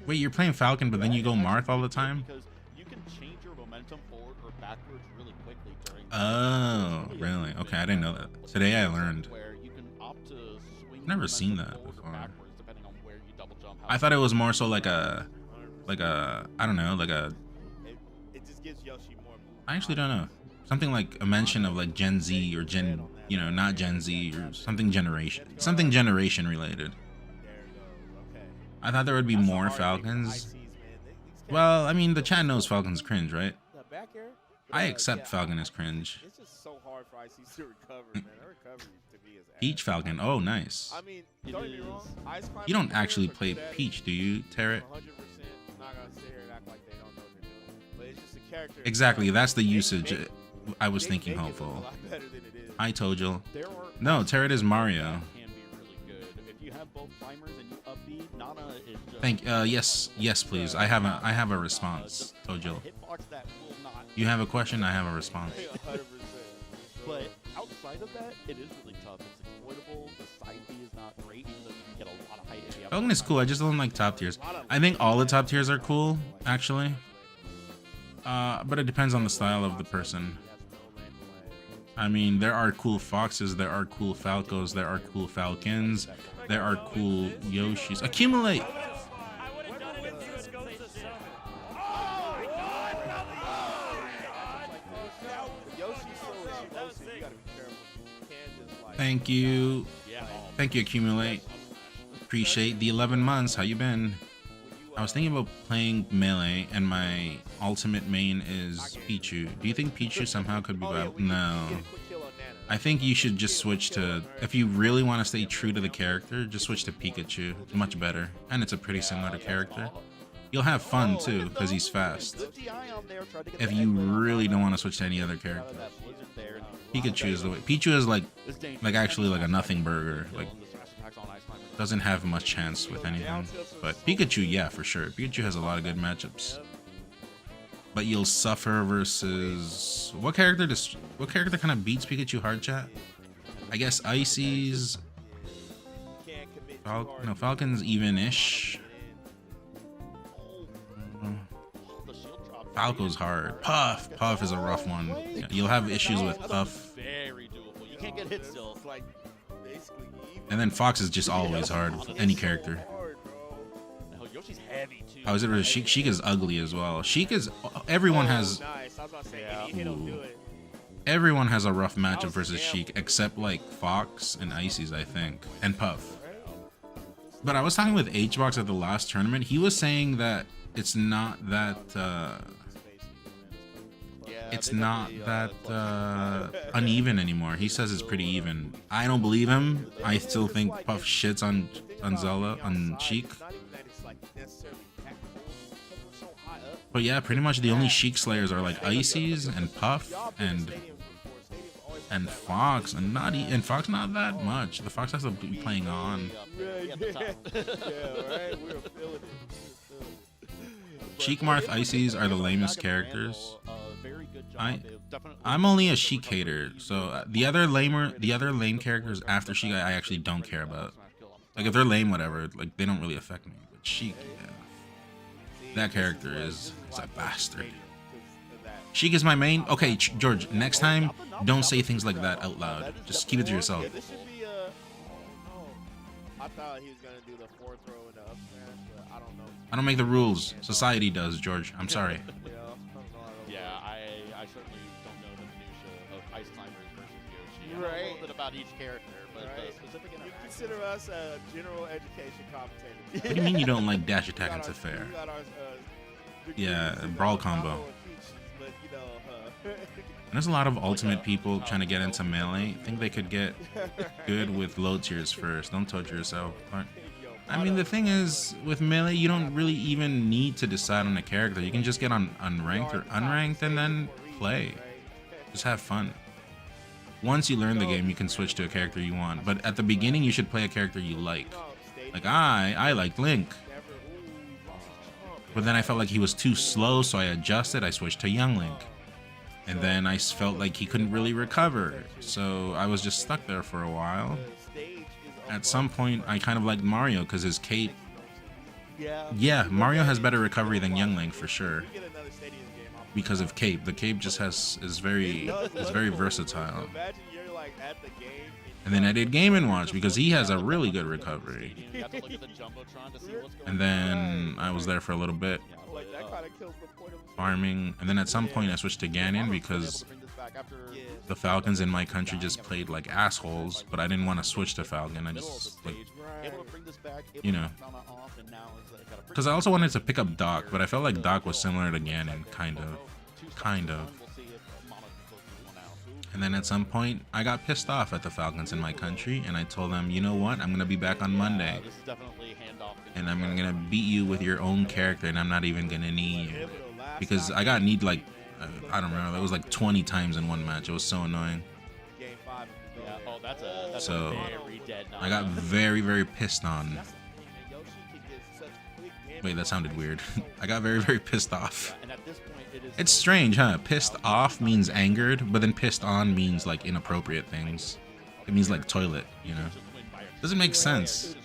Wait, you're playing Falcon, but then you go Marth all the time? Because you can change your momentum forward or backwards really quickly during. Oh, really? Okay, I didn't know that. Today I learned. Never seen that before. I thought it was more so like a, I don't know, like a. It just gives Yoshi more movement. I actually don't know. Something like a mention of like Gen Z or Gen, you know, not Gen Z or something generation related. I thought there would be more Falcons. Well, I mean, the chat knows Falcon's cringe, right? I accept Falcon is cringe. It's just so hard for ICs to recover, man. Her recovery to me is Peach Falcon. Oh, nice. I mean, don't get me wrong. You don't actually play Peach, do you, Tarot? 100% not gonna sit here and act like they don't know what they're doing. But it's just a character. Exactly, that's the usage I was thinking, Hopeful. Hi, Tojil. No, Tarot is Mario. Yes, please. I have a response, Tojil. You have a question, I have a response. But outside of that, it is really tough. It's exploitable. The side B is not great, even though you can get a lot of height if you have. Falcon is cool. I just don't like top tiers. I think all the top tiers are cool, actually. But it depends on the style of the person. I mean, there are cool Foxes, there are cool Falcos, there are cool Falcons, there are cool Yoshis. Accumulate! Thank you. Thank you, Accumulate. Appreciate the 11 months. How you been? I was thinking about playing Melee, and my ultimate main is Pichu. Do you think Pichu somehow could be viable? No. I think you should just switch to, if you really want to stay true to the character, just switch to Pikachu. It's much better. And it's a pretty similar character. You'll have fun too, because he's fast. If you really don't want to switch to any other character. Pikachu is the way. Pichu is like actually like a nothing burger. Like, doesn't have much chance with anything. But Pikachu, yeah, for sure. Pikachu has a lot of good matchups. But you'll suffer versus what character kind of beats Pikachu hard, chat? I guess Icy's. Falcon's even-ish. Falco's hard. Puff is a rough one. Yeah, you'll have issues with Puff. Very doable. You can't get hit still. It's like and then Fox is just always hard with any character. Yoshi's heavy too. How is it? Sheik is ugly as well. Sheik is. Everyone has. Everyone has a rough matchup versus Sheik, except like Fox and Icy's, I think, and Puff. But I was talking with HBox at the last tournament. He was saying that it's not that. It's not that uneven anymore. He says it's pretty even. I don't believe him. I still think Puff shits on on Zelda, on Sheik. But yeah, pretty much the only Sheik Slayers are like Ices and Puff and Fox, and and Fox not that much. The Fox has to be playing on. Sheik Marth Ices are the lamest characters. I'm only a Sheik hater, so the other lame characters after Sheik I actually don't care about. Like if they're lame, whatever, like they don't really affect me. But Sheik, yeah. That character is a bastard. Sheik is my main. Okay, George, next time, don't say things like that out loud. Just keep it to yourself. I thought he was gonna do the fourth throw and the up smash, but I don't know. I don't make the rules. Society does, George. I'm sorry. Yeah, I certainly don't know the minutia of Ice Climbers versus Yoshi. I know a Right. little bit about each character, but the Right. specific You interactions. consider us a general education commentator. What do you mean you don't like dash attack into fair? We got our, Yeah, degrees in brawl combo combo. and features, but, you know, And there's a lot of ultimate people trying to get into melee. Think they could get good with low tiers first. Don't torture yourself. I mean, the thing is, with melee, you don't really even need to decide on a character. You can just get on unranked or unranked and then play. Just have fun. Once you learn the game, you can switch to a character you want. But at the beginning, you should play a character you like. Like I liked Link. But then I felt like he was too slow, so I adjusted. I switched to Young Link. And then I felt like he couldn't really recover. So I was just stuck there for a while. At some point, I kind of liked Mario because his cape. Yeah, Mario has better recovery than Young Link for sure. Because of cape. The cape just is very versatile. And then I did Game & Watch because he has a really good recovery. And then I was there for a little bit, farming. And then at some point I switched to Ganon because the Falcons in my country just played like assholes, but I didn't want to switch to Falcon. I just, like, you know. Because I also wanted to pick up Doc, but I felt like Doc was similar to Ganon, kind of. And then at some point, I got pissed off at the Falcons in my country, and I told them, you know what, I'm going to be back on Monday. And I'm going to beat you with your own character, and I'm not even going to need you. Because I got kneed like, I don't remember, that was like 20 times in one match. It was so annoying. So, I got very, very pissed on. Wait, that sounded weird. I got very, very pissed off. It's strange, huh? Pissed off means angered, but then pissed on means like inappropriate things. It means like toilet, you know? Doesn't make sense.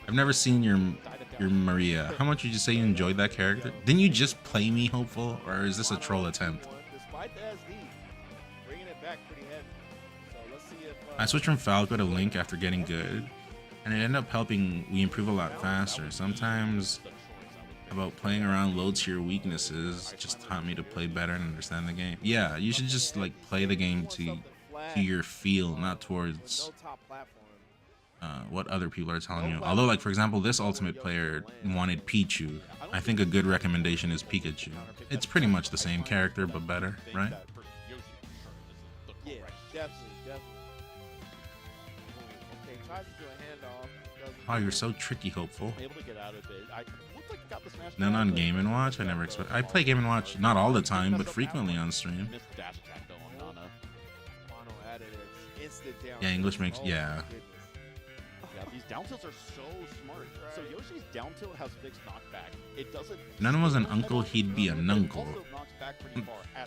I've never seen your Maria. How much did you say you enjoyed that character? Didn't you just play me, Hopeful? Or is this a troll attempt? I switched from Falco to Link after getting good, and it ended up helping me improve a lot faster. Sometimes about playing around low tier weaknesses just taught me to play better and understand the game. Yeah, you should just like play the game to your feel, not towards what other people are telling you. Although, like, for example, this ultimate player wanted Pichu. I think a good recommendation is Pikachu. It's pretty much the same character, but better, right? Yeah, definitely. Okay, tries to do a handoff. Oh, you're so tricky, Hopeful. None on Game & Watch? I never expect. I play Game & Watch not all the time, but frequently on stream. Yeah, English makes, yeah. Yeah, these down tilts are so smart. So Yoshi's down tilt has fixed knockback. It doesn't. If none was an uncle, he'd be a nunkle.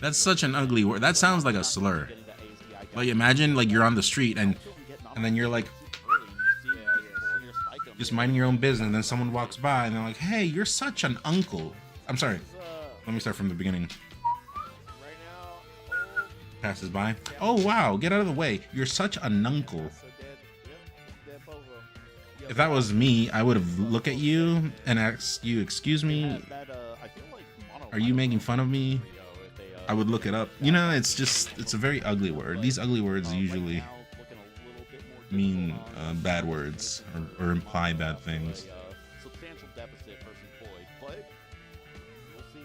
That's such an ugly word. That sounds like a slur. Like, imagine like you're on the street and then you're like just minding your own business, and then someone walks by and they're like, "Hey, you're such an uncle." I'm sorry. Let me start from the beginning. Passes by. Oh wow, get out of the way. You're such a nunkle. If that was me, I would have looked at you and asked you, "Excuse me, are you making fun of me?" I would look it up. You know, it's a very ugly word. These ugly words usually mean bad words or imply bad things. Substantial deficit versus Boyd, but we'll see.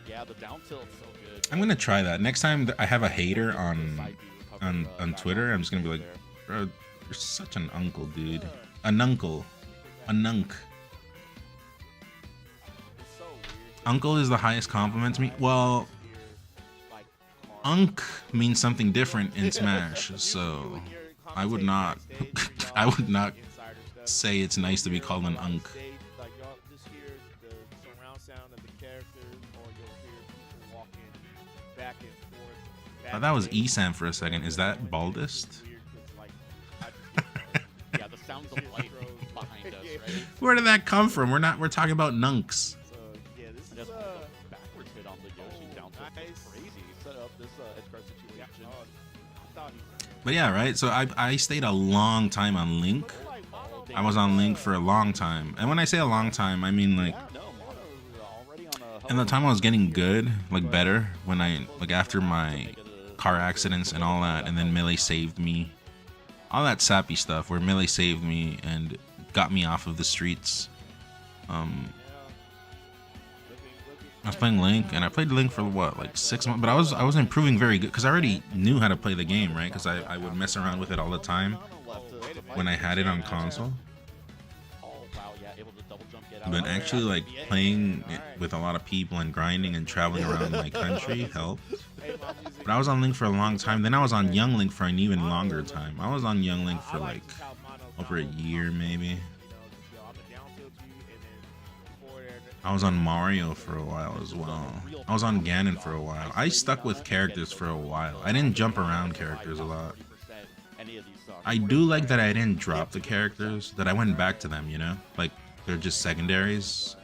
Yeah, the down tilt's so good. I'm gonna try that next time I have a hater on Twitter. I'm just gonna be like, "Bro, You're such an uncle, dude. An uncle. A nunk. Uncle is the highest compliment to me. Well, unk means something different in Smash, so I would not I would not say it's nice to be called an unk. Oh, that was Esam for a second. Is that Baldest? Yeah, the sounds of light behind us, right? Where did that come from? We're talking about nunks. Yeah, this is backwards hit on the Yoshi down to crazy. Set up this edge guard situation. But yeah, right? So I stayed a long time on Link. I was on Link for a long time. And when I say a long time, I mean like in the time I was getting good, like better, when like after my car accidents and all that, and then Melee saved me. All that sappy stuff where Melee saved me and got me off of the streets. I was playing Link, and I played Link for what, like 6 months, but I was improving very good because I already knew how to play the game, right? Because I would mess around with it all the time when I had it on console. But actually, like, playing it with a lot of people and grinding and traveling around my country helped. But I was on Link for a long time. Then I was on Young Link for an even longer time. I was on Young Link for like over a year, maybe. I was on Mario for a while as well. I was on Ganon for a while. I stuck with characters for a while. I didn't jump around characters a lot. I do like that I didn't drop the characters, that I went back to them, you know? Like, they're just secondaries.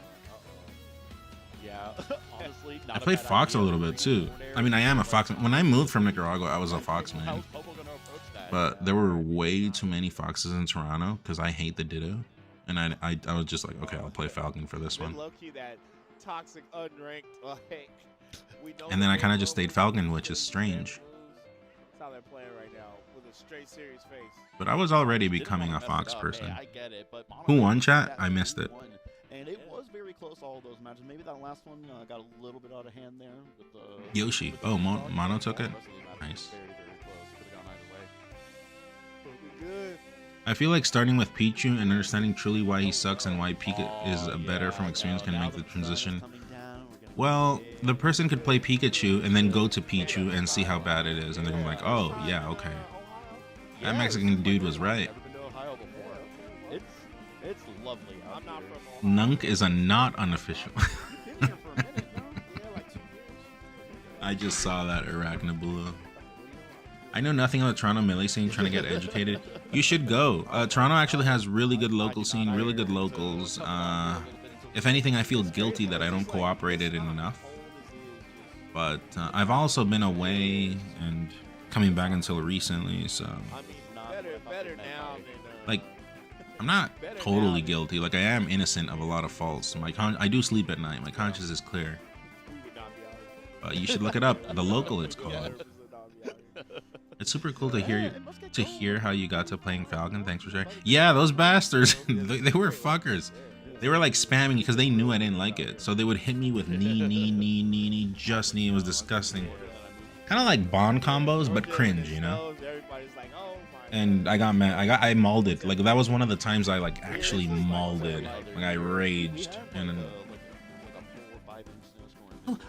I played Fox a little bit too. I mean, I am a Fox. When I moved from Nicaragua, I was a Fox man. But there were way too many Foxes in Toronto because I hate the Ditto. And I was just like, okay, I'll play Falcon for this one. And then I kind of just stayed Falcon, which is strange. But I was already becoming a Fox person. Who won, chat? I missed it. And it was very close, all those matches. Maybe that last one got a little bit out of hand there. With Yoshi. Oh, Mono took it? Nice. I feel like starting with Pichu and understanding truly why he sucks and why Pika is better from experience can make the transition. Well, the person could play Pikachu and then go to Pichu and see how bad it is, and then I'm like, oh, yeah, okay. That Mexican dude was right. It's lovely. Nunk is a not unofficial. I just saw that Arachnabula. I know nothing about Toronto Melee scene, trying to get educated. You should go. Toronto actually has really good local scene, really good locals. If anything, I feel guilty that I don't cooperate it enough. But I've also been away and coming back until recently, so like I'm not totally guilty. Like I am innocent of a lot of faults. I do sleep at night. My conscience is clear. You should look it up. The Local, it's called. It's super cool to hear how you got to playing Falcon. Thanks for sharing. Yeah, those bastards. they were fuckers. They were like spamming because they knew I didn't like it. So they would hit me with knee, just knee. It was disgusting. Kind of like Bond combos, but cringe, you know? And I got mad. I mauled it. Like that was one of the times I like actually mauled it. Like I raged. And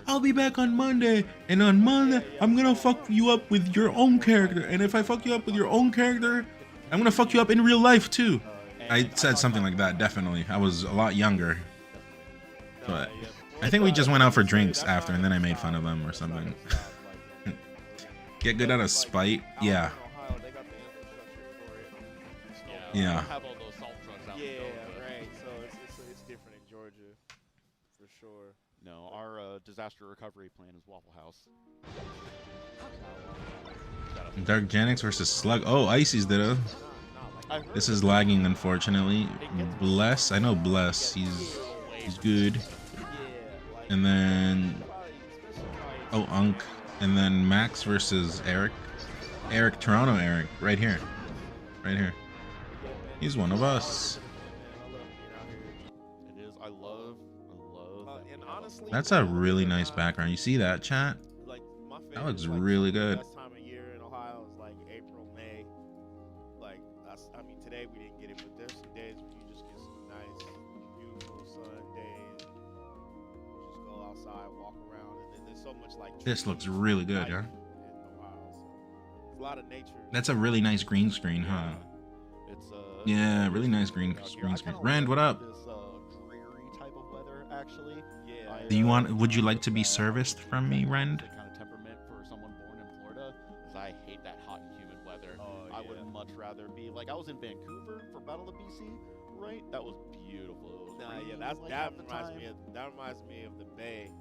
I'll be back on Monday. And on Monday, I'm gonna fuck you up with your own character. And if I fuck you up with your own character, I'm gonna fuck you up in real life too. I said something like that, definitely. I was a lot younger. But I think we just went out for drinks after, and then I made fun of them or something. Get good out of spite? Yeah. Yeah. Yeah, right. So it's different in Georgia, for sure. No, our disaster recovery plan is Waffle House. Dark Janix versus Slug. Oh, Icy's Ditto. This is lagging, unfortunately. Bless. I know Bless. He's good. And then Unk. And then Max versus Eric. Toronto Eric. Right here. Right here. He's one of us. It is. I love and honestly, that's a really nice background. You see that, chat? Like, that looks really good. Best time of year in Ohio is like April, May. Like that's how I walk around, and then there's so much like. This looks really good, yeah. There's a lot of nature. That's a really nice green screen, huh? It's Yeah, really nice green screen. Rand, what up? This dreary type of weather, actually. Yeah. Do you want? Would you like to be serviced from me, Rand? Kind of temperament for someone born in Florida, because I hate that hot and humid weather. Oh, I would much rather be like I was in Vancouver for Battle of BC, right? That was beautiful. Nah, yeah, that reminds me of the Bay.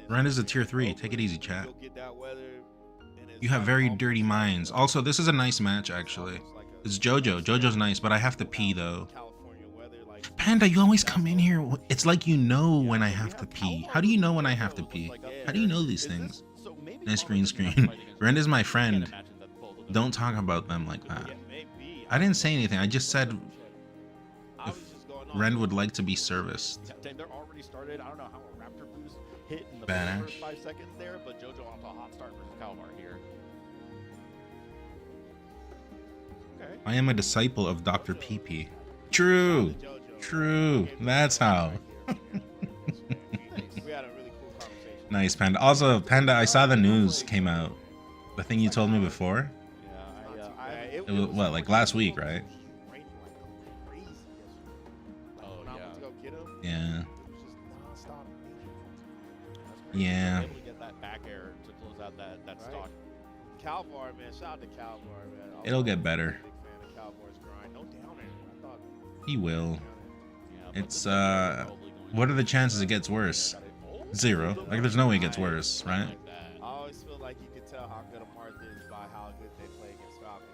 Rand is a tier 3. Take it easy, chat. Go get that weather, and it's You have like very almost dirty like minds. Also, this is a nice match, actually. It's JoJo. JoJo's nice, but I have to pee, though. California weather, like, Panda, you always come in here. It's like you know when I have to pee. How do you know when I have to pee? How do you know these things? Nice green screen. Rand is my friend. Don't talk about them like that. I didn't say anything. I just said if Rand would like to be serviced. They're already started. I don't know how a Raptor boost hit in the Badass. first 5 seconds there, but JoJo off to a hot start versus Calvar here. Okay. I am a disciple of Dr. PP. True. True. That's how. we had a really cool conversation. Nice, Panda. Also, Panda, I saw the news came out. The thing you told me before. It was, what, like last week, right? Oh, yeah. Yeah. Able to get that back air to close out that stock. Calvar, man. Shout out to Calvar, man. It'll get better. Big fan of Calvar's grind. No downer. I thought He will. Yeah, It's, what are the chances it gets worse? 0. Like, there's no way it gets worse, right? I always feel like you can tell how good a Marth is by how good they play against Falco.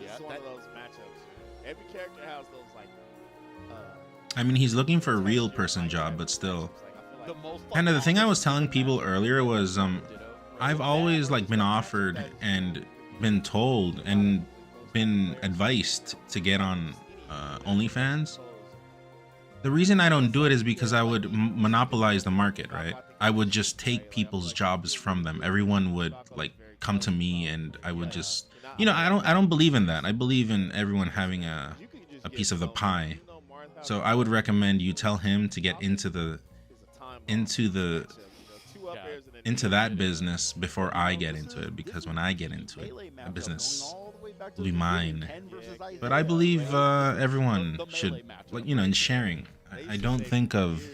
It's one of those matchups. Every character has those like. I mean, he's looking for a real person job, but still. And the thing I was telling people earlier was, I've always like been offered and been told and been advised to get on OnlyFans. The reason I don't do it is because I would monopolize the market, right? I would just take people's jobs from them. Everyone would like come to me, and I would just, you know, I don't believe in that. I believe in everyone having a piece of the pie. So I would recommend you tell him to get into that business before I get into it, because when I get into it, the business will be mine. But I believe everyone should, like, you know, in sharing. I don't think of,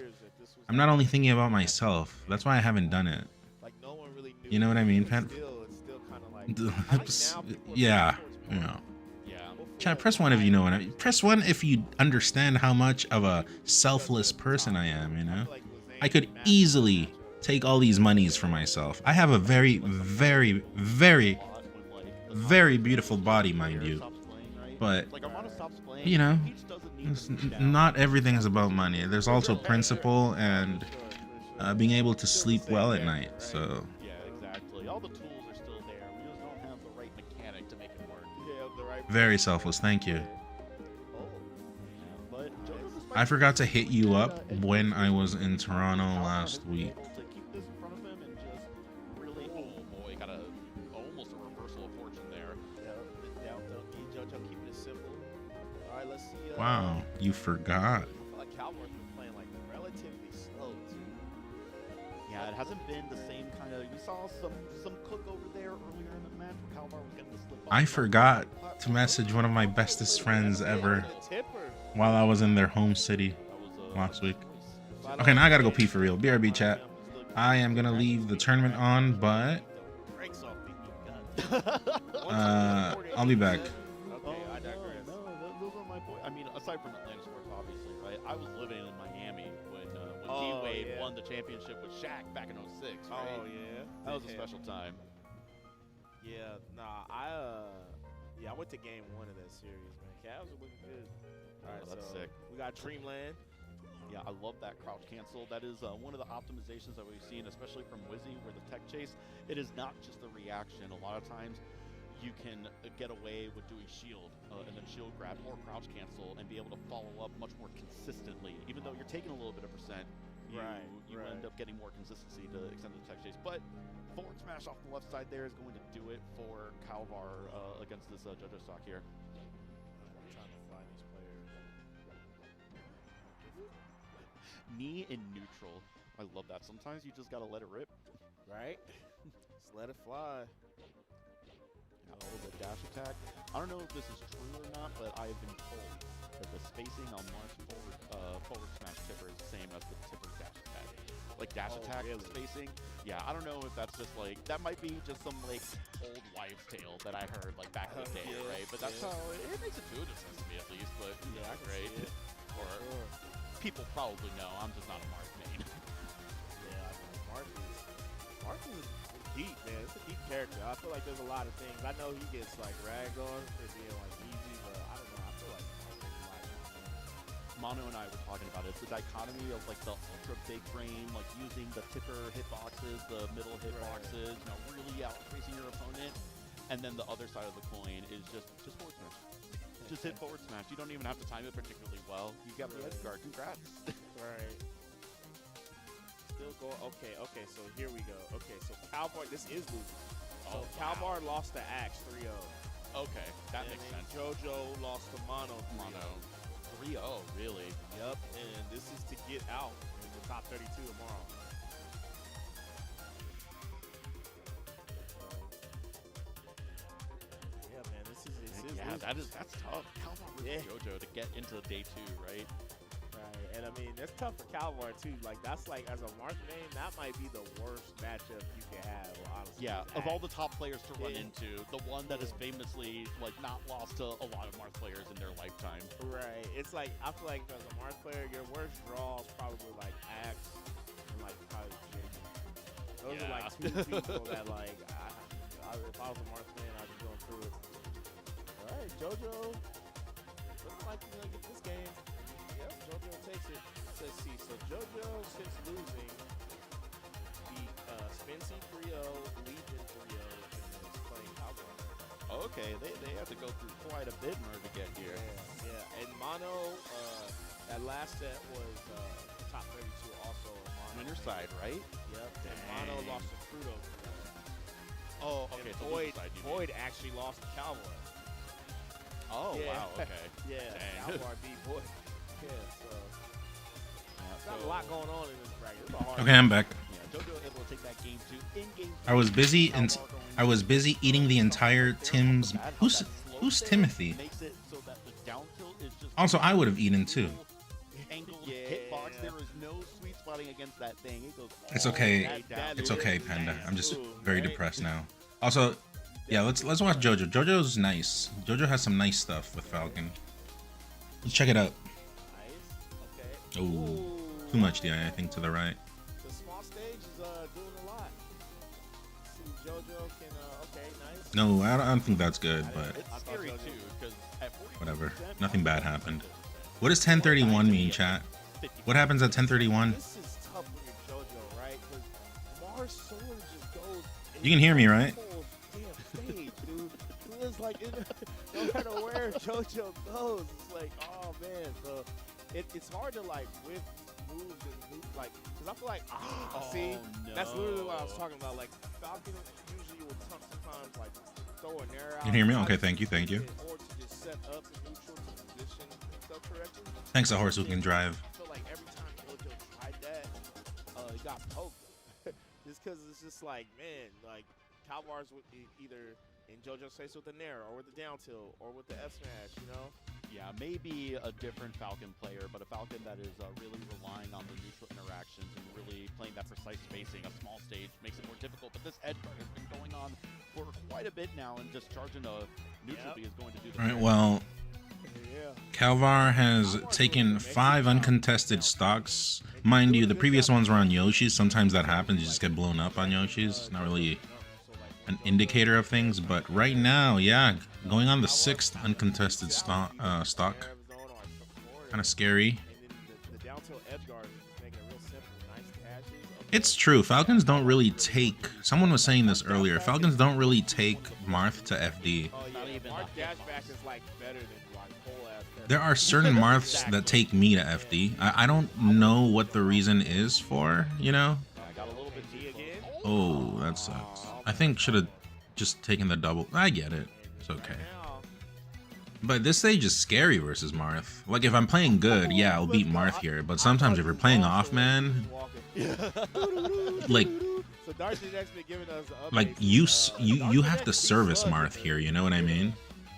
I'm not only thinking about myself. That's why I haven't done it. You know what I mean, Pat? Yeah, you know. Chat, press 1 if you know what I mean. Press 1 if you understand how much of a selfless person I am, you know? I could easily take all these monies for myself. I have a very, very, very, very beautiful body, mind you. But, you know, not everything is about money. There's also principle and being able to sleep well at night, so... Yeah, exactly. All the tools are still there. We just don't have the right mechanic to make it work. Very selfless, thank you. I forgot to hit you up when I was in Toronto last week. To keep this in front of him and just really, oh boy, got almost a reversal of fortune there. Down JoJo keeping it simple. All right, let's see. Wow, you forgot. I feel like Calvar's been playing like relatively slow too. Yeah, it hasn't been the same kind of. We saw some cook over there earlier in the match where Calvar was getting the slip. I forgot to message one of my bestest friends ever while I was in their home city last week. Okay, now I gotta go pee for real. BRB chat. I am gonna leave the tournament on, but I'll be back. Those are my points. I mean, aside from Atlanta sports, obviously, right? I was living in Miami when D-Wade won the championship with Shaq back in '06, right? Oh yeah, that was a special time. Yeah, nah, I went to game 1 of that series, man. Cavs are looking good. All right, that's sick. We got Dreamland. Yeah, I love that crouch cancel. That is one of the optimizations that we've seen, especially from Wizzy, where the tech chase, it is not just the reaction. A lot of times you can get away with doing shield and then shield grab or crouch cancel and be able to follow up much more consistently. Even though you're taking a little bit of percent, you end up getting more consistency to extend the tech chase. But forward smash off the left side there is going to do it for Calvar against this JoJo stock here. I'm trying to find these players. Knee in neutral. I love that. Sometimes you just gotta let it rip. Right? Just let it fly. Got a little bit of dash attack. I don't know if this is true or not, but I have been told that the spacing on Marth's forward smash tipper is the same as the tipper's dash attack. Like dash attack spacing. Yeah, I don't know if that's just like, that might be just some like old wives' tale that I heard like back in the day, right? But that's how it makes intuitive sense to me at least. But yeah, I can right? see it. Or people probably know. I'm just not a Marth main. Yeah, I know. Marth is deep, man. It's a deep character. I feel like there's a lot of things. I know he gets like ragged on for being like easy, but I don't know. I feel like Mono and I were talking about it. It's the dichotomy of like the ultra big brain, like using the tipper hitboxes, the middle hitboxes, you know, really outpacing your opponent, and then the other side of the coin is just forward smash. Just hit forward smash. You don't even have to time it particularly well. You got the edge guard. Congrats. Right. Still go. Okay. So here we go. Okay, so Calvar, this is losing. So Calvar lost to Axe 3-0. Okay, that makes sense. JoJo lost to Mono 3-0, really? Yep, and this is to get out in the top 32 tomorrow. Yeah, man, this is that's tough. Calvar versus JoJo to get into day 2, right? Right, and I mean, that's tough for Calvar, too. Like, that's like, as a Marth main, that might be the worst matchup you can have, honestly. Yeah, of all the top players to run into, the one that is famously, like, not lost to a lot of Marth players in their lifetime. Right, it's like, I feel like as a Marth player, your worst draw is probably, like, Axe and, like, probably Jiggy. Those are, like, two people that, like, if I was a Marth main, I'd be going through it. All right, JoJo, looks like he's going to get this game. Yep, JoJo takes it. Let's see. So JoJo, since losing, beat Spency 3-0, Legion 3-0, and is playing Calvar. Okay, they have to go through quite a bit in order to get here. Yeah. And Mono, that last set was top 32 also. On your side, right? Yep. And Mono lost to Crudo. Oh, okay. And So Void actually lost to Calvar. Oh, wow. Okay. Calvar beat Void. Yeah, so there's not a lot going on in this bracket. It's a hard Okay, I'm back. Yeah, JoJo able to take that game 2 in game 3. I was busy eating the entire Tim's. Who's Timothy? Makes it so that the down tilt is just Also, I would have eaten too. angled hitbox. There is no sweet spotting against that thing. It goes It's all okay. the way down. It's okay, Panda. I'm just very depressed now. Also, yeah, let's watch JoJo. JoJo's nice. JoJo has some nice stuff with Falcon. Let's check it out. Nice. Okay. Oh, too much DI, I think, to the right. The small stage is doing a lot. See, JoJo can. Okay, nice. No, I don't think that's good, but It's scary too, because at 40%, whatever. Nothing bad happened. What does 1031 mean, chat? What happens at 1031? This is tough when you're JoJo, right? Because Mars Sword just goes. You can hear me, right? Damn stage, dude. It's like no matter where JoJo goes, it's like, oh man. So it's hard to like with moves and move like, because I feel like see, that's literally what I was talking about. Like Falcon usually will sometimes like throw an arrow out. You can hear me? Okay, thank you. Or to just set up the neutral to position stuff correctly. Thanks, a horse who can drive. I feel like every time JoJo tried that, he got poked. Just because it's just like, man, like Calvar's would either in JoJo's face with the Nair or with the down tilt or with the F smash, you know? Yeah, maybe a different Falcon player, but a Falcon that is really relying on the neutral interactions and really playing that precise spacing. A small stage makes it more difficult, but this edge guard has been going on for quite a bit now, and just charging a neutral B is going to do the All right, trick. well, Calvar has taken 5 uncontested stocks. Mind you, the previous ones were on Yoshi's. Sometimes that happens. You just get blown up on Yoshi's. Not really an indicator of things, but right now, yeah, going on the 6th uncontested stock. Kind of scary. It's true. Falcons don't really take. Someone was saying this earlier. Falcons don't really take Marth to FD. There are certain Marths that take me to FD. I don't know what the reason is for, you know? Oh, that sucks. I think should have just taken the double. I get it. It's okay. But this stage is scary versus Marth. Like, if I'm playing good, yeah, I'll beat Marth here. But sometimes if you're playing off, man, Like, So Darcy next been giving us like you have to service Marth here. You know what I mean?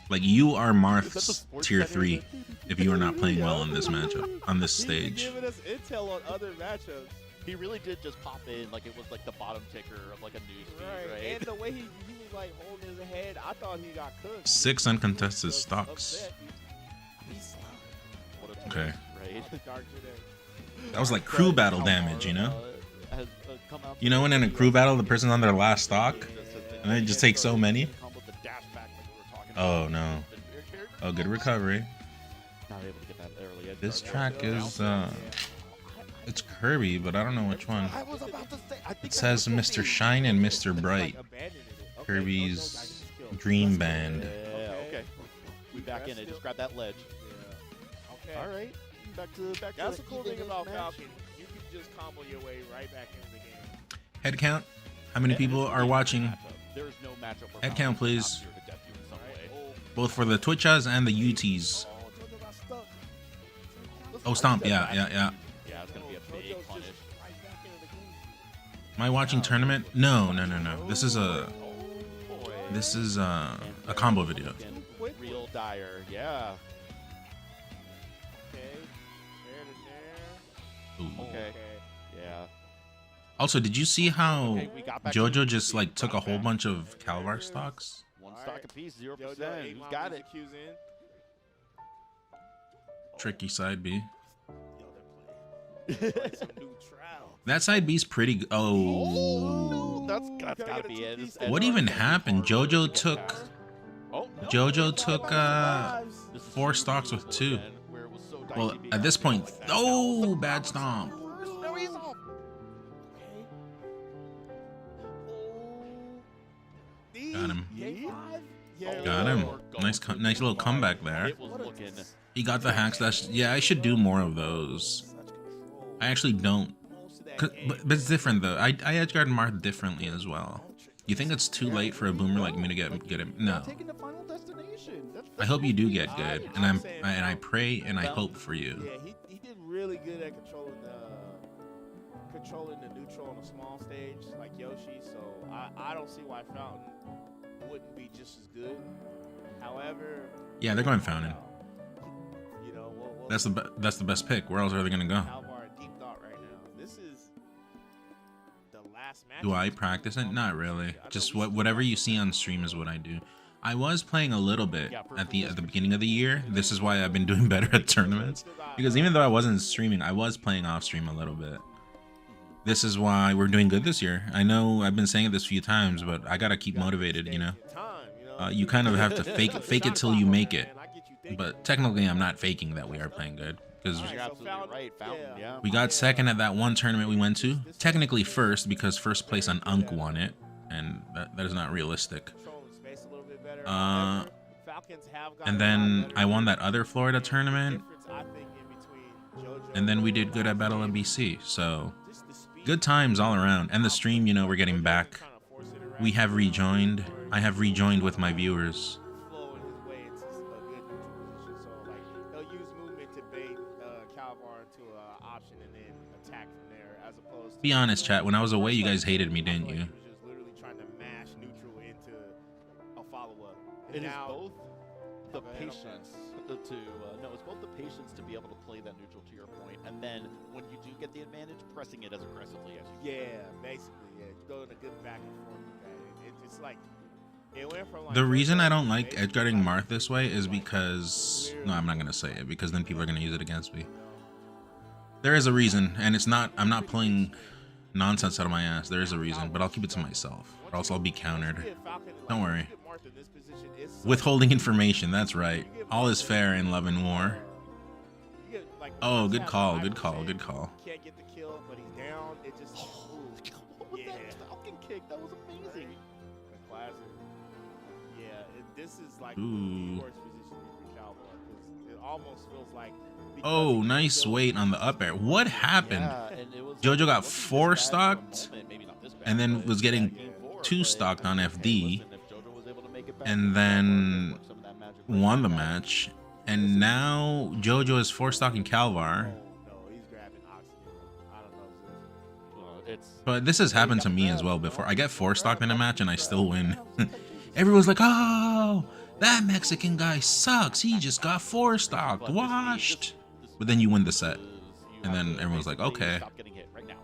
Like, you are Marth's tier 3 if you are not playing well on this matchup, on this stage. Giving us intel on other matchups. He really did just pop in like it was like the bottom ticker of like a news feed, right? And the way he was like holding his head, I thought he got cooked. 6 uncontested stocks. Okay. Right? That was like crew battle damage, you know? You know when in a crew battle the person's on their last stock and they just take so many? Oh no. Oh, good recovery. This track is it's Kirby, but I don't know which one. It says Mr. Shine and Mr. Bright. Kirby's Dream Band. Yeah, okay. We back in it. Just grab that ledge. Okay. All right. Back to That's the the cool thing even about match. Falcon. You can just combo your way right back into the game. Head count. How many people are watching? There is no matchup where Head count, Falcon please. is not here to death you in some way. Both for the Twitchas and the UTs. Oh, stomp. Yeah. Yeah, it's gonna be a big punish. Am I watching tournament? No. This is a combo video. Real dire, yeah. Okay. There to there. Ooh. Okay. Yeah. Also, did you see how Okay, we got back to JoJo the just like took a whole bunch of Calvar stocks? One All stock right. apiece, 0%. Jojo, Who's got it? Q's in. Tricky side B. Play some new trial. That side B's pretty good. Oh. That's gotta be it. It's- What even happened? JoJo took Oh, no. JoJo took 4 stocks with 2. Where it was so Well, dicey at this point, oh, bad stomp. No, he's off. Got him. Yeah. Got him. Nice little comeback there. It was looking. He got the hack slash. Yeah, I should do more of those. I actually don't. But it's different though. I edgeguard Marth differently as well. You think it's too late for a boomer like me to get him? No. Taking the final destination. I hope you do get good, and I pray and I hope for you. Yeah, he did really good at controlling the neutral on a small stage like Yoshi. So I don't see why Fountain wouldn't be just as good. However, Yeah, they're going Fountain. you know, That's the best pick. Where else are they gonna go? Alvar deep thought right now. This is the last match. Do I practice it? Not really. Just whatever you see on stream is what I do. I was playing a little bit at the beginning of the year. This is why I've been doing better at tournaments. Because even though I wasn't streaming, I was playing off stream a little bit. This is why we're doing good this year. I know I've been saying it this few times, but I gotta keep motivated, you know. You kind of have to fake it till you make it. But technically, I'm not faking that we are playing good. Because You're absolutely right. Fountain, yeah. we got second at that one tournament we went to. Technically first, because first place on Unk won it. And that is not realistic. And then I won that other Florida tournament. And then we did good at Battle NBC. So good times all around. And the stream, you know, we're getting back. We have rejoined. I have rejoined with my viewers. Be honest, chat. When I was away, you guys hated me, didn't you? It is both the patience it's both the patience to be able to play that neutral to your point, and then when you do get the advantage, pressing it as aggressively as you can. Yeah, basically, yeah. You go in a good back and forth with that. It's like it went from like The reason I don't like edgeguarding Marth this way is because I'm not gonna say it because then people are gonna use it against me. There is a reason, and it's not. I'm not pulling nonsense out of my ass. There is a reason, but I'll keep it to myself, or else I'll be countered. Don't worry. Withholding information. That's right. All is fair in love and war. Oh, good call. Good call. Good call. Can't get the kill, but he's down. It just What was that Falcon kick? That was amazing. Classic. Yeah, this is like Ooh. the worst position for Cowboy because it almost feels like. Oh, nice weight on the up air. What happened? Yeah, and it was JoJo got it wasn't 4 this bad for a stocked, moment, maybe not this bad, and then but was getting game 4, 2 but stocked on listen, FD, if JoJo was able to make it back, and then won the match. And now JoJo is 4 stocking Calvar. No, he's grabbing oxygen. I don't know. it's. But this has happened to me as well before. I get 4-stocked in a match and I still win. Everyone's like, "Oh, that Mexican guy sucks. He just got 4-stocked, washed." But then you win the set, and then everyone's like, "Okay." Stop getting hit right now.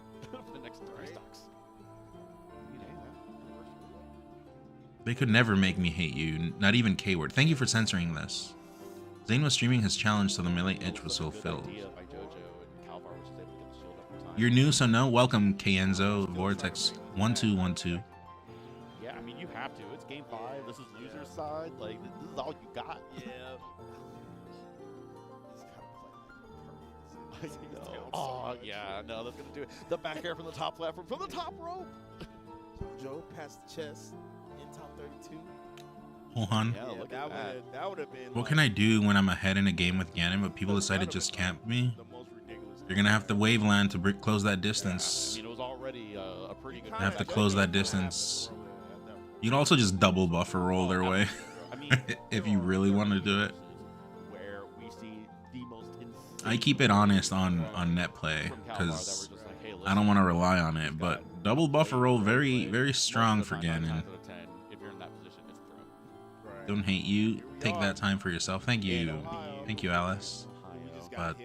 The next 3 stocks. They could never make me hate you, not even K-word. Thank you for censoring this. Zane was streaming his challenge so the melee itch was fulfilled. You're new, so no. Welcome, Kenzo Vortex 1212. Yeah, I mean you have to. It's game 5. This is loser's side. Like this is all you got. Yeah. I know. Oh yeah, no, that's gonna do it. The back air from the top platform, from the top rope. Joe past the chest in top 32. Hold on. Yeah, look at that. That would have been. What can I do when I'm ahead in a game with Ganon, but people decide to just camp me? You're gonna have to wave land to close that distance. I mean, it was already a pretty good. You have to close that distance. You can also just double buffer roll their way if you really want to do it. Where we see the most I keep it honest on net play because I don't want to rely on it, but double buffer roll very strong for Ganon. Don't hate you. Take that time for yourself. Thank you, Alice. But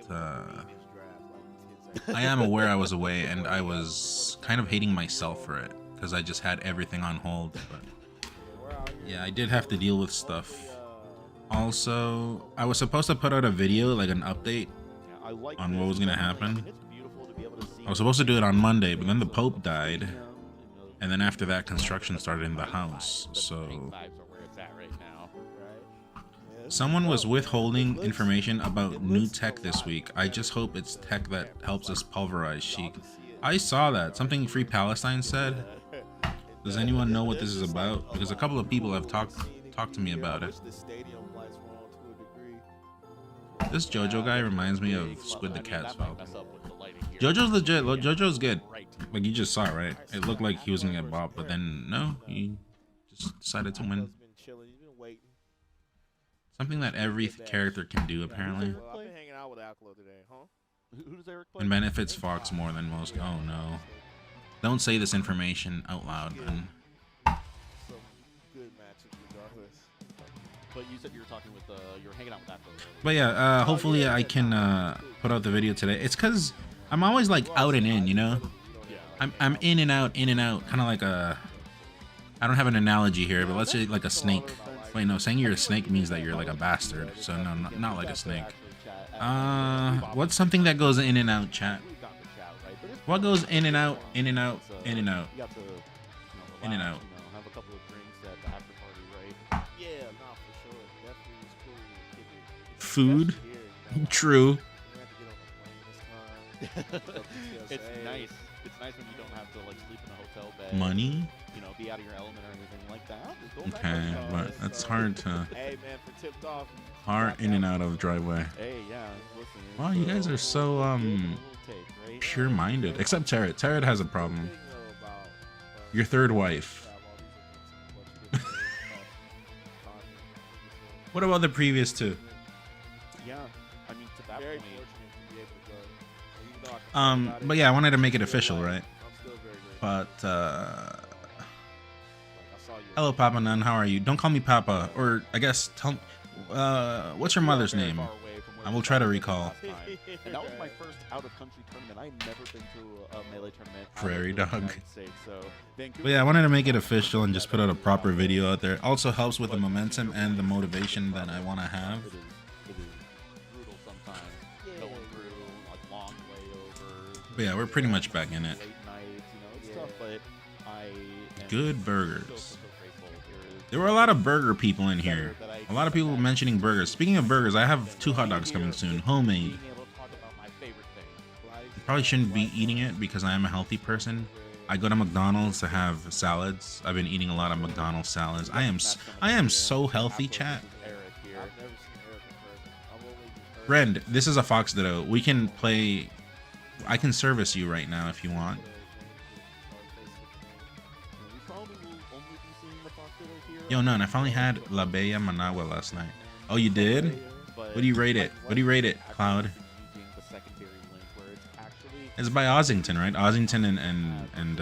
I am aware I was away and I was kind of hating myself for it because I just had everything on hold. But yeah, I did have to deal with stuff. Also, I was supposed to put out a video, like an update on what was gonna happen. I was supposed to do it on Monday, but then the Pope died, and then after that, construction started in the house. So someone was withholding information about new tech this week. I just hope it's tech that helps us pulverize Sheik. I saw that. Something Free Palestine said. Does anyone know what this is about? Because a couple of people have talked to me about it. This JoJo guy reminds me of Squid the Cat's Falco. JoJo's legit. JoJo's good. Like you just saw, right? It looked like he was gonna get bopped, but then no, he just decided to win. Something that every character can do, apparently. And benefits Fox more than most. Oh no. Don't say this information out loud, man. But you said you were talking with you were hanging out with that. But yeah, hopefully I can put out the video today. It's cause I'm always like out and in, you know? I'm in and out, kind of like a. I don't have an analogy here, but let's say like a snake. Wait, no, saying you're a snake means that you're like a bastard. So no, not like a snake. What's something that goes in and out, chat? What goes in and out, in and out, in and out, in and out? Have a couple of drinks at the after party, right? Yeah, no, for sure. Definitely was cool. Food. True. It's nice. It's nice when you don't have to like sleep in a hotel bed. Money. You know, be out of your element or anything like that. Okay, but that's hard to. Hey man, for tipped off. Hard in and out of driveway. Hey, yeah. Listen, wow, you guys are so pure-minded. Except Tarot. Tarot has a problem. Your third wife. What about the previous two? Yeah, I mean to that point. But yeah, I wanted to make it official, right? But hello, Papa Nun. How are you? Don't call me Papa, or I guess tell. What's your mother's name? I will try to recall. And that was my first out-of-country tournament. I've never been to a Melee tournament. Prairie Dog. But yeah, I wanted to make it official and just put out a proper video out there. Also helps with the momentum and the motivation that I want to have. It is brutal sometimes. Going through a long layover. But yeah, we're pretty much back in it. Late nights, you know, it's tough, but good burgers. There were a lot of burger people in here. A lot of people mentioning burgers. Speaking of burgers, I have 2 hot dogs coming soon. Homemade. Probably shouldn't be eating it because I am a healthy person. I go to McDonald's to have salads. I've been eating a lot of McDonald's salads. I am so healthy, chat. Friend, this is a Fox Ditto. We can play. I can service you right now if you want. Yo, Nun, I finally had La Bella Managua last night. Oh, you did? What do you rate it? What do you rate it, Cloud? It's by Ossington, right? Ossington and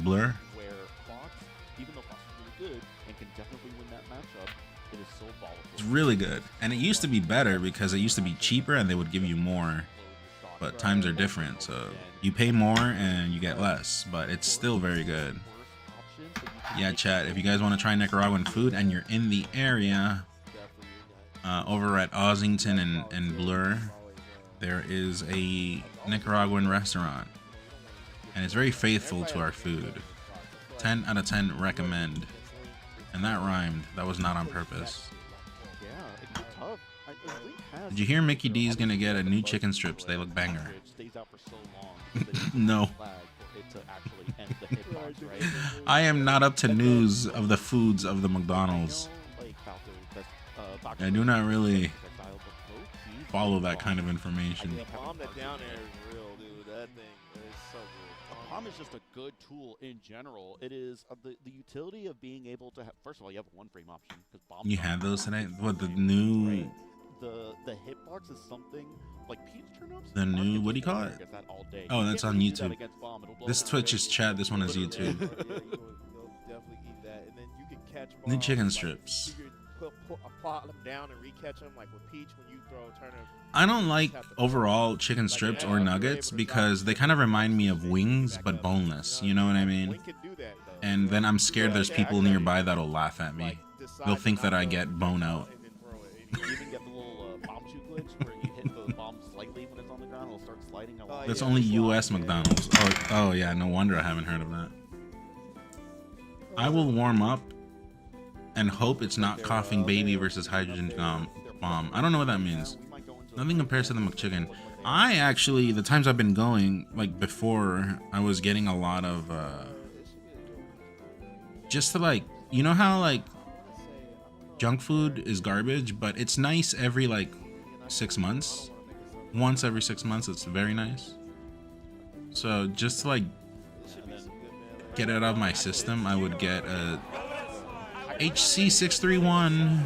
Blur. Where Fox, even though Fox is really good and can definitely win that matchup, it is so volatile. It's really good, and it used to be better because it used to be cheaper and they would give you more. But times are different, so you pay more and you get less, but it's still very good. Yeah, chat, if you guys want to try Nicaraguan food and you're in the area, over at Ossington and Blur, there is a Nicaraguan restaurant, and it's very faithful to our food. 10 out of 10 recommend. And that rhymed. That was not on purpose. Did you hear Mickey D's gonna get a new chicken strips? They look banger. No. I am not up to news of the foods of the McDonald's. I do not really follow that kind of information. Palm is just a good tool in general. It is the utility of being able to have. First of all, you have a one frame option because bomb. You had those today? What, the new? The hitbox is something like peach turnips. The new, what do you call it? Oh, that's on YouTube. This Twitch is chat. This one is YouTube. New chicken strips. I don't like overall chicken strips or nuggets because they kind of remind me of wings but boneless, you know what I mean? And then I'm scared there's people nearby that'll laugh at me. They'll think that I get bone out. That's only US McDonald's. Oh yeah, no wonder I haven't heard of that. I will warm up and hope it's not coughing baby versus hydrogen bomb. I don't know what that means. Nothing compares to the McChicken. I actually, the times I've been going, like before, I was getting a lot of, just to like, you know how like junk food is garbage, but it's nice every like 6 months. Once every 6 months, it's very nice. So just to like get it out of my system, I would get a HC631.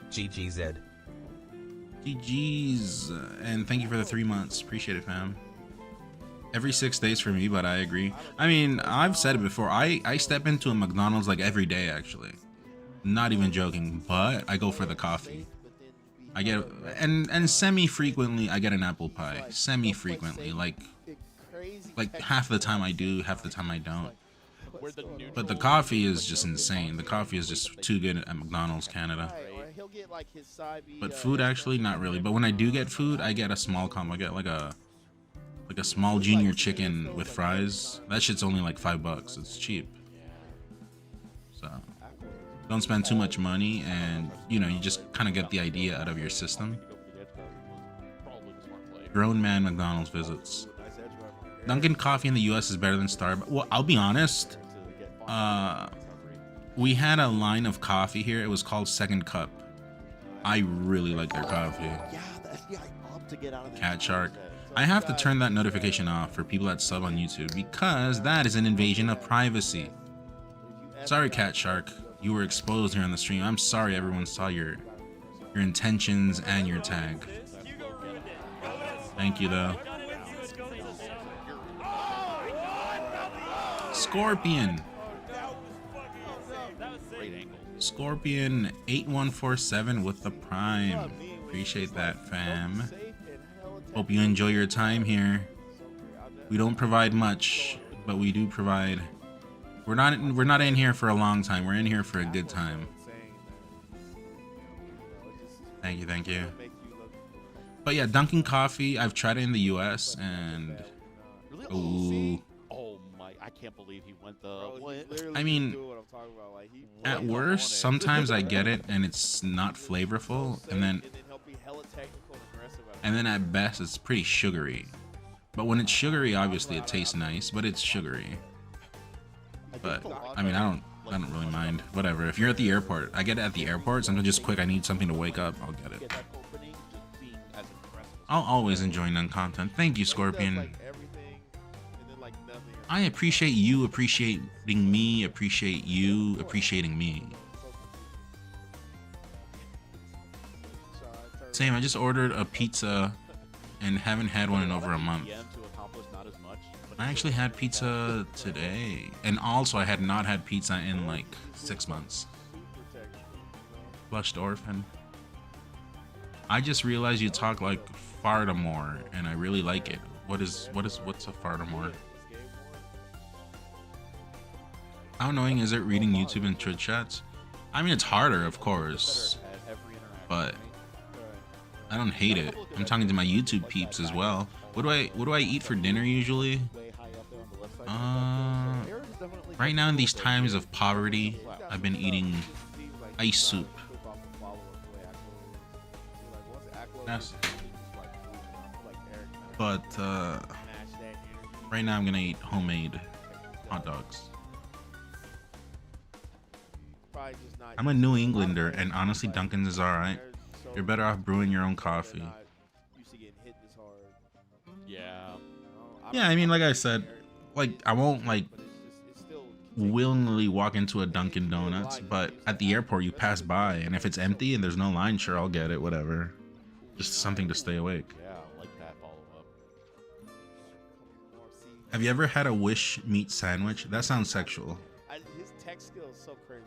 GGZ. GG's, and thank you for the 3 months. Appreciate it, fam. Every 6 days for me, but I agree. I mean, I've said it before. I step into a McDonald's like every day, actually. Not even joking, but I go for the coffee. I get, and semi-frequently, I get an apple pie. Semi-frequently, like half the time I do, half the time I don't. But the coffee is just insane. The coffee is just too good at McDonald's Canada. But food, actually, not really. But when I do get food, I get a small combo. I get like a small junior chicken with fries. That shit's only like $5. It's cheap. So don't spend too much money, and you know, you just kind of get the idea out of your system. Grown man McDonald's visits. Dunkin' coffee in the US is better than Starbucks. Well, I'll be honest. We had a line of coffee here. It was called Second Cup. I really like their coffee. Cat Shark. I have to turn that notification off for people that sub on YouTube because that is an invasion of privacy. Sorry, Cat Shark. You were exposed here on the stream. I'm sorry everyone saw your intentions and your tag. Thank you, though. Scorpion. Scorpion 8147 with the Prime. Appreciate that, fam. Hope you enjoy your time here. We don't provide much, but we do provide. We're not in here for a long time. We're in here for a good time. Thank you, thank you. But yeah, Dunkin' Coffee, I've tried it in the US and ooh. I can't believe he went the. I mean, at worst, sometimes I get it and it's not flavorful, and then at best it's pretty sugary. But when it's sugary, obviously it tastes nice, but it's sugary. But I mean, I don't really mind. Whatever. If you're at the airport, I get it at the airport. Something just quick. I need something to wake up. I'll get it. I'll always enjoy non-content. Thank you, Scorpion. I appreciate you appreciating me, appreciate you appreciating me. Same. I just ordered a pizza and haven't had one in over a month. I actually had pizza today, and also I had not had pizza in like 6 months. Flushed orphan. I just realized you talk like Fartamore, and I really like it. What's a Fartamore? How annoying is it reading YouTube and Twitch chats? I mean, it's harder, of course, but I don't hate it. I'm talking to my YouTube peeps as well. What do I eat for dinner usually? Right now in these times of poverty, I've been eating ice soup. But right now I'm gonna eat homemade hot dogs. I'm a New Englander, and honestly, Dunkin's is alright. You're better off brewing your own coffee. Yeah, I mean, like I said, like I won't like willingly walk into a Dunkin' Donuts, but at the airport you pass by, and if it's empty and there's no line, sure, I'll get it, whatever. Just something to stay awake. Have you ever had a Wish meat sandwich? That sounds sexual. His tech skill is so crazy.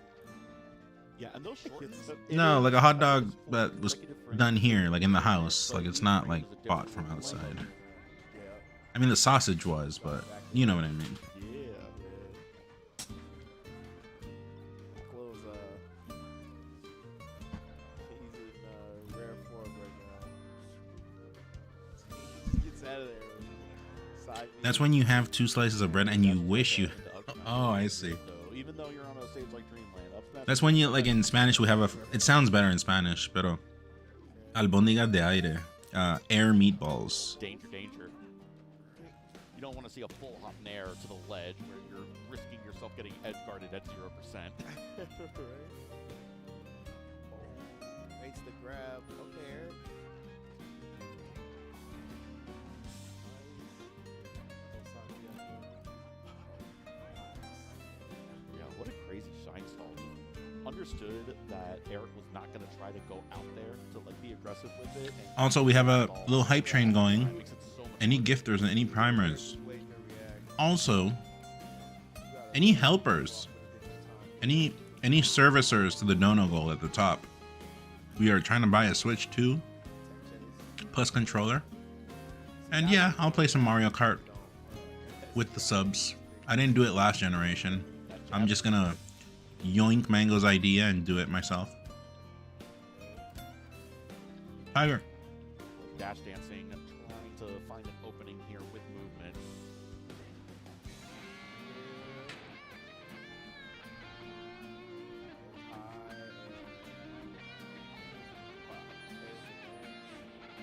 Yeah, and those shortens. No, like a hot dog that was done here, like in the house. Like it's not like bought from outside. I mean, the sausage was, but you know what I mean. That's when you have 2 slices of bread and you wish you. Oh, I see. That's when you, like in Spanish, we have a. It sounds better in Spanish, pero albóndigas de aire, air meatballs. Danger, danger. You don't want to see a full hop in air to the ledge where you're risking yourself getting edge guarded at 0%. Waits the grab. Okay, Eric. Yeah, what a crazy shine stall. Understood that Eric was not going to try to go out there to like be aggressive with it. Also, we have a little hype train going. Any gifters and any primers. Also, any helpers, any servicers to the dono goal at the top. We are trying to buy a Switch 2 plus controller. And yeah, I'll play some Mario Kart with the subs. I didn't do it last generation. I'm just gonna yoink Mango's idea and do it myself. Tiger. Dash dancing, trying to find an opening here with movement.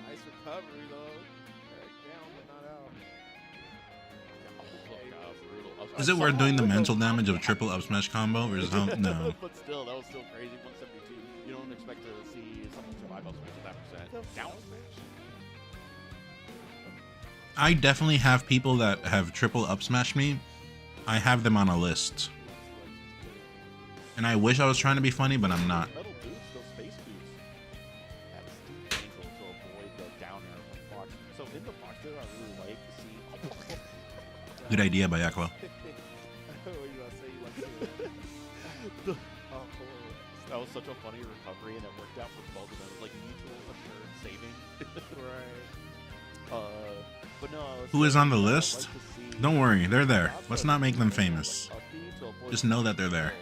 Nice recovery though. Eric down but not out. Is it worth doing the mental damage of triple up smash combo versus home? No. But still, that was still crazy. 172. You don't expect to see someone survive up smash at that percent. Down smash. I definitely have people that have triple up smash me. I have them on a list. And I wish I was trying to be funny, but I'm not. Metal boots, those space boots. That's the angle to avoid the down air from Fox. So in the Fox there, I really like to see. Good idea by Yaklo. That was such a funny recovery, and it worked out for both of them. Like mutual assured saving. Right. But no. Who is on the list? Don't worry, they're there. Let's not make them famous. Just know that they're there.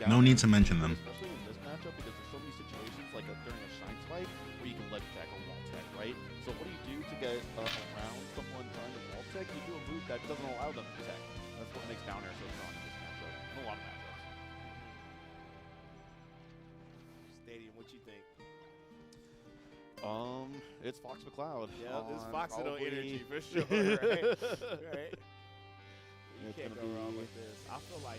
No need to mention them. Especially in this matchup, because there's so many situations, like during a shine swipe, where you can ledge tech or wall tech, right? So what do you do to get around someone trying to wall tech? You do a move that doesn't allow them to tech. That's what makes down air so strong in this matchup. In a lot of matchups. Stadium, what you think? It's Fox McCloud. Yeah, it's Fox no energy for sure, right? Right. You can't go wrong with this. I feel like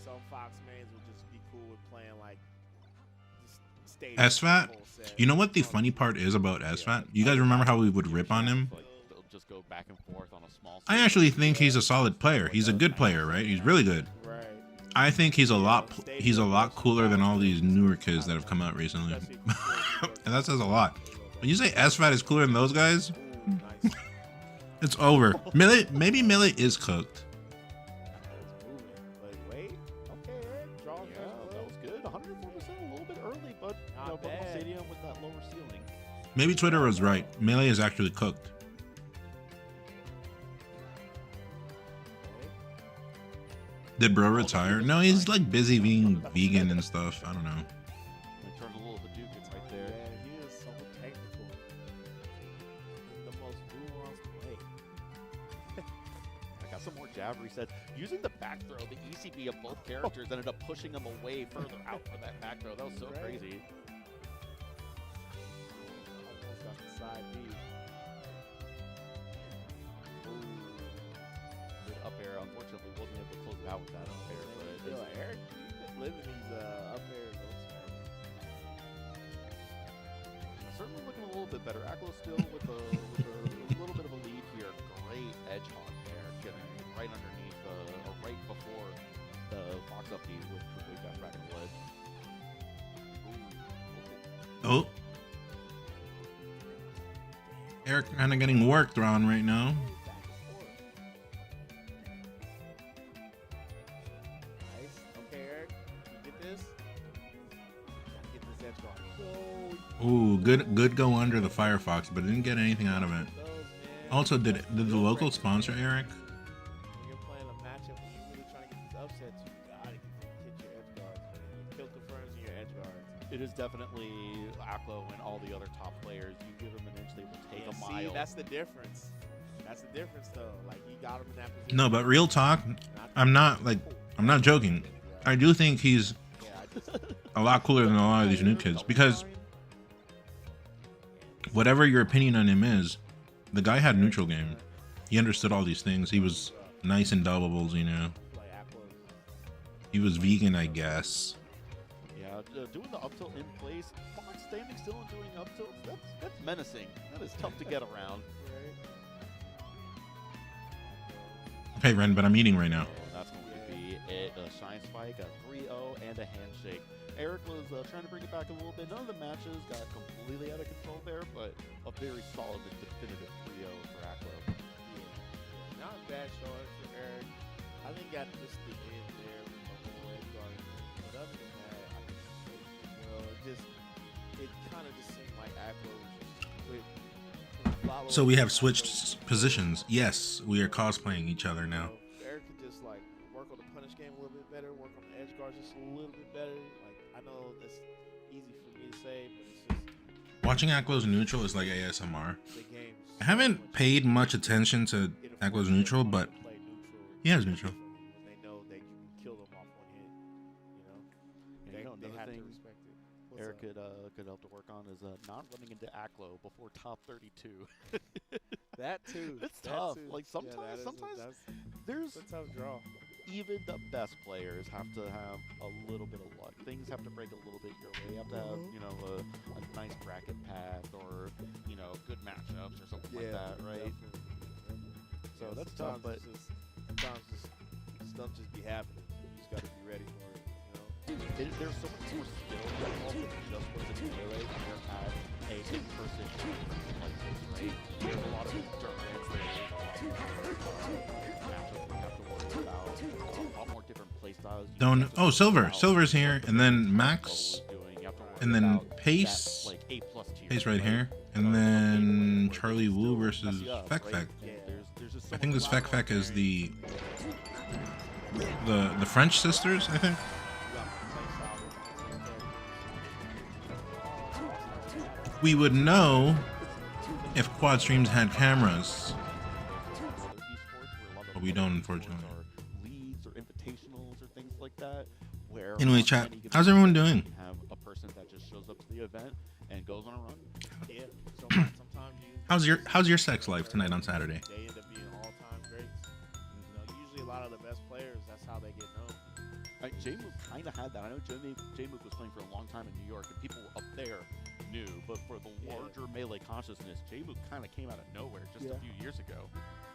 some Fox mains would just be cool with playing like stadium. SFAT? You know what the funny part is about SFAT? You guys remember how we would rip on him? They'll just go back and forth on a small. I actually think he's a solid player. He's a good player, right? He's really good. Right. I think he's a lot cooler than all these newer kids that have come out recently. And that says a lot. When you say SFAT is cooler than those guys, Ooh, nice. it's over. Melee, maybe Melee is cooked. It's moving. But wait. Okay, Eric. Draw Yeah, that was good. 104%, a little bit early, but Not you know, Pokemon bad. Stadium with that lower ceiling. Maybe Twitter was right. Melee is actually cooked. Did bro retire? No, he's like busy being vegan and stuff. I don't know. They turned a little Hadouken right Yeah, there. he is so technical. In the most nuanced way. I got some more jab resets. Using the back throw, the ECB of both characters ended up pushing them away further out for that back throw. That was so Right. crazy. Almost got the side B. Ooh. Good up air. Unfortunately, wasn't able to close it out with that up air. But I feel like Eric, you've been living these up airs. certainly looking a little bit better. Aklo still with a little bit of a lead here. Great edge hog there, getting right underneath, or right before the box up B with quickly got back in the ledge. Oh. Eric kind of getting worked on right now. Nice. Okay, Eric, you get this. Gotta get this edge guard. Ooh, good go under the Firefox, but didn't get anything out of it. Also, did the local sponsor Eric? When you're playing a matchup and you're really trying to get these upsets, you gotta hit your edge guards, man. Kill confirms in your edge guards. It is definitely Aklo and all the other top players. You give them an inch, they will take a mile. See, that's the difference. That's the difference, though. Like, he got him in that position. No, but real talk, I'm not joking. I do think he's a lot cooler than a lot of these new kids, because whatever your opinion on him is, the guy had neutral game. He understood all these things. He was nice in doubles, you know. He was vegan, I guess. Yeah, doing the up tilt in place, Fox standing still and doing up tilt, that's menacing. That is tough to get around. Okay, Ren, but I'm eating right now. That's going to be it. A Shine Spike, a 3-0, and a handshake. Eric was trying to bring it back a little bit. None of the matches got completely out of control there, but a very solid and definitive 3-0 for Aklo. Yeah. Not a bad showing for Eric. I think got just the end there with the whole edge guard. But other than that, I think it kind of just seemed like Aklo was just quick. So we have switched positions. Yes, we are cosplaying each other now. Eric could just like work on the punish game a little bit better, work on the edge guards just a little bit better. Like, I know that's easy for me to say, but it's just Watching Aklo's neutral is like ASMR. the game's I haven't paid much attention to Aklo's neutral, but play neutral. he has neutral. When they know that you can kill them off one hit, you know, And they, you know, they another have thing to respect it. What's Eric up? could help to work on is not running into Aklo before top 32. That too. It's that tough. Too. Like Yeah, sometimes that's there's a tough draw. even the best players have to have a little bit of luck. Things have to break a little bit your way. You have to have, you know, a nice bracket path or, you know, good matchups or something like that, right? Definitely. So Yeah, that's tough, but sometimes stuff just be happening. You just got to be ready for it. You know. there's so much more skill involved than just what's in melee compared to a in-person like this, right? There's a lot of endurance, there's a lot of matchups we have to worry about, a lot more different playstyles. Don't. Oh, Silver. Silver's here, and then Max, and then Pace. Pace right here, and then Charlie Wu versus Fek Fek. I think this Fek Fek is the French sisters, I think. We would know if Quad Streams had cameras, but we don't, unfortunately. Leagues or invitationals or things like that, where Anyway, chat, how's everyone doing? have a person that just shows up to the event and goes on a run. Yeah. Sometimes you How's your sex life tonight on Saturday? they end up being all-time greats. You know, usually a lot of the best players, that's how they get known. J-Mook kind of had that. I know J-Mook was playing for a long time in New York, and people up there knew, but for the larger melee consciousness, J-Mook kind of came out of nowhere just a few years ago.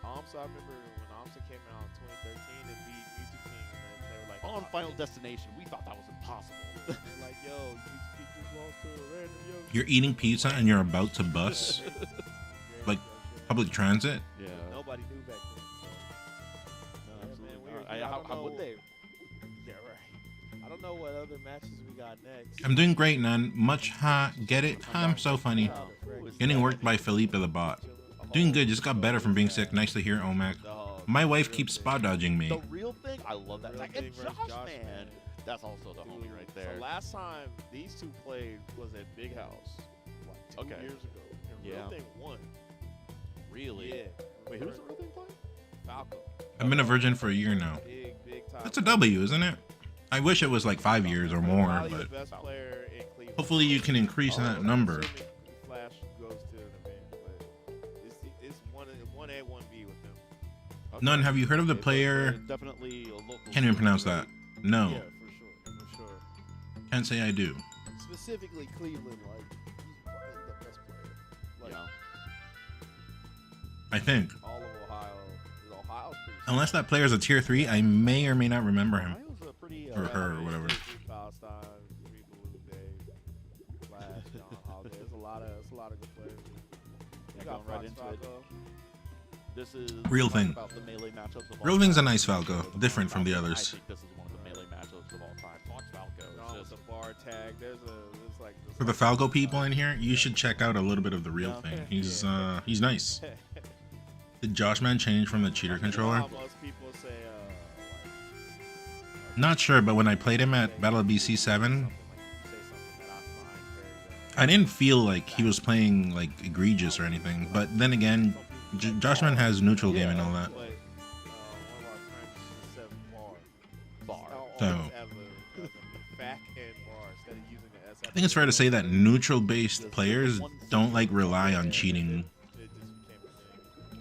I remember when Omsa came out in 2013 and beat Music King, and then they were like, on Final Destination, we thought that was impossible. Like, yo, you just lost to a random Yoshi. You're eating pizza and you're about to bus like public transit. Yeah. Nobody knew back then. So. No, how would they? Yeah, right. I don't know what other matches we got next. I'm doing great, man. Much ha. Get it? I'm so funny. Getting worked by Felipe the bot. Doing good. Just got better from being sick. Nice to hear, Omac. My wife keeps spot dodging me. The real thing, I love that. And Josh, man, that's also the homie right there. So last time these two played was at Big House, like 2 years ago. And Real Thing won. Really? Yeah. Wait, who's the Real Thing playing? Falco. I've been a virgin for a year now. Big time. That's a W, isn't it? I wish it was like 5 years or more, Probably but the best player in Cleveland. hopefully you can increase that number. Assuming Flash goes to an event, but it's 1A, 1B with them. None. Have you heard of the player? Definitely a local. Can't even pronounce that. No. Yeah, for sure. Can't say I do. Specifically Cleveland, like he's probably the best player. Like Yeah. I think. all of Ohio's pretty Unless that player is a tier 3, I may or may not remember him. Ohio's a pretty, Or her, or whatever. Palestine, Flash, John Holiday. There's a lot of good players. Yeah, going right into it. This is Real Thing. about the melee matchups of all Real Thing's a time. nice Falco, different from the I others. think this is one of the melee matchups of all time. Fox Falco. No, It's it's just a bar tag. There's like For the Falco people in here, you should check out a little bit of the Real Thing. He's nice. Did Josh Man change from the cheater controller? Most people say Not sure, but when I played him at Battle of BC 7, I didn't feel like he was playing like egregious or anything. But then again, Josh Man has neutral game and all that. one of our friends said bar. So Back end bar instead of using the S. I think it's fair to say that neutral-based players don't like rely on cheating.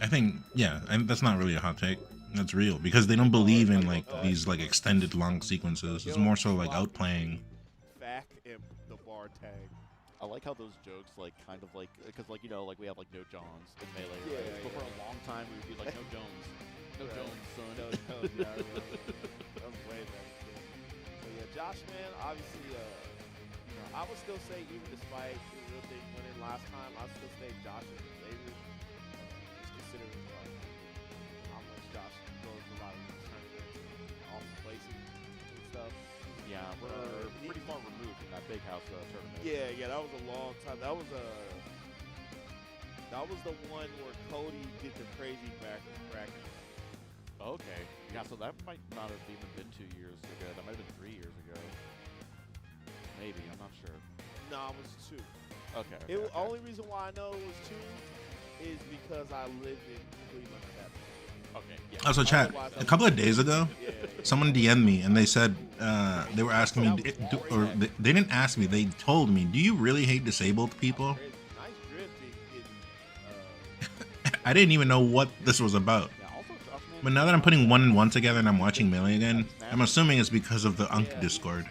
I think, yeah, that's not really a hot take. That's real because they don't believe in like these like extended long sequences. It's more so like outplaying. Back in the bar tag. I like how those jokes like kind of like because like like we have like no Johns in melee, Yeah, right? But yeah. for a long time we would be like no Jones, no Right. Jones, son. No Jones, yeah, I remember. That was way back then. So yeah, Josh, man, obviously, I would still say even despite the Real Thing winning last time, I still say Josh is the favorite. Just considering like how much Josh goes a lot of these tournaments, off the places and stuff. Yeah, we're pretty far removed from that big house tournament. Yeah, that was a long time. That was the one where Cody did the crazy bracket. Okay. Yeah, so that might not have even been 2 years ago. That might have been 3 years ago. Maybe, I'm not sure. No, it was 2. Okay. The only reason why I know it was 2 is because I lived in Cleveland at that point. Okay. Yeah. Also, chat. A couple of days ago, someone DM'd me and they said they were asking me, or they didn't ask me. They told me, "Do you really hate disabled people?" Nice drifting. I didn't even know what this was about. But now that I'm putting 1 and 1 together and I'm watching Melee again, I'm assuming it's because of the Unk Discord.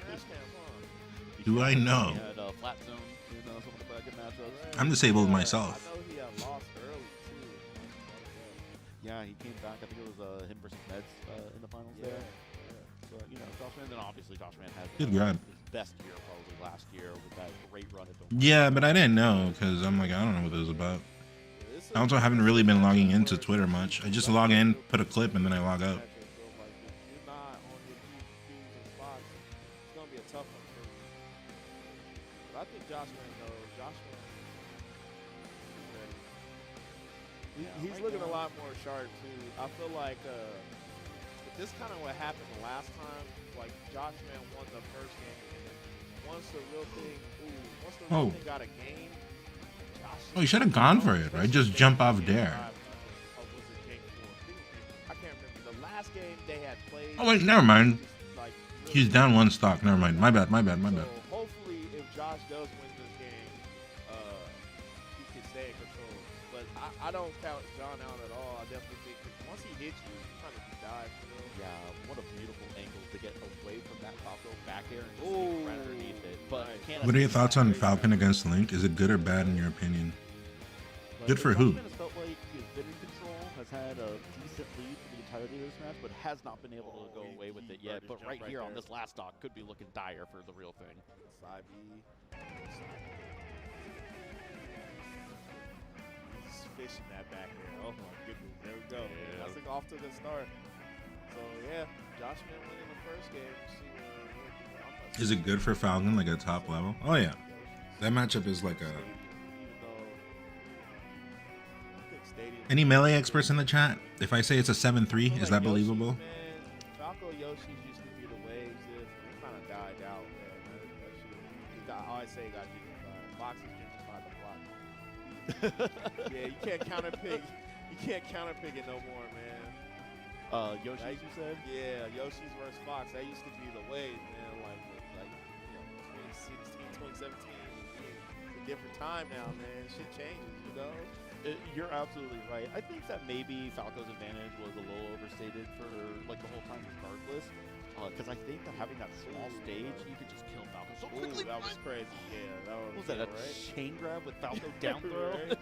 Do I know? Flat zone in some of the bracket matchups. I'm disabled myself. I know he lost early too. Yeah, he came back. I think it was him versus Meds in the finals there. So, Josh Man, then obviously Josh Man has Good grab. his best year probably last year with that great run at the Yeah, but I didn't know because I'm like, I don't know what this is about. I also haven't really been logging into Twitter much. I just log in, put a clip, and then I log out. You're not on your Q's and spots. It's gonna be a tough one for you. But I think Josh Man knows. Josh Man is ready. He's looking a lot more sharp too. I feel like this kind of what happened the last time. Like Josh Man won the first game, and then once the Real Thing got a game. Oh, you should have gone for it, right? Just jump off there. I can't remember. The last game they had played. Oh, wait, never mind. Like, He's down 1 stock. Never mind. My bad. So hopefully, if Josh does win this game, he can stay in control. But I don't count John out at all. I definitely think once he hits you, you kind of dive. Yeah, what a beautiful angle to get away from that Falco back air and just sneak right underneath it. But What are your thoughts on Falcon against Link? Is it good or bad in your opinion? Good for who? Felt like he's been in control, has had a decent lead for the entirety of this match, but has not been able to go away with it yet. But right here on this last stock could be looking dire for the real thing. Side B. He's fishing that back there. Oh my goodness, there we go. Yeah. That's like off to the start. So yeah, Josh Mann winning the first game. See Is it good for Falcon, like a top level? Oh yeah, that matchup is like a. Any melee experts in the chat? If I say it's a 7-3, is that believable? Falco Yoshi's used to be the waves. It kind of died out, man. I always say he got boxes just by the block. Yeah, you can't counter pick. You can't counter pick it no more, man. Yoshi's, you said? Yeah, Yoshi's versus Fox. That used to be the wave, man. Like 2016, 2017. It's a different time now, man. Shit changes, you know. You're absolutely right. I think that maybe Falco's advantage was a little overstated for like the whole time regardless. Because I think that having that small stage, you could just kill Falco so quickly. That was crazy. Yeah, that was that, a right? chain grab with Falco down throw? Right?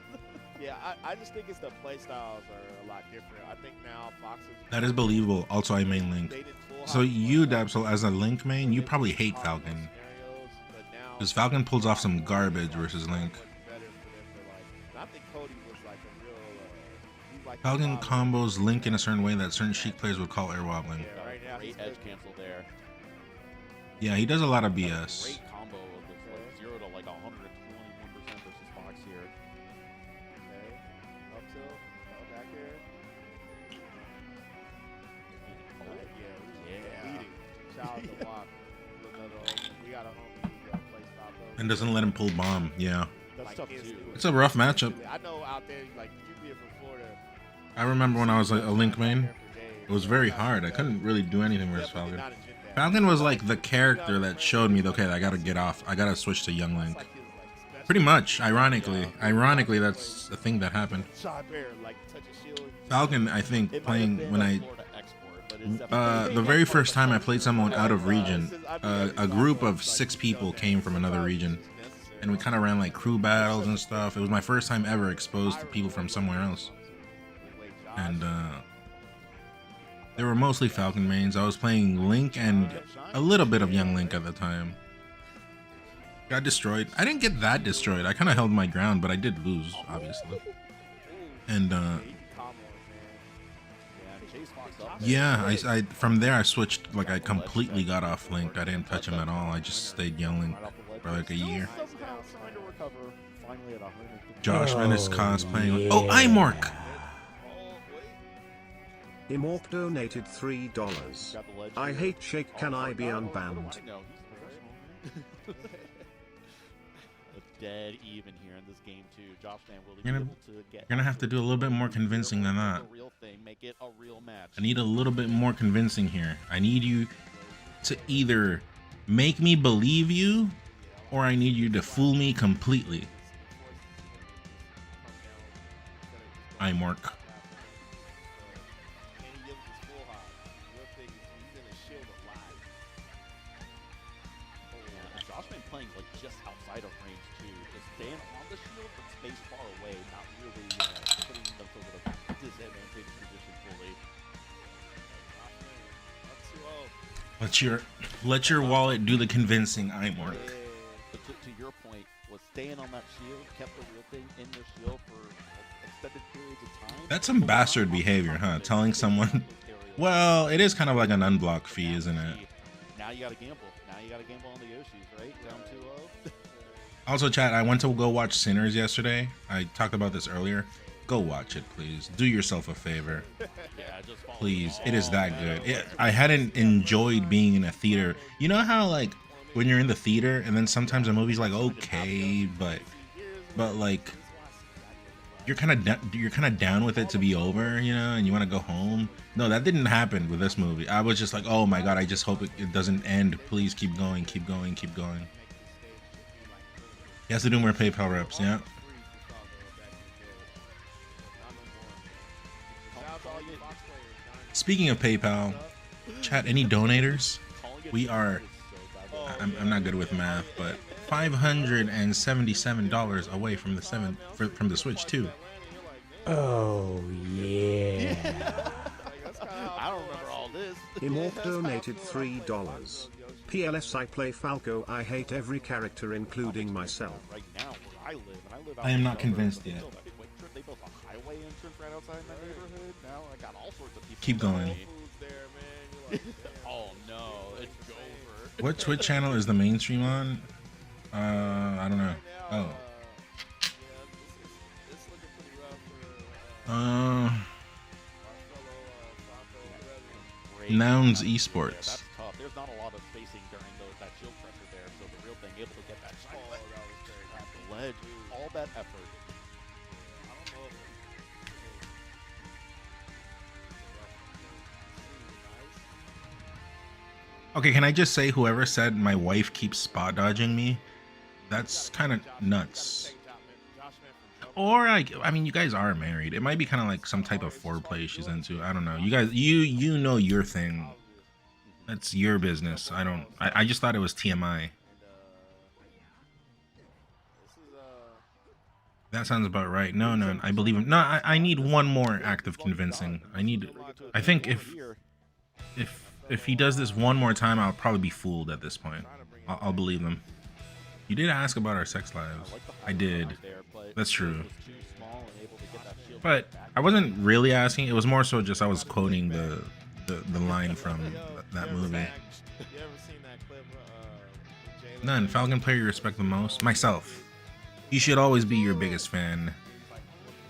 Yeah, I just think it's the play styles are a lot different. I think now Fox is... That is believable. Also, I main Link. So you, Dapsel, as a Link main, you probably hate Falcon. Because Falcon pulls off some garbage versus Link. Falcon combos Link in a certain way that certain Sheik players would call air wobbling. Yeah, right now Great edge cancel there. Yeah, he does a lot of BS. Great combo of this, like 0 to like 121% versus Fox here. Okay, up tilt, back here. Yeah, leading. Shout out to Walk. We got a homie who play stop though. And doesn't let him pull bomb. Yeah. That's tough too. It's a rough matchup. I know out there, like, you be from Florida. I remember when I was a Link main, it was very hard. I couldn't really do anything versus Falcon. Falcon was like the character that showed me, okay, I gotta get off. I gotta switch to Young Link. Pretty much, ironically. Ironically, that's the thing that happened. Falcon, I think, playing when the very first time I played someone out of region, a group of 6 people came from another region. And we kind of ran like crew battles and stuff. It was my first time ever exposed to people from somewhere else. And they were mostly Falcon mains. I was playing Link and a little bit of Young Link at the time. Got destroyed. I didn't get that destroyed. I kind of held my ground, but I did lose, obviously. And yeah, I from there I switched. Like I completely got off Link. I didn't touch him at all. I just stayed Young Link for like a year. Josh Mann is cosplaying. Oh, Imork! Imork donated $3. I hate Shake. Can I be unbanned? Dead even here in this game too. Josh Mann will You're gonna have to do a little bit more convincing than that. Make it a real match. I need a little bit more convincing here. I need you to either make me believe you, or I need you to fool me completely. Imork. Josh Mann playing like just outside of range too, just staying on the shield but spaced far away, not really putting themselves in a disadvantageous position fully. Let your wallet do the convincing, Imork. But to your point, was staying on that shield, kept the real thing in their shield for extended periods of time. That's some bastard behavior, huh? Telling someone, well, it is kind of like an unblock fee, isn't it? Now you gotta gamble. Now you gotta gamble on the Yoshis, right? Round 2-0. Also, chat, I went to go watch Sinners yesterday. I talked about this earlier. Go watch it, please. Do yourself a favor. Please. It is that good. I hadn't enjoyed being in a theater. You know how, like, when you're in the theater and then sometimes a movie's like, okay, but like, you're kind of down with it to be over, you know, and you want to go home. No, that didn't happen with this movie. I was just like, oh my god, I just hope it doesn't end. Please keep going, keep going, keep going. He has to do more PayPal reps, yeah. Speaking of PayPal, chat, any donators? We are, I'm not good with math, but $577 away from the Switch too. Oh yeah. Immorph donated $3. PLS I play Falco. I hate every character including myself. Right now, where I live, and I live out I am in not the convinced suburbs, yet. They built a highway entrance right outside my neighborhood. Now I got all sorts of people. Keep going. Foods there, man. You're like, damn. Oh no, it's Gover. What Twitch channel is the mainstream on? I don't know. Right now, Oh. yeah, it's looking pretty rough for our fellow Falco brethren. Nouns Yeah, Esports. that's tough. There's not a lot of spacing during that shield pressure there, so the real thing, able to get that shot Oh, that was crazy. at the ledge, all that effort. I don't know if Okay, can I just say, whoever said my wife keeps spot dodging me, that's kind of nuts. Or I mean, you guys are married. It might be kind of like some type of foreplay she's into. I don't know. You guys, you know your thing. That's your business. I just thought it was TMI. That sounds about right. No, I believe him. No, I need one more act of convincing. I think if he does this one more time, I'll probably be fooled at this point. I'll believe him. You did ask about our sex lives. I did. That's true. But I wasn't really asking. It was more so just I was quoting the line from that movie. None. Falcon player you respect the most? Myself. You should always be your biggest fan.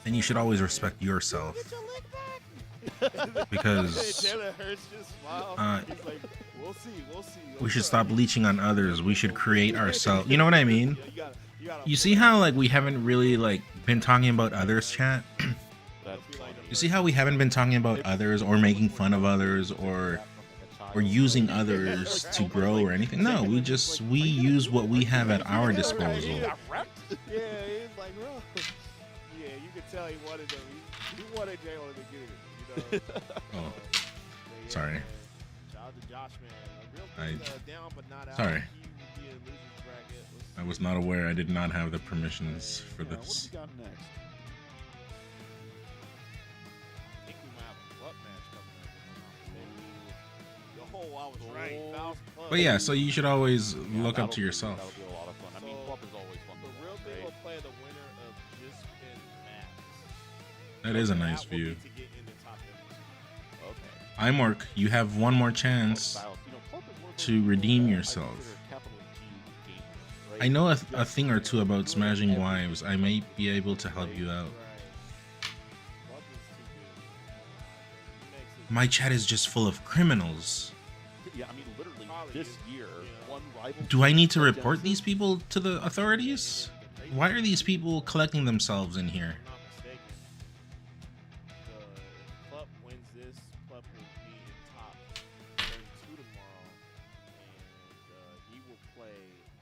And you should always respect yourself. Because we should stop leeching on others. We should create ourselves. You know what I mean? You see how like we haven't really like been talking about others, chat? You see how we haven't been talking about others or making fun of others or using others to grow or anything? No, we use what we have at our disposal. Yeah, he's like, bro. Yeah, you could tell he wanted to. He wanted Jalen to get it. You know. Oh, sorry. Shout out to Josh, man. A real down, but not out. Sorry. He in losers bracket. I was not aware. I did not have the permissions for What this. do we got next? I think we might have a club match coming up. Yo, I was right. Fouls club. But yeah, so you should always look that'll up to yourself. That'll be a lot of fun. I mean, So, club is always fun. The real thing right? will play the winner of Just Spin Max. That is a nice That will view. be to get in the top 10. Okay. Imork, you have one more chance to redeem yourself. I know a thing or two about smashing wives. I may be able to help you out. My chat is just full of criminals. Yeah, I mean, literally this year, one rival. Do I need to report these people to the authorities? Why are these people collecting themselves in here? If I'm not mistaken, the club wins this. Club will be in top 32 tomorrow, and he will play.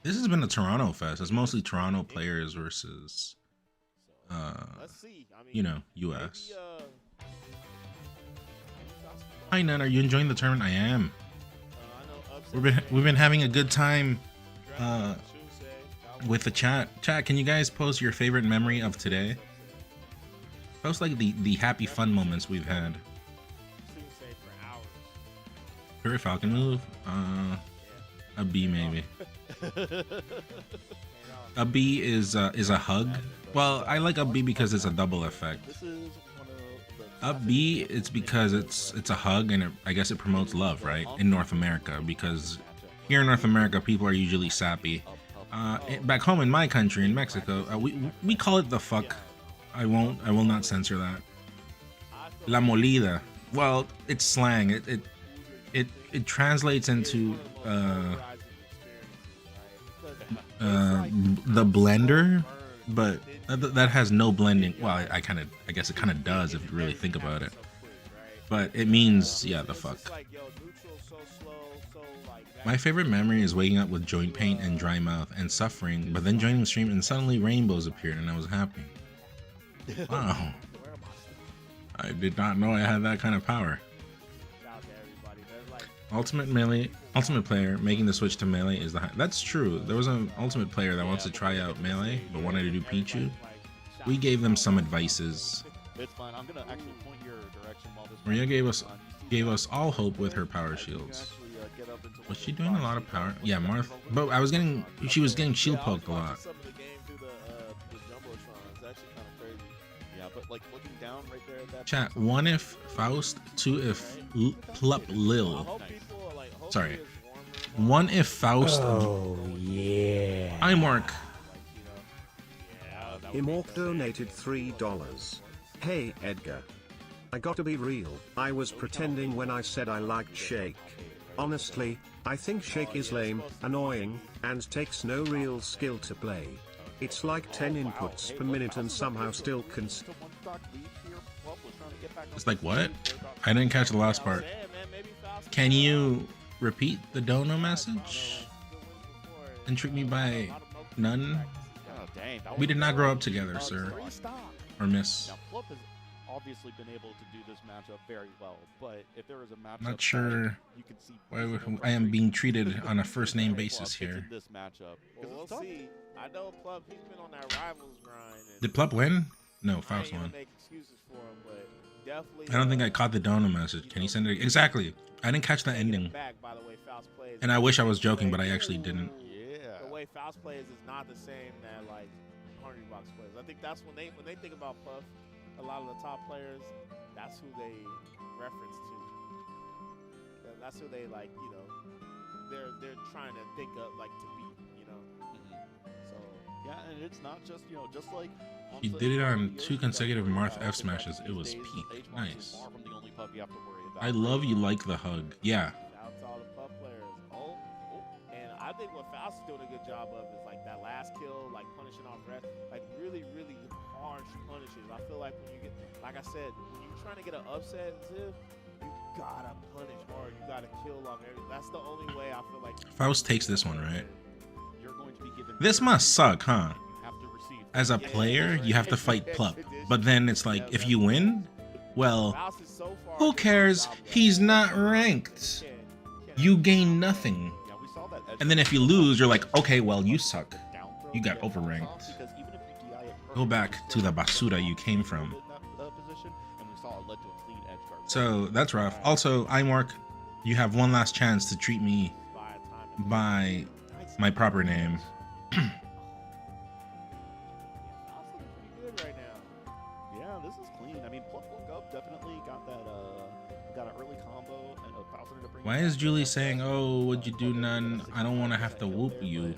This has been a Toronto fest. It's mostly Toronto players versus, Let's see. I mean, you know, US. maybe, Hi, Nun. Are you enjoying the tournament? I am. I know upset We've been having a good time Tuesday, with the chat. Chat, can you guys post your favorite memory of today? Post like the happy fun moments we've had. Tuesday for hours. Favorite Falcon move? A B maybe. A B is a hug. Well, I like a B because it's a double effect. This is one of the Up B, it's because it's a hug and I guess it promotes love, right? In North America, because here in North America, people are usually sappy. Back home in my country, in Mexico, we call it the fuck. I will not censor that. La molida. Well, it's slang. It translates into the blender, but that has no blending. Well, I guess it kind of does if you really think about it. But it means, yeah, the fuck. My favorite memory is waking up with joint pain and dry mouth and suffering, but then joining the stream and suddenly rainbows appeared and I was happy. Wow. I did not know I had that kind of power. Ultimate player making the switch to melee is the that's true. There was an ultimate player that wants to try out melee but wanted to do Pichu. We gave them some advices. It's fine. I'm gonna actually point your direction while this. Maria gave us gave us all hope with her power shields. Was she doing a lot of power? Yeah, Marth. But I was getting, she was getting shield poked a lot. Some of the game through the jumbotron. It's actually kind of crazy. Yeah, but like looking down right there at that. Chat, 1 if Faust, 2 if Plup Lil. Sorry. 1 if Faust. Oh, yeah. Imork. Imork donated $3. Hey, Edgar. I gotta be real, I was pretending when I said I liked Shake. Honestly, I think Shake is lame, annoying, and takes no real skill to play. It's like 10 inputs per minute and somehow still It's like what? I didn't catch the last part. Can you repeat the dono message? And treat me by none? We did not grow up together, sir. Or miss. Now, Plup has obviously been able to do this matchup very well, but if there is a matchup, Not sure you can see why I am being treated on a first name basis here. this matchup. Well, we'll see. I know Plup, he's been on that rivals grind. And Did Plup win? No, I Faust ain't gonna won. make excuses for him, but definitely. I don't think I caught the dono message. Can you send it? Exactly. I didn't catch the ending. Back, by the way, Faust plays. And I wish I was joking, but I actually didn't. Yeah. The way Faust plays is not the same that like Hungry Box plays. I think that's when they think about Puff, a lot of the top players, that's who they reference to. That's who they like, you know. They're trying to think of like to beat, you know. So yeah, and it's not just just like He did it on 2 consecutive Marth F smashes. It was peak. Nice. I love you like the hug. Yeah. shout out to all the Puff players. And I think what Faust is doing a good job of is like that last kill, like punishing off rest, like really, really harsh punishes. I feel like when you get, like I said, when you're trying to get an upset and Ziv, you gotta punish hard. You gotta kill off everything. That's the only way I feel like. Faust takes this one, right? You're going to be given This must suck, huh? you have to receive. As a player, you have to fight Plup. But then it's like, if you win, well, Faust is so far who cares? He's not ranked. You gain nothing. Yeah, we saw that edge And then if you lose, you're like, okay, well, you suck. down throw You got to get overranked. because even if you DI it Go back to the basura you came from. in that position, and we saw it led to a clean edge guard. So that's rough. Also, Imork, you have one last chance to treat me by my proper name. good right now. Yeah, this is clean. I mean, Plup woke up, definitely got an early combo, and a Faust ended up bringing Why is Julie saying, oh, would you do none? I don't want to have to whoop you.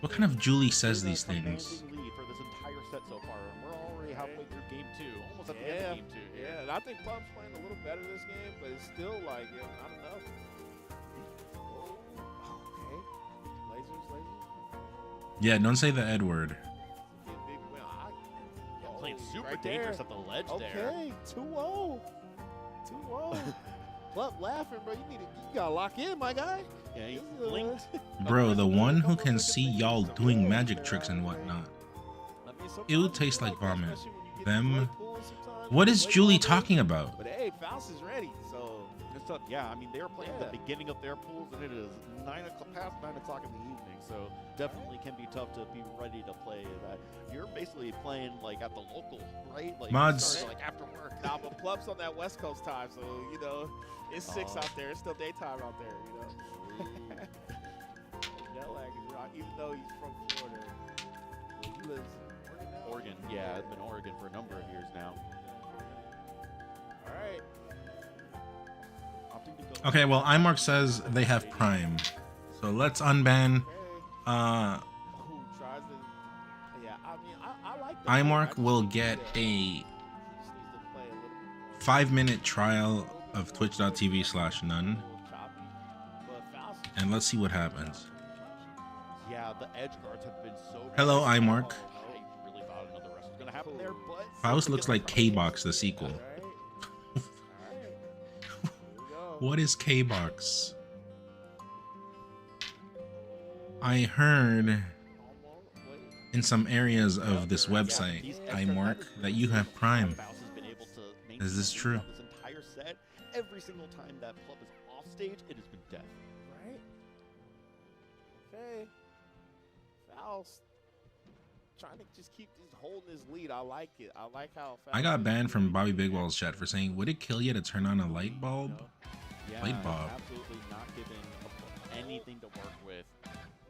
What kind of Julie says these things? Lead for this entire set so far, and we're already halfway through game 2, almost at the end of game 2. Yeah, and I think Plum's playing a little better this game, but it's still like not enough. Oh, okay. Lasers. Yeah, don't say the Ed word. Big win. Playing super right dangerous there. at the ledge there. Okay, 2-0. 2-0. Plum laughing, bro. You gotta lock in, my guy. Yeah, he This is, blinked. Bro, the one who can see y'all doing magic tricks and whatnot. It would taste like vomit. Them. What is Julie talking about? But hey, Faust is ready, so It's tough. Yeah, I mean, they were playing the beginning of their pools, and it is past 9 o'clock in the evening, so definitely can be tough to be ready to play that. You're basically playing like at the local, right? Like Mods. you started, like after work. nah, but Plum's on that West Coast time, so you know it's 6 out there. It's still daytime out there, you know. Jet lag is rock, even though he's from Florida. He lives in Oregon, yeah, I've been in Oregon for a number of years now. All right. Opting to go. Okay, well, Imork says they have Prime. So let's unban. Who tries to? Yeah, I mean, I like. that. Imork will get a He just needs to play a little bit more 5-minute trial of twitch.tv/none. choppy. But Faust And let's see what happens. Yeah, the edge guards have been so. Hello, good. Imork. I really thought another wrestle was gonna happen there, but Faust looks like K-Box, the sequel. All right. All right. Here we go. What is K-Box? I heard in some areas of this website, Imork, that you have Prime. Faust has been able to Is this maintain true? throughout this entire set. Every single time that Plup is off stage, it has been death. Right. Okay. Faust trying to just keep this holding his lead. I like it. I like how fast. I got banned from Bobby Bigwell's chat for saying, "Would it kill you to turn on a light bulb?" Yeah, Light bulb. absolutely not giving anything to work with.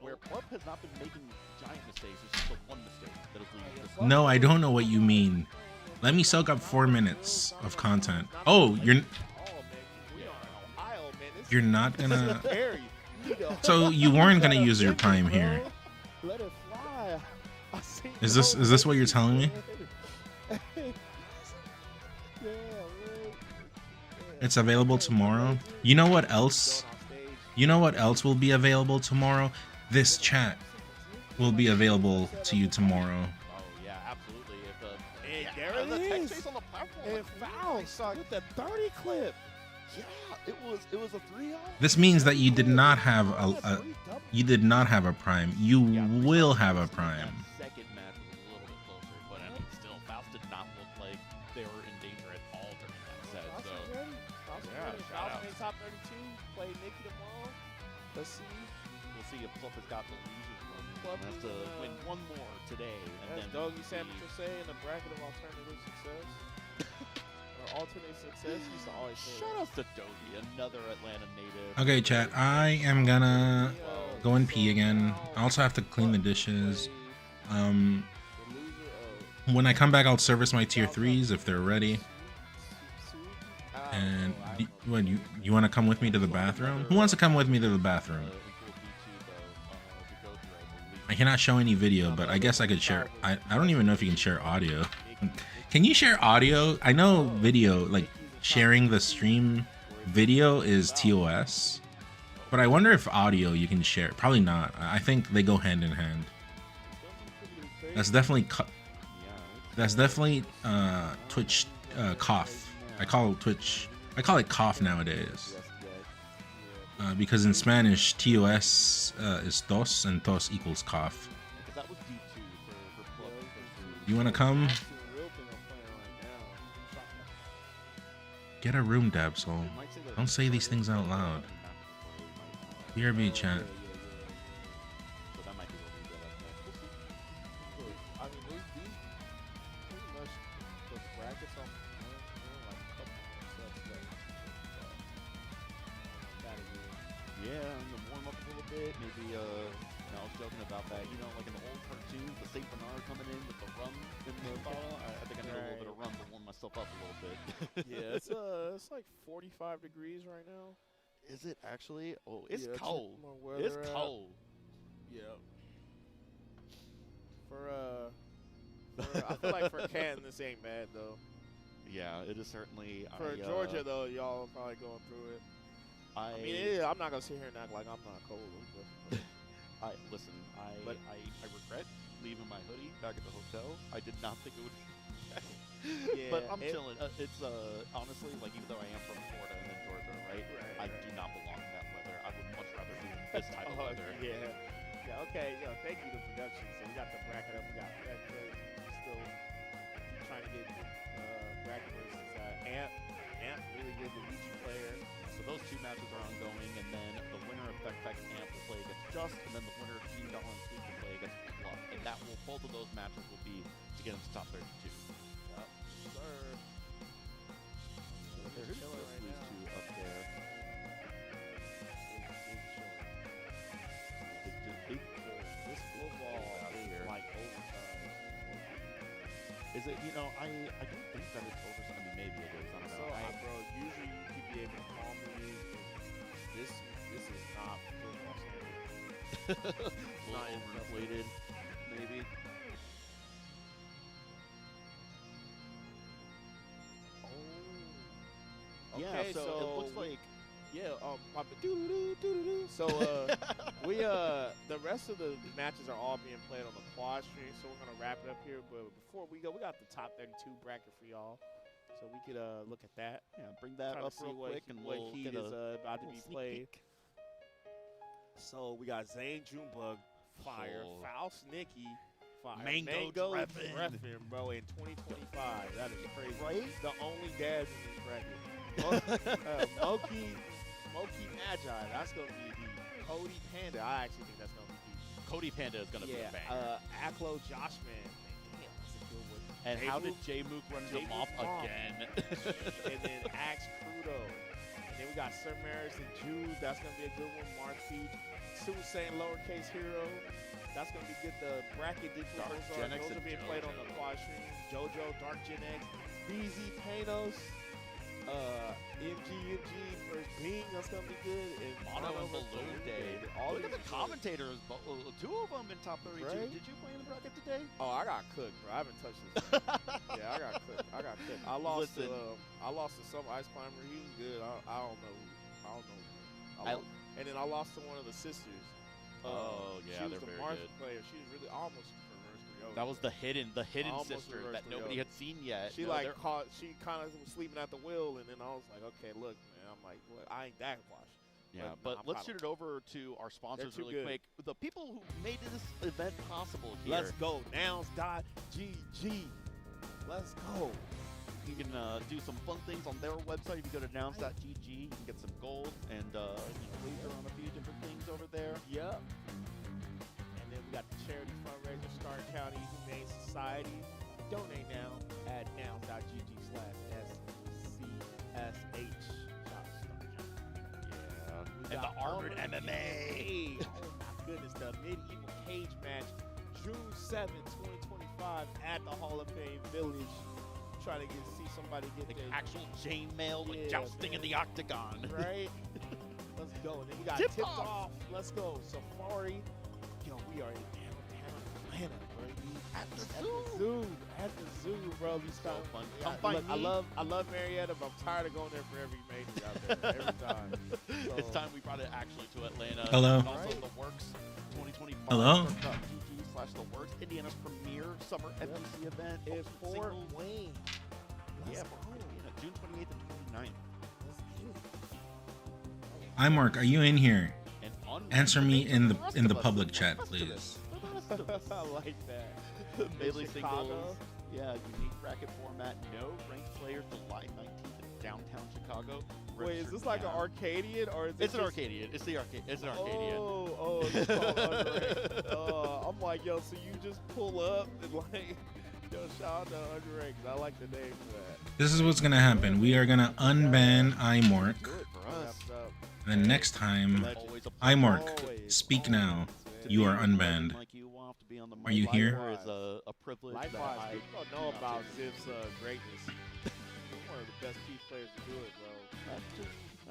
Where Plup has not been making giant mistakes, it's just the one mistake that is leading to this. No, I don't know what you mean. Let me soak up 4 minutes of content. Oh, you're not gonna. So you weren't gonna use your prime here. Let it fly. Is this what you're telling me? It's available tomorrow. You know what else? You know what else will be available tomorrow? This chat will be available to you tomorrow. Oh yeah, absolutely. Hey, there it is. On the platform. And foul with that 30 clip. Yeah, it was a 3-0. This means that you did not have a prime. You will have a prime. Second match was a little bit closer, but I mean, still, Faust did not look like they were in danger at all during that set. So Faust made top 32. Play Nikki tomorrow. Let's see. We'll see if Plup has got the losers run. Plup has to win one more today, and then Doggy Sandwich say in the bracket of alternative success. Or alternate success. He used to always say. Shout out to Doggy, another Atlanta native. Okay, chat. I am gonna go and pee again. I also have to clean the dishes. When I come back, I'll service my tier 3s if they're ready. And you want to come with me to the bathroom? Who wants to come with me to the bathroom? I cannot show any video, but I guess I could share. I don't even know if you can share audio. Can you share audio? I know video, like sharing the stream video is TOS, but I wonder if audio you can share. Probably not. I think they go hand in hand. That's definitely Twitch cough. I call it cough nowadays. Because in Spanish, TOS is tos, and tos equals cough. You wanna come? Get a room, Dabsol. Don't say these things out loud. BRB chat. Maybe, I was joking about that. You know, like in the old cartoons, the Saint Bernard coming in with the rum in the bottle. I think I need a little bit of rum to warm myself up a little bit. Yeah, it's like 45 degrees right now. Is it actually? Oh, it's yeah, cold. It's cold. Yeah. I feel like for Canton, this ain't bad though. Yeah, it is certainly. For Georgia though, y'all are probably going through it. I mean, I'm not gonna sit here and act like I'm not cold. I regret leaving my hoodie back at the hotel. I did not think it would. But I'm chilling. It's honestly, like, even though I am from Florida and then Georgia, right? I do not belong in that weather. I would much rather be in this type of weather. Yeah. Okay. Thank you to production. So we got the bracket up. We got Red still trying to get bracket versus Ant. Ant, really good Luigi player. So those two matches are ongoing, and then the winner of Backpack Amp will play against Just, and then the winner of Team Doll and Sweet will play against Bluff. And both of those matches will be to get into top 32. Yep, sir. There's those two up there. This football is like overtime. Is it, I don't think that it's overtime. I mean, maybe it is. I don't know. Bro, usually you could be able to call me. This is not football standard. Not inflated, maybe. Oh. Yeah, Okay, so it looks like. Yeah, so the rest of the matches are all being played on the quad stream, so we're gonna wrap it up here. But before we go, we got the top 32 bracket for y'all, so we could look at that. Yeah, bring that up real quick, and what we'll heat get is about to be played. Peek. So we got Zane Junebug, fire, Oh. Faust Nikki, fire, Mango Reppin', bro, in 2025. That is crazy. Right? The only dads in this bracket. Moki Magi, that's gonna be deep. Cody Panda, I actually think that's gonna be deep. Cody Panda is gonna be a banger. Aklo Joshman. Damn, that's a good one. And how did J-Mook run him off again? And then Axe Crudo. And then we got Sir Maris and Jude. That's going to be a good one. Mark Feet. Super Saiyan Lowercase Hero. That's going to be good. The bracket difference. Those are being played on the quad stream. JoJo, Dark Gen X, BZ Panos, MG versus Bing. That's going to be good. And Mono and Balloon Day. Look at the commentators. Two of them in top 32. Right? Did you play in the bracket today? Oh, I got cooked, bro. I haven't touched this. Yeah, I got cooked. I lost to some ice climber. He was good. I don't know. And then I lost to one of the sisters. Oh yeah, she was they're the very good. Player. She was really almost reverse 3-0. That was the hidden sister that nobody had seen yet. She she kind of was sleeping at the wheel, and then I was like, okay, look, man. I'm like, look, I ain't that washed. Yeah, but let's shoot it over to our sponsors really quick. The people who made this event possible here. Let's go. Nouns.gg. Let's go. You can do some fun things on their website. If you go to nouns.gg, you can get some gold and laser on a few different things over there. Yep. And then we got the charity fundraiser, Stark County Humane Society. Donate now at nouns.gg/SCSH. And the Armored MMA. Oh my goodness, the Medieval Cage match, June 7, 2025 at the Hall of Fame Village. Trying to see somebody get the actual chainmail, like jousting in the octagon. Right? Let's go. And then we got Tipped Off. Let's go. Safari. Yo, we are in downtown Atlanta, bro. At the zoo, bro. We so fun. Come find me. I love Marietta, but I'm tired of going there for every major out there every time. So. It's time we brought it actually to Atlanta. Hello. And also the Works 2025. Hello. GG/The Works, Indiana's premier summer FGC event. It's Fort Wayne. Yeah, June 28th and 29th. Hi, Mark. Are you in here? Answer me in the public chat, please. I like that. Melee singles. Yeah, unique bracket format. No ranked players July 19th in downtown Chicago. Wait, is this like an Arcadian or is it's an Arcadian? It's the arcade. It's an Arcadian. Oh, it's called Underranked. I'm like, yo, so you just pull up and like, yo, shout out to Underranked. I like the name for that. This is what's gonna happen. We are gonna unban iMork. And then next time, iMork, speak now. You are unbanned. Are you here? Is a privilege. Likewise, people don't know about Ziv's greatness. He's one of the best key players to do it, bro.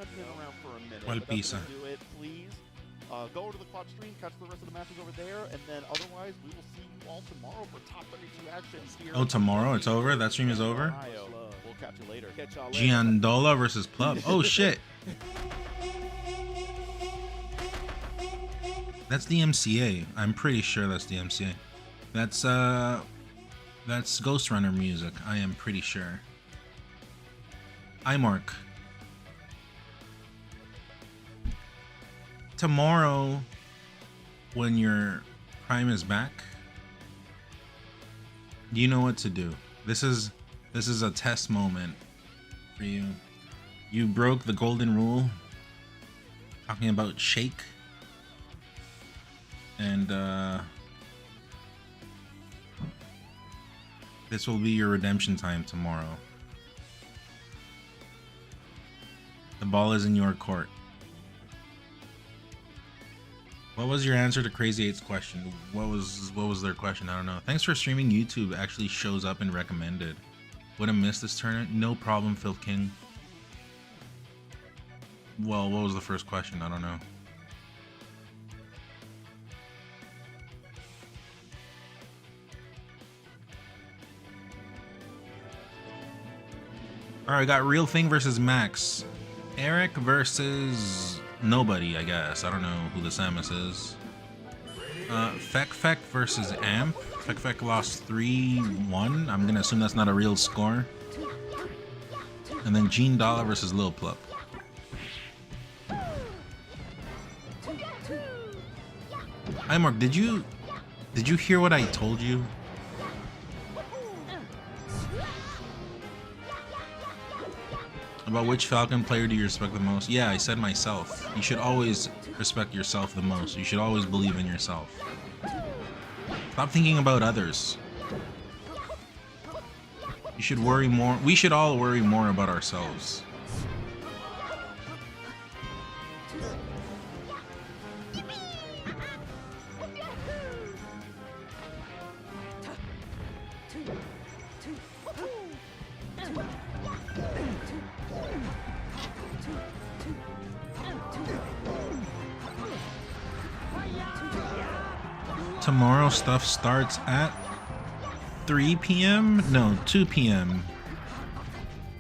I've been around for a minute. Well, pizza. Do it, please. Go over to the quad stream, catch the rest of the matches over there, and then otherwise we will see you all tomorrow for top 32 action here. Oh, tomorrow it's over. That stream is over. We'll catch you later. Giandola versus Plub. Oh shit. That's the MCA. I'm pretty sure that's the MCA. That's Ghost Runner music. I am pretty sure. iMark. Tomorrow, when your prime is back, you know what to do. This is a test moment for you. You broke the golden rule. Talking about Shake. And this will be your redemption time tomorrow. The ball is in your court. What was your answer to Crazy 8's question? What was their question? I don't know. Thanks for streaming. YouTube actually shows up in recommended. Would have missed this tournament? No problem, Filth King. Well, what was the first question? I don't know. Alright, got Real Thing versus Max. Eric versus nobody, I guess. I don't know who the Samus is. Feck versus Amp. Feck lost 3-1. I'm gonna assume that's not a real score. And then Gene Dollar versus Lil Plup. Hi Mark, did you hear what I told you? About which Falcon player do you respect the most? Yeah, I said myself. You should always respect yourself the most. You should always believe in yourself. Stop thinking about others. You should worry more. We should all worry more about ourselves. Tomorrow stuff starts at 3 p.m.? No, 2 p.m.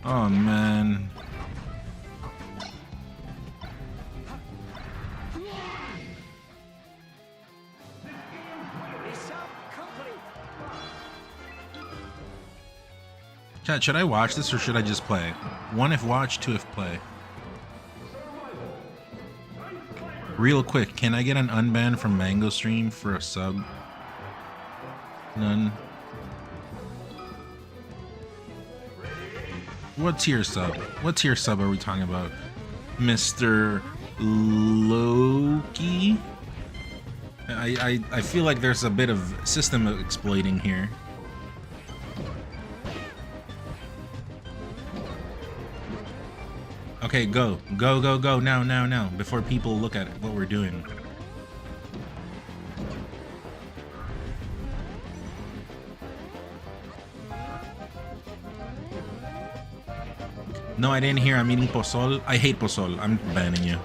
Oh man. Chat, should I watch this or should I just play? 1 if watch, 2 if play. Real quick, can I get an unban from Mango Stream for a sub? None. What tier sub? What tier sub are we talking about? Mr. Loki? I feel like there's a bit of system exploiting here. Okay, go now, before people look at what we're doing. No, I didn't hear. I'm eating pozol. I hate pozol. I'm banning you.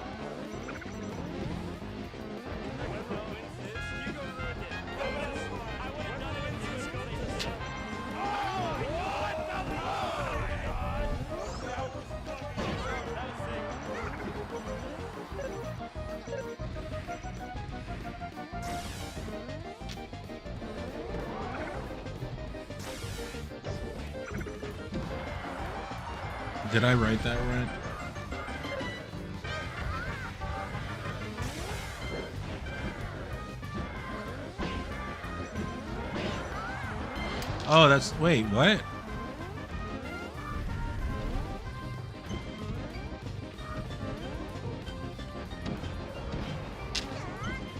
Did I write that right? Oh, that's... Wait, what?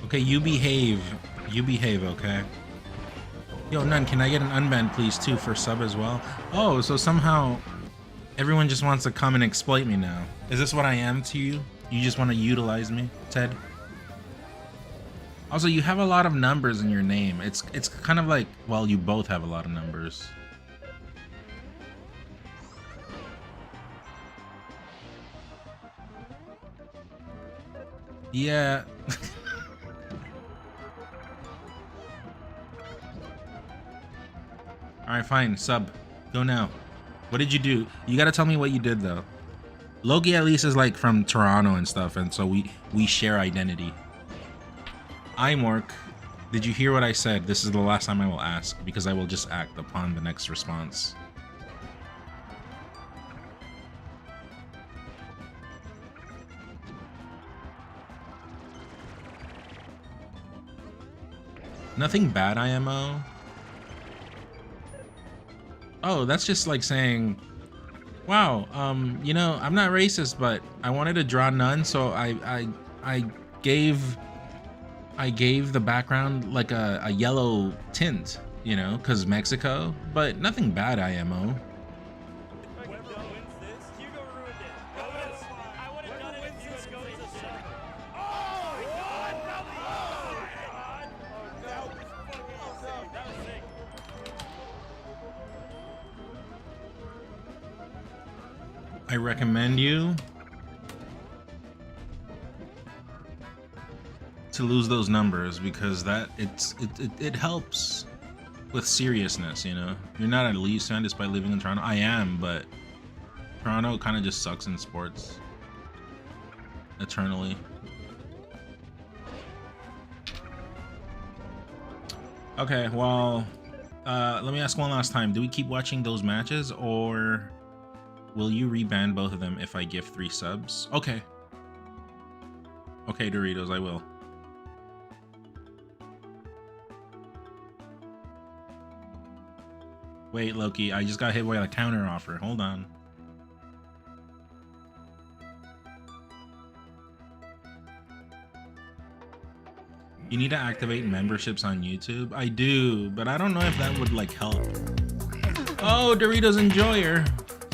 Okay, you behave. You behave, okay? Yo, Nun, can I get an unban, please, too, for sub as well? Oh, so somehow... everyone just wants to come and exploit me now. Is this what I am to you? You just want to utilize me, Ted? Also, you have a lot of numbers in your name. It's kind of like, well, you both have a lot of numbers. Yeah. Alright, fine. Sub. Go now. What did you do? You gotta tell me what you did, though. Loki at least is like from Toronto and stuff, and so we share identity. Imork, did you hear what I said? This is the last time I will ask, because I will just act upon the next response. Nothing bad, IMO. Oh, that's just like saying, wow, you know, I'm not racist, but I wanted to draw none, so I gave the background like a yellow tint, you know, because Mexico, but nothing bad, IMO. I recommend you to lose those numbers, because that it helps with seriousness, you know. You're not a Leafs fan despite living in Toronto. I am, but Toronto kind of just sucks in sports eternally. Okay, well, let me ask one last time. Do we keep watching those matches, or will you reban both of them if I give 3 subs? Okay. Okay, Doritos, I will. Wait, Loki, I just got hit by a counter offer. Hold on. You need to activate memberships on YouTube. I do, but I don't know if that would like help. Oh, Doritos Enjoyer.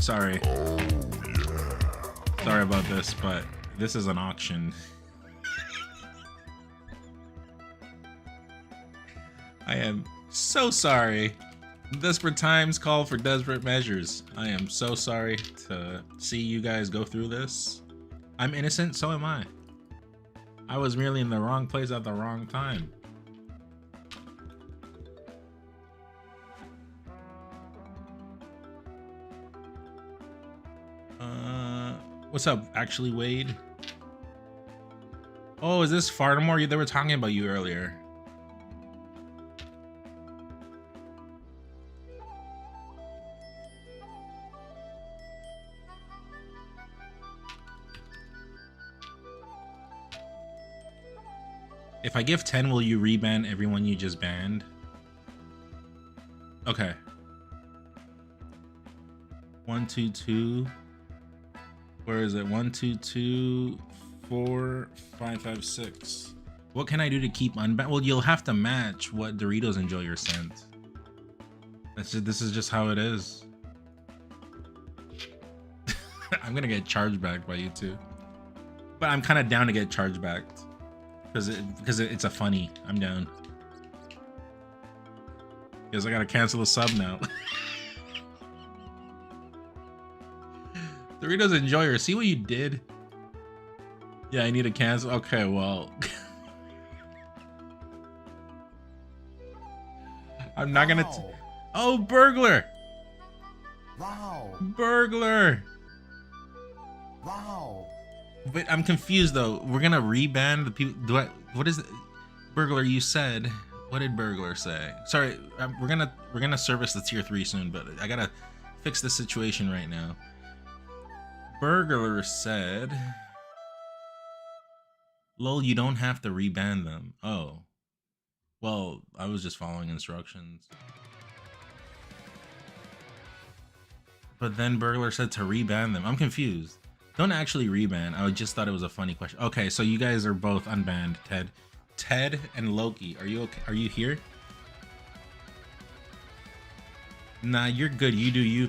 Sorry. Sorry about this, but this is an auction. I am so sorry. Desperate times call for desperate measures. I am so sorry to see you guys go through this. I'm innocent, so am I. I was merely in the wrong place at the wrong time. What's up, actually, Wade? Oh, is this Farnmore? They were talking about you earlier. If I give 10, will you reban everyone you just banned? Okay. 1, 2, 2. Where is it? 1, 2, 2, 4, 5, 5, 6. What can I do to keep unbanned? Well, you'll have to match what Doritos Enjoyer sent. This is just how it is. I'm gonna get charged back by you too. But I'm kind of down to get charged back. Because it's a funny. I'm down. Because I gotta cancel the sub now. Doritos Enjoyer, see what you did? Yeah, I need to cancel. Okay, well. I'm not gonna. Oh, burglar! Wow. Burglar! Wow. But I'm confused though. We're gonna reban the people. What is it? Burglar? You said. What did burglar say? Sorry, we're gonna service the tier 3 soon, but I gotta fix the situation right now. Burglar said, "Lol, you don't have to reban them." Oh, well, I was just following instructions. But then burglar said to reban them. I'm confused. Don't actually reban. I just thought it was a funny question. Okay, so you guys are both unbanned, Ted. Ted and Loki, are you okay? Are you here? Nah, you're good. You do you.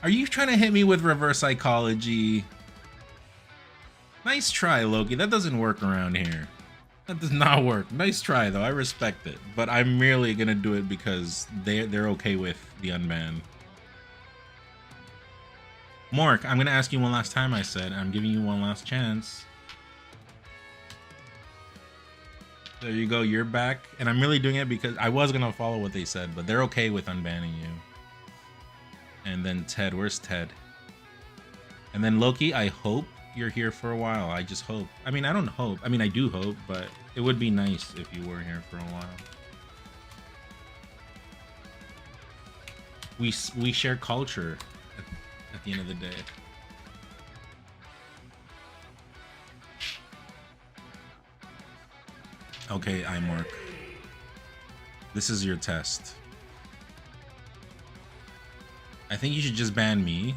Are you trying to hit me with reverse psychology? Nice try, Loki. That doesn't work around here. That does not work. Nice try, though. I respect it. But I'm merely gonna do it because they're okay with the unban. Mork, I'm gonna ask you one last time. I said I'm giving you one last chance. There you go. You're back, and I'm really doing it because I was gonna follow what they said, but they're okay with unbanning you. And then Ted, where's Ted? And then Loki, I hope you're here for a while. I just hope. I mean, I don't hope. I mean, I do hope, but it would be nice if you were here for a while. We share culture at the end of the day. Okay, iMark. This is your test. I think you should just ban me.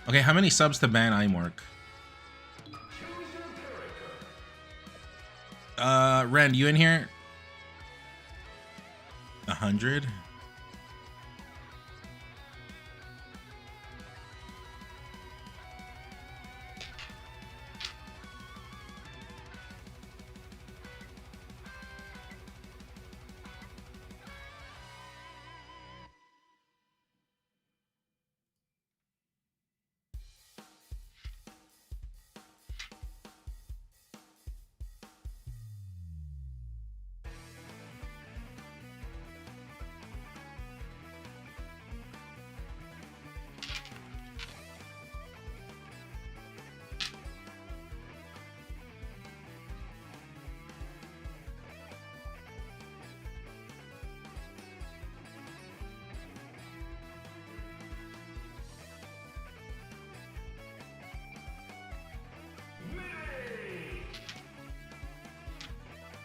Okay, how many subs to ban iMark? Ren, you in here? 100?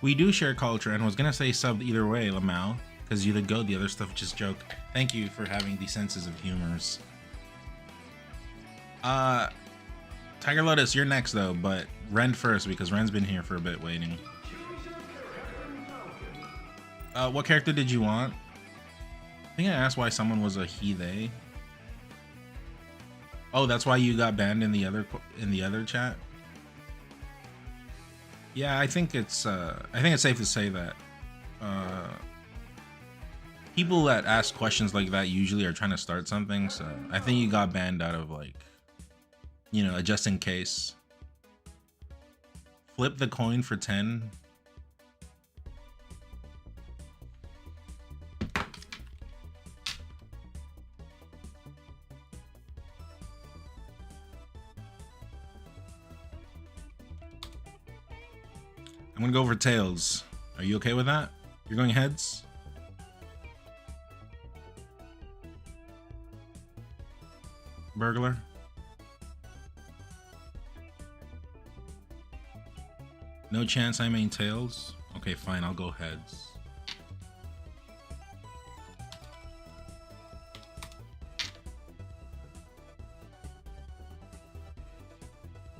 We do share culture, and was gonna say sub either way, Lamau, because you the goat, the other stuff just joke. Thank you for having the senses of humors. Tiger Lotus, you're next though, but Ren first because Ren's been here for a bit waiting. What character did you want? I think I asked why someone was a he they. Oh, that's why you got banned in the other chat. Yeah, I think it's safe to say that people that ask questions like that usually are trying to start something. So I think you got banned out of like, you know, just in case. Flip the coin for 10. I'm gonna go for tails. Are you okay with that? You're going heads? Burglar? No chance I main tails? Okay, fine, I'll go heads.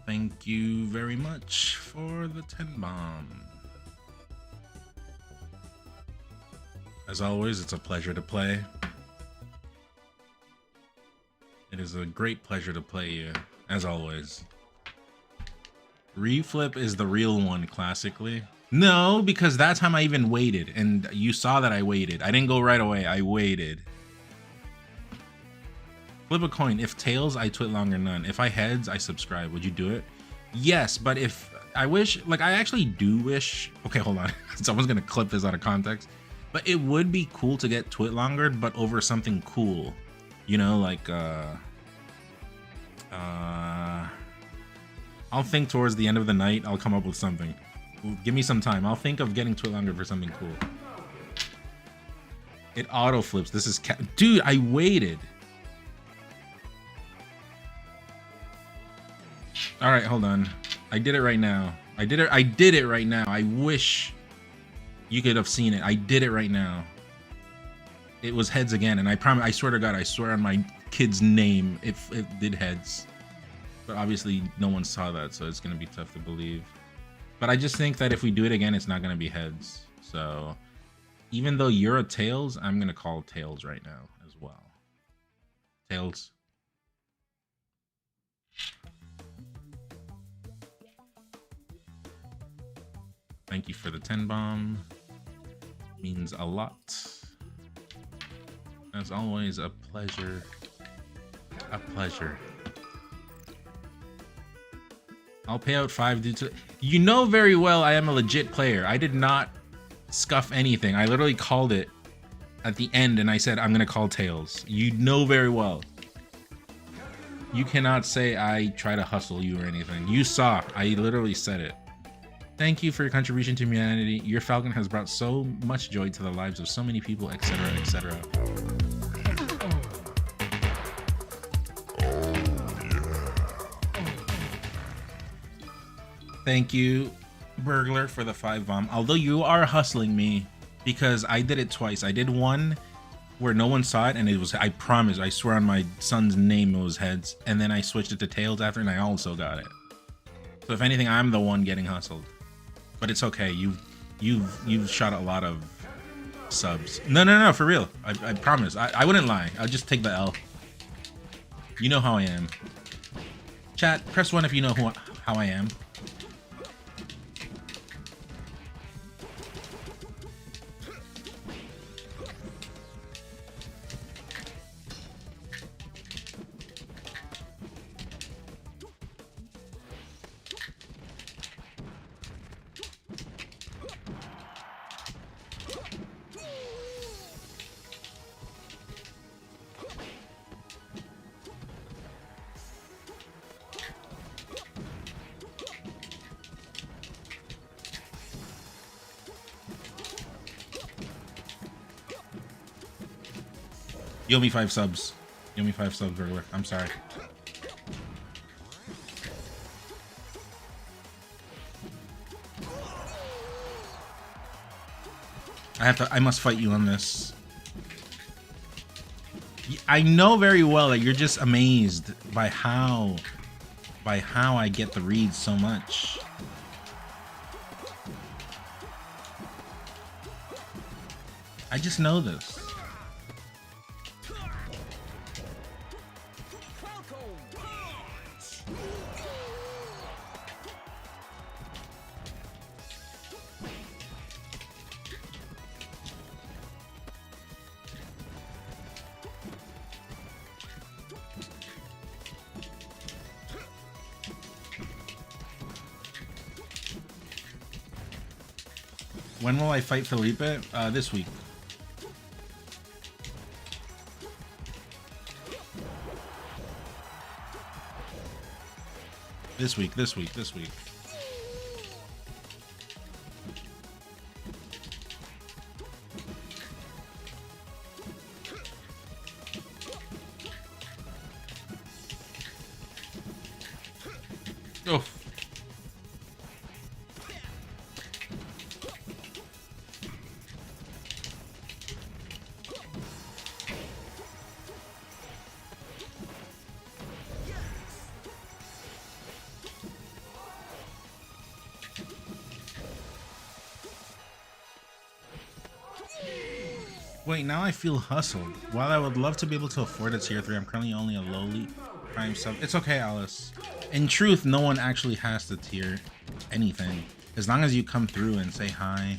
Thank you very much for the 10 bomb. As always, it's a pleasure to play. It is a great pleasure to play you, as always. Reflip is the real one, classically. No, because that time I even waited, and you saw that I waited. I didn't go right away, I waited. Flip a coin. If tails, I twit longer none. If I heads, I subscribe. Would you do it? Yes, but if I wish, like I actually do wish. Okay, hold on. Someone's gonna clip this out of context. But it would be cool to get twit longer, but over something cool. You know, like I'll think towards the end of the night. I'll come up with something. Give me some time. I'll think of getting twit longer for something cool. It auto flips. This is dude. I waited. All right, hold on. I did it right now. I did it right now. I wish you could have seen it. I did it right now. It was heads again, and I promise. I swear to God, I swear on my kid's name, it did heads. But obviously, no one saw that, so it's gonna be tough to believe. But I just think that if we do it again, it's not gonna be heads. So even though you're a tails, I'm gonna call tails right now as well. Tails. Thank you for the 10 bomb. Means a lot. As always, a pleasure. A pleasure. I'll pay out 5 due to... You know very well I am a legit player. I did not scuff anything. I literally called it at the end and I said I'm gonna call tails. You know very well. You cannot say I try to hustle you or anything. You saw. I literally said it. Thank you for your contribution to humanity. Your Falcon has brought so much joy to the lives of so many people, etc., etc. Thank you, Burglar, for the 5 bomb. Although you are hustling me, because I did it twice. I did one where no one saw it, and it was, I promise, I swear on my son's name, it was heads. And then I switched it to tails after, and I also got it. So if anything, I'm the one getting hustled. But it's okay. You've shot a lot of subs. No, for real. I promise. I wouldn't lie. I'll just take the L. You know how I am. Chat, press 1 if you know how I am. You owe me 5 subs. You owe me 5 subs, Burglar. I'm sorry. I must fight you on this. I know very well that you're just amazed by how by how I get the reads so much. I just know this. When will I fight Felipe? This week. This week. Oh. Wait, now I feel hustled. While I would love to be able to afford a tier 3, I'm currently only a lowly prime sub. It's okay, Alice. In truth, no one actually has to tier anything. As long as you come through and say hi,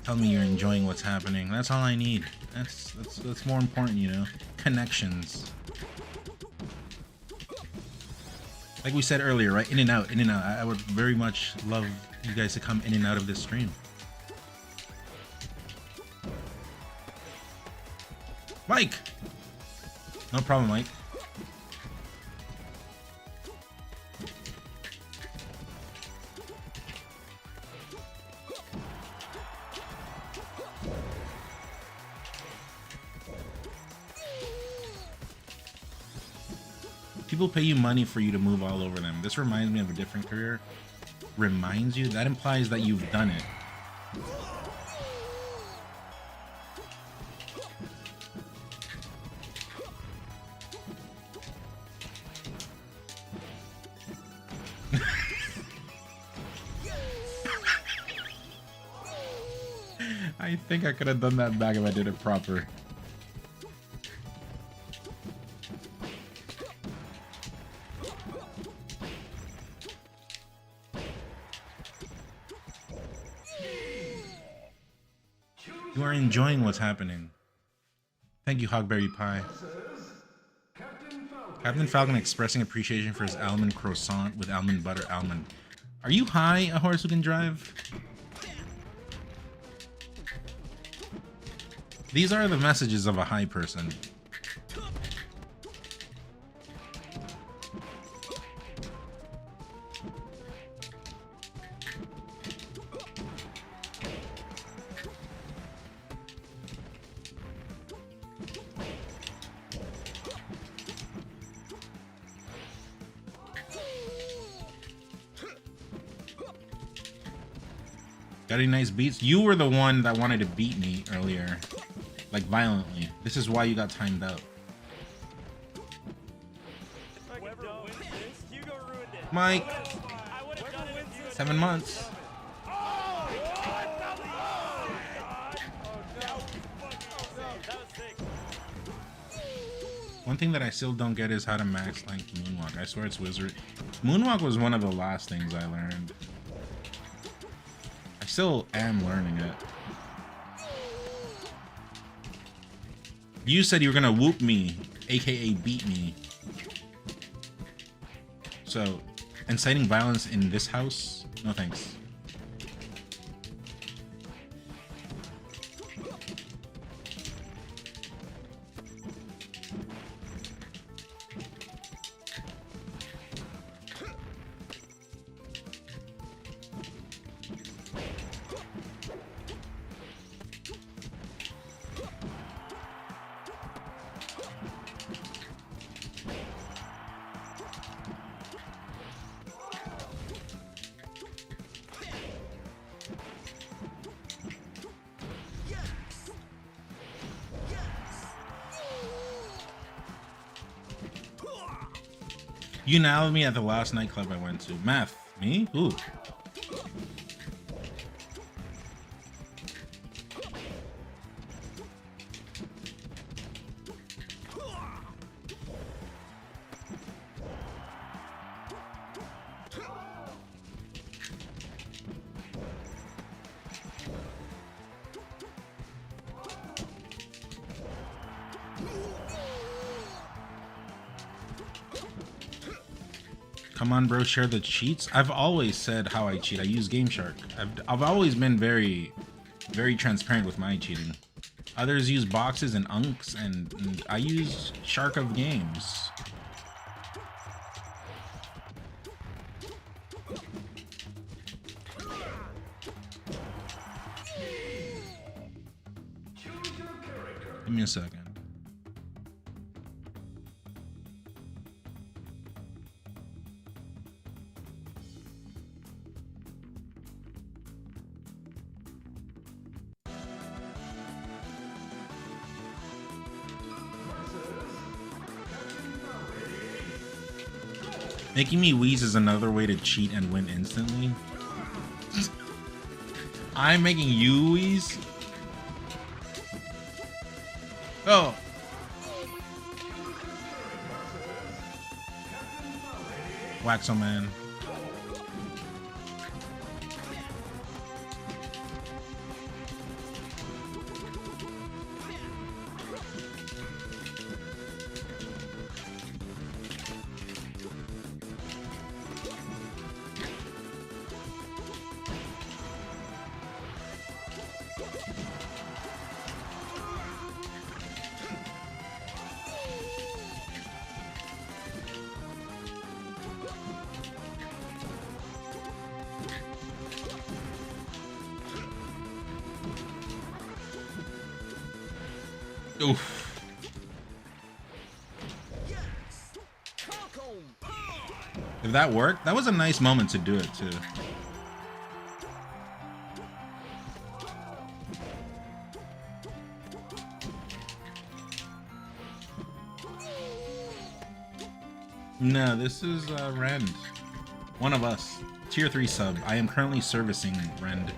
tell me you're enjoying what's happening. That's all I need. That's more important, you know? Connections. Like we said earlier, right? In and out, in and out. I would very much love you guys to come in and out of this stream. Mike! No problem, Mike. People pay you money for you to move all over them. This reminds me of a different career. Reminds you? That implies that you've done it. I think I could have done that back if I did it proper. You are enjoying what's happening. Thank you, Hogberry Pie. Captain Falcon expressing appreciation for his almond croissant with almond butter almond. Are you high, a horse who can drive? These are the messages of a high person. Got any nice beats? You were the one that wanted to beat me earlier. Like violently. This is why you got timed out. Mike. 7 months. One thing that I still don't get is how to max length moonwalk. I swear it's wizard. Moonwalk was one of the last things I learned. I still am learning it. You said you were gonna whoop me, aka beat me. So, inciting violence in this house? No thanks. You nailed me at the last nightclub I went to. Meth. Me? Ooh. Come on, bro, share the cheats. I've always said how I cheat. I use Game Shark. I've always been very transparent with my cheating. Others use boxes and unks, and I use Shark of Games. Give me a second. Making me wheeze is another way to cheat and win instantly. I'm making you wheeze? Oh. Waxo Man. Oof. If that worked, that was a nice moment to do it too. No, this is Rend. One of us. Tier 3 sub. I am currently servicing Rend.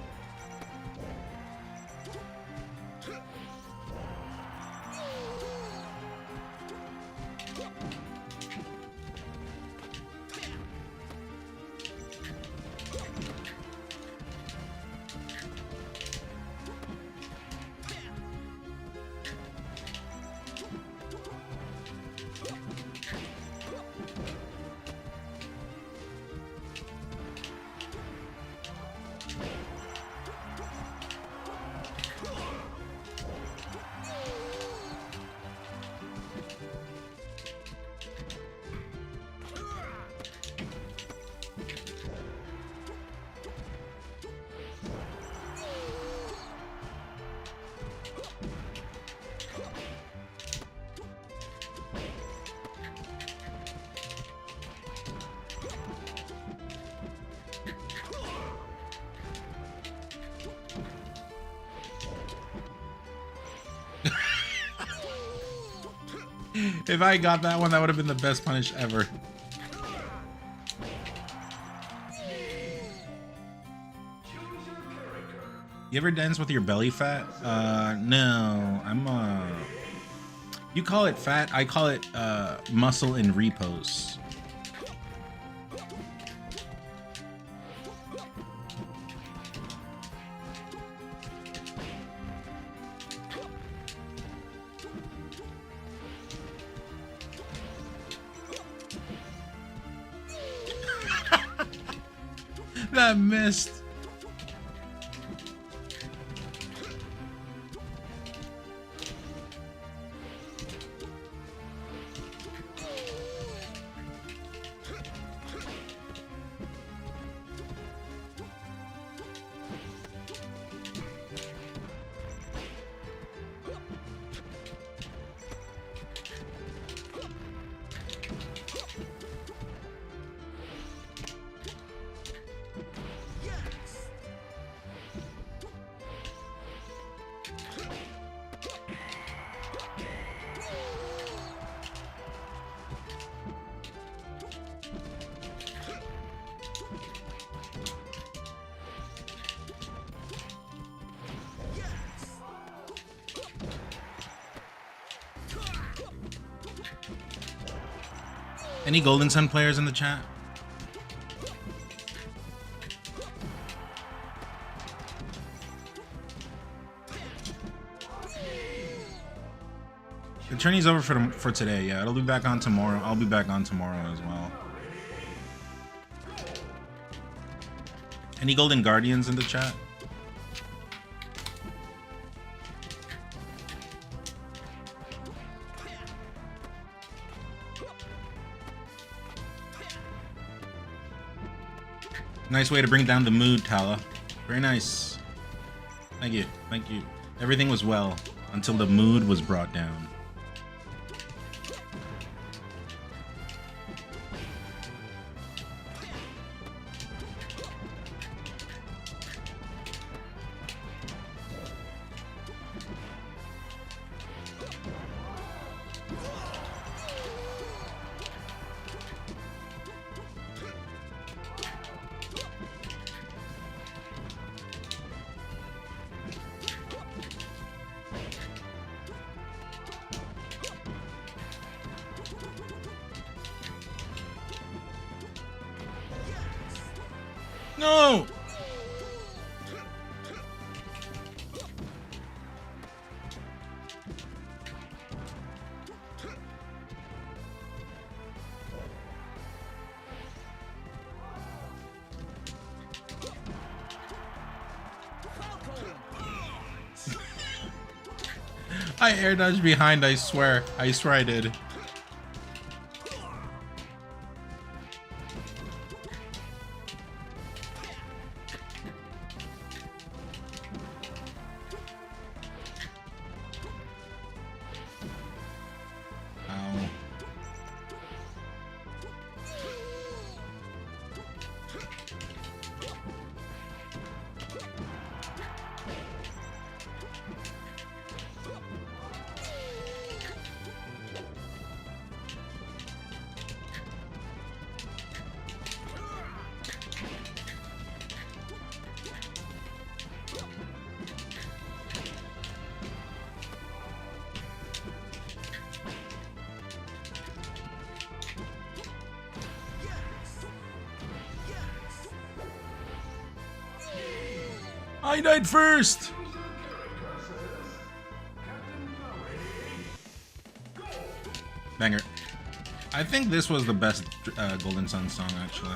If I got that one, that would have been the best punish ever. You ever dance with your belly fat? No. You call it fat, I call it muscle in repose. That missed. Any Golden Sun players in the chat? The tourney's over for today. Yeah, it'll be back on tomorrow. I'll be back on tomorrow as well. Any Golden Guardians in the chat? Nice way to bring down the mood, Tala. Very nice. Thank you. Thank you. Everything was well until the mood was brought down. No! I air dodged behind, I swear. I swear I did. I died first! Banger. I think this was the best Golden Sun song, actually.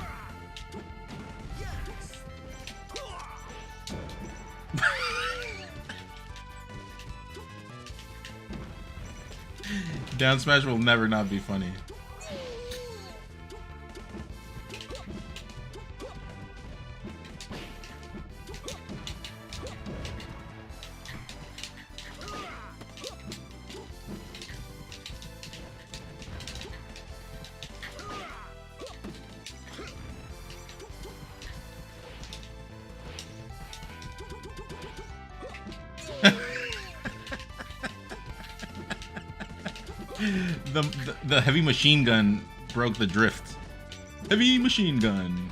Down smash will never not be funny. The heavy machine gun broke the drift. Heavy machine gun.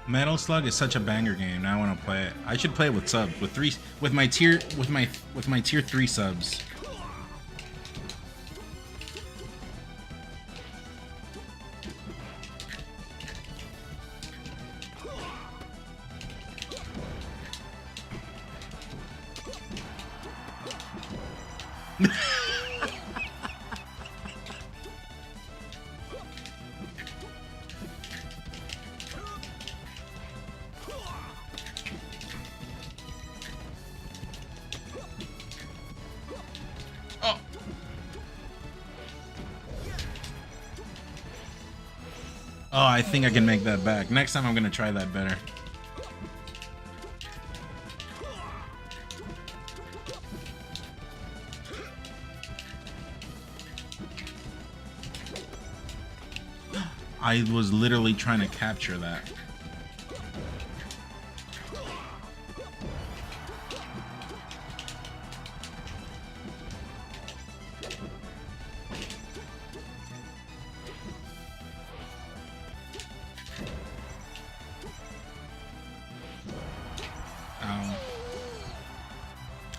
Metal Slug is such a banger game. Now I want to play it. I should play it with subs, with my tier 3 subs. Oh, I think I can make that back. Next time I'm gonna try that better. I was literally trying to capture that.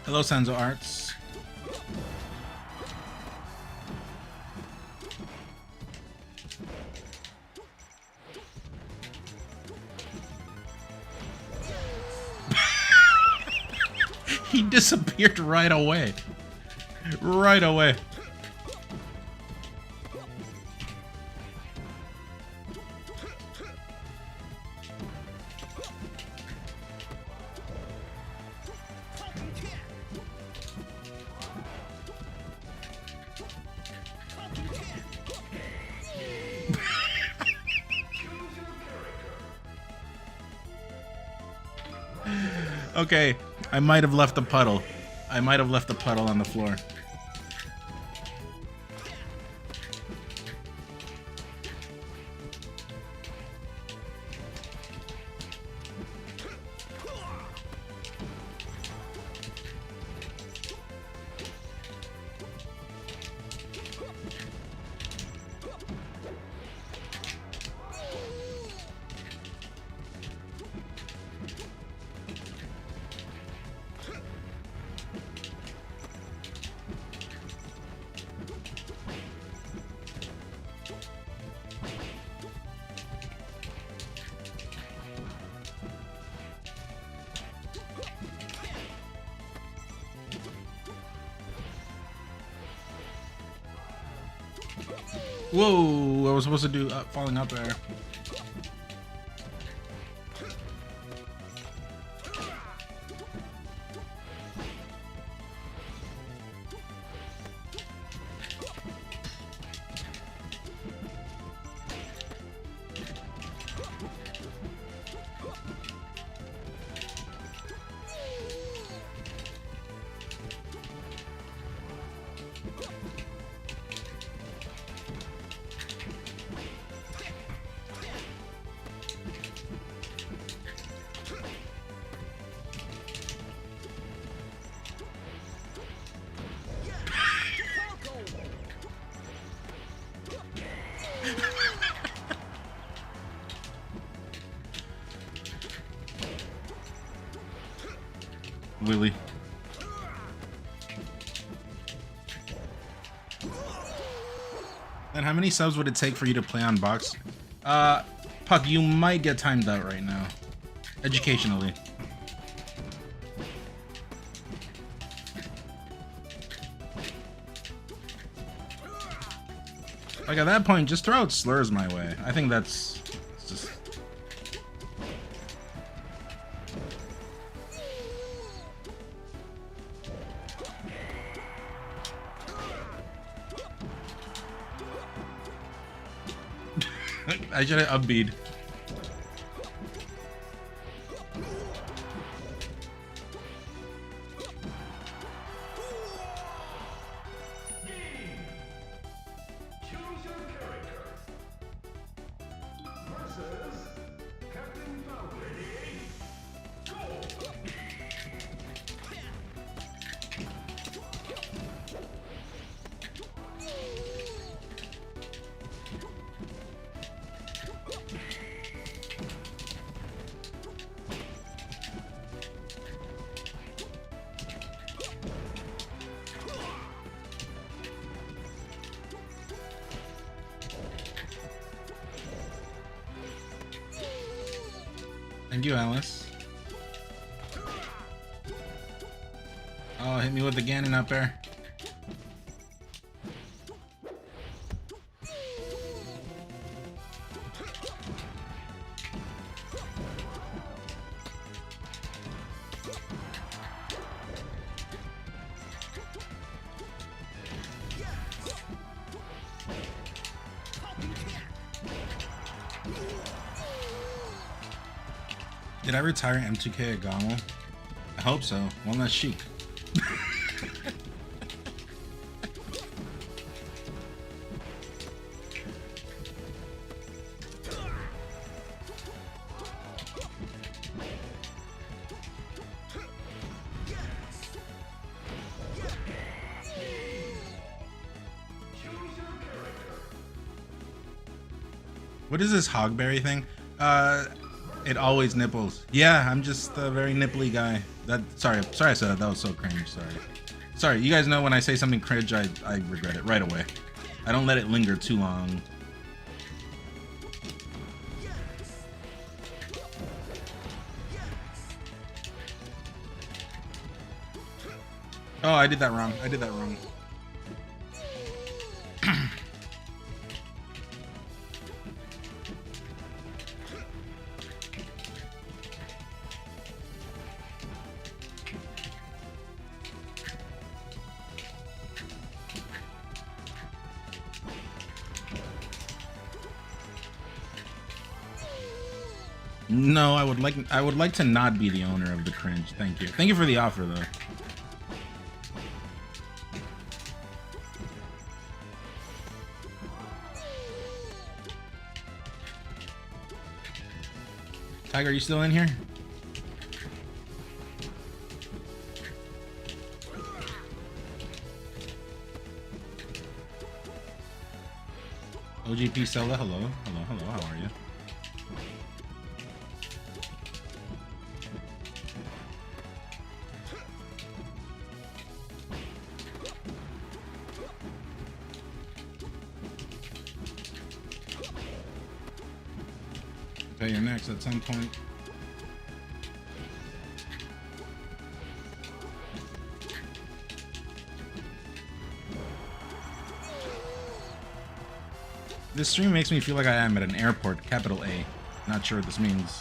Hello, Sanzo Arts. He disappeared right away. Right away. Okay, I might have left a puddle. I might have left a puddle on the floor. Whoa, I was supposed to do falling up there. Willie. And how many subs would it take for you to play on box? Puck, you might get timed out right now. Educationally. Like at that point, just throw out slurs my way. I think that's just... I should have upbeat. Thank you, Alice. Oh, hit me with the Ganon up there. Did I retire M2K at Gamo? I hope so. One less chic. What is this hogberry thing? It always nipples. Yeah, I'm just a very nipply guy. Sorry I said that. That was so cringe. Sorry. You guys know when I say something cringe, I regret it right away. I don't let it linger too long. Oh, I did that wrong. No, I would like to not be the owner of the cringe. Thank you. Thank you for the offer though. Tiger, are you still in here? OGP Stella, hello, how are you? Okay, you're next at some point. This stream makes me feel like I am at an airport, capital A. Not sure what this means.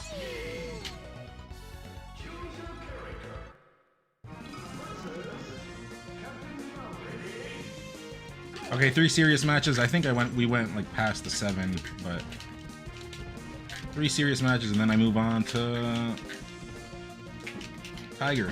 Okay, 3 serious matches. I think we went like past the 7, but 3 serious matches and then I move on to Tiger.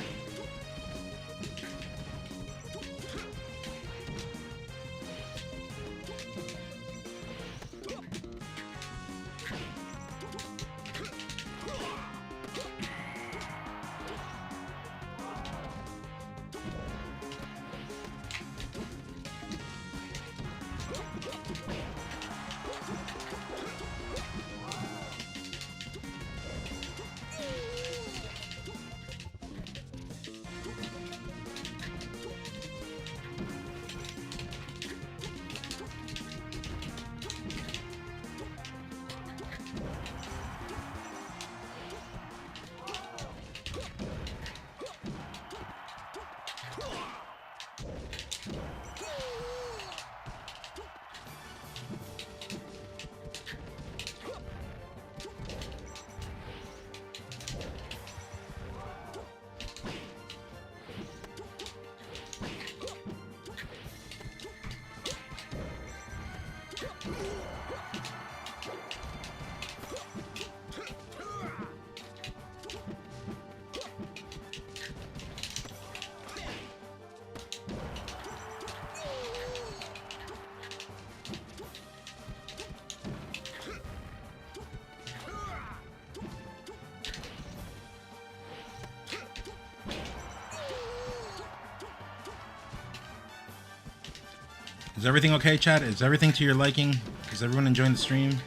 Is everything okay, chat? Is everything to your liking? Is everyone enjoying the stream?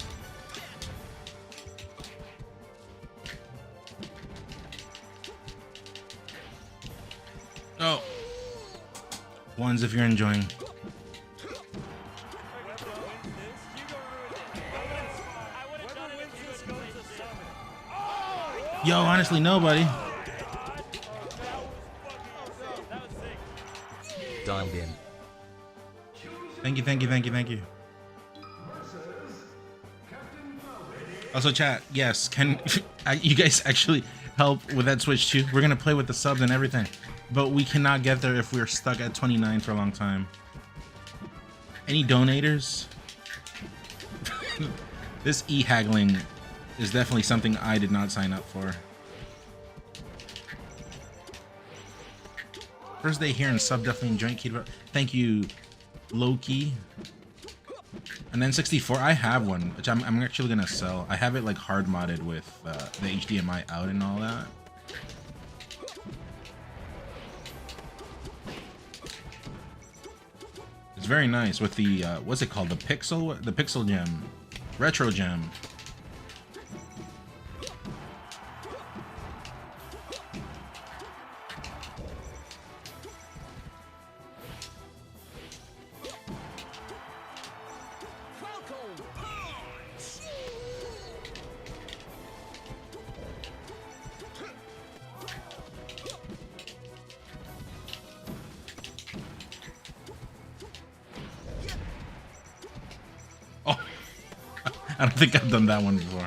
Oh. Ones if you're enjoying. Yo, honestly, nobody. Dialed in. Thank you. Also, chat, yes, can you guys actually help with that Switch too? We're gonna play with the subs and everything, but we cannot get there if we're stuck at 29 for a long time. Any donators? This e-haggling is definitely something I did not sign up for. First day here and sub definitely enjoying key. Thank you, Loki. And then 64, I have one, which I'm actually gonna sell. I have it like hard modded with the HDMI out and all that. It's very nice with the what's it called? The pixel gem, retro gem. I don't think I've done that one before.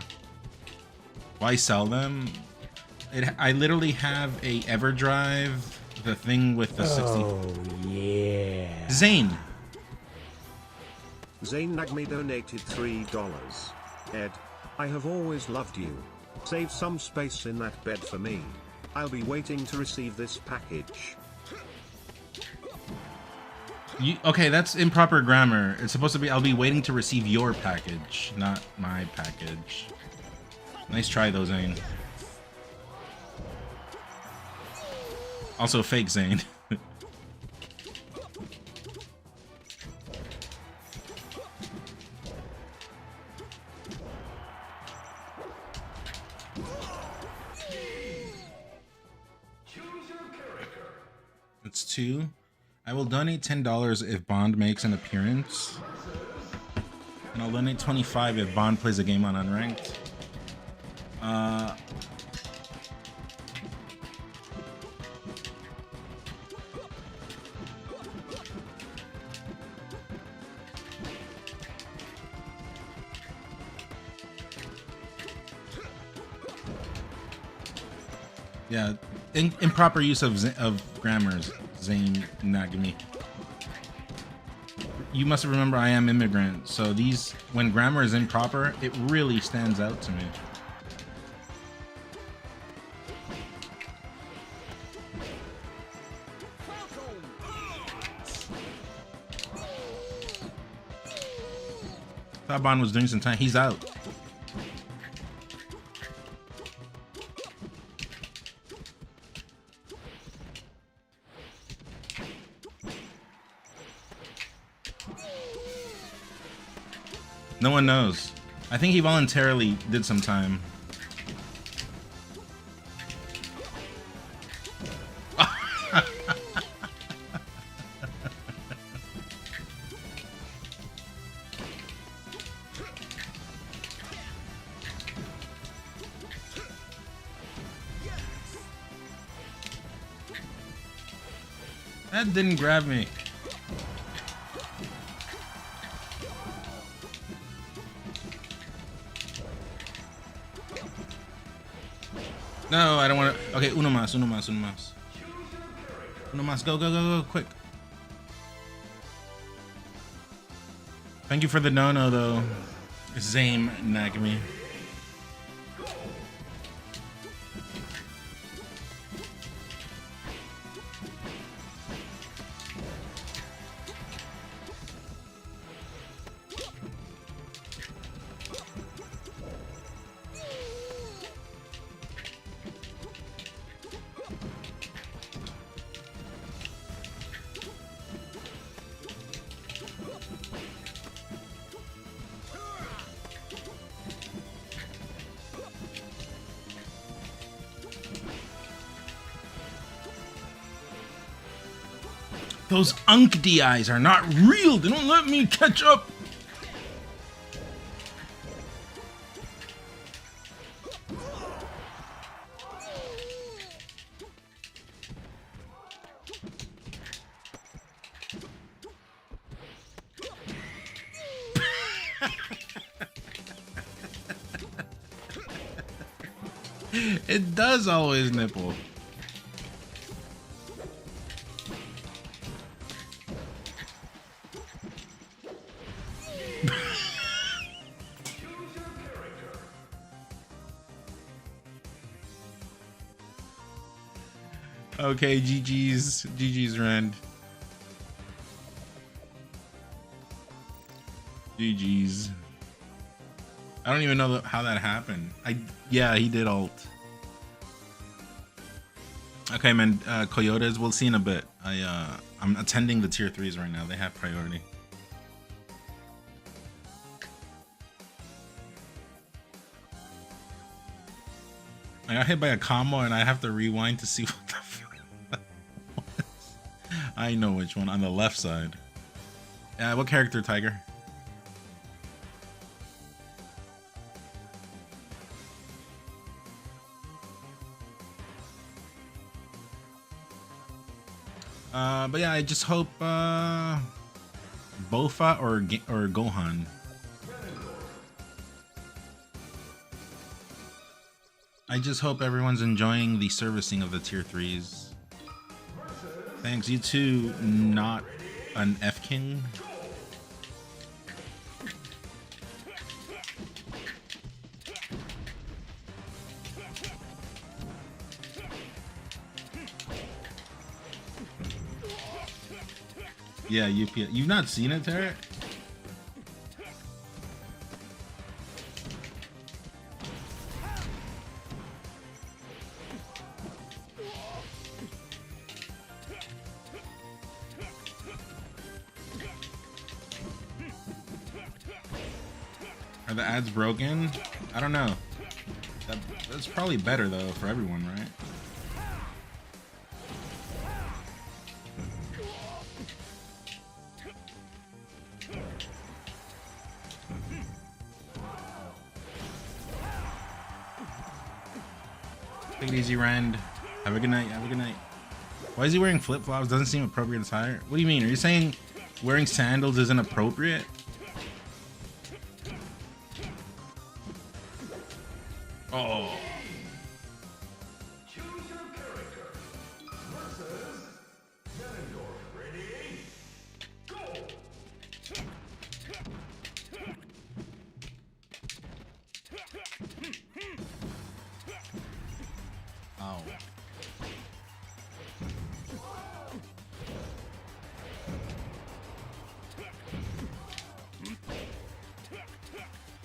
Why sell them? I literally have a EverDrive, the thing with the 60. Oh, yeah. Zane. Zane Nagme donated $3. Ed, I have always loved you. Save some space in that bed for me. I'll be waiting to receive this package. Okay, that's improper grammar. It's supposed to be, I'll be waiting to receive your package, not my package. Nice try though, Zane. Also fake Zane. It's 2. I will donate $10 if Bond makes an appearance. And I'll donate $25 if Bond plays a game on Unranked. Yeah, improper use of grammars, Zane Nagami. You must remember I am immigrant, so these, when grammar is improper, it really stands out to me. Thought Bond was doing some time. He's out. No one knows. I think he voluntarily did some time. That didn't grab me. No, I don't want to. Okay, uno más, uno más, uno más. Uno más, go, go, go, go, quick. Thank you for the no-no, though. Zame Nagami. Those Unk DIs are not real. They don't let me catch up. It does always nipple. Okay, GG's Rand. GG's. I don't even know how that happened. Yeah, he did ult. Okay, man. Coyotes, we'll see in a bit. I'm attending the tier 3s right now. They have priority. I got hit by a combo and I have to rewind to see what the fuck that was. I know which one. On the left side. What character, Tiger? But yeah, I just hope Bofa or Gohan. I just hope everyone's enjoying the servicing of the tier 3s. Thanks, you too, not an F-King. Yeah, UPS. You've not seen it, Tarek? Are the ads broken? I don't know. That's probably better though for everyone, right? Take it easy, Rand. Have a good night. Have a good night. Why is he wearing flip-flops? Doesn't seem appropriate attire. What do you mean? Are you saying wearing sandals isn't appropriate? Oh. Ow.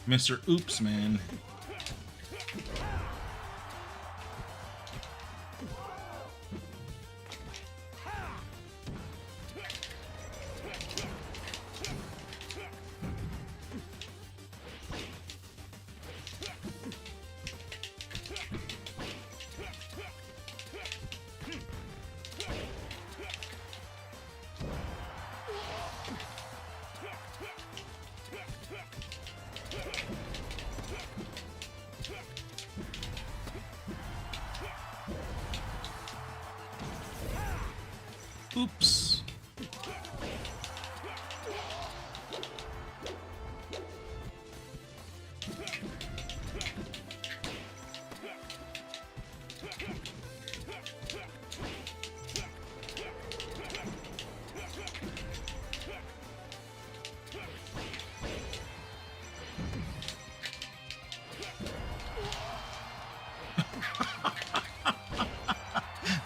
Mr. Oops, man. Oops.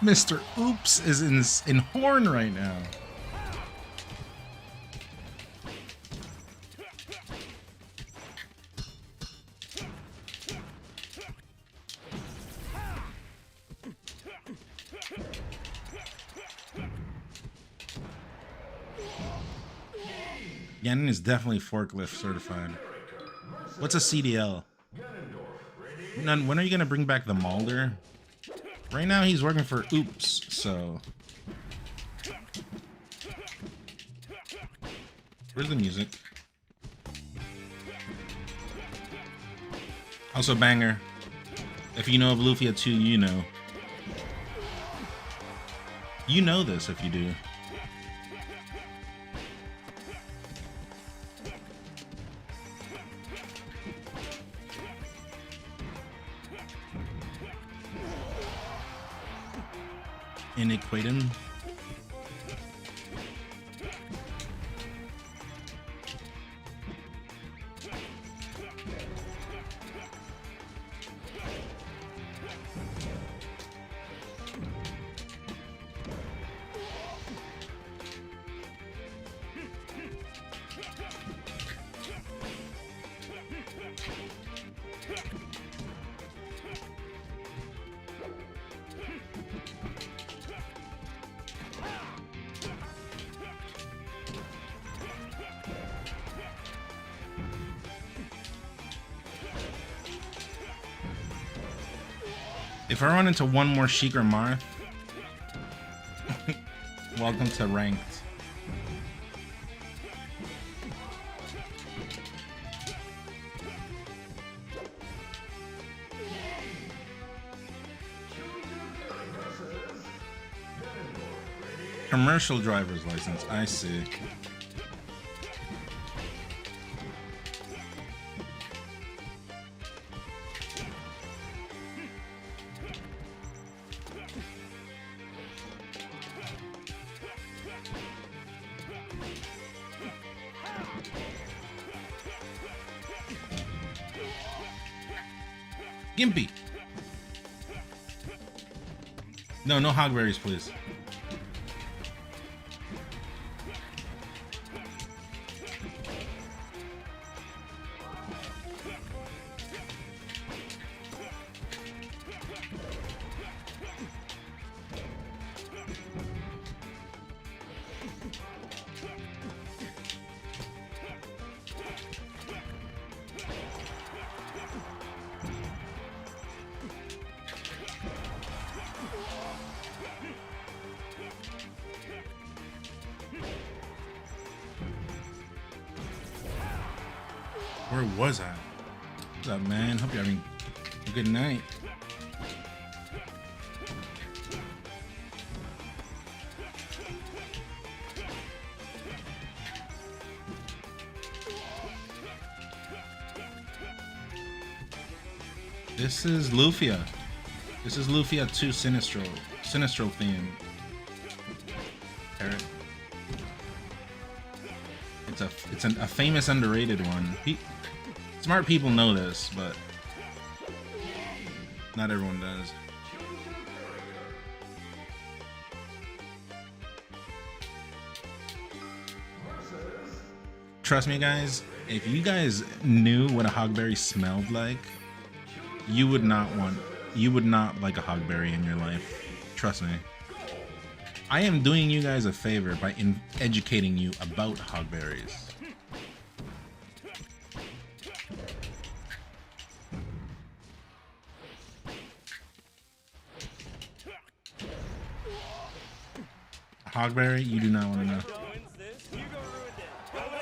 Mr. Oops is in horn right now. Ganon is definitely forklift certified. What's a CDL? None. When are you gonna bring back the Mulder? Right now he's working for Oops, so. Where's the music? Also banger. If you know of Lufia 2, you know. You know this if you do. Iniquitum. If I run into one more Sheik or Marth, welcome to ranked. Commercial driver's license, I see. Gimpy. No, no hogberries, please. Where was I? What's up, man? Hope you're having a good night. This is Lufia. This is Lufia 2 Sinistro theme. Parrot. It's a famous underrated one. Smart people know this, but not everyone does. Trust me, guys, if you guys knew what a hogberry smelled like, you would not like a hogberry in your life. Trust me. I am doing you guys a favor by educating you about hogberries. Hogberry, you do not want to know.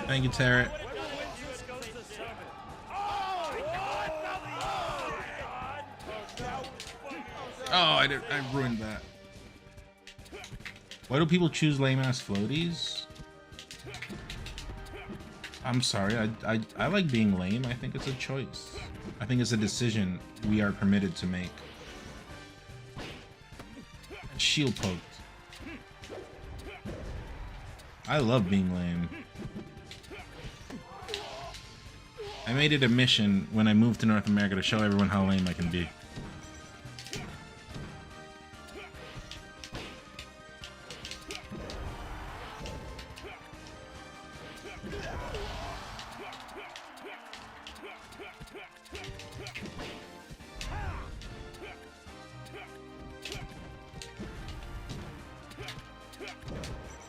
Thank you, Tarot. Oh, I ruined that. Why do people choose lame-ass floaties? I'm sorry, I like being lame. I think it's a choice. I think it's a decision we are permitted to make. Shield poked. I love being lame. I made it a mission when I moved to North America to show everyone how lame I can be.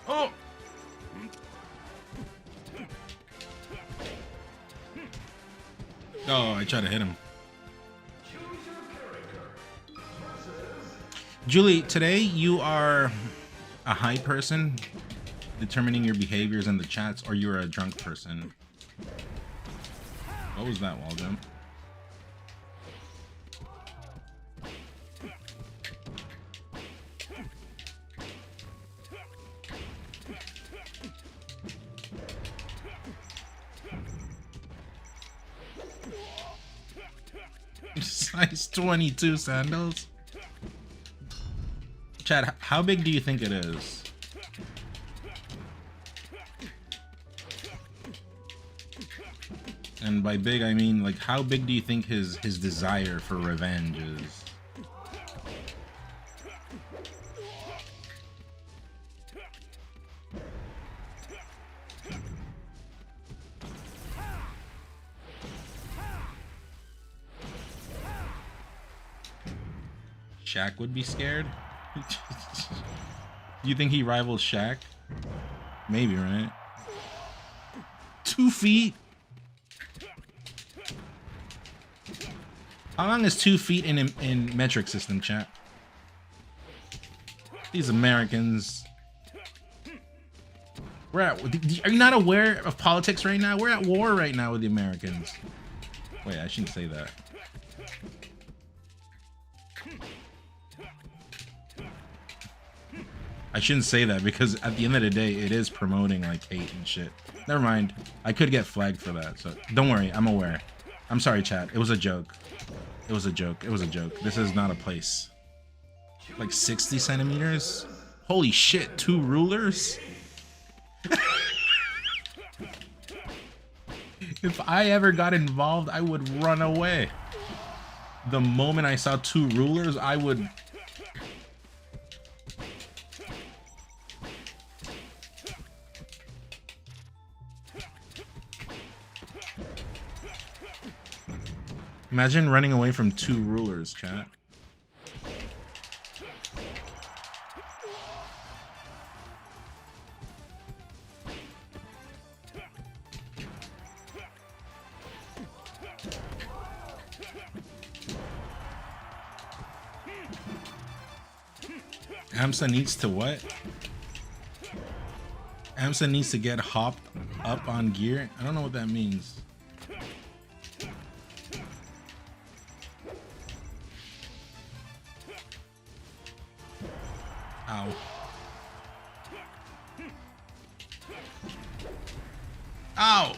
Oh! Oh, I tried to hit him. Julie, today you are a high person, determining your behaviors in the chats, or you're a drunk person. What was that wall jump? Size 22 sandals. Chad, how big do you think it is? And by big, I mean, like, how big do you think his desire for revenge is? Shaq would be scared? You think he rivals Shaq? Maybe, right? 2 feet? How long is 2 feet in metric system, chat? These Americans. Are you not aware of politics right now? We're at war right now with the Americans. Wait, I shouldn't say that. I shouldn't say that because at the end of the day, it is promoting like hate and shit. Never mind. I could get flagged for that, so don't worry. I'm aware. I'm sorry, chat. It was a joke. It was a joke. It was a joke. This is not a place. Like 60 centimeters? Holy shit, 2 rulers? If I ever got involved, I would run away. The moment I saw 2 rulers, I would... Imagine running away from 2 rulers, chat. AMSA needs to what? AMSA needs to get hopped up on gear? I don't know what that means. Ow. Ow!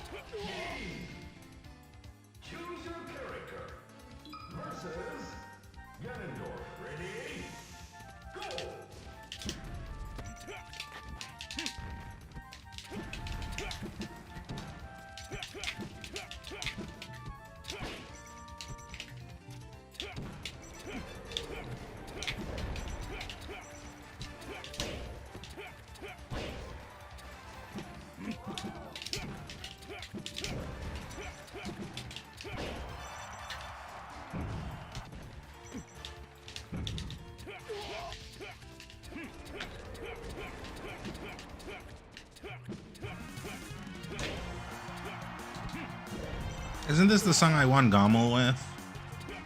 Isn't this the song I won Gommel with?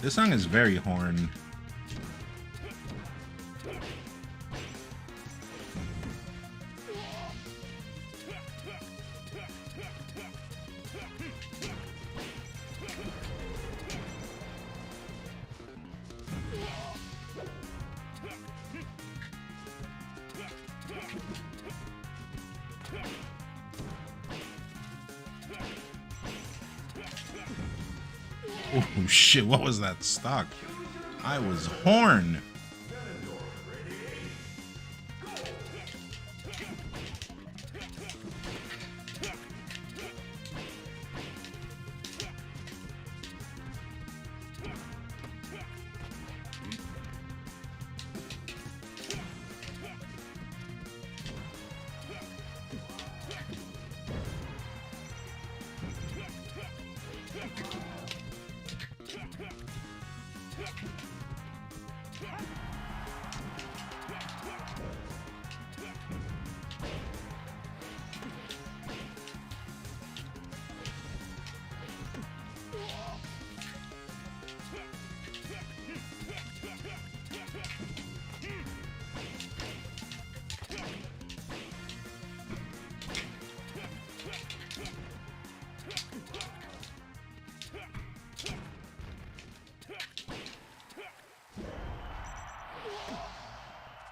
This song is very horn. Oh shit, what was that stock? I was horn.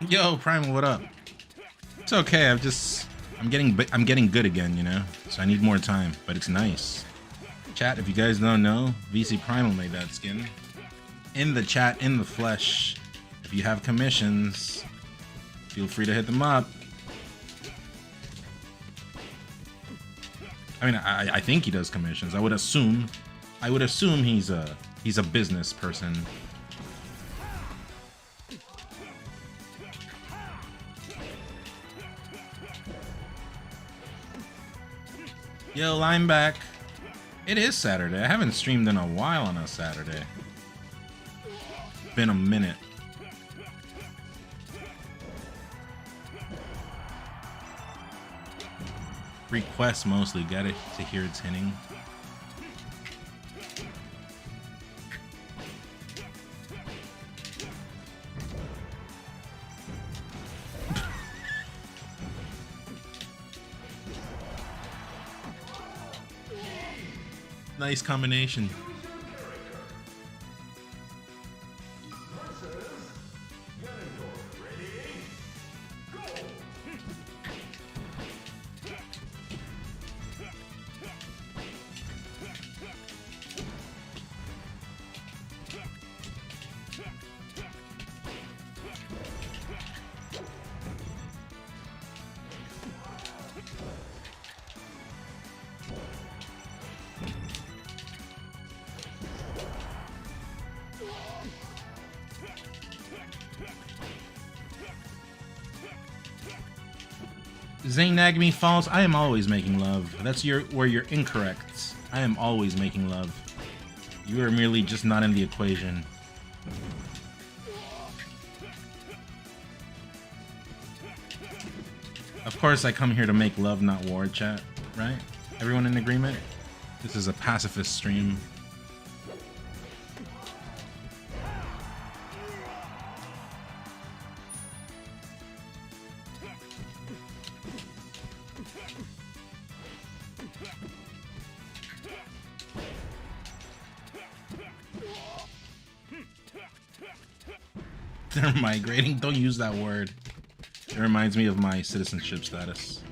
Yo, Primal, what up? It's okay. I'm getting good again, you know. So I need more time, but it's nice. Chat, if you guys don't know, VC Primal made that skin. In the chat, in the flesh. If you have commissions, feel free to hit them up. I mean, I think he does commissions. I would assume he's a business person. Yo, Lineback. It is Saturday. I haven't streamed in a while on a Saturday. Been a minute. Requests mostly. Get it to hear it's hitting. Nice combination. Zane Nagami Falls, I am always making love. That's where you're incorrect. I am always making love. You are merely just not in the equation. Of course, I come here to make love, not war, chat. Right? Everyone in agreement? This is a pacifist stream. They're migrating. Don't use that word. It reminds me of my citizenship status.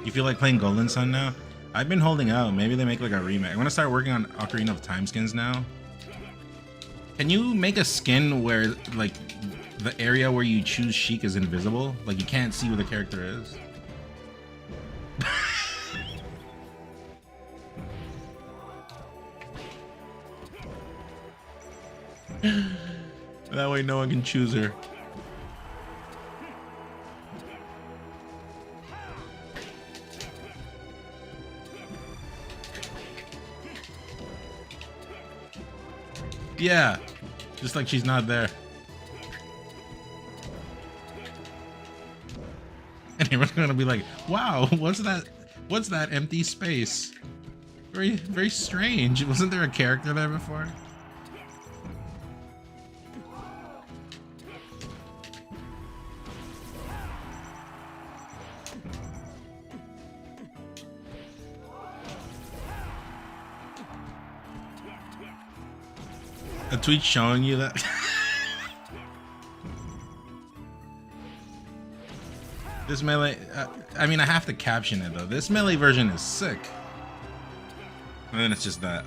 You feel like playing Golden Sun now? I've been holding out. Maybe they make like a remake. I'm gonna start working on Ocarina of Time skins now. Can you make a skin where like the area where you choose Sheik is invisible? Like you can't see where the character is? That way no one can choose her. Yeah, just like she's not there. And everyone's gonna be like, wow, what's that empty space? Very, very strange. Wasn't there a character there before? A tweet showing you that. This melee, I mean, I have to caption it though. This melee version is sick. And then it's just that.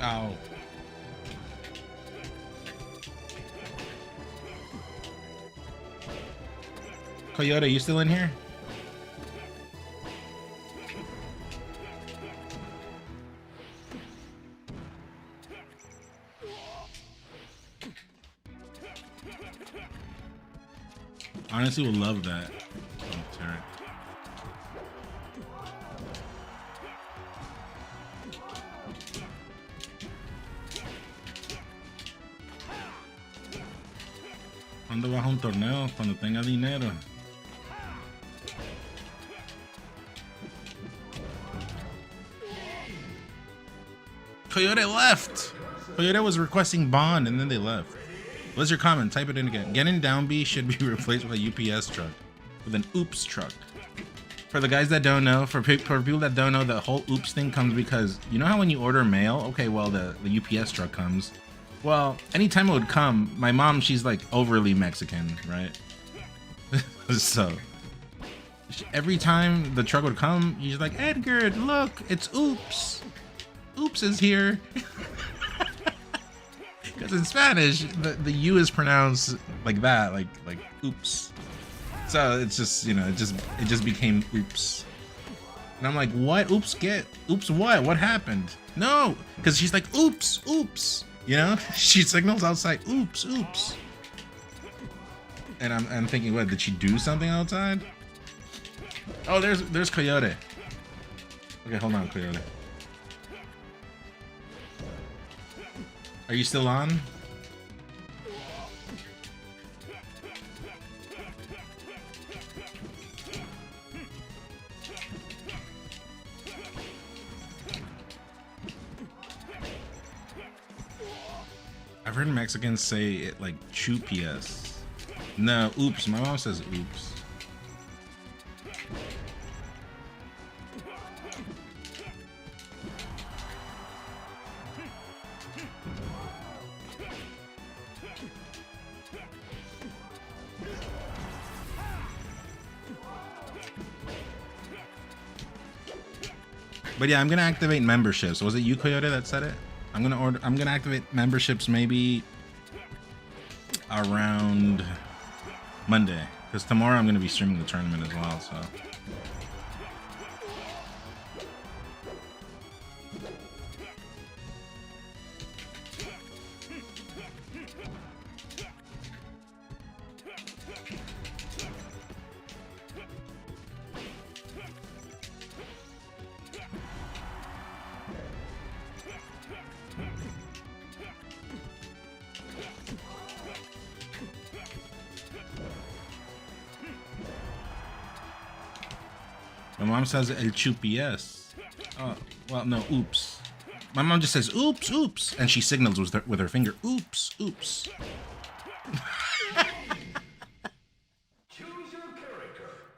Ow. Coyote, you still in here? Honestly, would love that. Oh, turret. ¿Cuándo vas a un torneo? Cuando tenga dinero. Coyote left! Coyote was requesting bond and then they left. What's your comment? Type it in again. Get in down B should be replaced with a UPS truck. With an oops truck. For the guys that don't know, for people that don't know, the whole oops thing comes because you know how when you order mail, okay, well the UPS truck comes. Well, anytime it would come, my mom, she's like overly Mexican, right? So every time the truck would come, she's like, Edgar, look, it's oops. Oops is here. Because in Spanish, the U is pronounced like that, like oops. So it's just, you know, it just became oops. And I'm like, what? Oops, oops what? What happened? No, because she's like, oops, oops. You know, she signals outside, oops, oops. And I'm thinking, what, did she do something outside? Oh, there's Coyote. Okay, hold on, Coyote. Are you still on? I've heard Mexicans say it like chupias. No, oops. My mom says oops. But yeah, I'm gonna activate memberships. Was it you, Coyote, that said it? I'm gonna activate memberships maybe around Monday, because tomorrow I'm gonna be streaming the tournament as well. So. My mom says El Chupies. Oh, well, no, oops. My mom just says oops, oops, and she signals with her finger. Oops, oops.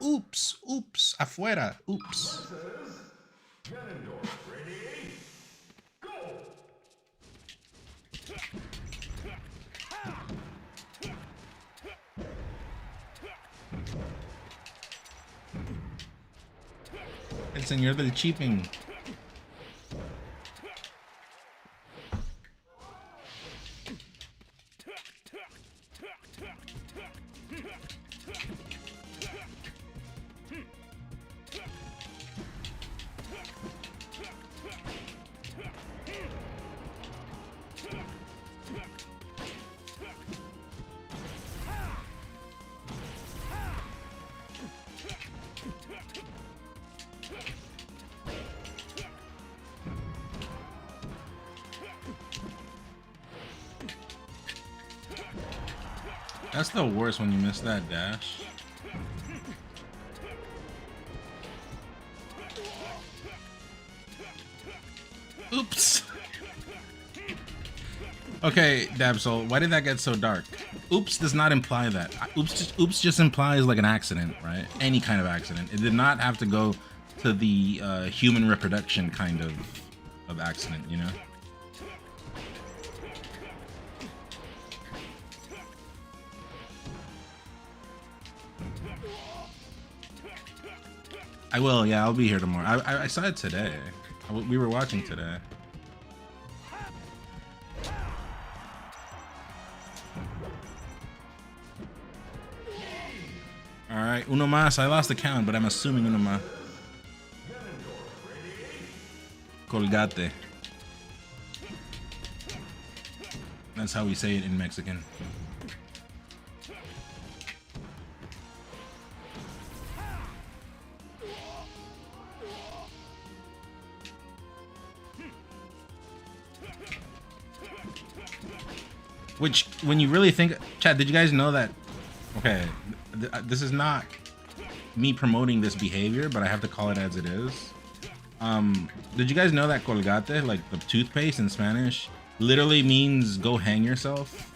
Oops, oops, afuera, oops. El señor del chipping. That's the worst when you miss that dash. Oops. Okay, Dabsol, why did that get so dark? Oops does not imply that. Oops just implies like an accident, right? Any kind of accident. It did not have to go to the human reproduction kind of accident, you know? I will, yeah, I'll be here tomorrow. I saw it today. We were watching today. Alright, uno más. I lost the count, but I'm assuming uno más. Colgate. That's how we say it in Mexican. Which, when you really think, Chad, did you guys know that? Okay, this is not me promoting this behavior, but I have to call it as it is. Did you guys know that colgate, like the toothpaste in Spanish, literally means go hang yourself?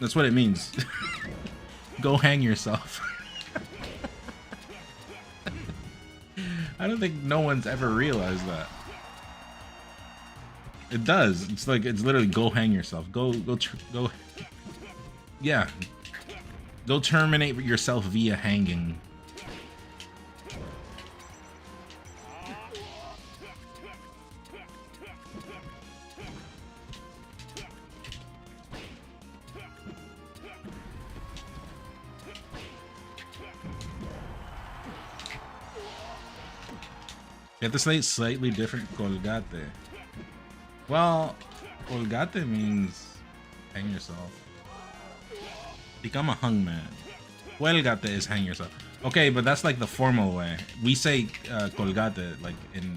That's what it means. Go hang yourself. I don't think no one's ever realized that. It does. It's like, it's literally go hang yourself. Go. Yeah. Go terminate yourself via hanging. You have to say slightly different colgate. Well, colgate means hang yourself. Become a hung man. Cuelgate is hang yourself. Okay, but that's like the formal way. We say colgate like in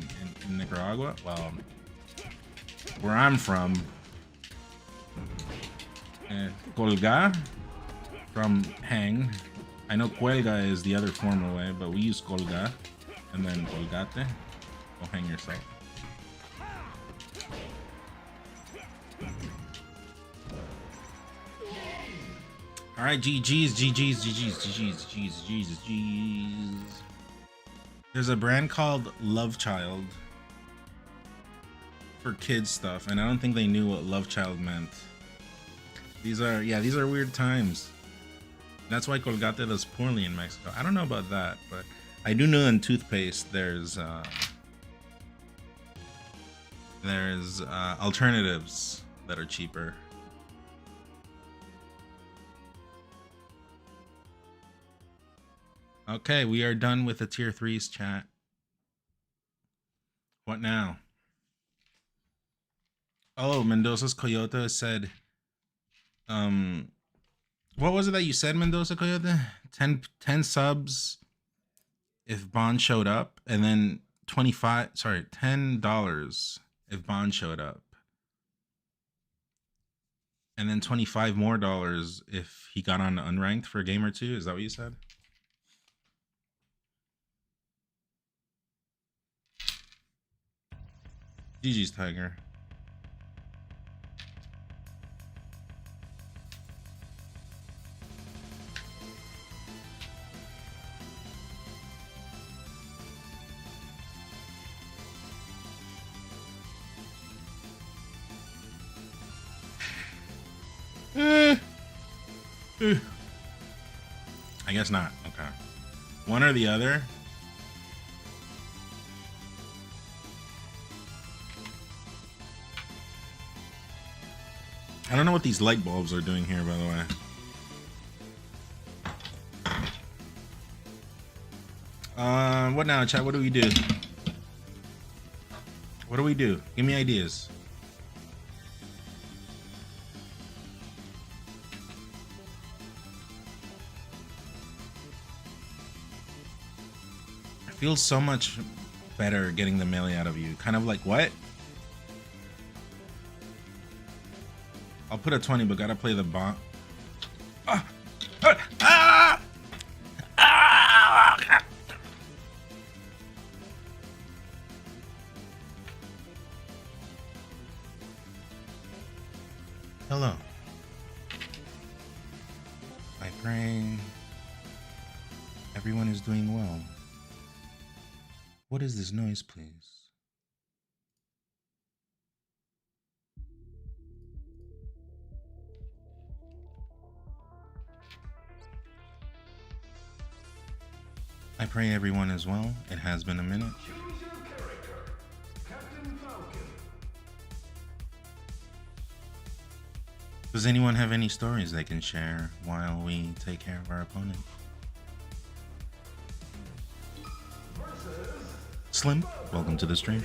Nicaragua. Well, where I'm from, colga from hang. I know cuelga is the other formal way, but we use colga, and then colgate. Go hang yourself. All right, GG's. There's a brand called Love Child for kids stuff, and I don't think they knew what Love Child meant. These are weird times. That's why Colgate does poorly in Mexico. I don't know about that, but I do know in toothpaste there's alternatives that are cheaper. Okay, we are done with the tier 3s chat. What now? Oh, Mendoza's Coyote said, what was it that you said, Mendoza Coyote? 10 subs if Bond showed up, and then $10 if Bond showed up. And then $25 more if he got on unranked for a game or two. Is that what you said? GG's, Tiger. I guess not. Okay. One or the other. I don't know what these light bulbs are doing here, by the way. What now, chat? What do we do? What do we do? Give me ideas. It feels so much better getting the melee out of you. Kind of like what? I'll put a 20, but gotta play the bomb. Hello. I pray everyone is doing well. What is this noise, please? I pray everyone is well. It has been a minute. Choose your character. Captain Falcon. Does anyone have any stories they can share while we take care of our opponent? Slim, welcome to the stream.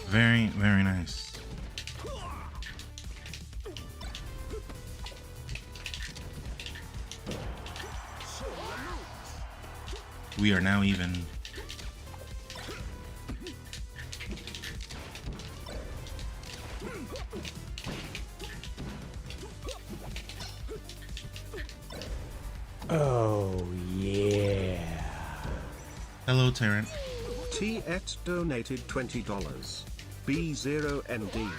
Very, very nice. We are now even. Oh, yeah. Hello, Terrence. TX donated $20. B0ND.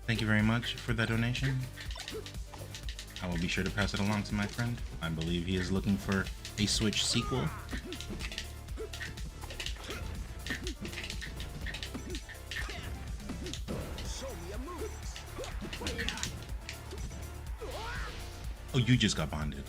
Thank you very much for that donation. I will be sure to pass it along to my friend. I believe he is looking for a Switch sequel. Oh, you just got bonded.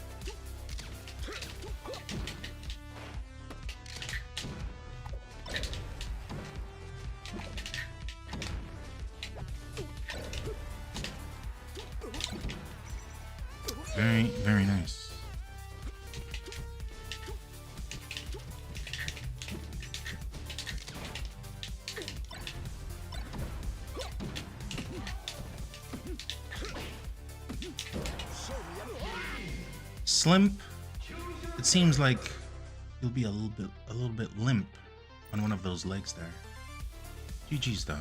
Very, very nice. Slimp, it seems like you'll be a little bit limp on one of those legs there. GG's though.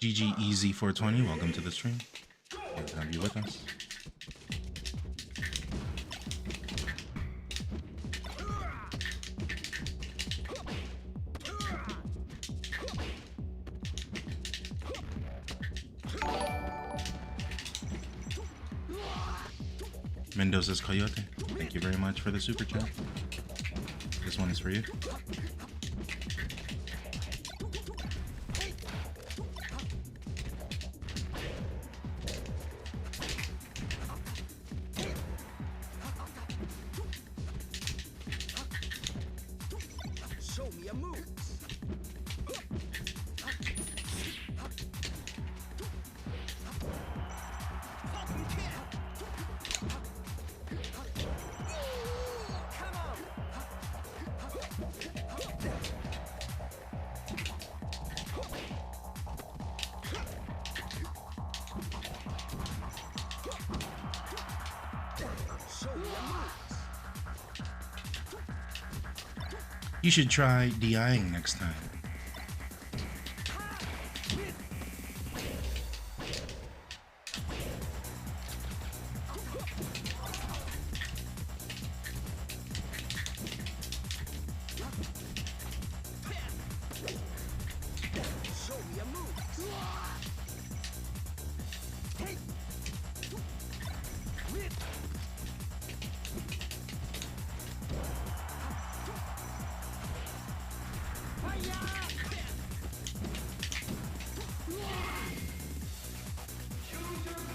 GG Easy 420, welcome to the stream. Good to have you with us. Mendoza's Coyote, thank you very much for the super chat. This one is for you. You should try DIing next time.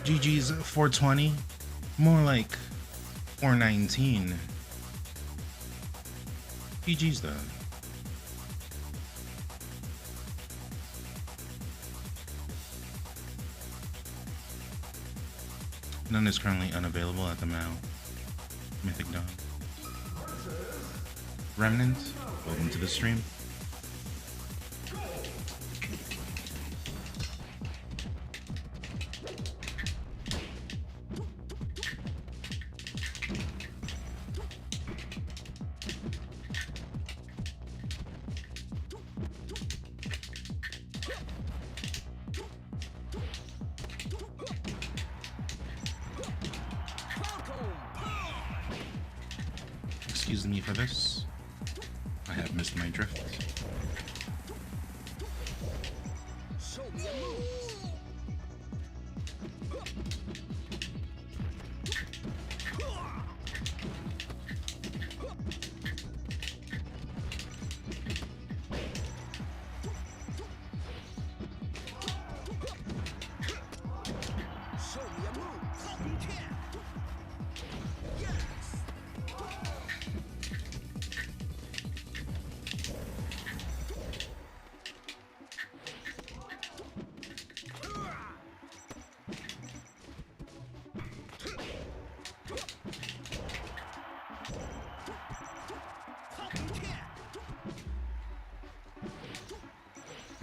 GG's 420, more like 419. GG's though. None is currently unavailable at the Mao. Mythic Dawn. Remnant, welcome to the stream. Excuse me for this. I have missed my drift.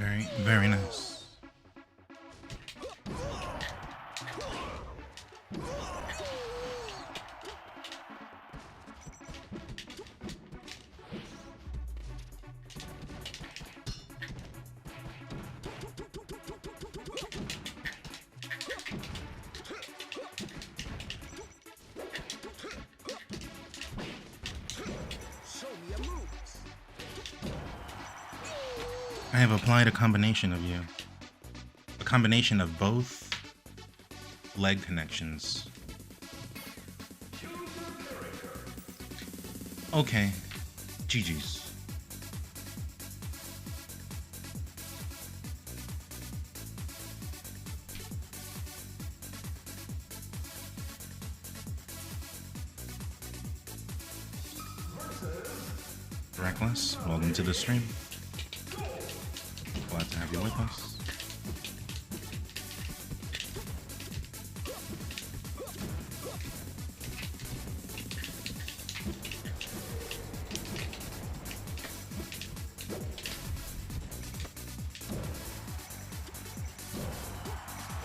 Very, very nice. I have applied a combination of you. A combination of both leg connections. Okay. GG's. Reckless, welcome to the stream. Glad to have you with us.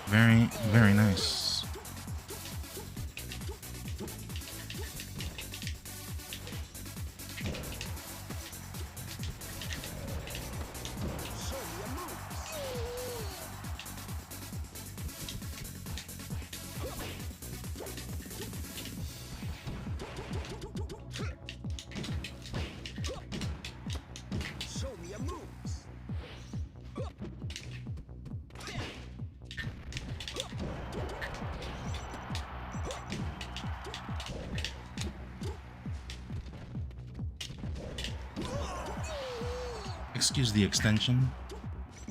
Very, very nice. Excuse the extension,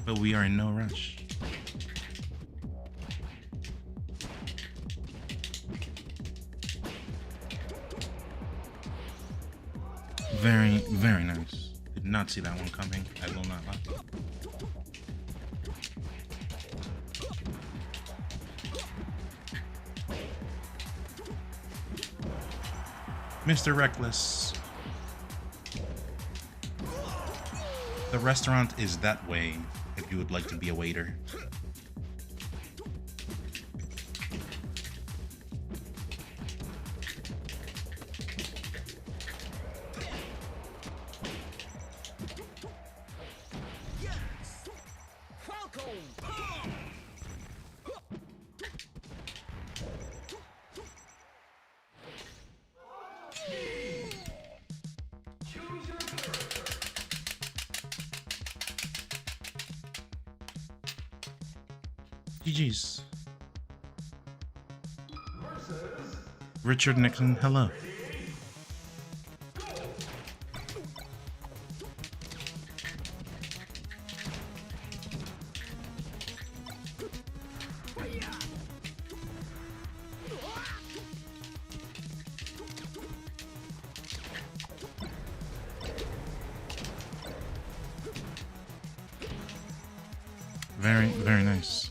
but we are in no rush. Very, very nice. Did not see that one coming. I will not lie. Mr. Reckless. The restaurant is that way if you would like to be a waiter. Yes! Falco! GG's. Richard Nixon, hello. Very, very nice.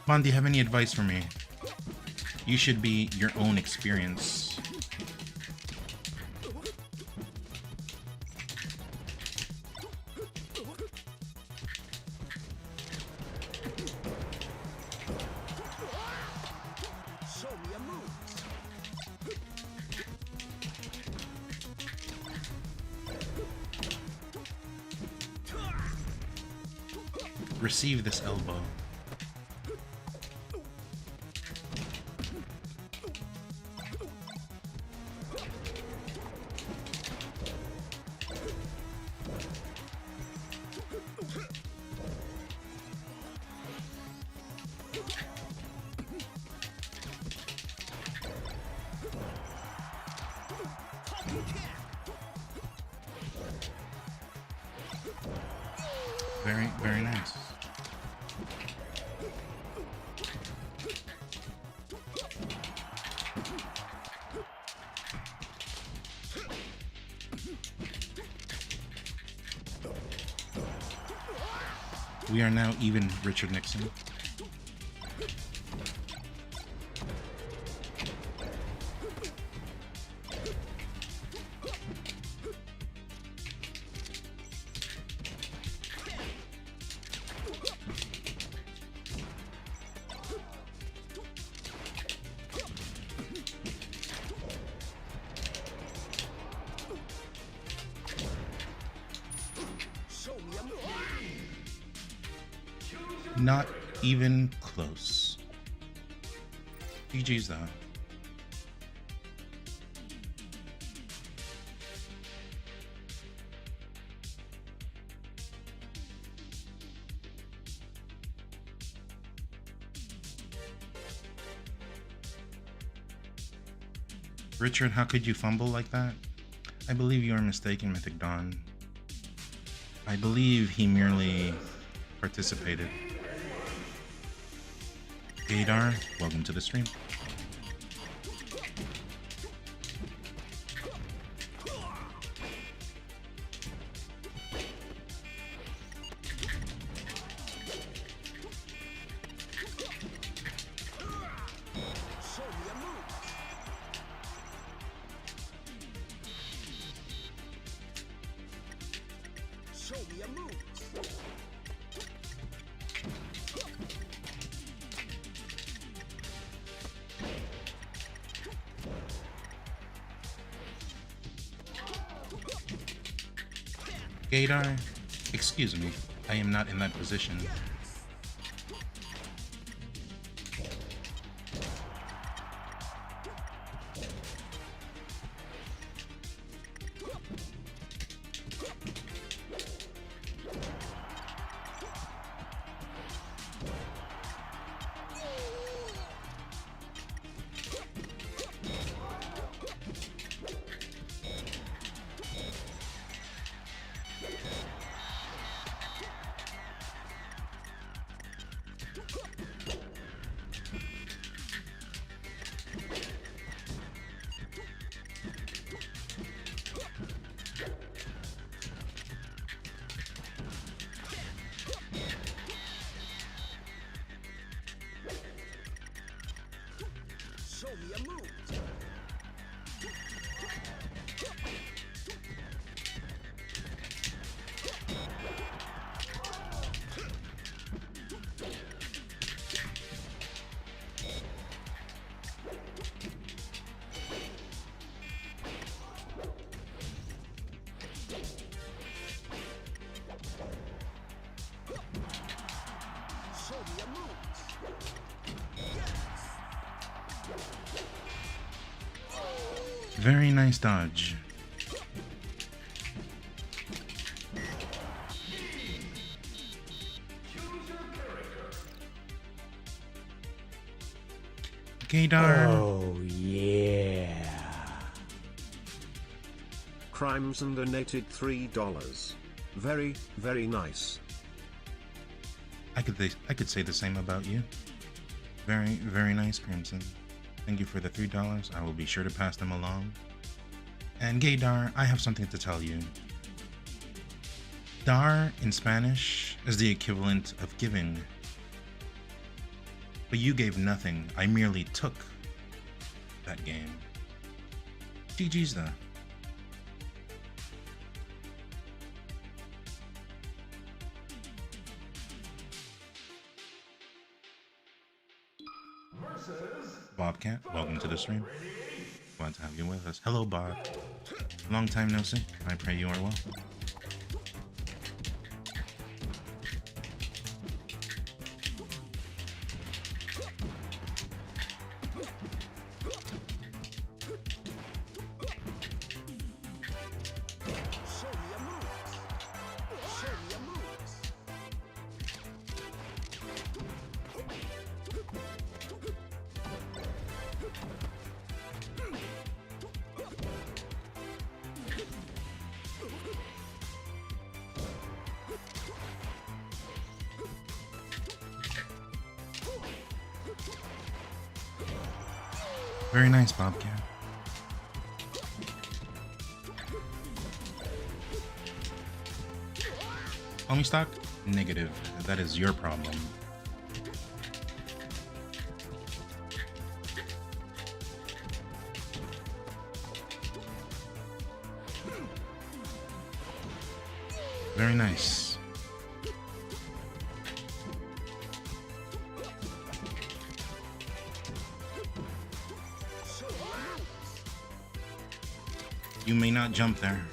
Mon, do you have any advice for me? You should be your own experience. Show me a move. Receive this elbow. Very, very nice. We are now even, Richard Nixon. Not even close. GG's though. Richard, how could you fumble like that? I believe you are mistaken, Mythic Dawn. I believe he merely participated. Gaydar, welcome to the stream. Gaydar, excuse me, I am not in that position. Very nice dodge. Gaydar. Oh, yeah. Crimson donated $3. Very, very nice. I could say the same about you. Very, very nice, Crimson. Thank you for the $3. I will be sure to pass them along. And Gaydar, I have something to tell you. Dar in Spanish is the equivalent of giving. But you gave nothing. I merely took that game. GG's though. Bobcat, welcome to the stream. Glad to have you with us. Hello, Bob. Long time no see. I pray you are well. Very nice, Bobcat. Homie stock? Negative. That is your problem. Very nice. You may not jump there.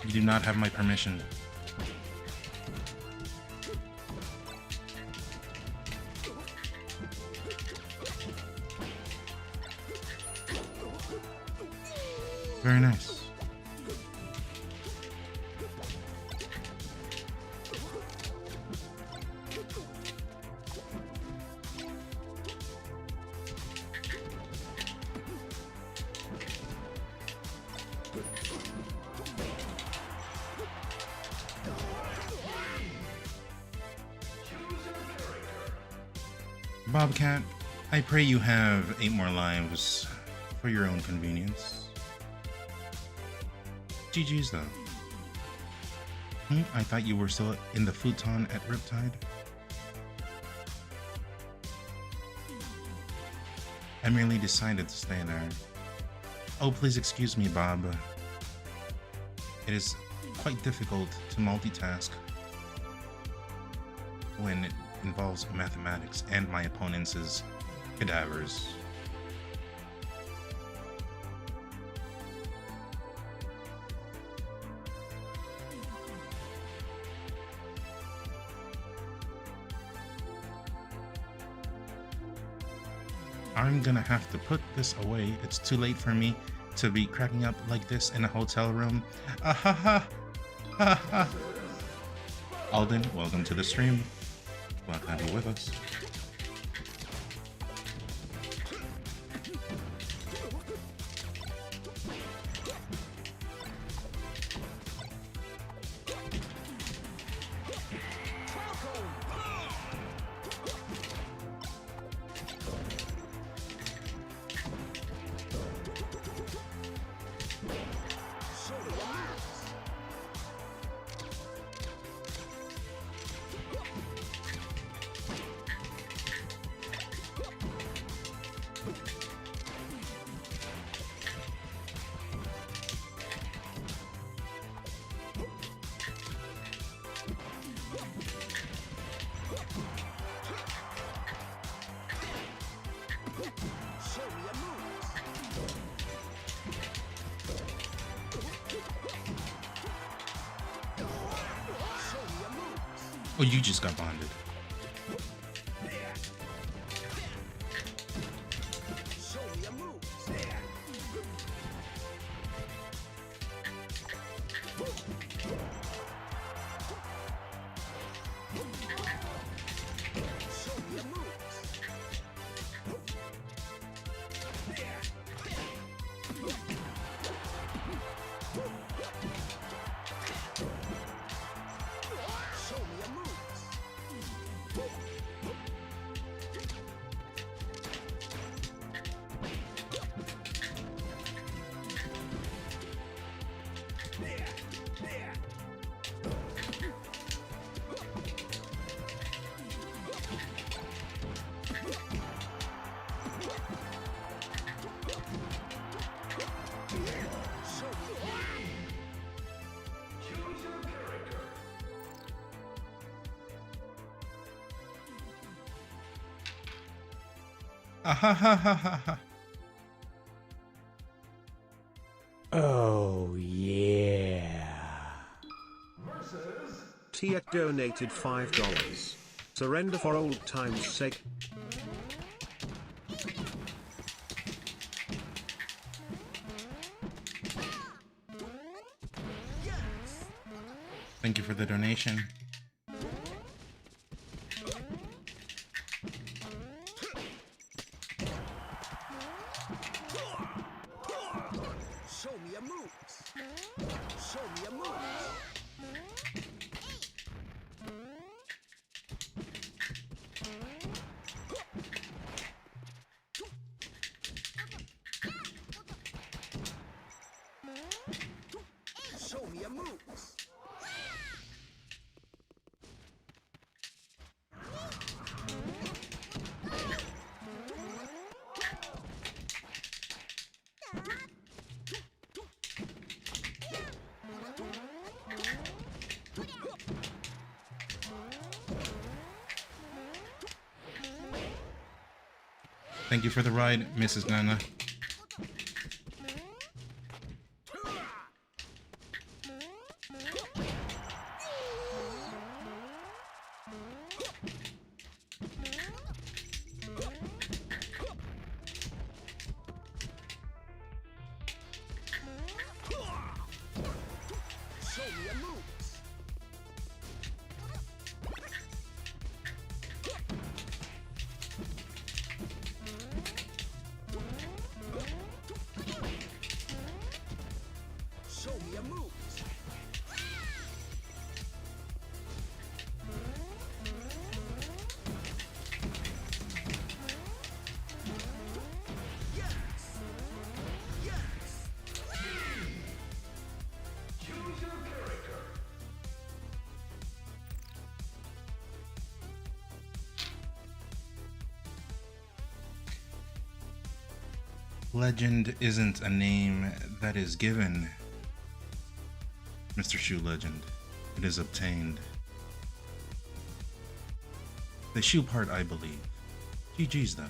You do not have my permission. Very nice. Bobcat, I pray you have 8 more lives for your own convenience. GG's though. I thought you were still in the futon at Riptide. I merely decided to stay there. Oh, please excuse me, Bob. It is quite difficult to multitask when it involves mathematics and my opponent's cadavers. I'm gonna have to put this away. It's too late for me to be cracking up like this in a hotel room. Ahaha! Ha. Alden, welcome to the stream. Glad to have you with us. Oh, you just got bonded. Oh, yeah. Tiet donated $5. Surrender for old time's sake. Thank you for the donation. Show me your moves. Show me your moves. Show me your moves. Thank you for the ride, Mrs. Nana. Legend isn't a name that is given, Mr. Shoe Legend. It is obtained. The shoe part, I believe. GG's though.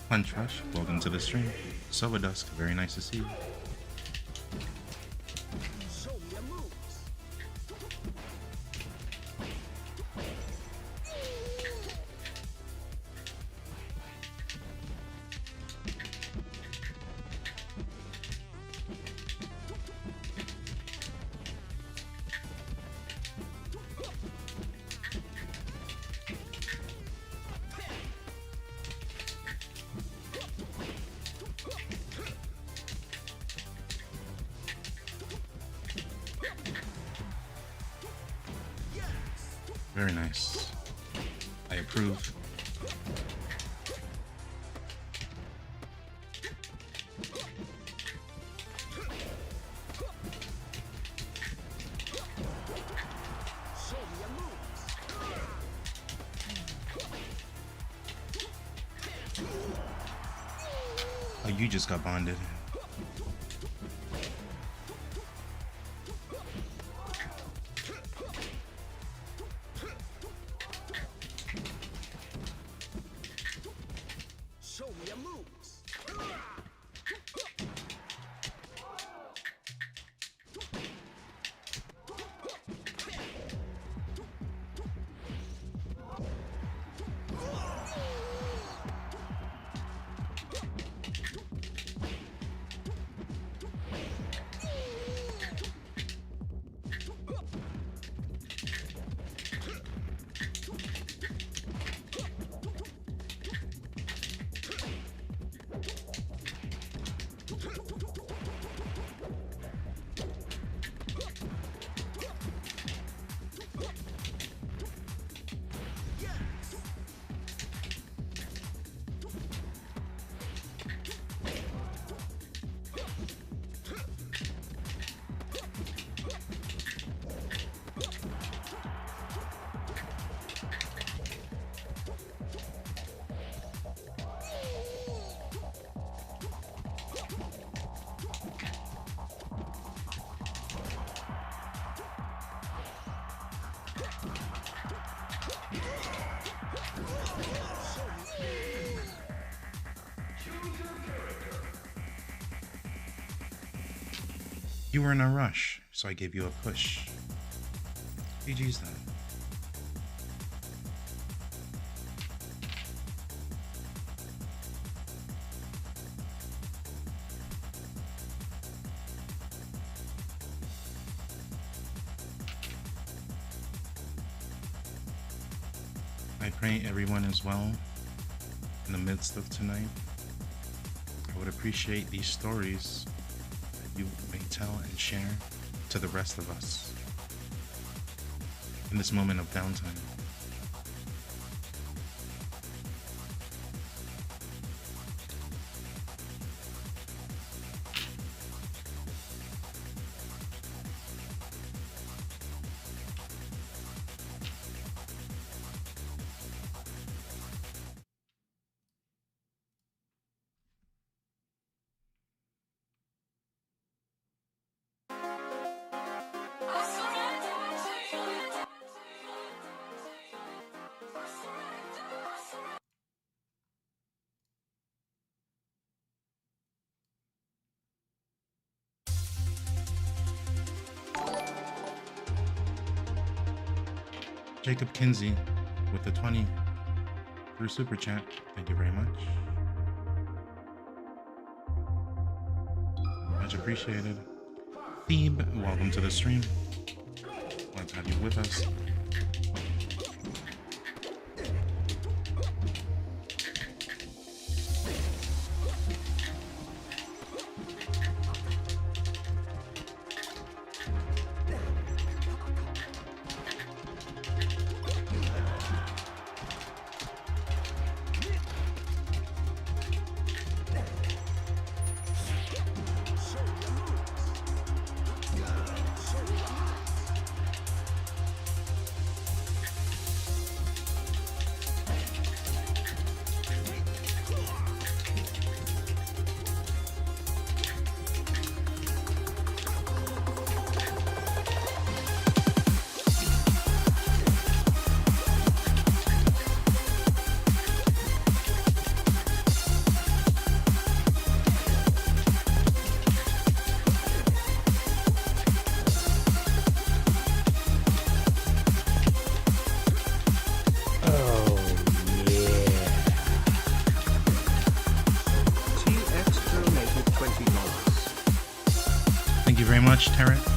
Punch Rush, welcome to the stream. Sova Dusk, very nice to see you. Very nice. I approve. Oh, you just got bonded. You were in a rush, so I gave you a push. GG's then. I pray everyone is well in the midst of tonight. I would appreciate these stories that you may tell and share to the rest of us in this moment of downtime. Jacob Kinsey with the 20 through Super Chat. Thank you very much. Much appreciated. Thebe, welcome to the stream. Glad to have you with us. Much, Tarot.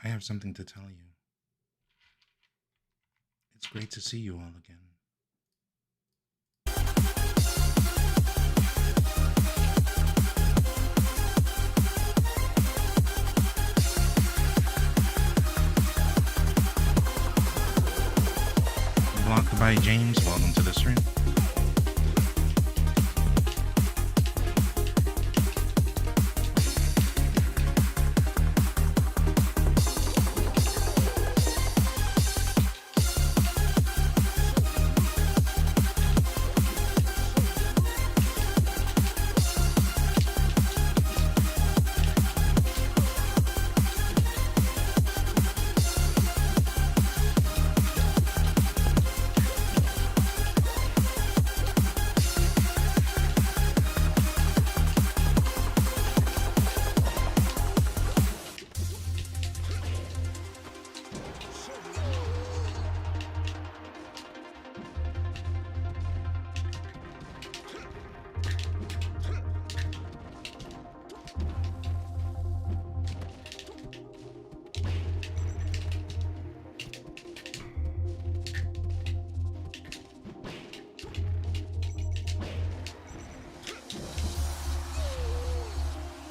I have something to tell you. It's great to see you all again. Blocked by James, welcome to the stream.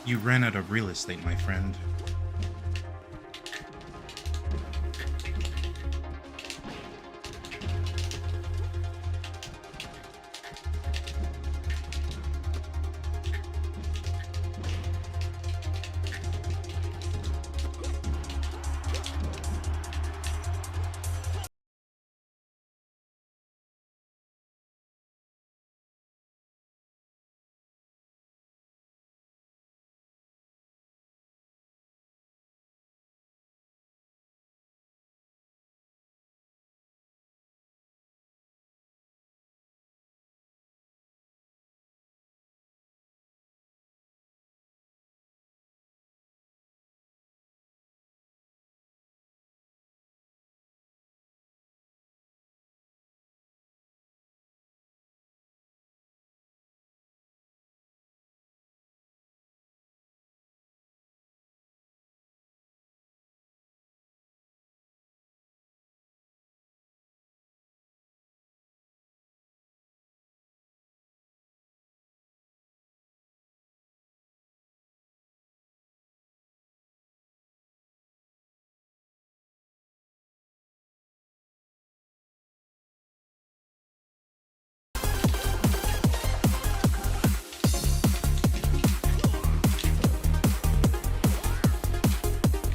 You ran out of real estate, my friend.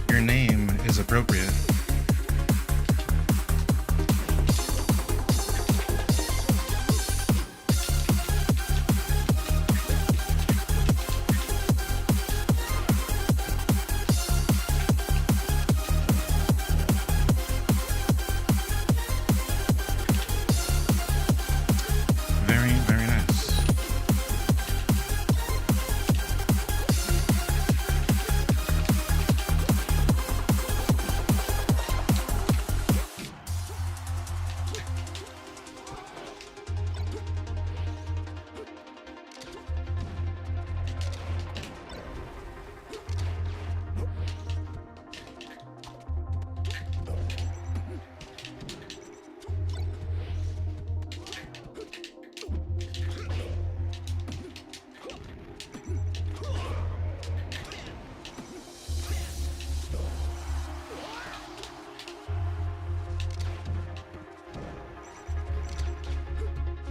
Your name is appropriate. Very, very nice.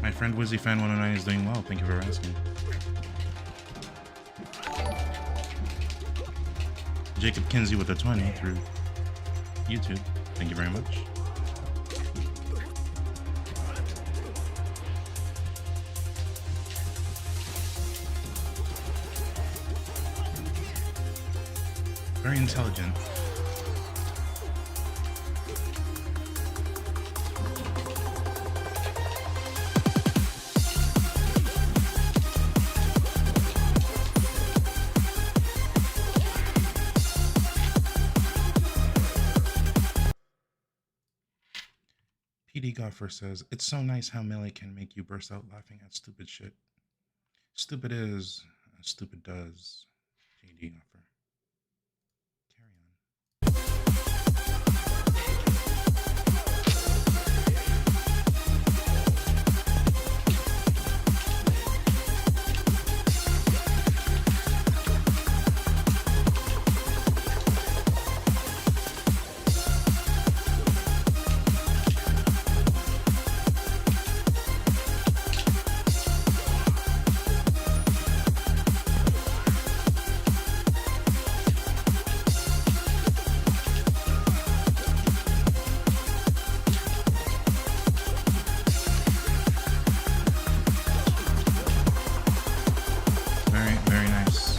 My friend WizzyFan109 is doing well. Thank you for asking. Jacob Kinsey with a 20 through YouTube. Thank you very much. Very intelligent. PD Goffer says, it's so nice how Melee can make you burst out laughing at stupid shit. Stupid is, stupid does. JD Goffer. Carry on. Very nice.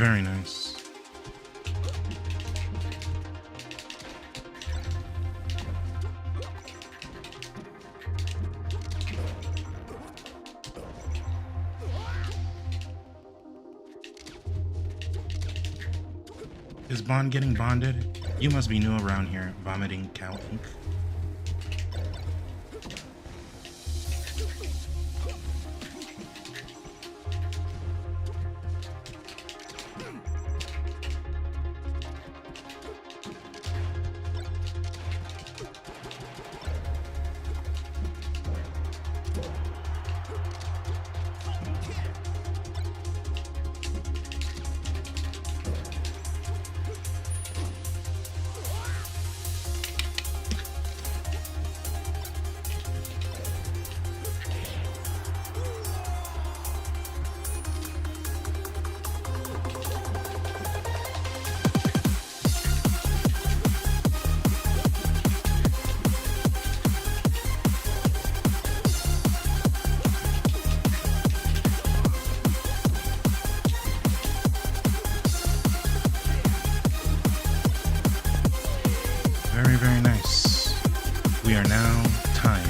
Very nice. Is Bond getting bonded? You must be new around here, vomiting cow ink. Very, very nice. We are now tied.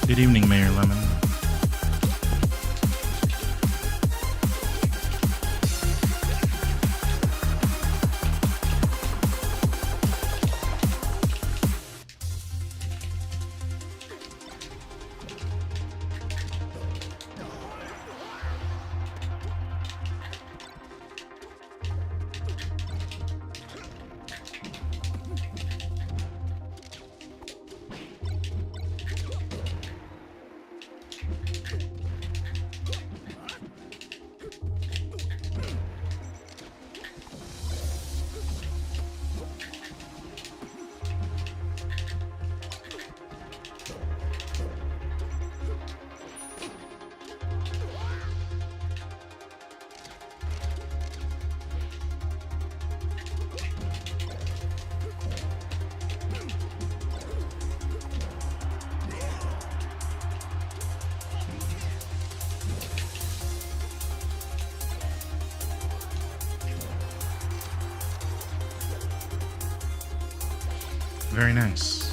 Good evening, Mayor Lemon. Very nice.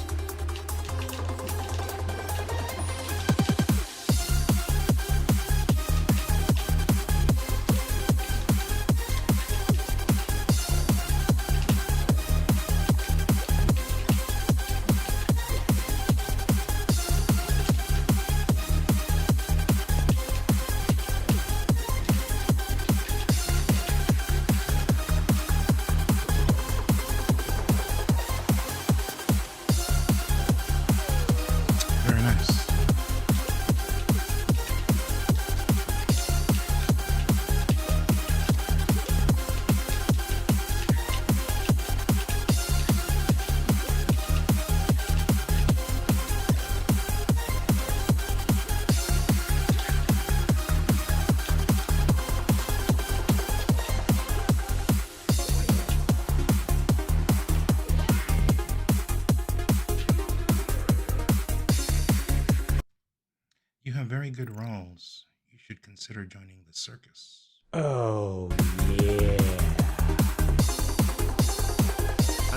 You have very good rolls. You should consider joining the circus. Oh, yeah.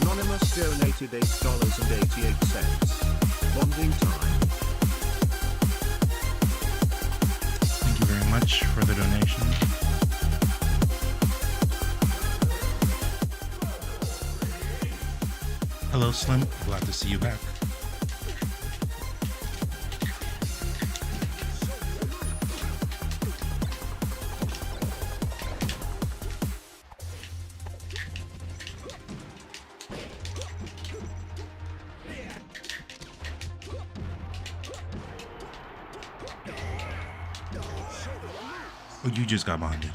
Anonymous donated $8.88. Bonding time. Thank you very much for the donation. Hello, Slim. Glad to see you back. Oh, you just got bonded.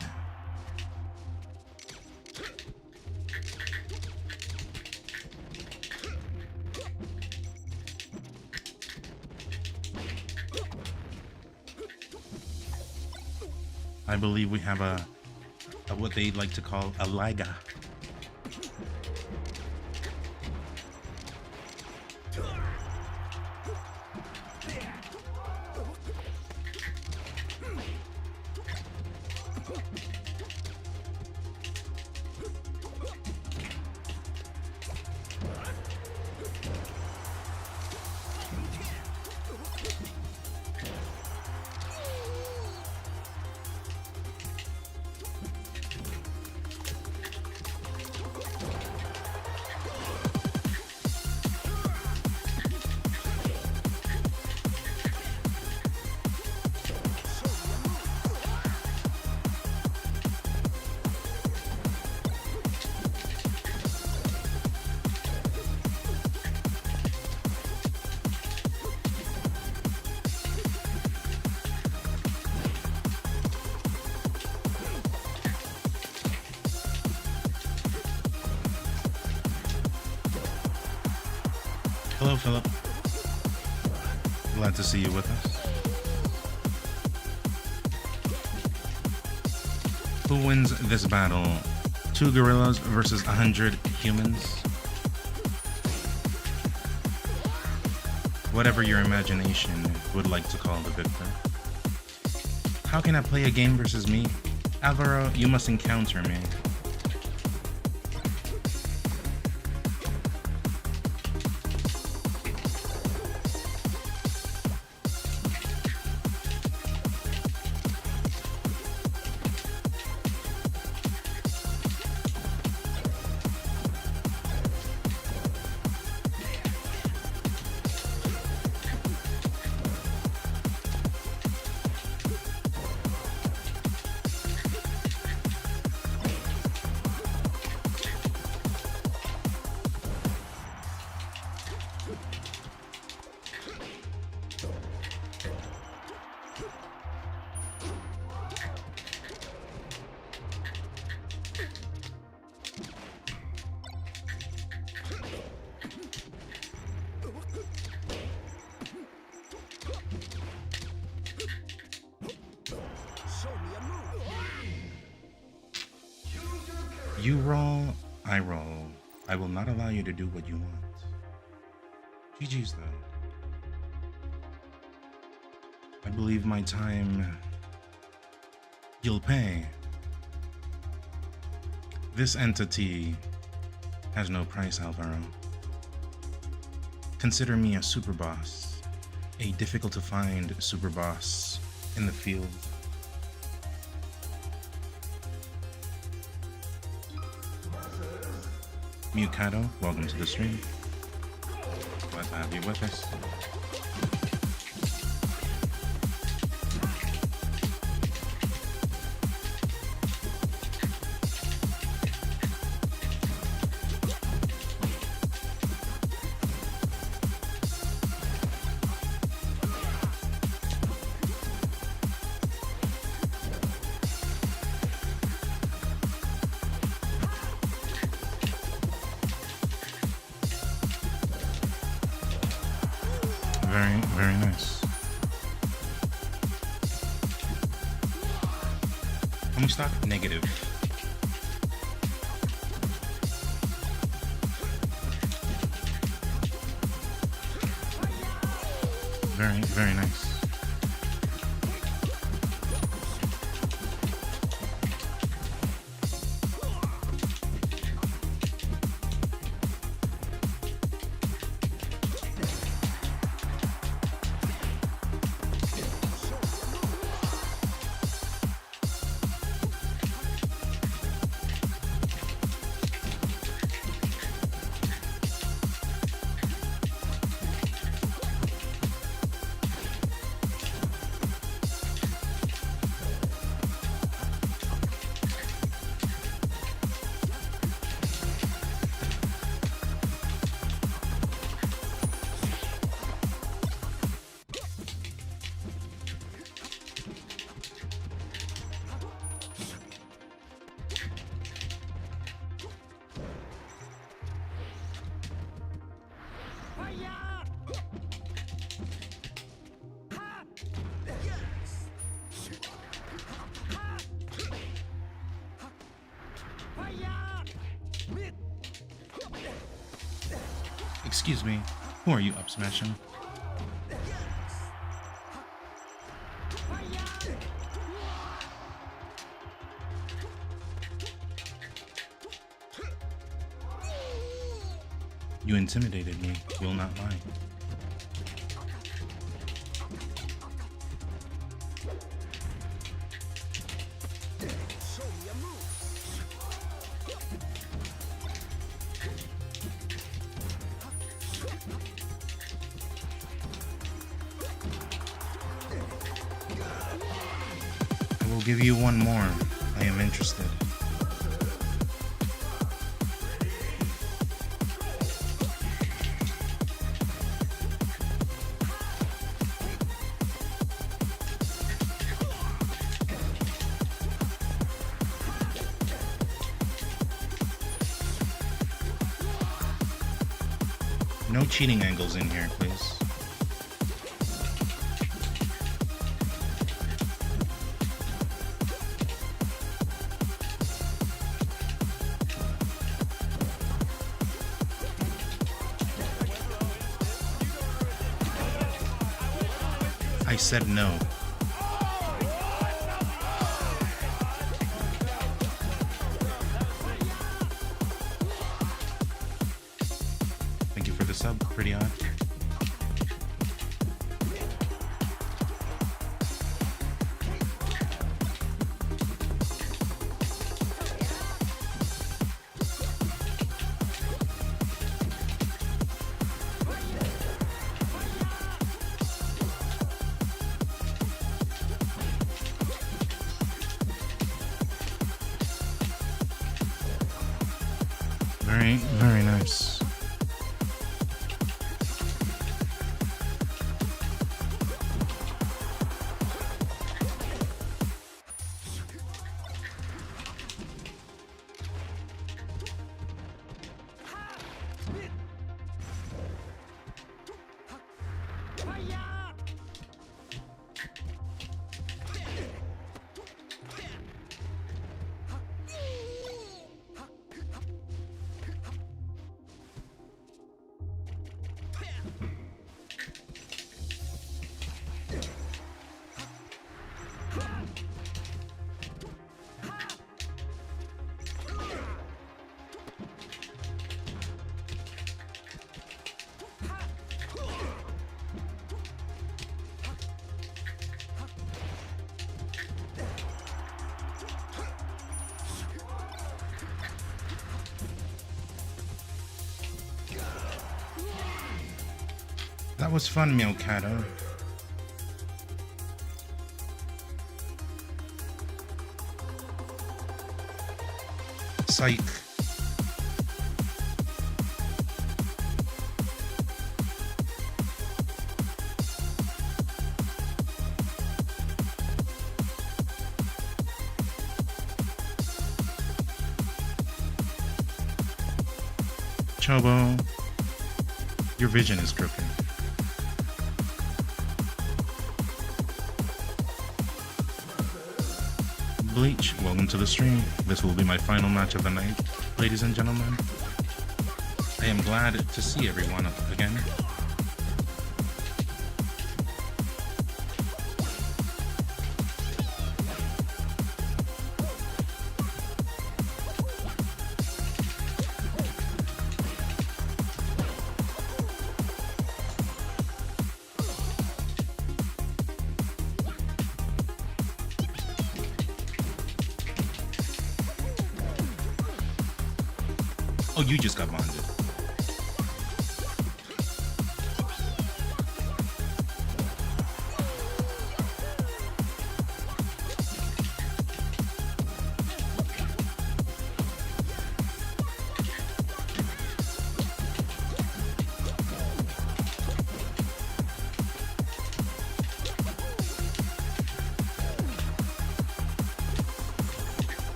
I believe we have a what they like to call a Liga. Hello, Philip. Glad to see you with us. Who wins this battle? 2 gorillas versus 100 humans? Whatever your imagination would like to call the victor. How can I play a game versus me? Alvaro, you must encounter me. You roll, I roll. I will not allow you to do what you want. GG's though. I believe my time you'll pay. This entity has no price, Alvaro. Consider me a super boss, a difficult to find super boss in the field. Mikado, welcome to the stream. Glad to have you with us. Very, very nice. How much stock? Negative. Very, very nice. Excuse me. Who are you up smashing? You intimidated me. You'll not lie. I will give you one more. I am interested. No cheating angles in here, please. I said no. Thank you for the sub, pretty odd. Very, very nice. That was fun, Milkato. Psych. Chobo, your vision is crooked. Bleach, welcome to the stream. This will be my final match of the night, ladies and gentlemen. I am glad to see everyone again. Oh, you just got bonded.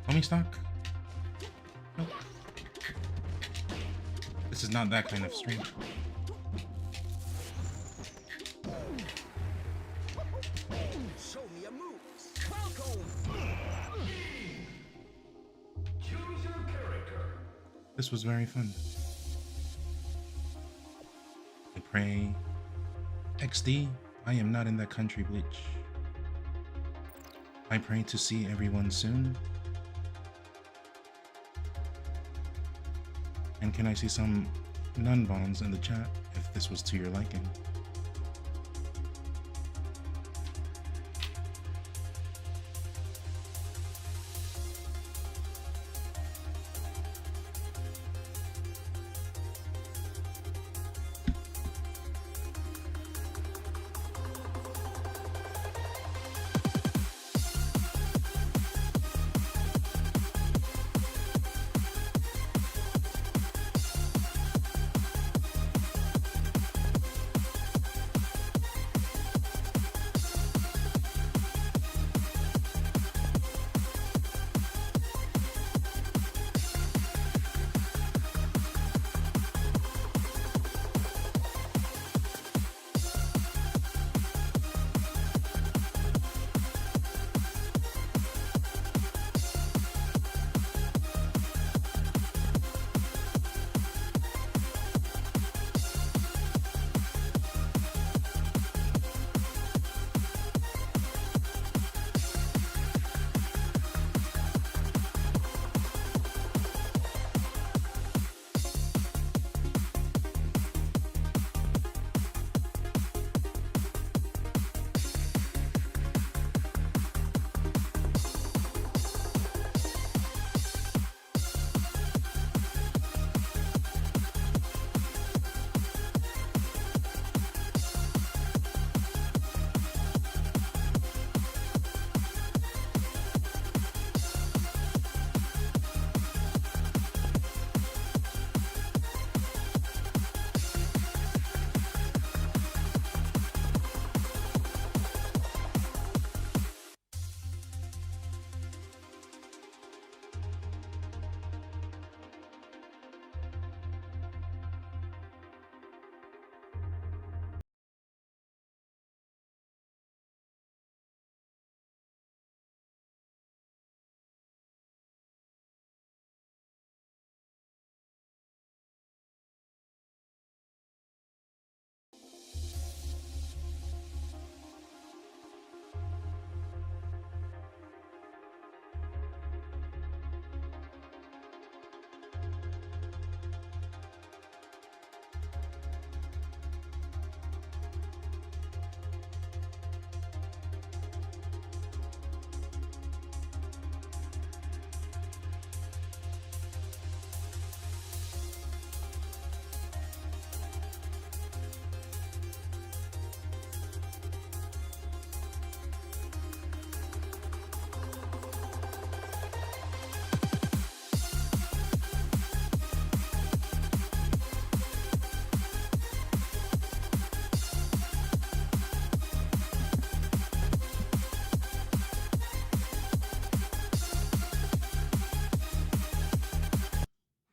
Homie stock? Nope. This is not that kind of stream. Show me your moves. this was very fun. I pray. XD, I am not in that country, Bleach. I pray to see everyone soon. And can I see some non-bonds in the chat if this was to your liking?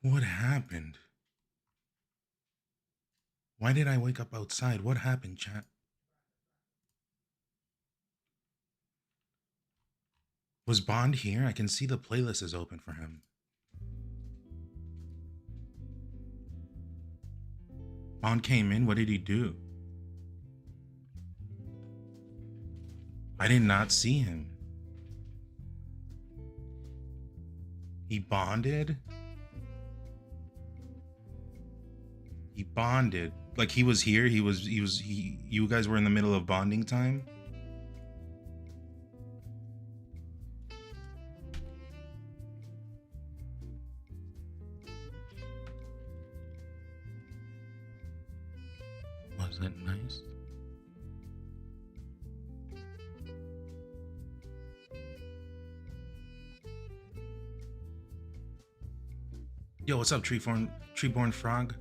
What happened? Why did I wake up outside? What happened, chat? Was Bond here? I can see the playlist is open for him. Bond came in. What did he do? I did not see him. He bonded? He bonded. Like he was here, you guys were in the middle of bonding time? Was it nice? Yo, what's up, Treeborn Frog?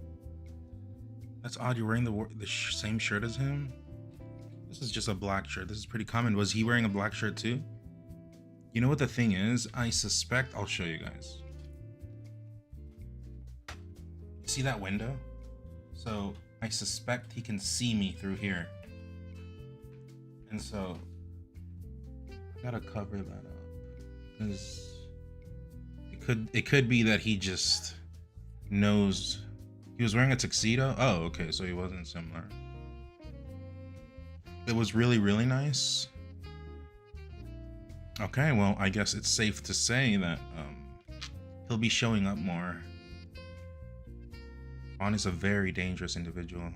That's odd, you're wearing the same shirt as him? This is just a black shirt. This is pretty common. Was he wearing a black shirt too? You know what the thing is? I suspect... I'll show you guys. See that window? So, I suspect he can see me through here. And so... I gotta cover that up. Because... It could be that he just... knows he was wearing a tuxedo. Oh, okay, so he wasn't similar. It was really, really nice. Okay, well, I guess it's safe to say that he'll be showing up more. Bond is a very dangerous individual.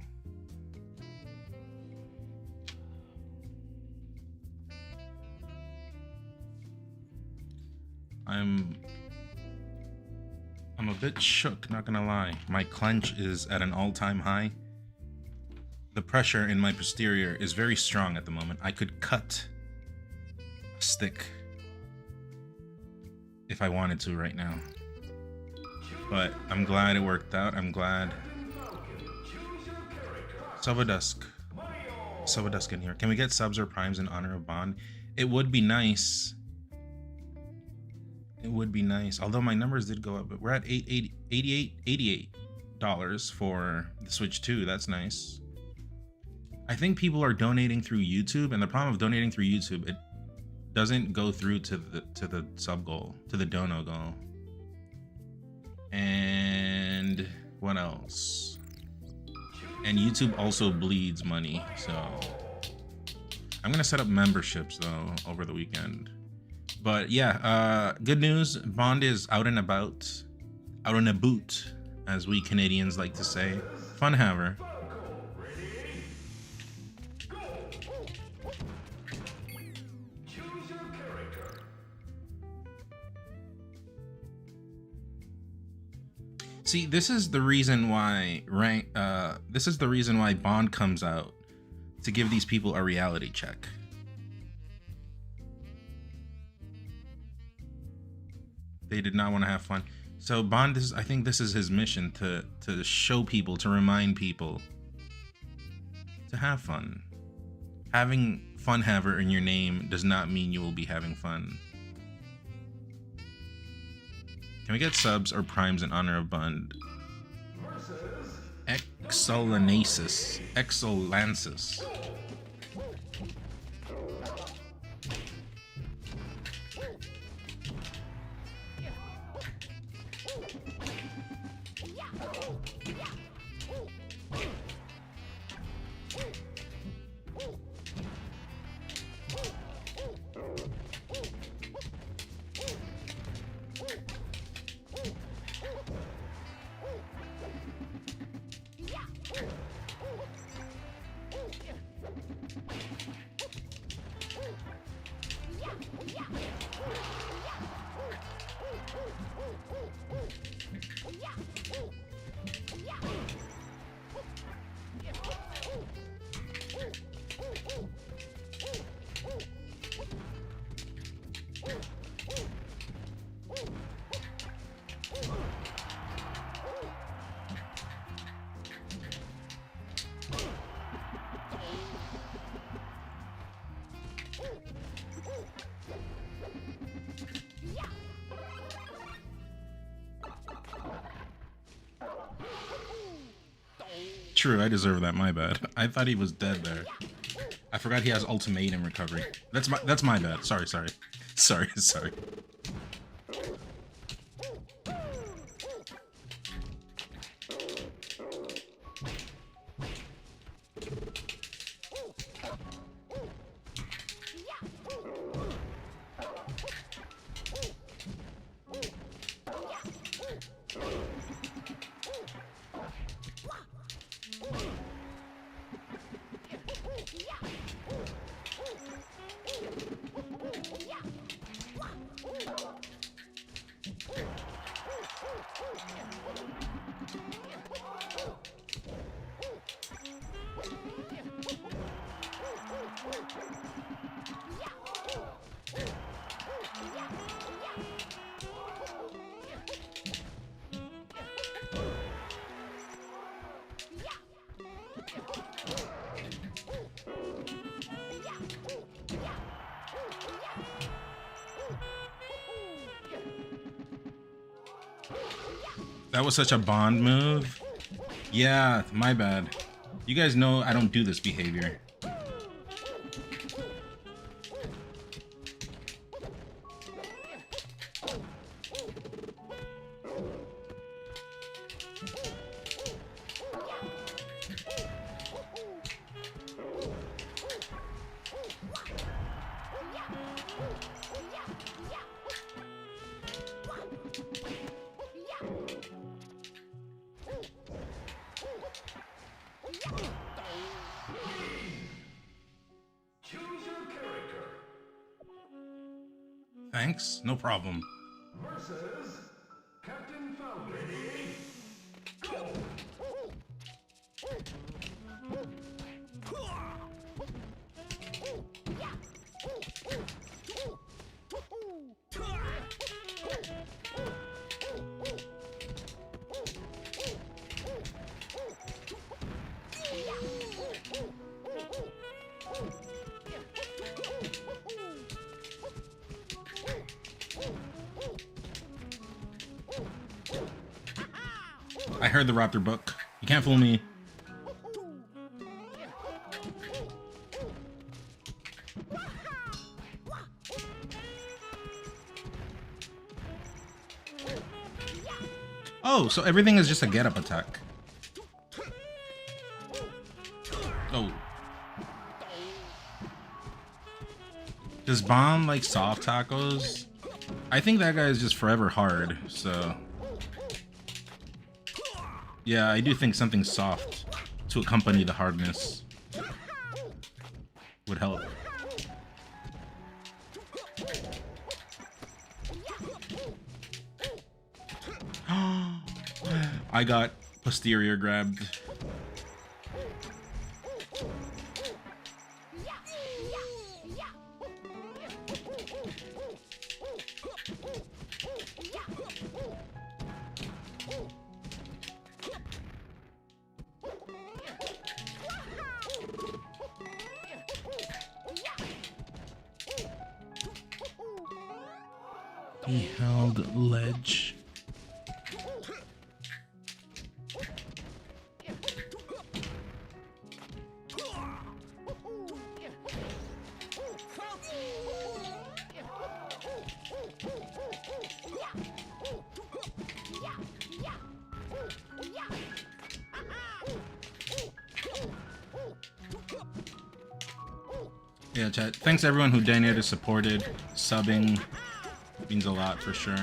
I'm a bit shook, not gonna lie. My clench is at an all-time high. The pressure in my posterior is very strong at the moment. I could cut a stick if I wanted to right now. But I'm glad it worked out. I'm glad. Sovadusk in here. Can we get subs or primes in honor of Bond? It would be nice. It would be nice. Although my numbers did go up, but we're at $88 for the Switch 2. That's nice. I think people are donating through YouTube, and the problem of donating through YouTube, it doesn't go through to the sub goal, to the dono goal. And what else? And YouTube also bleeds money, so I'm gonna set up memberships though over the weekend. But yeah, good news. Bond is out and about, out and a boot, as we Canadians like to say. Fun haver. See, this is the reason why this is the reason why Bond comes out, to give these people a reality check. They did not want to have fun. So Bond is, I think this is his mission, to show people, to remind people to have fun. Having fun haver in your name does not mean you will be having fun. Can we get subs or primes in honor of Bond? Exolanesis. Exolansis. True, I deserve that, my bad. I thought he was dead there. I forgot he has ultimatum recovery. That's my bad. Sorry. That was such a Bond move. Yeah, my bad. You guys know I don't do this behavior. Thanks. No problem. Versus Captain Falco. Ready? Go! I heard the Raptor book. You can't fool me. Oh, so everything is just a get-up attack. Oh. Does Bomb like soft tacos? I think that guy is just forever hard, so... Yeah, I do think something soft to accompany the hardness would help. I got posterior grabbed. He held ledge. Yeah, chat. Thanks everyone who donated, supported, subbing. Means a lot for sure.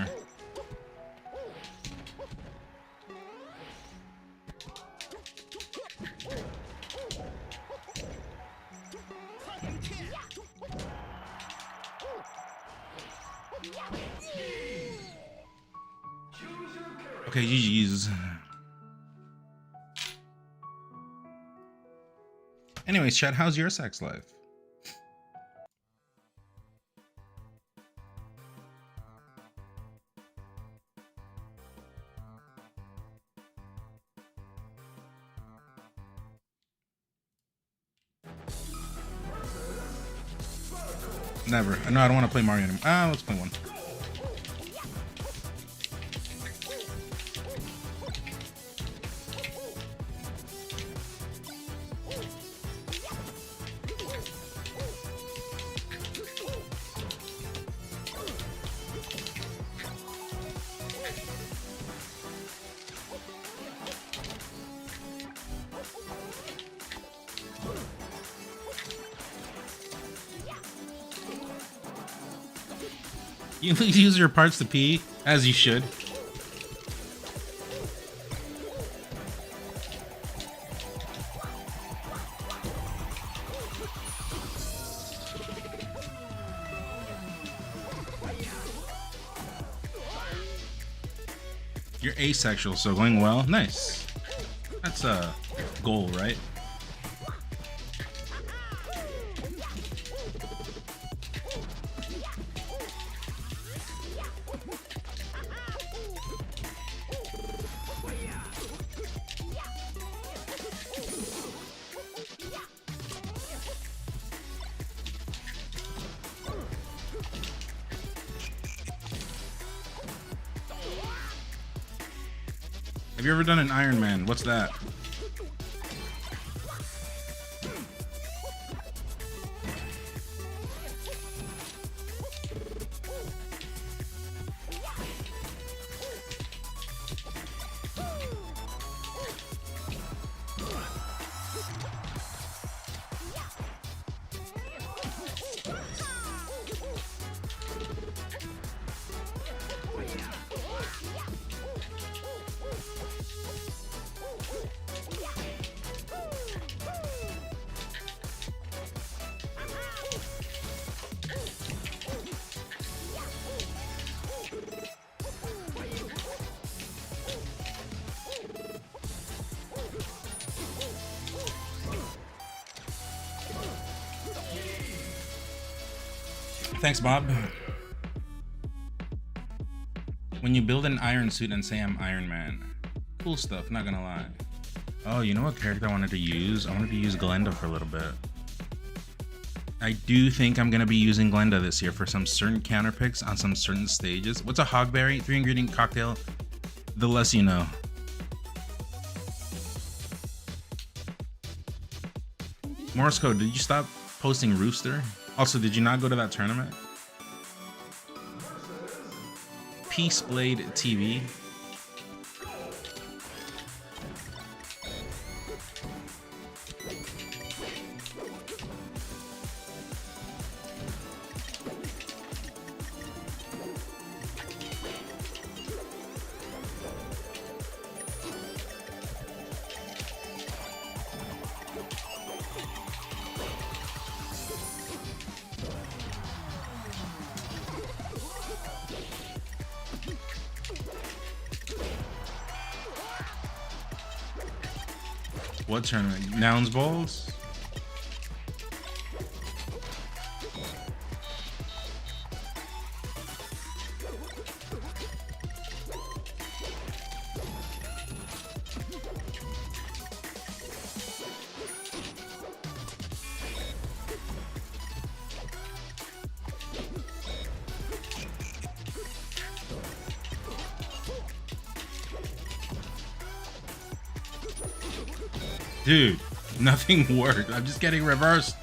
Okay, GG's. Anyways, chat, how's your sex life? Never. No, I don't want to play Mario anymore. Let's play one. You use your parts to pee, as you should. You're asexual, so going well. Nice. That's a goal, right? Have you ever done an Iron Man? What's that? Thanks, Bob. When you build an iron suit and say I'm Iron Man. Cool stuff, not gonna lie. Oh, you know what character I wanted to use? I wanted to use Glenda for a little bit. I do think I'm gonna be using Glenda this year for some certain counter picks on some certain stages. What's a hogberry? 3-ingredient cocktail? The less you know. Morse code, did you stop posting Rooster? Also, did you not go to that tournament? Peace Blade TV. What tournament? Nouns Bowls? Dude, nothing worked. I'm just getting reversed.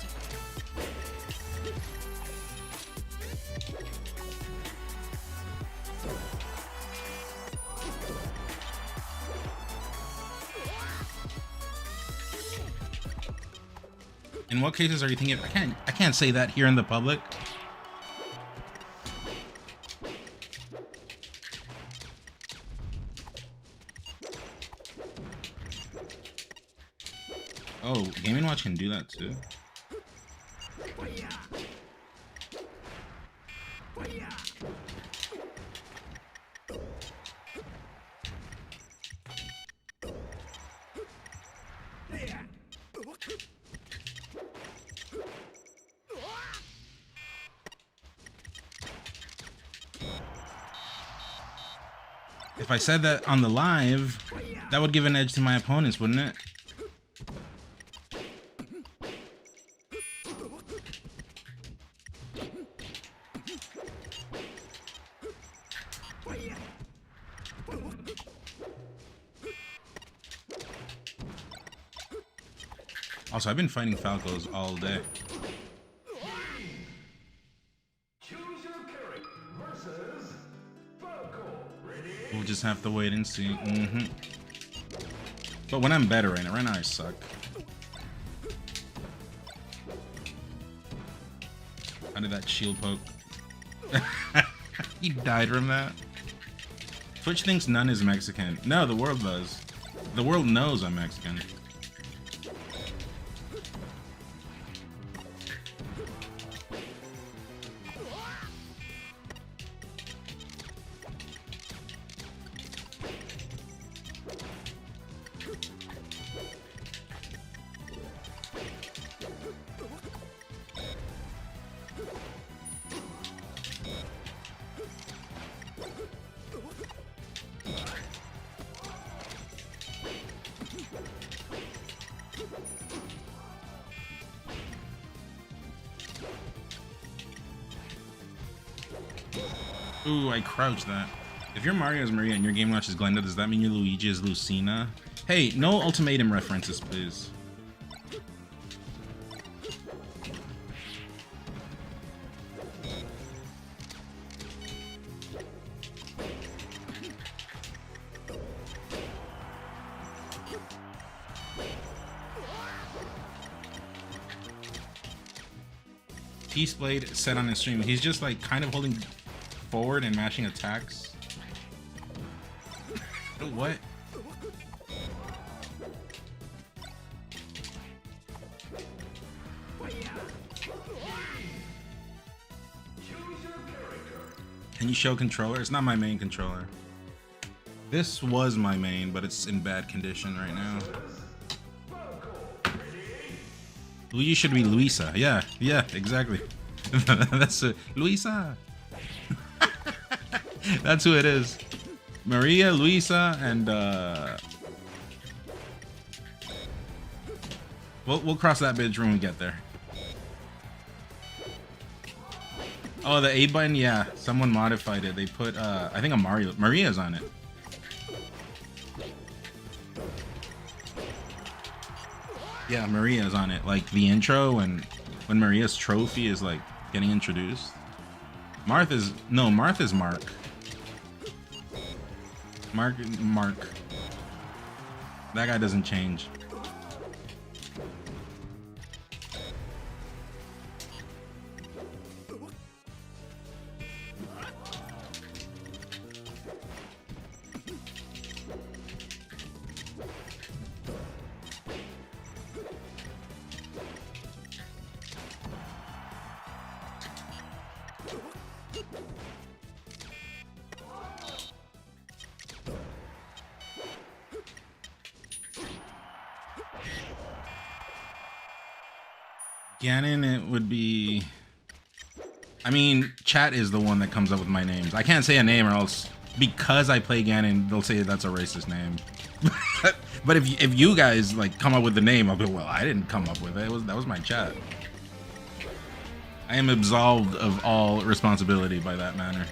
In what cases are you thinking? I can't say that here in the public. Oh, Game & Watch can do that too. If I said that on the live, that would give an edge to my opponents, wouldn't it? Also, I've been fighting Falcos all day. Choose your character versus Falco. Ready? We'll just have to wait and see. But when I'm better right now I suck. How did that shield poke? He died from that. Twitch thinks none is Mexican. No, the world does. The world knows I'm Mexican. Ooh, I crouched that. If your Mario is Maria and your Game Watch is Glenda, does that mean your Luigi is Lucina? Hey, no ultimatum references, please. Peace Blade said on his stream, he's just like kind of holding forward and mashing attacks. What? Can you show controller? It's not my main controller. This was my main, but it's in bad condition right now. Luigi should be Luisa. Yeah, exactly. That's Luisa. That's who it is. Maria, Luisa, and we'll cross that bridge when we get there. Oh, the A button, yeah. Someone modified it. They put I think a Maria's on it. Yeah, Maria's on it. Like the intro and when Maria's trophy is like getting introduced. Martha's Mark. Mark. That guy doesn't change. Ganon, it would be... I mean, chat is the one that comes up with my names. I can't say a name or else, because I play Ganon, they'll say that's a racist name. But if you guys like come up with the name, I'll be, well, I didn't come up with it. That was my chat. I am absolved of all responsibility by that manner.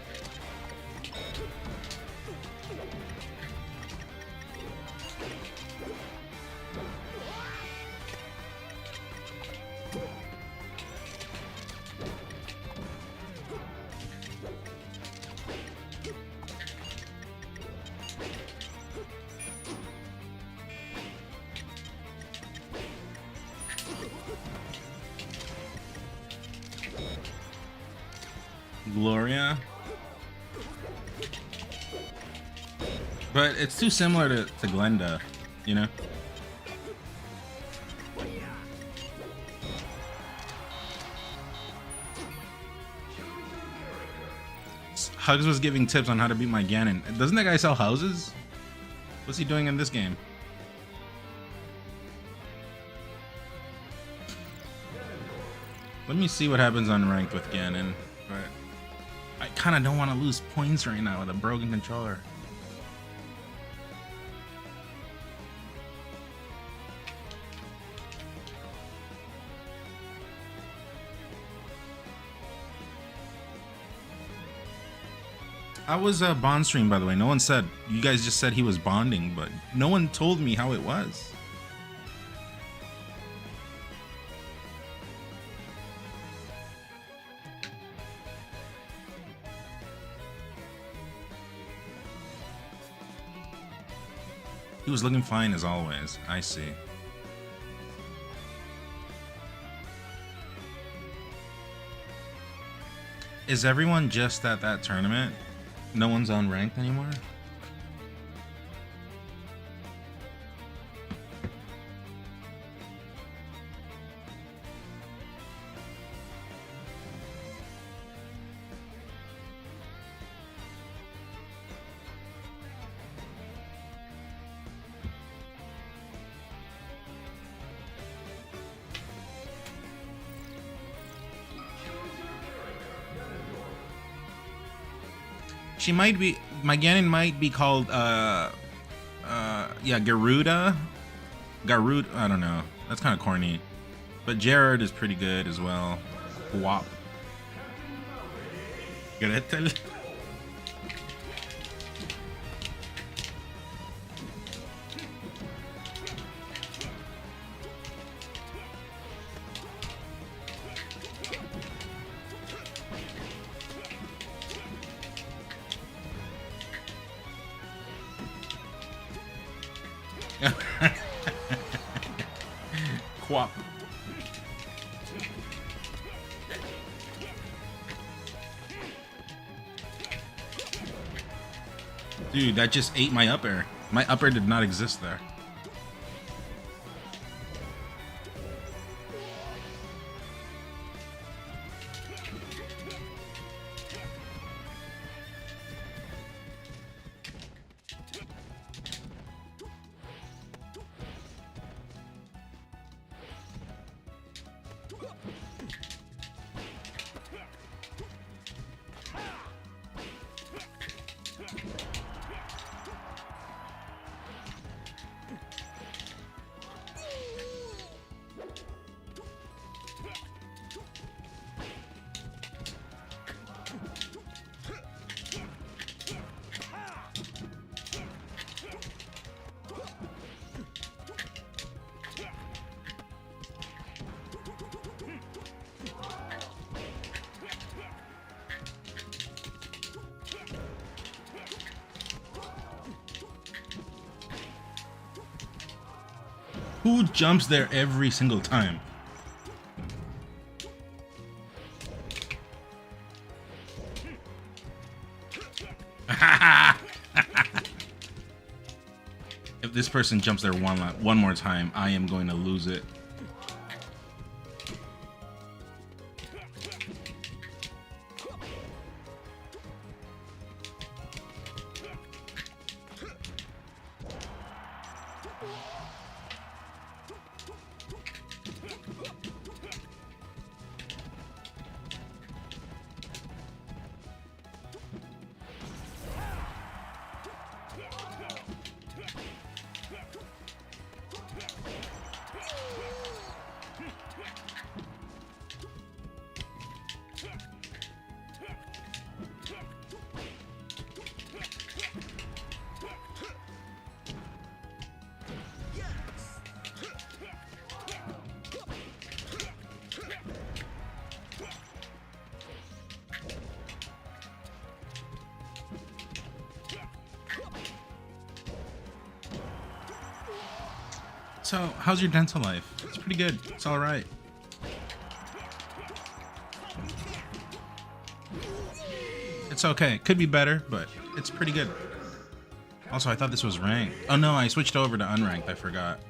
Gloria, but it's too similar to Glenda, you know. Hugs was giving tips on how to beat my Ganon. Doesn't that guy sell houses? What's he doing in this game? Let me see what happens on ranked with Ganon, but I kind of don't want to lose points right now with a broken controller. I was bond stream, by the way. No one said. You guys just said he was bonding, but no one told me how it was. He was looking fine as always. I see. Is everyone just at that tournament? No one's on ranked anymore? She might be, my Ganon might be called, yeah, Garuda? Garud, I don't know. That's kind of corny. But Jared is pretty good as well. Wop. Gretel. Quap. Dude, that just ate my up air. My up air did not exist there. Who jumps there every single time? If this person jumps there one more time, I am going to lose it. So, how's your dental life? It's pretty good. It's all right. It's okay. Could be better, but it's pretty good. Also, I thought this was ranked. Oh no, I switched over to unranked. I forgot.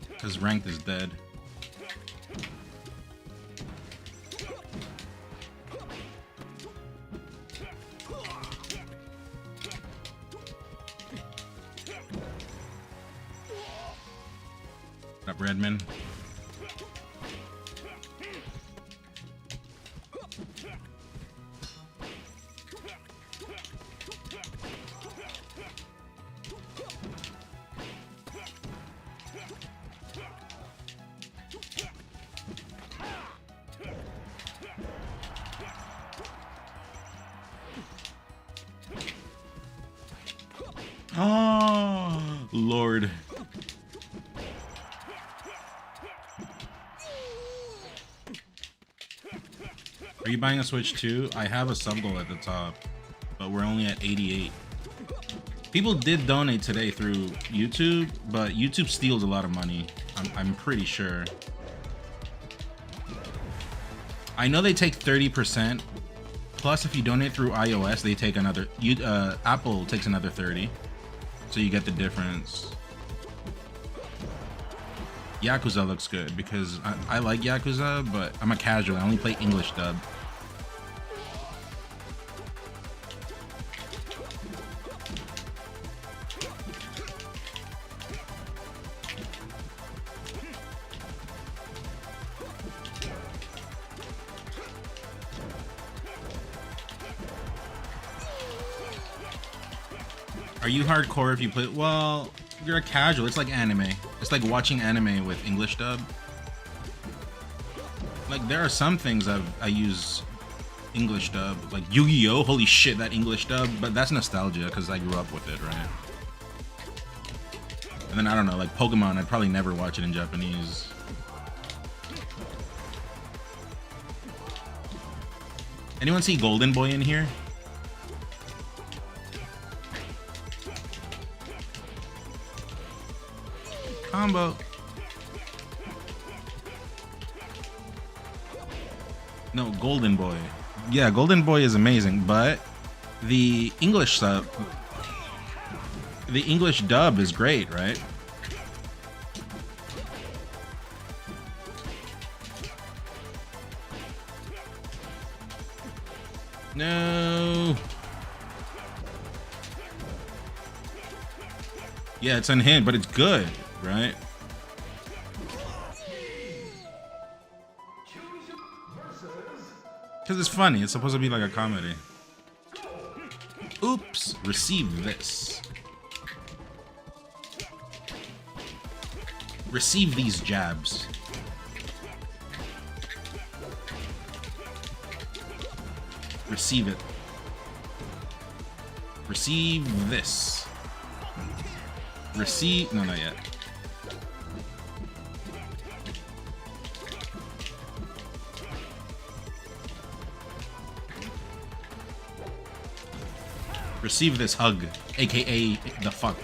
Because ranked is dead. What up, Redman? Oh, Lord. Are you buying a Switch too? I have a sub goal at the top, but we're only at 88. People did donate today through YouTube, but YouTube steals a lot of money. I'm pretty sure. I know they take 30%. Plus, if you donate through iOS, they take another. Apple takes another 30. So you get the difference. Yakuza looks good because I like Yakuza, but I'm a casual. I only play English dub. Are you hardcore if you play? Well, you're a casual. It's like anime. It's like watching anime with English dub. Like, there are some things I use English dub. Like Yu-Gi-Oh! Holy shit, that English dub. But that's nostalgia because I grew up with it, right? And then, I don't know, like Pokemon, I'd probably never watch it in Japanese. Anyone see Golden Boy in here? Combo. No, Golden Boy. Yeah, Golden Boy is amazing, but the English dub is great, right? No. Yeah, it's unhinged, but it's good, right? Because it's funny. It's supposed to be like a comedy. Oops. Receive this. Receive these jabs. Receive it. Receive this. Receive... No, not yet. Receive this hug, aka the fuck.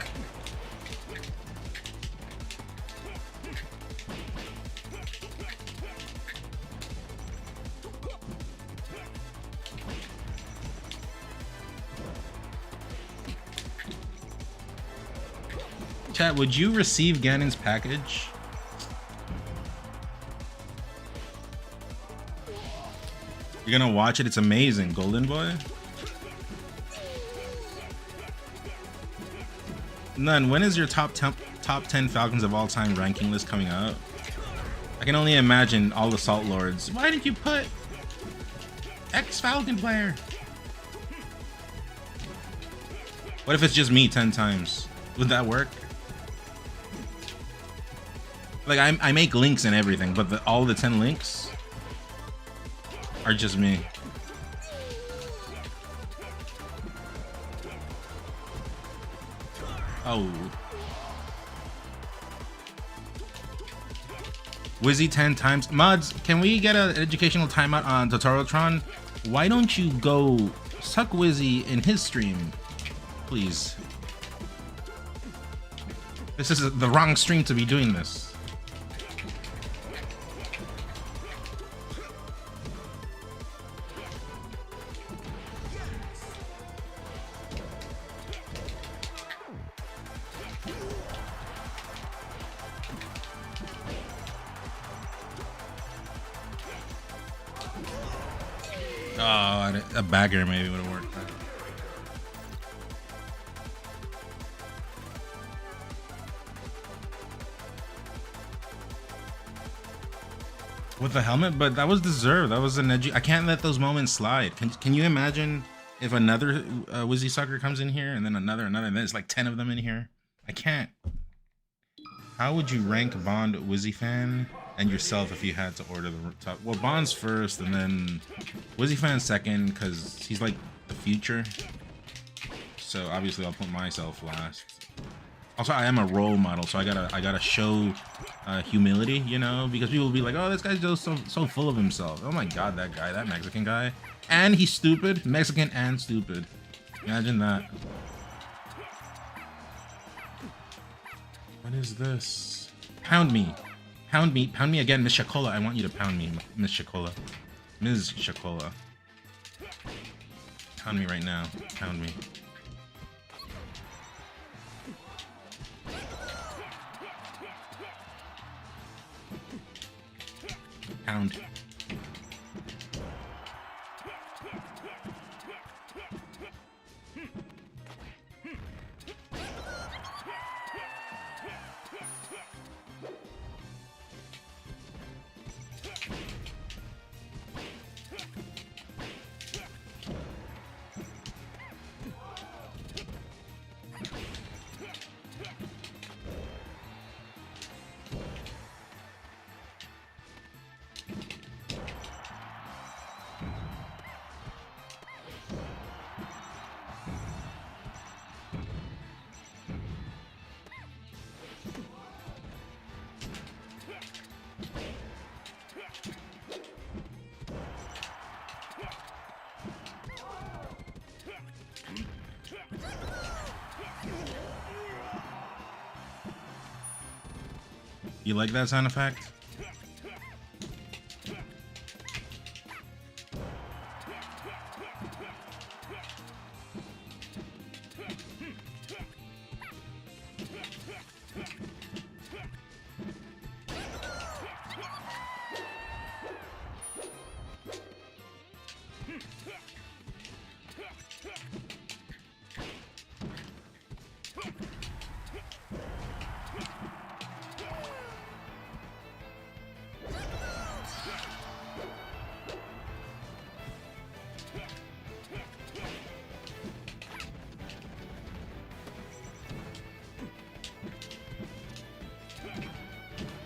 Chat, would you receive Ganon's package? You're gonna watch it? It's amazing, Golden Boy. None. When is your top 10 Falcons of all time ranking list coming out? I can only imagine all the Salt Lords. Why didn't you put ex-Falcon player? What if it's just me 10 times? Would that work? Like, I make links and everything, but all the 10 links are just me. Oh. Wizzy 10 times. Mods, can we get an educational timeout on Totoro-tron? Why don't you go suck Wizzy in his stream? Please. This is the wrong stream to be doing this. Oh, a bagger maybe would have worked. With the helmet, but that was deserved. That was an edgy. I can't let those moments slide. Can you imagine if another Wizzy sucker comes in here and then another, and then it's like 10 of them in here? I can't. How would you rank Bond Wizzy fan and yourself if you had to order the top? Well, Bond's first, and then Wizzy fan second because he's like the future. So obviously I'll put myself last. Also, I am a role model, so I gotta show humility, you know, because people will be like, "Oh, this guy's just so full of himself." Oh my God, that guy, that Mexican guy, and he's stupid, Mexican and stupid. Imagine that. What is this? Pound me, pound me, pound me again, Miss Shakola. I want you to pound me, Miss Shakola, Ms. Shakola. Pound me right now. Pound me. Pound. You like that sound effect?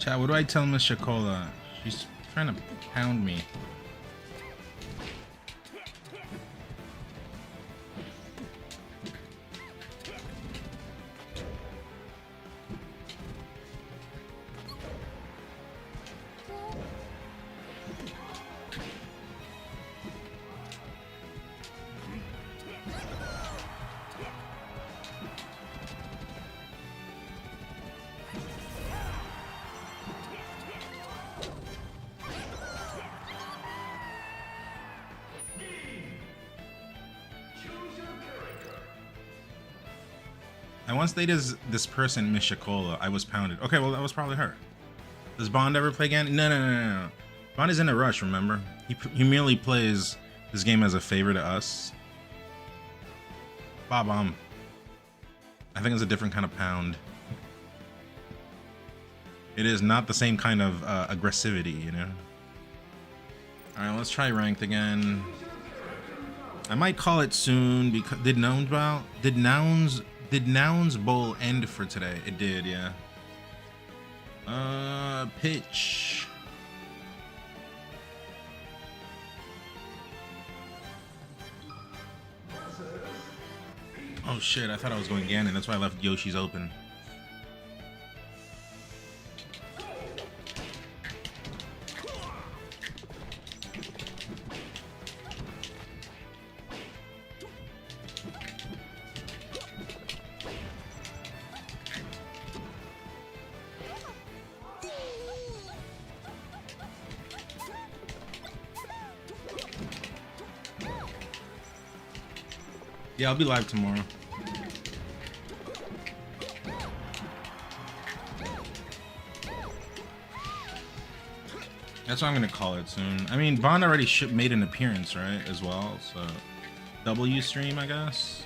Chat, what do I tell Miss Shakola? She's trying to pound me. I once dated this person, Miss Shakola. I was pounded. Okay, well, that was probably her. Does Bond ever play again? No. Bond is in a rush, remember? He merely plays this game as a favor to us. I think it's a different kind of pound. It is not the same kind of aggressivity, you know? Alright, let's try ranked again. I might call it soon because did Nouns Bowl end for today? It did, yeah. Pitch. Oh shit, I thought I was going Ganon, that's why I left Yoshi's open. Yeah, I'll be live tomorrow. That's what I'm gonna call it soon. I mean, Bond already made an appearance, right, as well, so W stream, I guess.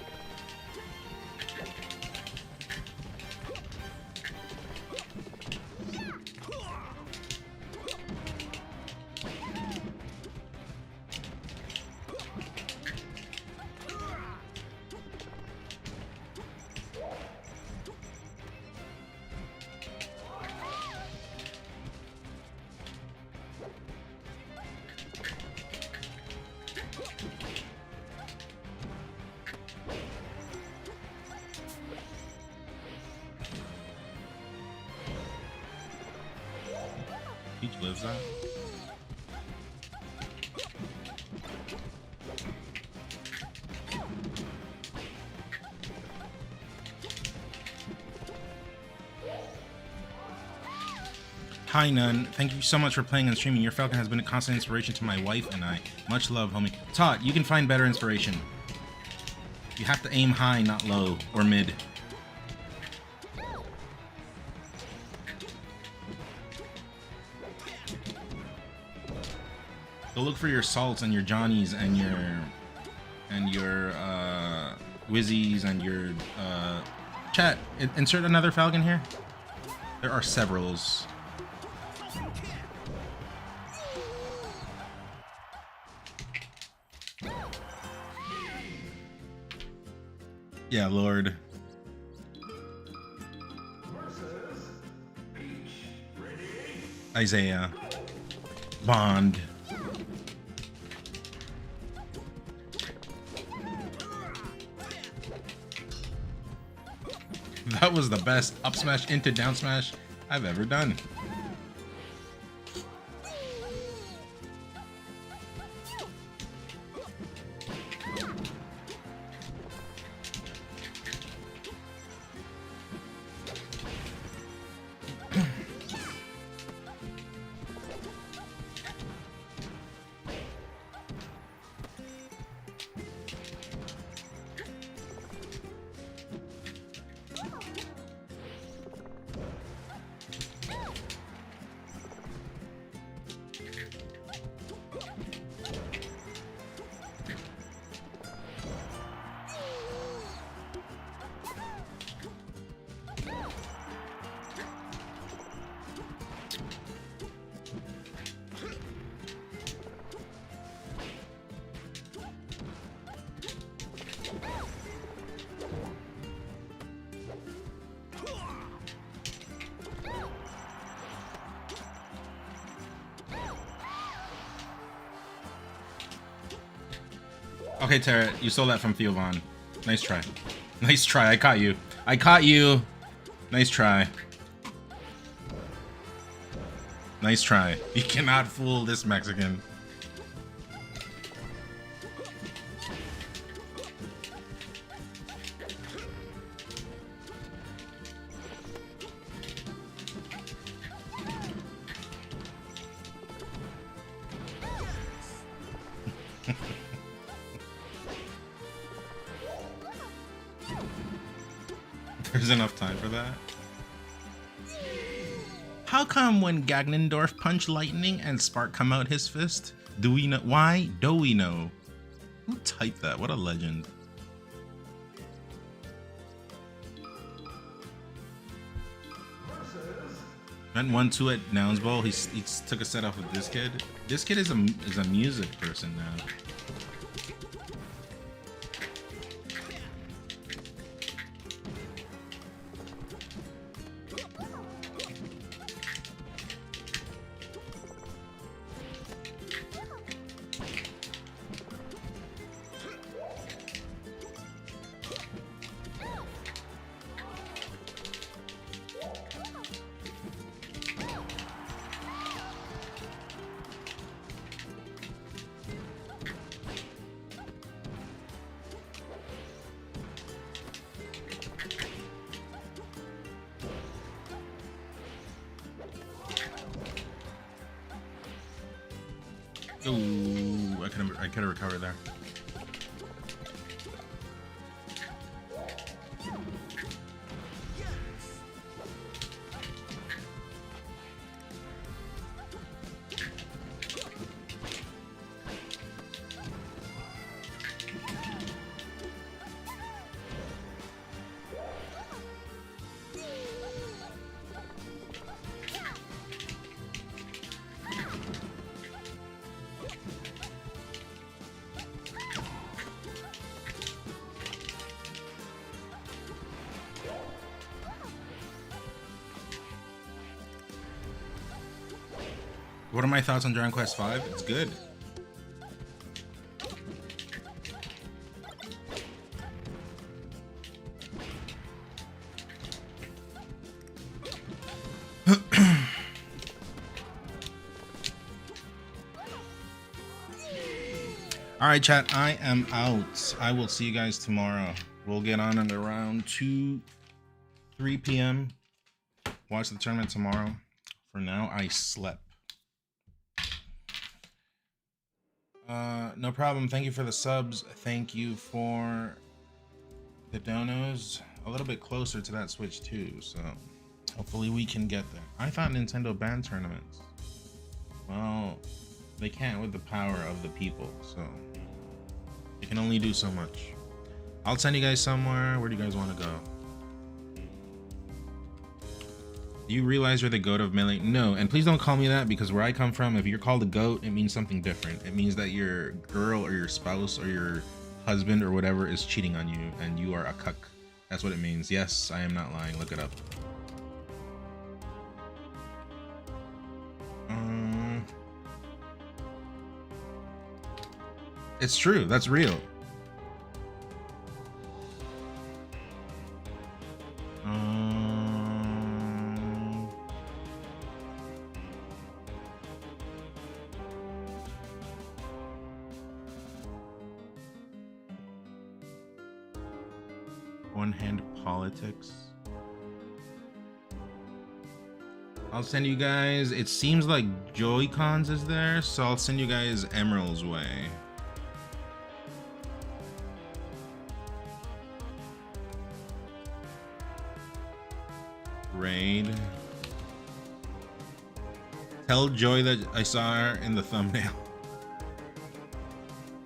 Peach lives that. Hi, Nun. Thank you so much for playing and streaming. Your Falcon has been a constant inspiration to my wife and I. Much love, homie. Todd, you can find better inspiration. You have to aim high, not low or mid. Go look for your salts and your Johnnies and your Wizzies and your chat. Insert another Falcon here. There are severals. Yeah, Lord. Isaiah. Bond. That was the best up smash into down smash I've ever done. Okay, Tara, you stole that from Theo Von. Nice try. Nice try. I caught you. I caught you. Nice try. Nice try. You cannot fool this Mexican. There's enough time for that. How come when Ganondorf punch lightning and spark come out his fist? Do we know? Why do we know? Who typed that? What a legend. Went 1-2 at Nouns Bowl. He took a set off with this kid. This kid is a music person now. Ooh, I could have recovered there. What are my thoughts on Dragon Quest V? It's good. All right, chat, I am out. I will see you guys tomorrow. We'll get on at around 3 p.m. Watch the tournament tomorrow. For now, I slept. No problem. Thank you for the subs. Thank you for the donos. A little bit closer to that Switch too, so hopefully we can get there. I thought Nintendo banned tournaments. Well, they can't with the power of the people, so they can only do so much. I'll send you guys somewhere. Where do you guys want to go? Do you realize you're the goat of Melee? No, and please don't call me that, because where I come from, if you're called a goat, it means something different. It means that your girl or your spouse or your husband or whatever is cheating on you and you are a cuck. That's what it means. Yes, I am not lying. Look it up. It's true. That's real. One-hand politics. I'll send you guys, it seems like Joy-Cons is there, so I'll send you guys Emerald's way. Raid. Tell Joy that I saw her in the thumbnail.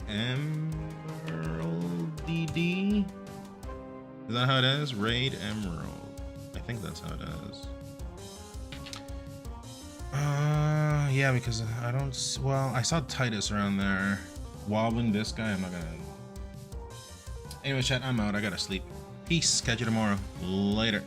Emerald DD? Is that how it is? Raid Emerald. I think that's how it is. Yeah, because I don't. Well, I saw Titus around there wobbling this guy. I'm not gonna. Anyway, chat, I'm out. I gotta sleep. Peace. Catch you tomorrow. Later.